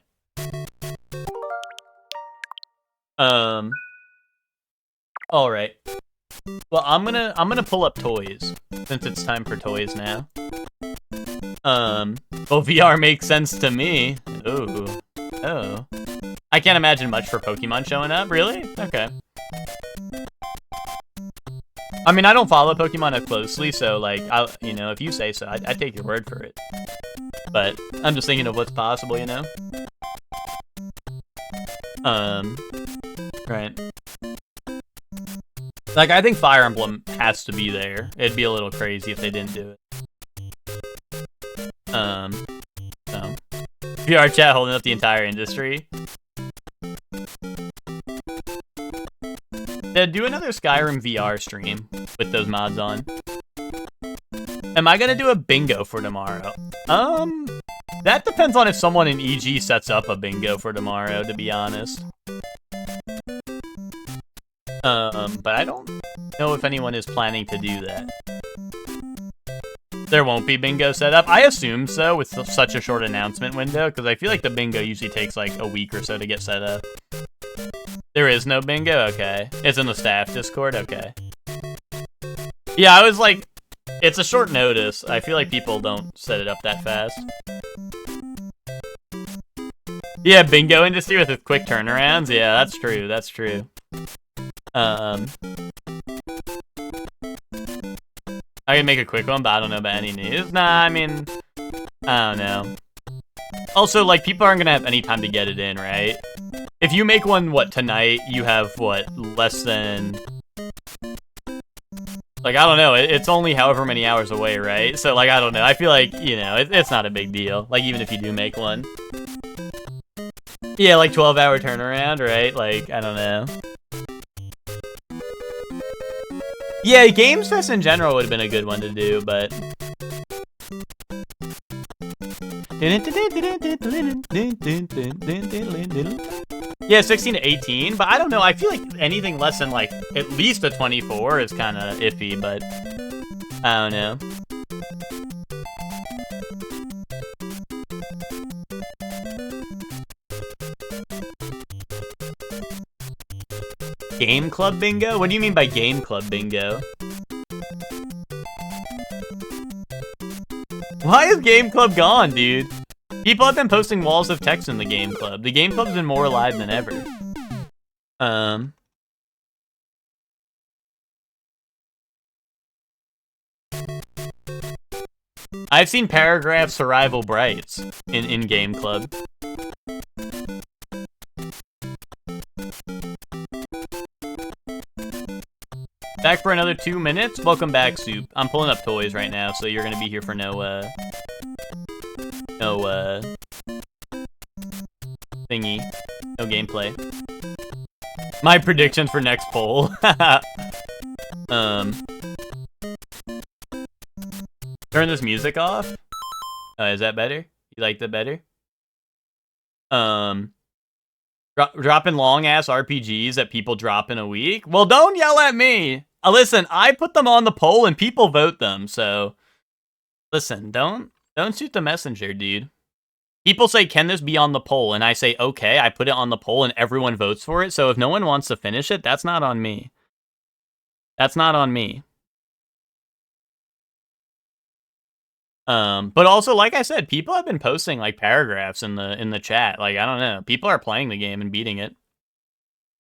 All right. Well, I'm gonna pull up toys since it's time for toys now. Well, VR makes sense to me. Ooh. Oh. I can't imagine much for Pokemon showing up. Really? Okay. I mean, I don't follow Pokemon that closely, so like, you know, if you say so, I take your word for it. But I'm just thinking of what's possible, you know. Right. Like, I think Fire Emblem has to be there. It'd be a little crazy if they didn't do it. VR chat holding up the entire industry. Yeah, do another Skyrim VR stream with those mods on. Am I gonna do a bingo for tomorrow? That depends on if someone in EG sets up a bingo for tomorrow, to be honest. But I don't know if anyone is planning to do that. There won't be bingo set up? I assume so, with such a short announcement window, because I feel like the bingo usually takes like a week or so to get set up. There is no bingo? Okay. It's in the staff Discord? Okay. Yeah, I was like, it's a short notice. I feel like people don't set it up that fast. Yeah, bingo industry with its quick turnarounds? Yeah, that's true, that's true. I can make a quick one, but I don't know about any news. Nah, I mean, I don't know. Also, like, people aren't gonna have any time to get it in, right? If you make one, what, tonight, you have, what, less than... Like, I don't know, it's only however many hours away, right? So, like, I don't know, I feel like, you know, it's not a big deal. Like, even if you do make one. Yeah, like 12-hour turnaround, right? Like, I don't know. Yeah, Games Fest in general would have been a good one to do, but... Yeah, 16 to 18, but I don't know, I feel like anything less than, like, at least a 24 is kind of iffy, but... I don't know. Game Club Bingo? What do you mean by Game Club Bingo? Why is Game Club gone, dude? People have been posting walls of text in the Game Club. The Game Club's been more alive than ever. I've seen Paragraph Survival Brights in Game Club. Back for another 2 minutes? Welcome back, Soup. I'm pulling up toys right now, so you're gonna be here for no thingy. No gameplay. My predictions for next poll. Turn this music off. Is that better? You like that better? Dropping long-ass RPGs that people drop in a week? Well, don't yell at me! Listen, I put them on the poll and people vote them, so... Listen, don't shoot the messenger, dude. People say, can this be on the poll? And I say, okay, I put it on the poll and everyone votes for it, so if no one wants to finish it, that's not on me. That's not on me. But also, like I said, people have been posting like paragraphs in the chat. Like, I don't know. People are playing the game and beating it.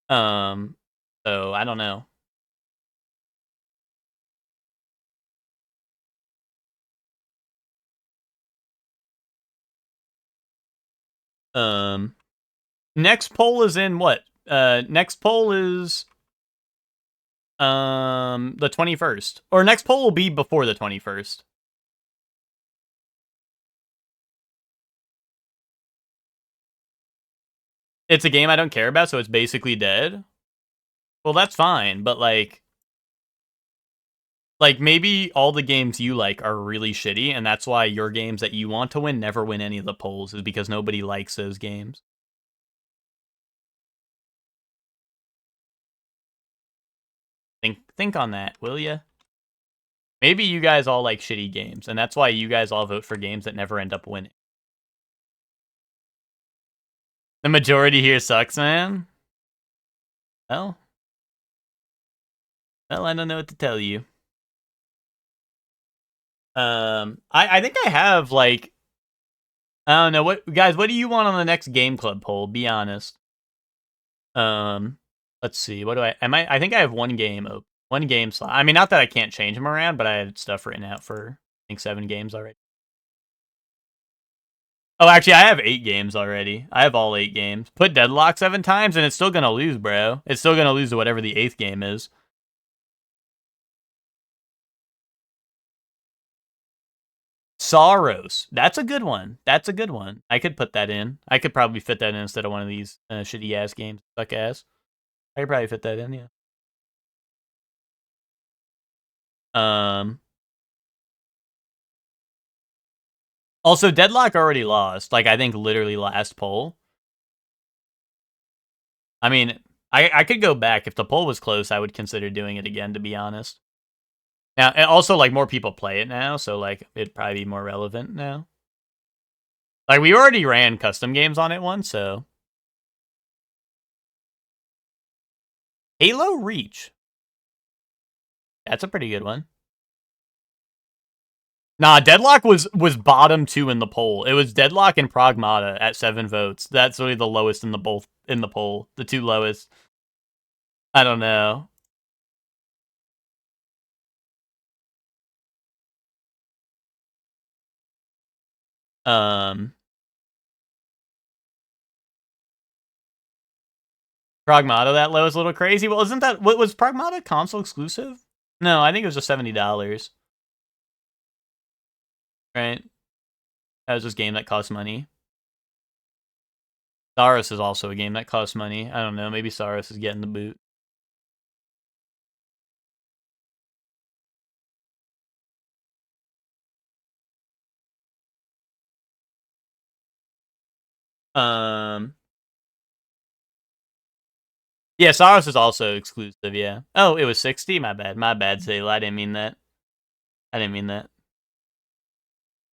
So I don't know. Next poll is in what? Next poll is the 21st. Or next poll will be before the 21st. It's a game I don't care about, so it's basically dead. Well, that's fine, but like maybe all the games you like are really shitty, and that's why your games that you want to win never win any of the polls, is because nobody likes those games. Think on that, will ya? Maybe you guys all like shitty games, and that's why you guys all vote for games that never end up winning. The majority here sucks, man. Well, I don't know what to tell you. I think I have, like, I don't know, what do you want on the next Game Club poll? Be honest. Let's see, what do I think I have one game slot. I mean, not that I can't change them around, but I had stuff written out for, I think, 7 games already. Oh, actually, I have 8 games already. I have all 8 games. Put Deadlock 7 times, and it's still gonna lose, bro. It's still gonna lose to whatever the 8th game is. Sorrows. That's a good one. That's a good one. I could put that in. I could probably fit that in instead of one of these shitty-ass games. Suck-ass. I could probably fit that in, yeah. Also, Deadlock already lost. Like, I think literally last poll. I mean, I could go back. If the poll was close, I would consider doing it again, to be honest. Now, and also, like, more people play it now, so, like, it'd probably be more relevant now. Like, we already ran custom games on it once, so... Halo Reach. That's a pretty good one. Nah, Deadlock was bottom 2 in the poll. It was Deadlock and Pragmata at 7 votes. That's really the lowest in the poll. The 2 lowest. I don't know. Pragmata that low is a little crazy. Well, isn't that... What was Pragmata console exclusive? No, I think it was just $70. Right? That was just a game that costs money. Saros is also a game that costs money. I don't know. Maybe Saros is getting the boot. Yeah, Saros is also exclusive, yeah. Oh, it was 60? My bad. My bad, Zayla. I didn't mean that.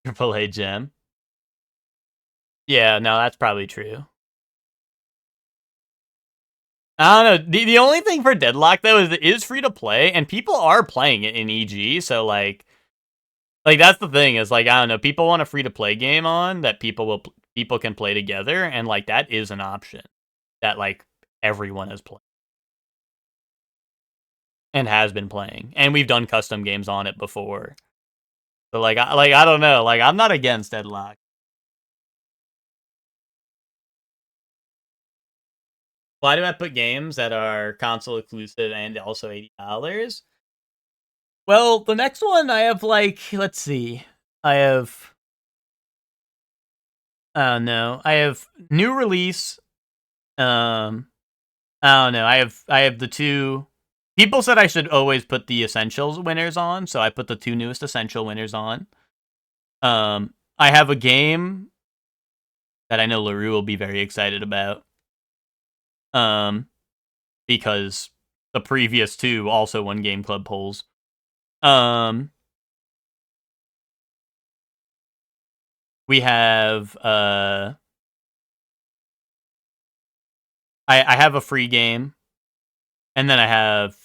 AAA gem. Yeah, no, that's probably true. I don't know. The only thing for Deadlock, though, is it is free to play, and people are playing it in EG, so, like, that's the thing, is, like, I don't know, people want a free-to-play game on that people can play together, and, like, that is an option that, like, everyone is playing. And has been playing. And we've done custom games on it before. So I don't know. Like I'm not against Deadlock. Why do I put games that are console exclusive and also $80? Well, the next one I have let's see. I don't know. I have new release. I don't know. I have the two. People said I should always put the essentials winners on, so I put the two newest essential winners on. I have a game that I know LaRue will be very excited about. Because the previous two also won Game Club polls. We have I have a free game, and then I have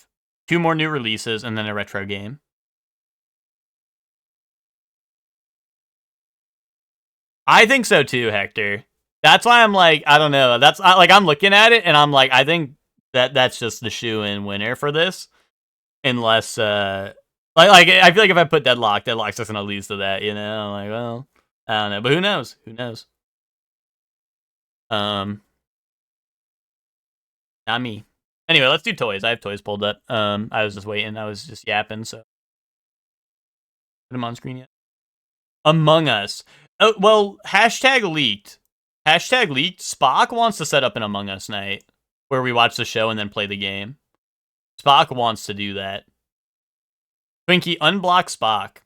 two more new releases, and then a retro game. I think so too, Hector. That's why I'm like, I don't know. That's like I'm looking at it, and I'm like, I think that's just the shoe-in winner for this, unless I feel like if I put Deadlock's just gonna lose to that, you know? I'm like, well, I don't know, but who knows? Who knows? Not me. Anyway, let's do toys. I have toys pulled up. I was just waiting. I was just yapping, so put them on screen yet. Among Us. Oh, well, hashtag leaked. Hashtag leaked. Spock wants to set up an Among Us night where we watch the show and then play the game. Spock wants to do that. Twinkie, unblock Spock.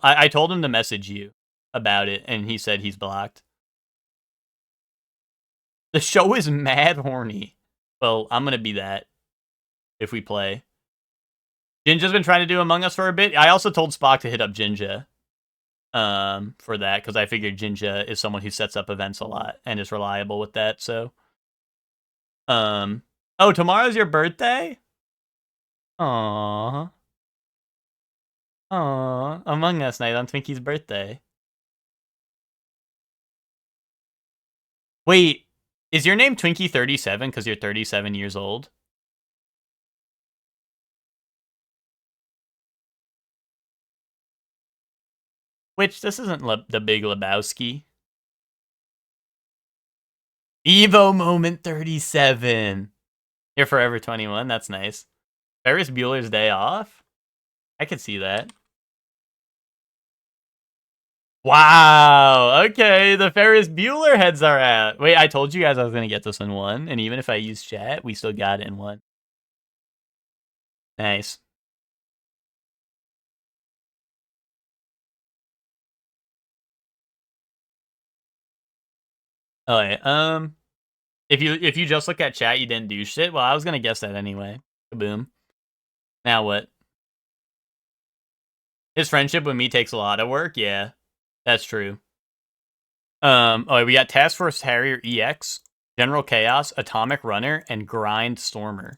I told him to message you about it, and he said he's blocked. The show is mad horny. Well, I'm gonna be that if we play. Jinja's been trying to do Among Us for a bit. I also told Spock to hit up Jinja for that, because I figured Jinja is someone who sets up events a lot and is reliable with that, so. Oh, tomorrow's your birthday? Aww. Aww. Among Us night on Twinkie's birthday. Wait, is your name Twinkie37 because you're 37 years old? Which, this isn't the Big Lebowski. Evo Moment 37. You're Forever 21, that's nice. Ferris Bueller's Day Off? I could see that. Wow, okay, the Ferris Bueller heads are out. Wait, I told you guys I was going to get this in one, and even if I use chat, we still got it in one. Nice. Okay, if you just look at chat, you didn't do shit. Well, I was gonna guess that anyway. Kaboom. Now what? His friendship with me takes a lot of work. Yeah, that's true. Oh, we got Task Force Harrier EX, General Chaos, Atomic Runner, and Grind Stormer.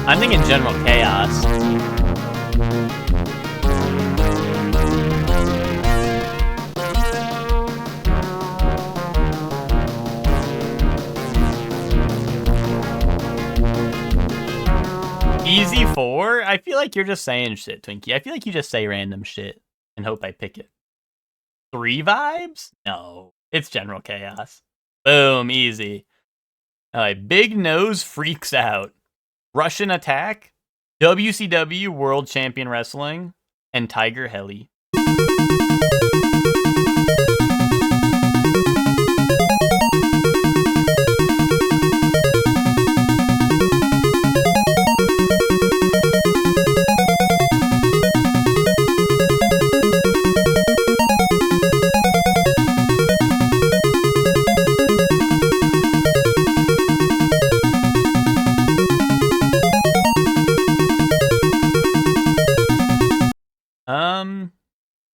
I'm thinking General Chaos. Easy 4? I feel like you're just saying shit, Twinkie. I feel like you just say random shit and hope I pick it. 3 vibes? No. It's General Chaos. Boom, easy. Alright, Big Nose freaks out. Russian Attack, WCW World Champion Wrestling, and Tiger Heli.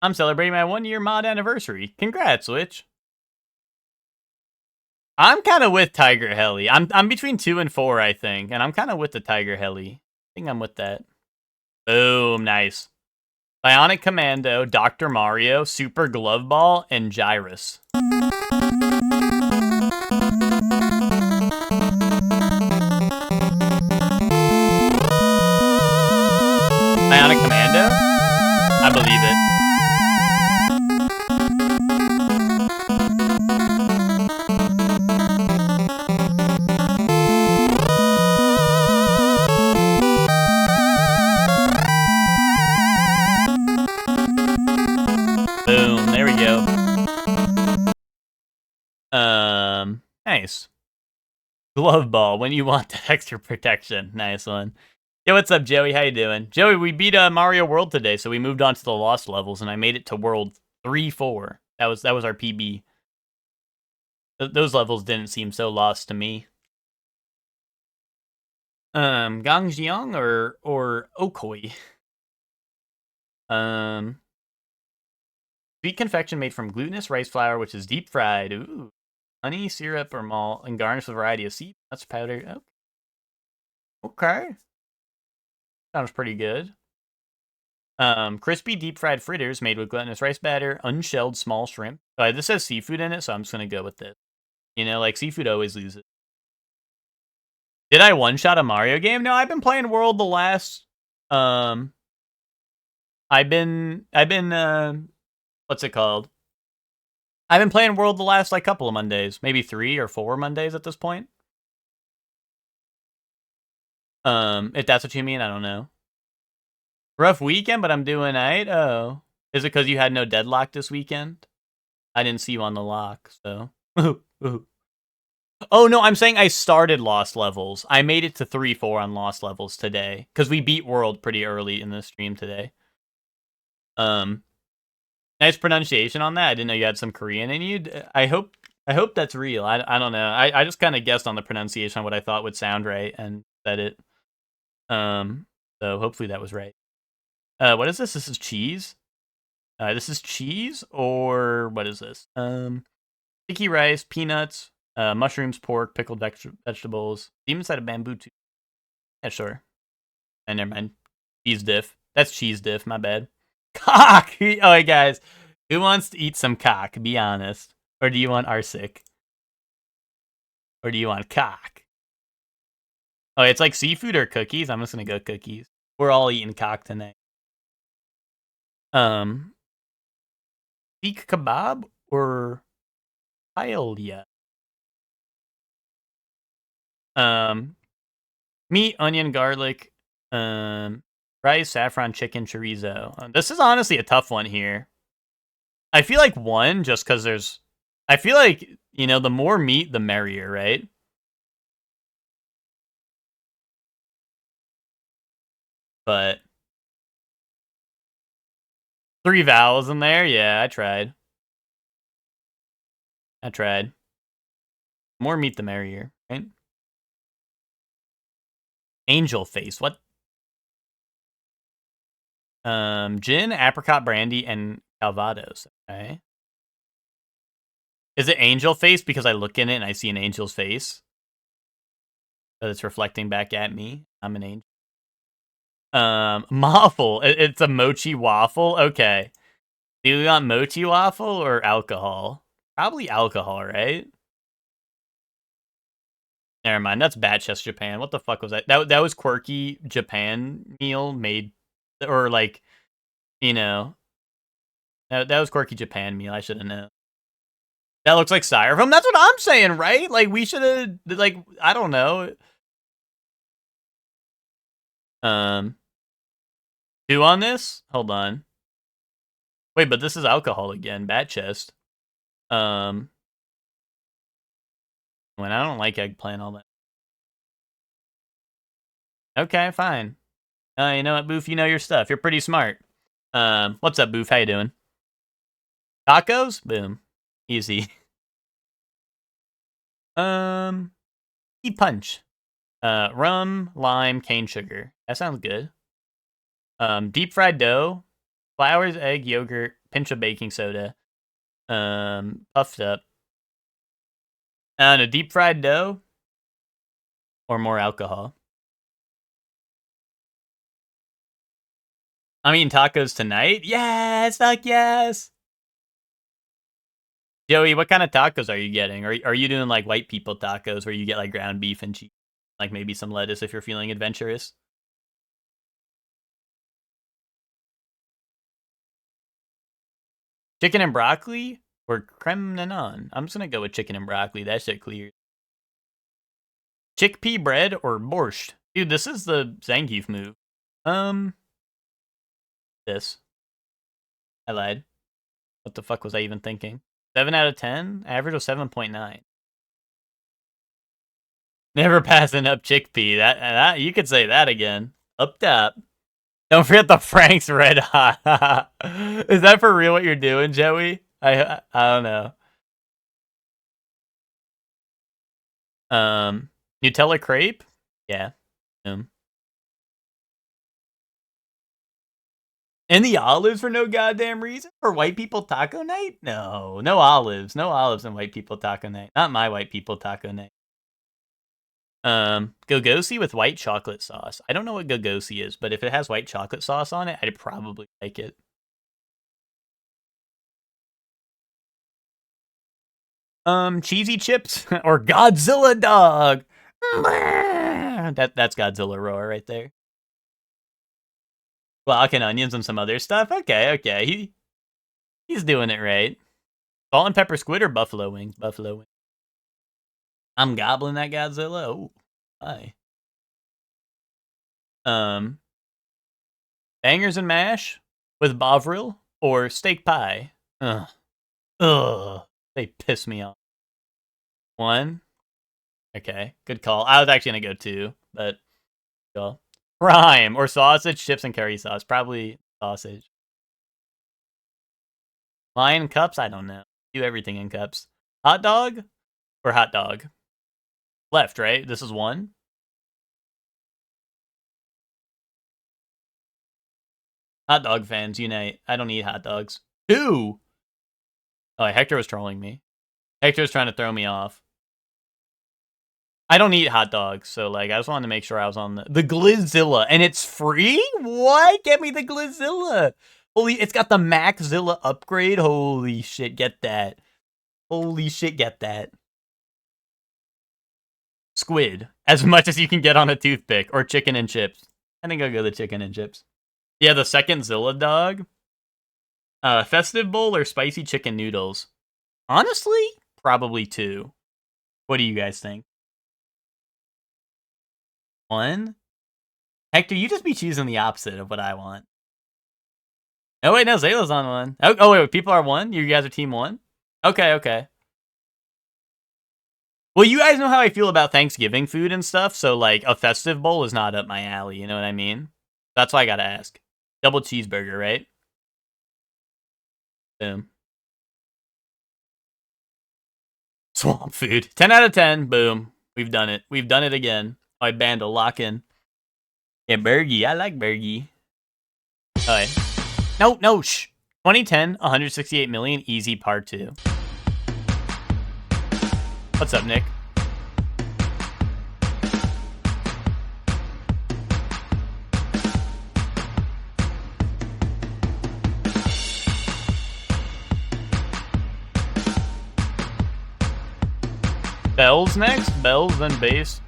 I'm celebrating my 1-year mod anniversary. Congrats, Witch. I'm kind of with Tiger Heli. I'm between 2 and 4, I think, and I'm kind of with the Tiger Heli. I think I'm with that. Boom, nice. Bionic Commando, Dr. Mario, Super Glove Ball, and Gyrus. Bionic Commando? I believe it. Boom, there we go. Nice. Glove Ball, when you want that extra protection. Nice one. Yo, what's up, Joey? How you doing? Joey, we beat Mario World today, so we moved on to the Lost levels, and I made it to World 3-4. That was our PB. Those levels didn't seem so lost to me. Gangjiang or Okoi? Sweet confection made from glutinous rice flour, which is deep fried. Ooh. Honey, syrup, or malt, and garnished with a variety of seed, nuts, powder. Okay. Sounds pretty good. Crispy deep fried fritters made with glutinous rice batter, unshelled small shrimp. This has seafood in it, so I'm just gonna go with this. You know, like seafood always loses. Did I one-shot a Mario game? No, I've been playing World the last. I've been what's it called? I've been playing World the last like couple of Mondays, maybe 3 or 4 Mondays at this point. If that's what you mean, I don't know. Rough weekend, but I'm doing alright. Oh, is it because you had no deadlock this weekend? I didn't see you on the lock, so. Oh no, I'm saying I started Lost levels. I made it to 3-4 on Lost levels today because we beat World pretty early in the stream today. Nice pronunciation on that. I didn't know you had some Korean in you. I hope that's real. I don't know. I just kind of guessed on the pronunciation on what I thought would sound right and said it. So hopefully that was right. What is this? This is cheese. This is cheese, or what is this? Sticky rice, peanuts, mushrooms, pork, pickled vegetables. Demon side of bamboo too. Yeah, sure. And never mind. Cheese diff. That's cheese diff. My bad. Cock! Oh, hey, guys. Who wants to eat some cock? Be honest. Or do you want arsenic? Or do you want cock? Oh, it's like seafood or cookies? I'm just gonna go cookies. We're all eating cock tonight. Seek kebab or paella? Meat, onion, garlic, rice, saffron, chicken, chorizo. This is honestly a tough one here. I feel like one, just because there's... I feel like, you know, the more meat, the merrier, right? But 3 vowels in there? Yeah, I tried. More meat, the merrier, right? Angel face, what? Gin, apricot brandy, and Calvados. Okay. Is it angel face because I look in it and I see an angel's face? So it's reflecting back at me. I'm an angel. Waffle. It's a mochi waffle? Okay. Do you want mochi waffle or alcohol? Probably alcohol, right? Never mind. That's Batchest Japan. What the fuck was that? That was quirky Japan meal made, or like, you know, that was quirky Japan meal. I should have known. That looks like styrofoam. That's what I'm saying, right? Like we should have, like, I don't know. 2 on this? Hold on. Wait, but this is alcohol again. Batchest. When I don't like eggplant all that. Okay, fine. You know what, Boof? You know your stuff. You're pretty smart. What's up, Boof? How you doing? Tacos? Boom. Easy. Tea punch. Rum, lime, cane sugar. That sounds good. Deep fried dough, flours, egg, yogurt, pinch of baking soda. Puffed up. And a deep fried dough or more alcohol. I'm eating tacos tonight. Yes, fuck yes. Joey, what kind of tacos are you getting? Are you doing like white people tacos where you get like ground beef and cheese, like maybe some lettuce if you're feeling adventurous? Chicken and broccoli or creme nanon? I'm just gonna go with chicken and broccoli. That shit clear. Chickpea bread or borscht? Dude, this is the Zangief move. This. I lied. What the fuck was I even thinking? 7 out of 10? Average of 7.9. Never passing up chickpea. That you could say that again. Up top. Don't forget the Frank's Red Hot. Is that for real what you're doing, Joey? I don't know. Nutella crepe? Yeah. And the olives for no goddamn reason? For white people taco night? No olives. No olives in white people taco night. Not my white people taco night. Gogosi with white chocolate sauce. I don't know what gogosi is, but if it has white chocolate sauce on it, I'd probably like it. Cheesy chips or Godzilla dog. That's Godzilla roar right there. Guac and onions and some other stuff. Okay. He's doing it right. Salt and pepper squid or buffalo wings? Buffalo wings. I'm gobbling that Godzilla. Oh, hi. Bangers and mash with Bovril or steak pie. Ugh. They piss me off. 1. Okay, good call. I was actually gonna go 2, but go. Prime or sausage, chips, and curry sauce. Probably sausage. Lion cups? I don't know. Do everything in cups. Hot dog or hot dog? Left, right? This is 1. Hot dog fans, unite. I don't eat hot dogs. 2! Oh, Hector was trolling me. Hector was trying to throw me off. I don't eat hot dogs, so like I just wanted to make sure I was on the Glizzilla, and it's free? What? Get me the Glizzilla! Holy, it's got the Maxzilla upgrade. Holy shit, get that! Holy shit, get that! Squid, as much as you can get on a toothpick, or chicken and chips. I think I'll go the chicken and chips. Yeah, the second Zilla dog. Festive bowl or spicy chicken noodles? Honestly, probably 2. What do you guys think? 1? Hector, you just be choosing the opposite of what I want. Oh, wait, no, Zayla's on 1. Oh, wait, people are 1? You guys are team 1? Okay. Well, you guys know how I feel about Thanksgiving food and stuff, so, like, a festive bowl is not up my alley, you know what I mean? That's why I gotta ask. Double cheeseburger, right? Boom. Swamp food. 10 out of 10. Boom. We've done it. We've done it again. My band will lock in. Yeah, Bergie. I like Bergie. Alright. No, shh. 2010, 168 million, easy part 2. What's up, Nick? Bells next? Bells, then bass.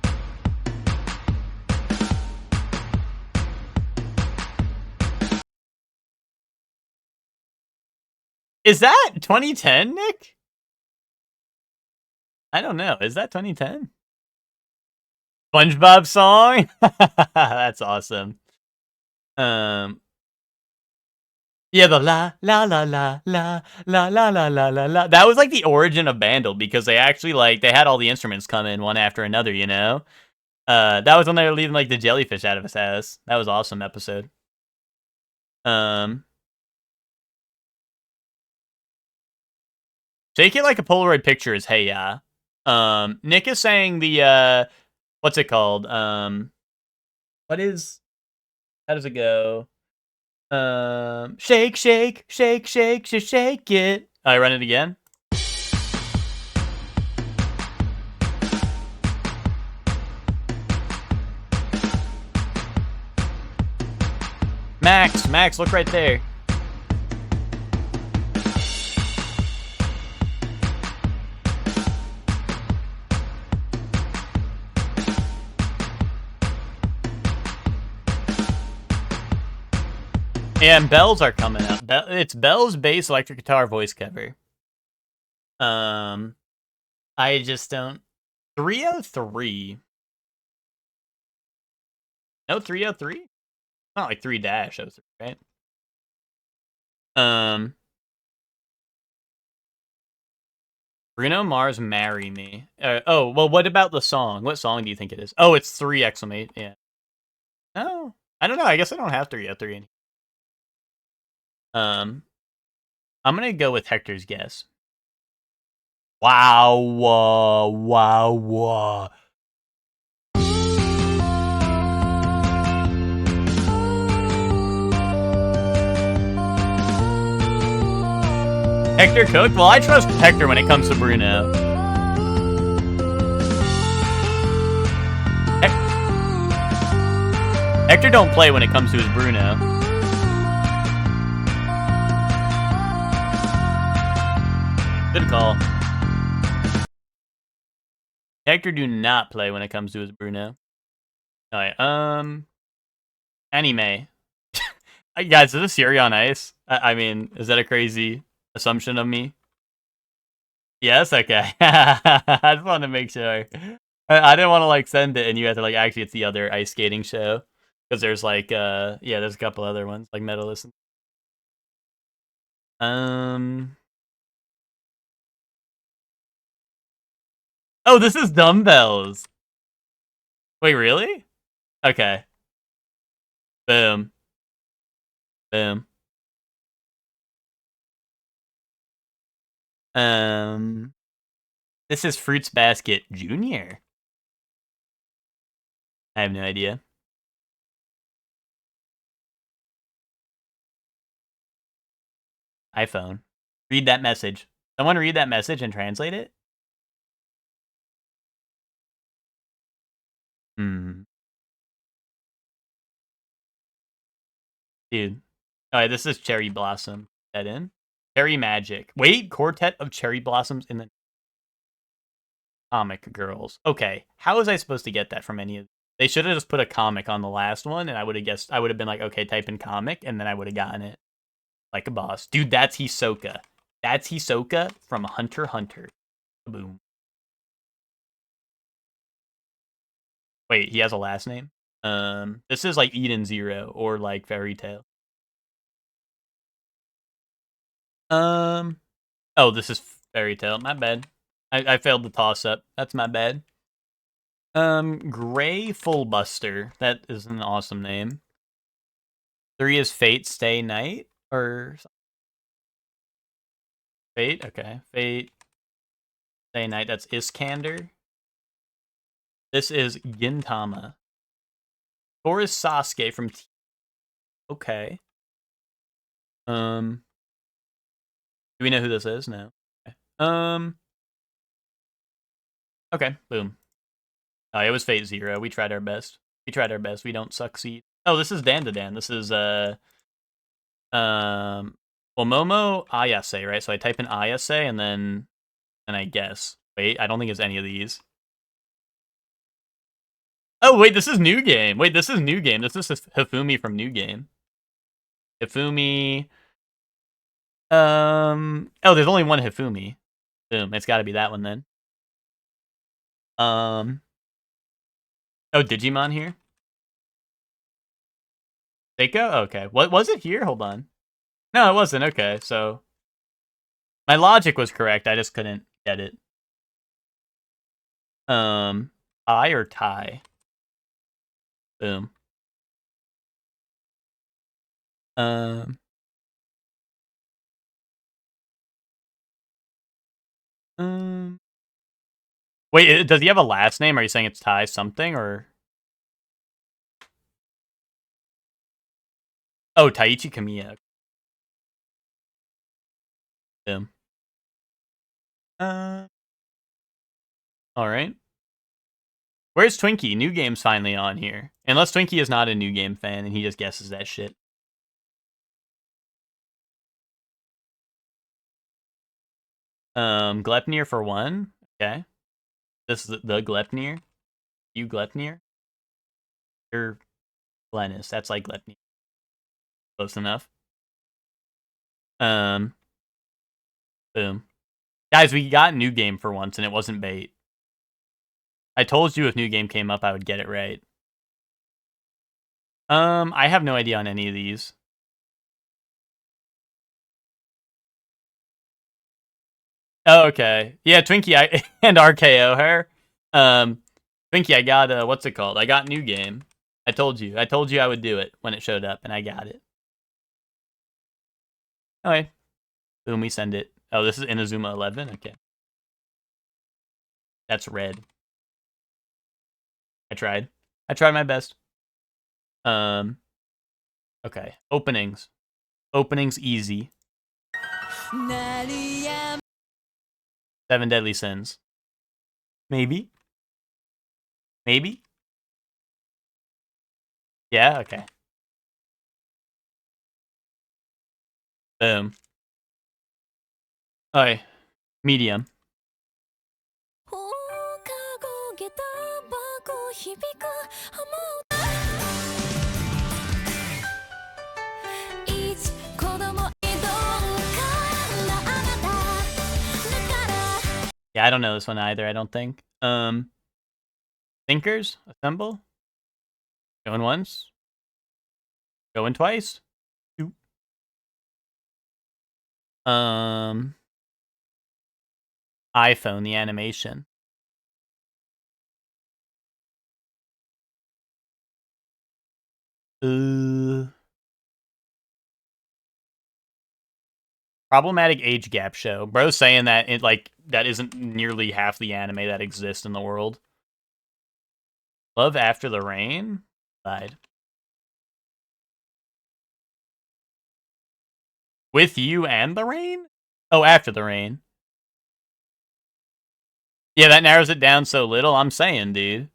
Is that 2010, Nick? I don't know. Is that 2010? SpongeBob song? That's awesome. Yeah, the la la la la la la la la la la la. That was like the origin of Bandle because they actually like they had all the instruments come in one after another, you know? That was when they were leaving like the jellyfish out of his house. That was an awesome episode. Shake it like a Polaroid picture is hey ya. Nick is saying the what's it called? How does it go? Shake, shake, shake, shake, shake it. I run it again. Max, look right there. Yeah, and bells are coming up. It's bells, bass, electric guitar, voice cover. I just don't. 303. No, 303. Not like 3-03, right? Bruno Mars, Marry Me. Oh, well, what about the song? What song do you think it is? Oh, it's 3 exclamation. Yeah. No, I don't know. I guess I don't have 303 in here. I'm gonna go with Hector's guess. Wow, wow. Hector Cook? Well, I trust Hector when it comes to Bruno. Hector don't play when it comes to his Bruno. Good call. Hector do not play when it comes to his Bruno. Alright, anime. Guys, is this Yuri on Ice? I mean, is that a crazy assumption of me? Yes? Okay. I just wanted to make sure. I didn't want to, like, send it and you had to, like, actually it's the other ice skating show. Because there's, like, yeah, there's a couple other ones, like Medalist. Oh, this is Dumbbells. Wait, really? Okay. Boom. Boom. This is Fruits Basket Jr. I have no idea. iPhone. Read that message. Someone read that message and translate it? Dude. Alright, this is Cherry Blossom. That in? Cherry Magic. Wait, Quartet of Cherry Blossoms in the Comic Girls. Okay, how was I supposed to get that from any of? They should have just put a comic on the last one, and I would have guessed. I would have been like, okay, type in comic, and then I would have gotten it like a boss. Dude, that's Hisoka. That's Hisoka from Hunter x Hunter. Boom. Wait, he has a last name? This is like Eden Zero or like Fairy Tail. Oh, this is Fairy Tail. My bad. I failed the toss up. That's my bad. Gray Fullbuster. That is an awesome name. 3 is Fate Stay Night or Fate. Okay, Fate Stay Night. That's Iskander. This is Gintama. 4 is Sasuke from Okay. Do we know who this is? No. Okay. Okay, boom. Oh, it was Fate Zero. We tried our best. We don't succeed. Oh, this is Dandadan. This is well, Momo Ayase, right? So I type in Ayase and I guess. Wait, I don't think it's any of these. Oh, wait, this is New Game. This is Hifumi from New Game. Hifumi. Oh, there's only one Hifumi. Boom, it's gotta be that one then. Oh, Digimon here? Seiko? Okay. What was it here? Hold on. No, it wasn't. Okay, so my logic was correct. I just couldn't get it. I or tie? Boom. Wait, does he have a last name? Are you saying it's Tai something or? Oh, Taichi Kamiya. Boom. All right. Where's Twinkie? New Game's finally on here. Unless Twinkie is not a New Game fan and he just guesses that shit. Glepnir for 1. Okay. This is the Glepnir. You Glepnir? You're Glennis. That's like Glepnir. Close enough. Boom. Guys, we got New Game for once, and it wasn't bait. I told you if New Game came up, I would get it right. I have no idea on any of these. Oh, okay. Yeah, Twinkie, and RKO her. Twinkie, I got, what's it called? I got New Game. I told you I would do it when it showed up, and I got it. Okay. Boom, we send it. Oh, this is Inazuma 11? Okay. That's red. I tried my best. Okay. Openings. Openings easy. 7 Deadly Sins. Maybe? Maybe? Yeah, okay. Boom. Alright. Medium. Yeah, I don't know this one either, I don't think. Thinkers? Assemble? Going once? Going twice? 2. iPhone, the animation. Problematic age gap show. Bro's saying that it that isn't nearly half the anime that exists in the world. Love After the Rain? Died. With You and the Rain? Oh, After the Rain. Yeah, that narrows it down so little. I'm saying, dude.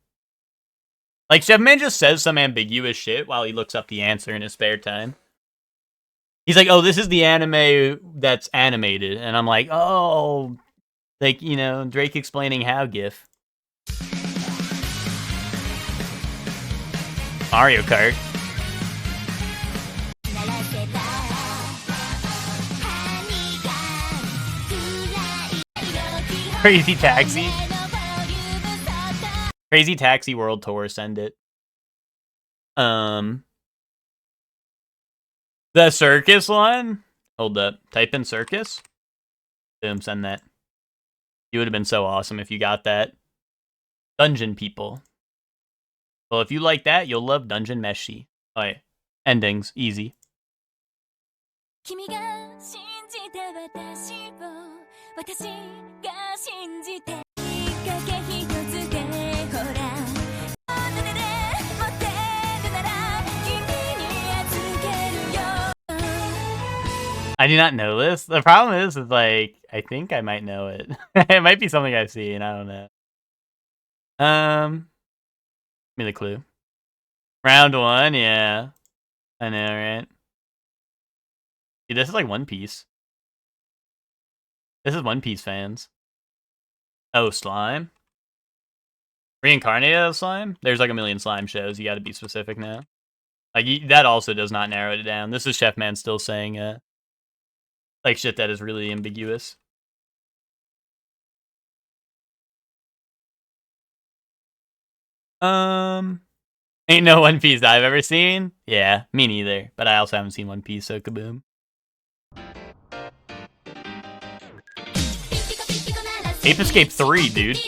Like, Chefman just says some ambiguous shit while he looks up the answer in his spare time. He's like, oh, this is the anime that's animated. And I'm like, oh, like, you know, Drake explaining how gif. Mario Kart. Crazy Taxi. Crazy Taxi World Tour, send it. The circus one? Hold up. Type in circus. Boom, send that. You would have been so awesome if you got that. Dungeon People. Well, if you like that, you'll love Dungeon Meshi. Alright. Endings. Easy. I do not know this. The problem is like, I think I might know it. It might be something I've seen. I don't know. Give me the clue. Round 1, yeah. I know, right? Dude, this is like One Piece. This is One Piece fans. Oh, slime? Reincarnated slime? There's like a million slime shows. You gotta be specific now. Like, that also does not narrow it down. This is Chef Man still saying, like, shit that is really ambiguous. Ain't no One Piece I've ever seen. Yeah, me neither. But I also haven't seen One Piece, so kaboom. Ape Escape 3, dude.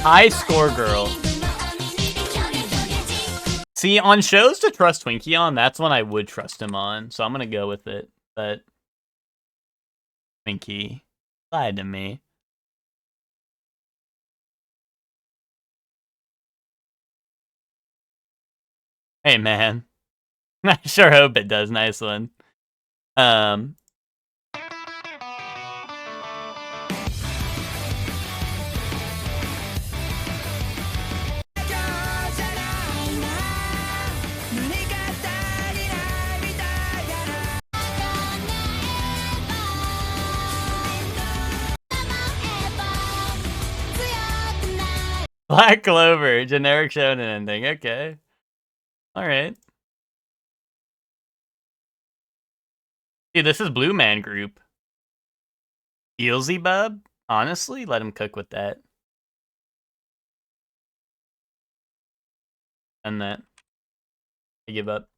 High Score Girl. See, on shows to trust Twinkie on, that's when I would trust him on. So I'm gonna go with it. But Twinkie lied to me. Hey, man. I sure hope it does. Nice one. Black Clover, generic shonen ending. Okay. All right. Dude, this is Blue Man Group. Beelzebub? Honestly, let him cook with that. And that. I give up.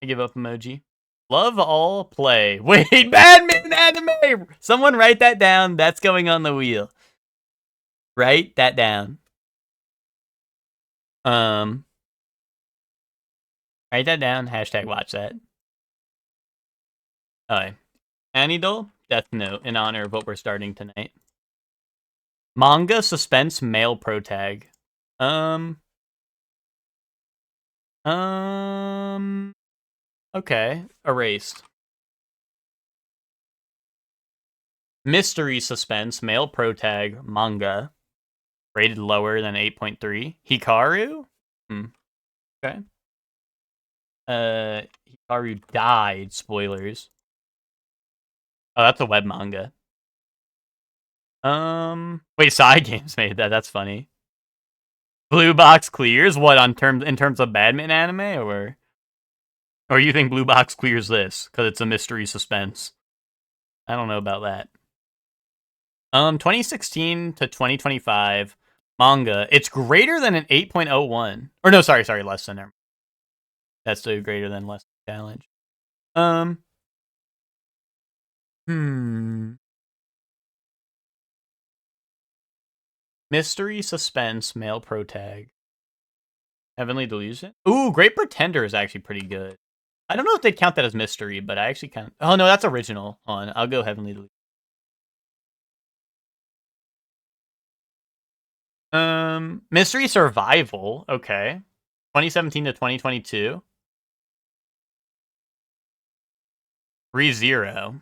I give up emoji. Love all play. Wait, Badminton anime! Someone write that down. That's going on the wheel. Write that down. Write that down. Hashtag watch that. Alright. Anidol, Death Note, in honor of what we're starting tonight. Manga suspense male protag. Okay. Erased. Mystery suspense male protag manga. Rated lower than 8.3. Hikaru? Okay. Hikaru died. Spoilers. Oh, that's a web manga. Wait, Side Games made that. That's funny. Blue Box clears what in terms of Badminton anime, or you think Blue Box clears this because it's a mystery suspense? I don't know about that. 2016 to 2025 manga. It's greater than an 8.01. Or no, sorry, less than. That's the greater than less challenge. Mystery suspense male protag. Heavenly Delusion. Ooh, Great Pretender is actually pretty good. I don't know if they'd count that as mystery, but I actually kind of. Oh no, that's original. I'll go Heavenly Delusion. Mystery Survival. Okay, 2017 to 2022. ReZero.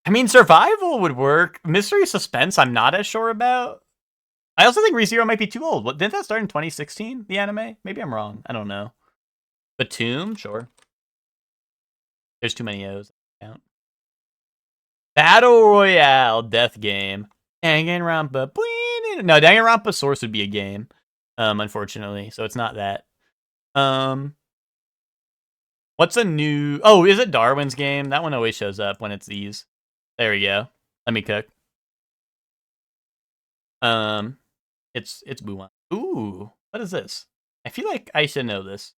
I mean, survival would work. Mystery suspense, I'm not as sure about. I also think ReZero might be too old. Didn't that start in 2016, the anime? Maybe I'm wrong. I don't know. Batum? Sure. There's too many O's. Count. Battle Royale Death Game. Danganronpa. No, Danganronpa Source would be a game. Unfortunately. So it's not that. What's a new... Oh, is it Darwin's Game? That one always shows up when it's these. There we go. Let me cook. It's Buwan. Ooh, what is this? I feel like I should know this.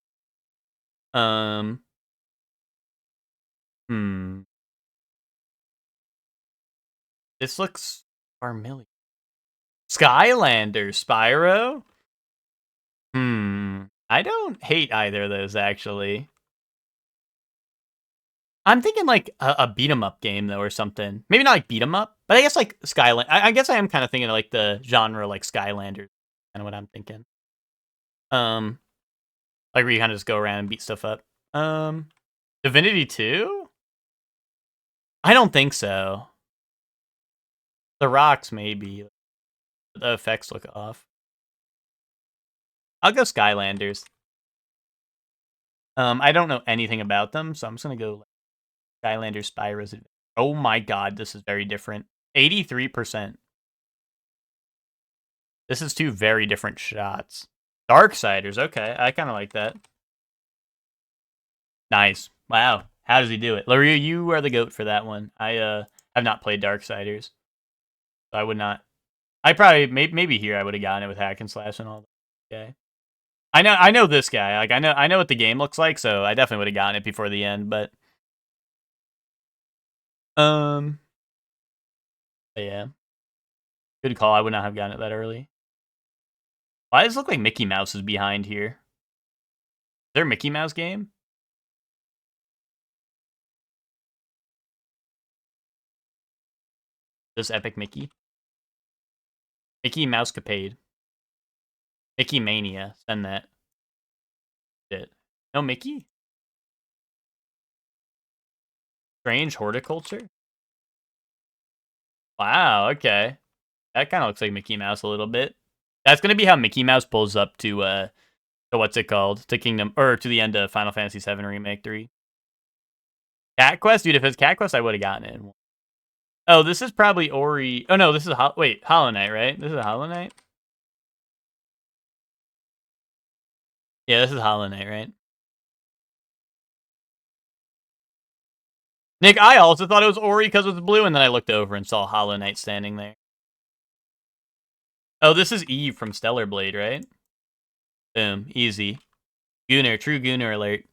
This looks familiar. Skylander, Spyro? I don't hate either of those, actually. I'm thinking like a beat 'em up game though, or something. Maybe not like beat 'em up, but I guess like Skyland. I guess I am kind of thinking of, like the genre like Skylanders, kind of what I'm thinking. Like where you kind of just go around and beat stuff up. Divinity 2? I don't think so. The rocks maybe. The effects look off. I'll go Skylanders. I don't know anything about them, so I'm just gonna go Skylanders Spyro's Adventure. Oh my god, this is very different. 83%. This is two very different shots. Darksiders, okay. I kind of like that. Nice. Wow. How does he do it? Laria, you are the GOAT for that one. I have not played Darksiders. So I would not. I probably, maybe here I would have gotten it with hack and slash and all that. Okay. I know this guy. Like, I know what the game looks like, so I definitely would have gotten it before the end, but... yeah. Good call. I would not have gotten it that early. Why does it look like Mickey Mouse is behind here? Is there a Mickey Mouse game? This Epic Mickey? Mickey Mousecapade. Mickey Mania. Send that. Shit. No Mickey? Strange Horticulture? Wow, okay. That kind of looks like Mickey Mouse a little bit. That's going to be how Mickey Mouse pulls up to what's it called? To Kingdom, or to the end of Final Fantasy VII Remake 3. Cat Quest? Dude, if it's Cat Quest, I would have gotten it. Oh, this is probably Ori. Oh no, this is wait, Hollow Knight, right? This is Hollow Knight. Yeah, this is Hollow Knight, right? Nick, I also thought it was Ori because it was blue, and then I looked over and saw Hollow Knight standing there. Oh, this is Eve from Stellar Blade, right? Boom, easy. Gunner, true Gunner alert.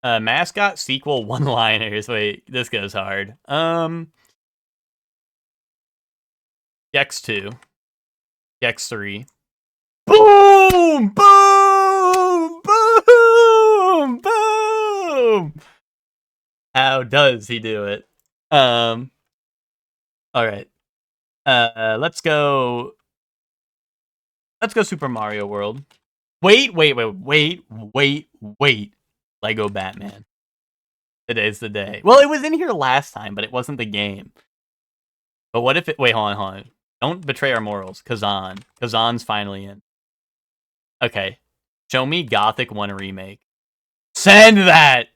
Mascot sequel one-liners. Wait, this goes hard. Gex 2. Gex 3. Boom! Boom! Boom! Boom! How does he do it? All right. Let's go Super Mario World. Wait. Lego Batman. Today's the day. Well, it was in here last time, but it wasn't the game. But what if it... Wait, hold on. Don't betray our morals. Kazan. Kazan's finally in. Okay. Show me Gothic 1 remake. Send that!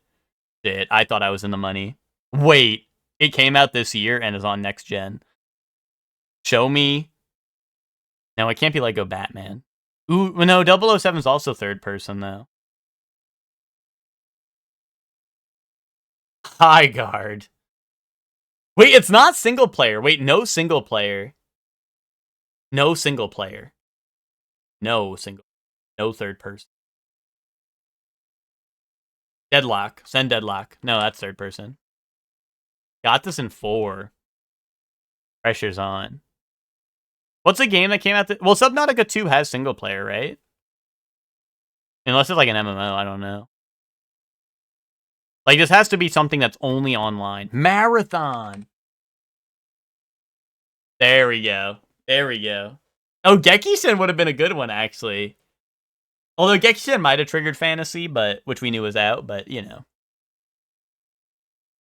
Shit, I thought I was in the money. Wait. It came out this year and is on next gen. Show me... No, it can't be Lego Batman. Ooh, no, 007 is also third person, though. High Guard. Wait, it's not single player. Wait, no single player. No single player. No third person. Deadlock. Send Deadlock. No, that's third person. Got this in 4. Pressure's on. What's a game that came out? Well, Subnautica 2 has single player, right? Unless it's like an MMO, I don't know. Like, this has to be something that's only online. Marathon! There we go. There we go. Oh, Gekisen would have been a good one, actually. Although Gekisen might have triggered fantasy, but which we knew was out, but, you know.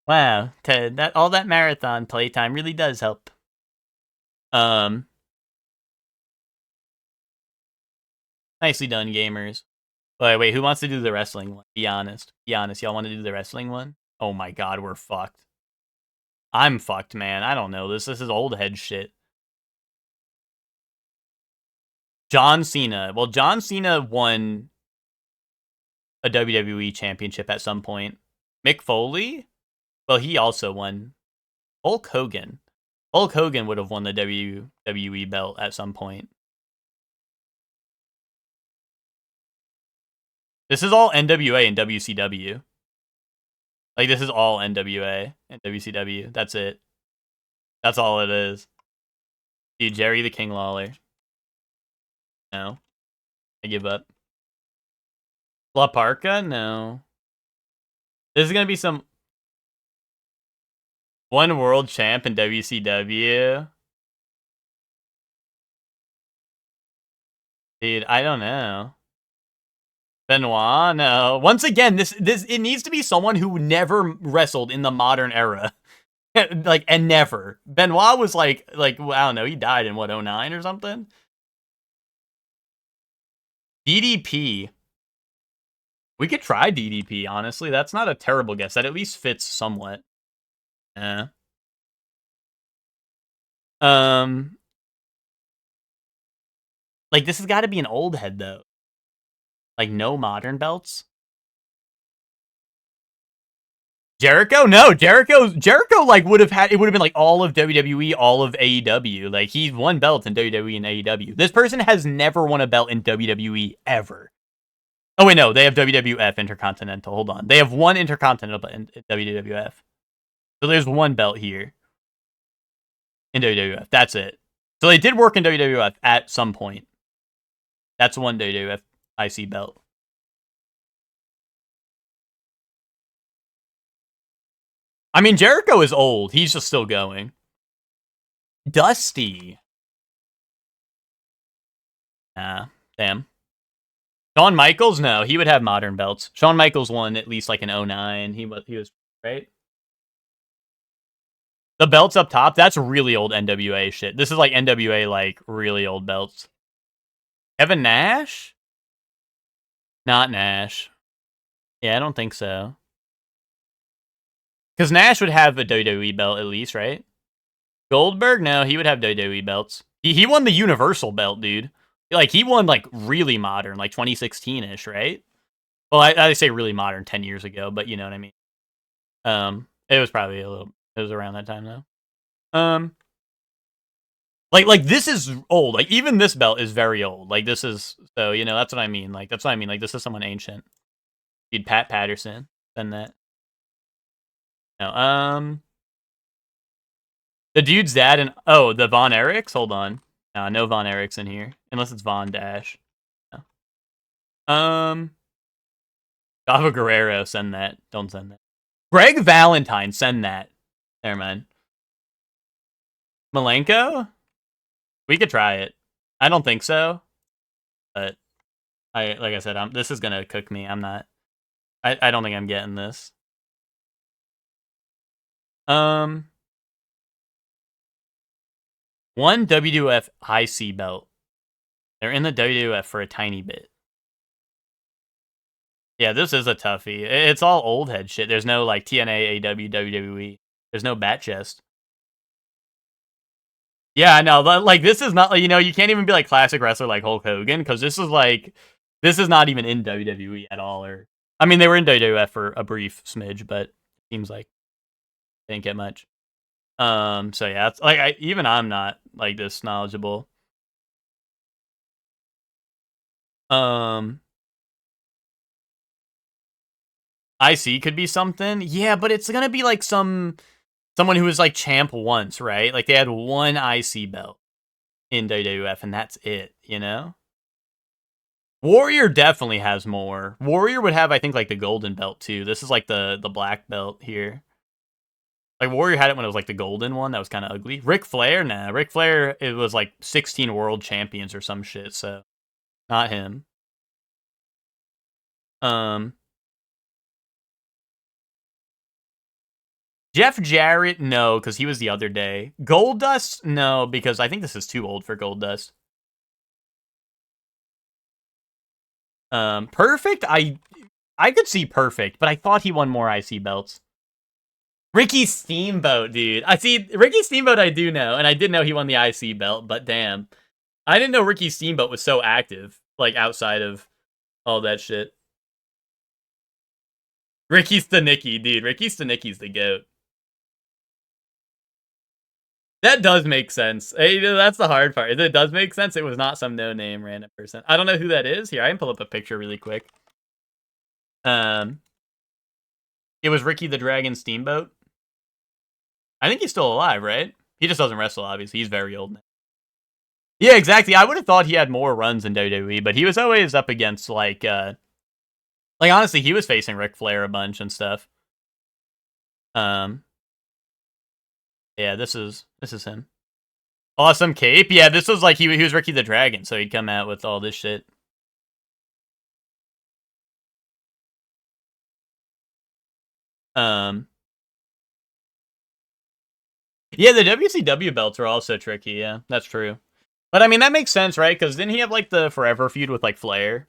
Wow, Ted, all that marathon playtime really does help. Nicely done, gamers. Wait, who wants to do the wrestling one? Be honest. Be honest, y'all want to do the wrestling one? Oh my god, we're fucked. I'm fucked, man. I don't know this. This is old head shit. John Cena. Well, John Cena won a WWE championship at some point. Mick Foley? Well, he also won. Hulk Hogan. Hulk Hogan would have won the WWE belt at some point. This is all NWA and WCW. Like, this is all NWA and WCW. That's it. That's all it is. Dude, Jerry the King Lawler. No. I give up. La Parka? No. This is gonna be some... One world champ in WCW. Dude, I don't know. Benoit? No. Once again, this it needs to be someone who never wrestled in the modern era. Like, and never. Benoit was like, I don't know, he died in what, 09 or something? DDP. We could try DDP, honestly. That's not a terrible guess. That at least fits somewhat. Yeah. Like, this has got to be an old head, though. Like, no modern belts? Jericho? No, Jericho, like, would have been, like, all of WWE, all of AEW. Like, he's won belts in WWE and AEW. This person has never won a belt in WWE, ever. Oh, wait, no, they have WWF Intercontinental. Hold on. They have one Intercontinental belt in WWF. So there's one belt here in WWF. That's it. So they did work in WWF at some point. That's one WWF IC belt. I mean, Jericho is old. He's just still going. Dusty. Nah, damn. Shawn Michaels? No, he would have modern belts. Shawn Michaels won at least like in 09. He was right. The belts up top, that's really old NWA shit. This is like NWA, like really old belts. Kevin Nash? Not Nash. Yeah, I don't think so. Because Nash would have a WWE belt at least, right? Goldberg, no, he would have WWE belts. He won the Universal belt, dude. Like, he won, like, really modern, like 2016-ish, right? Well, I say really modern 10 years ago, but you know what I mean. It was probably it was around that time, though. Like this is old. Like, even this belt is very old. Like, this is, so, you know, that's what I mean. Like, that's what I mean. Like, this is someone ancient. Dude, Pat Patterson, then that. No, the dude's dad and, oh, the Von Erichs? Hold on. No Von Erichs in here. Unless it's Von Dash. No. Chavo Guerrero, send that. Don't send that. Greg Valentine, send that. Never mind. Malenko? We could try it. I don't think so. But, like I said, this is gonna cook me. I'm not. I don't think I'm getting this. One WWF IC belt. They're in the WWF for a tiny bit. Yeah, this is a toughie. It's all old head shit. There's no, like, TNA, AW, WWE. There's no bat chest. Yeah, I know. Like, this is not, you know, you can't even be, like, classic wrestler like Hulk Hogan, because this is, like, this is not even in WWE at all. Or, I mean, they were in WWF for a brief smidge, but it seems like they didn't get much. So yeah, it's like, even I'm not, like, this knowledgeable. IC could be something. Yeah, but it's gonna be like someone who was like champ once, right? Like, they had one IC belt in WWF and that's it, you know? Warrior definitely has more. Warrior would have, I think, like, the golden belt too. This is like the black belt here. Like, Warrior had it when it was like the golden one. That was kind of ugly. Ric Flair, nah. Ric Flair, it was like 16 world champions or some shit, so not him. Jeff Jarrett, no, because he was the other day. Goldust, no, because I think this is too old for Goldust. Perfect, I could see Perfect, but I thought he won more IC belts. Ricky Steamboat, dude. I see Ricky Steamboat. I do know, and I did know he won the IC belt, but damn, I didn't know Ricky Steamboat was so active, like, outside of all that shit. Ricky Stanicki, dude. Ricky Stanicki's the GOAT. That does make sense. Hey, that's the hard part. It does make sense. It was not some no-name random person. I don't know who that is. Here, I can pull up a picture really quick. It was Ricky the Dragon Steamboat. I think he's still alive, right? He just doesn't wrestle, obviously. He's very old now. Yeah, exactly. I would have thought he had more runs in WWE, but he was always up against, like, honestly, he was facing Ric Flair a bunch and stuff. Yeah, this is him. Awesome cape. Yeah, this was like he was Ricky the Dragon, so he'd come out with all this shit. Yeah, the WCW belts are also tricky. Yeah, that's true. But I mean, that makes sense, right? Because didn't he have, like, the Forever feud with, like, Flair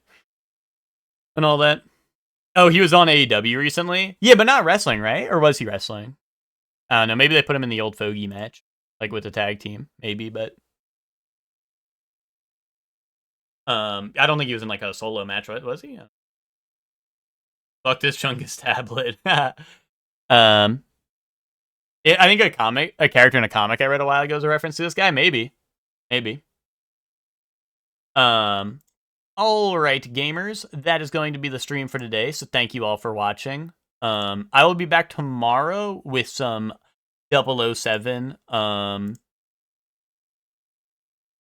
and all that? Oh, he was on AEW recently. Yeah, but not wrestling, right? Or was he wrestling? I don't know. Maybe they put him in the old Fogey match, like, with the tag team, maybe. But I don't think he was in, like, a solo match, right? Was he? Yeah. Fuck this Chungus tablet. I think a character in a comic I read a while ago is a reference to this guy. Maybe. All right, gamers, that is going to be the stream for today. So thank you all for watching. I will be back tomorrow with some 007,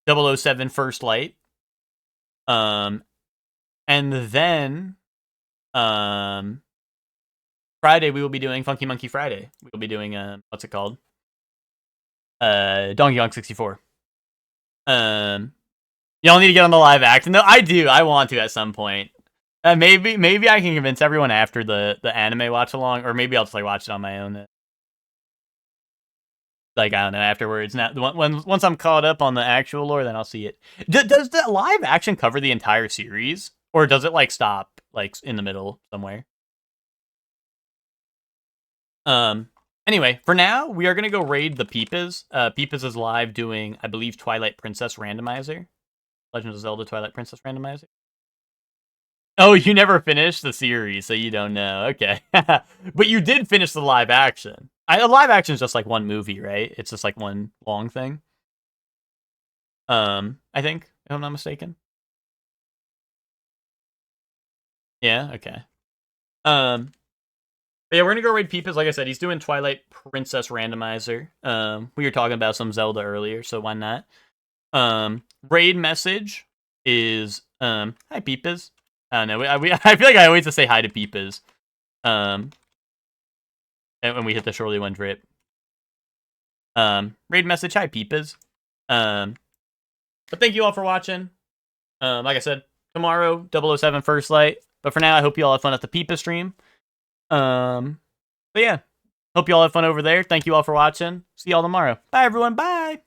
007 First Light. And then, Friday we will be doing Funky Monkey Friday. We will be doing what's it called? Donkey Kong 64. Y'all need to get on the live action. No, I do. I want to at some point. Maybe I can convince everyone after the anime watch along, or maybe I'll just, like, watch it on my own. Like, I don't know, afterwards. Now, once I'm caught up on the actual lore, then I'll see it. Does the live action cover the entire series, or does it, like, stop, like, in the middle somewhere? Anyway, for now, we are going to go raid the Peepas. Peepas is live doing, I believe, Twilight Princess Randomizer. Legend of Zelda Twilight Princess Randomizer. Oh, you never finished the series, so you don't know. Okay. But you did finish the live action. The live action is just like one movie, right? It's just like one long thing. I think, if I'm not mistaken. Yeah, okay. But yeah, we're gonna go raid Peepas. Like I said, he's doing Twilight Princess Randomizer. We were talking about some Zelda earlier, so why not? Raid message is hi Peepas. I don't know. I feel like I always just say hi to Peepas. And when we hit the Shorely One drip. Raid message, hi Peepas. But thank you all for watching. Like I said, tomorrow 007 First Light. But for now, I hope you all have fun at the Peepa stream. But yeah, hope you all have fun over there. Thank you all for watching. See y'all tomorrow. Bye everyone. Bye.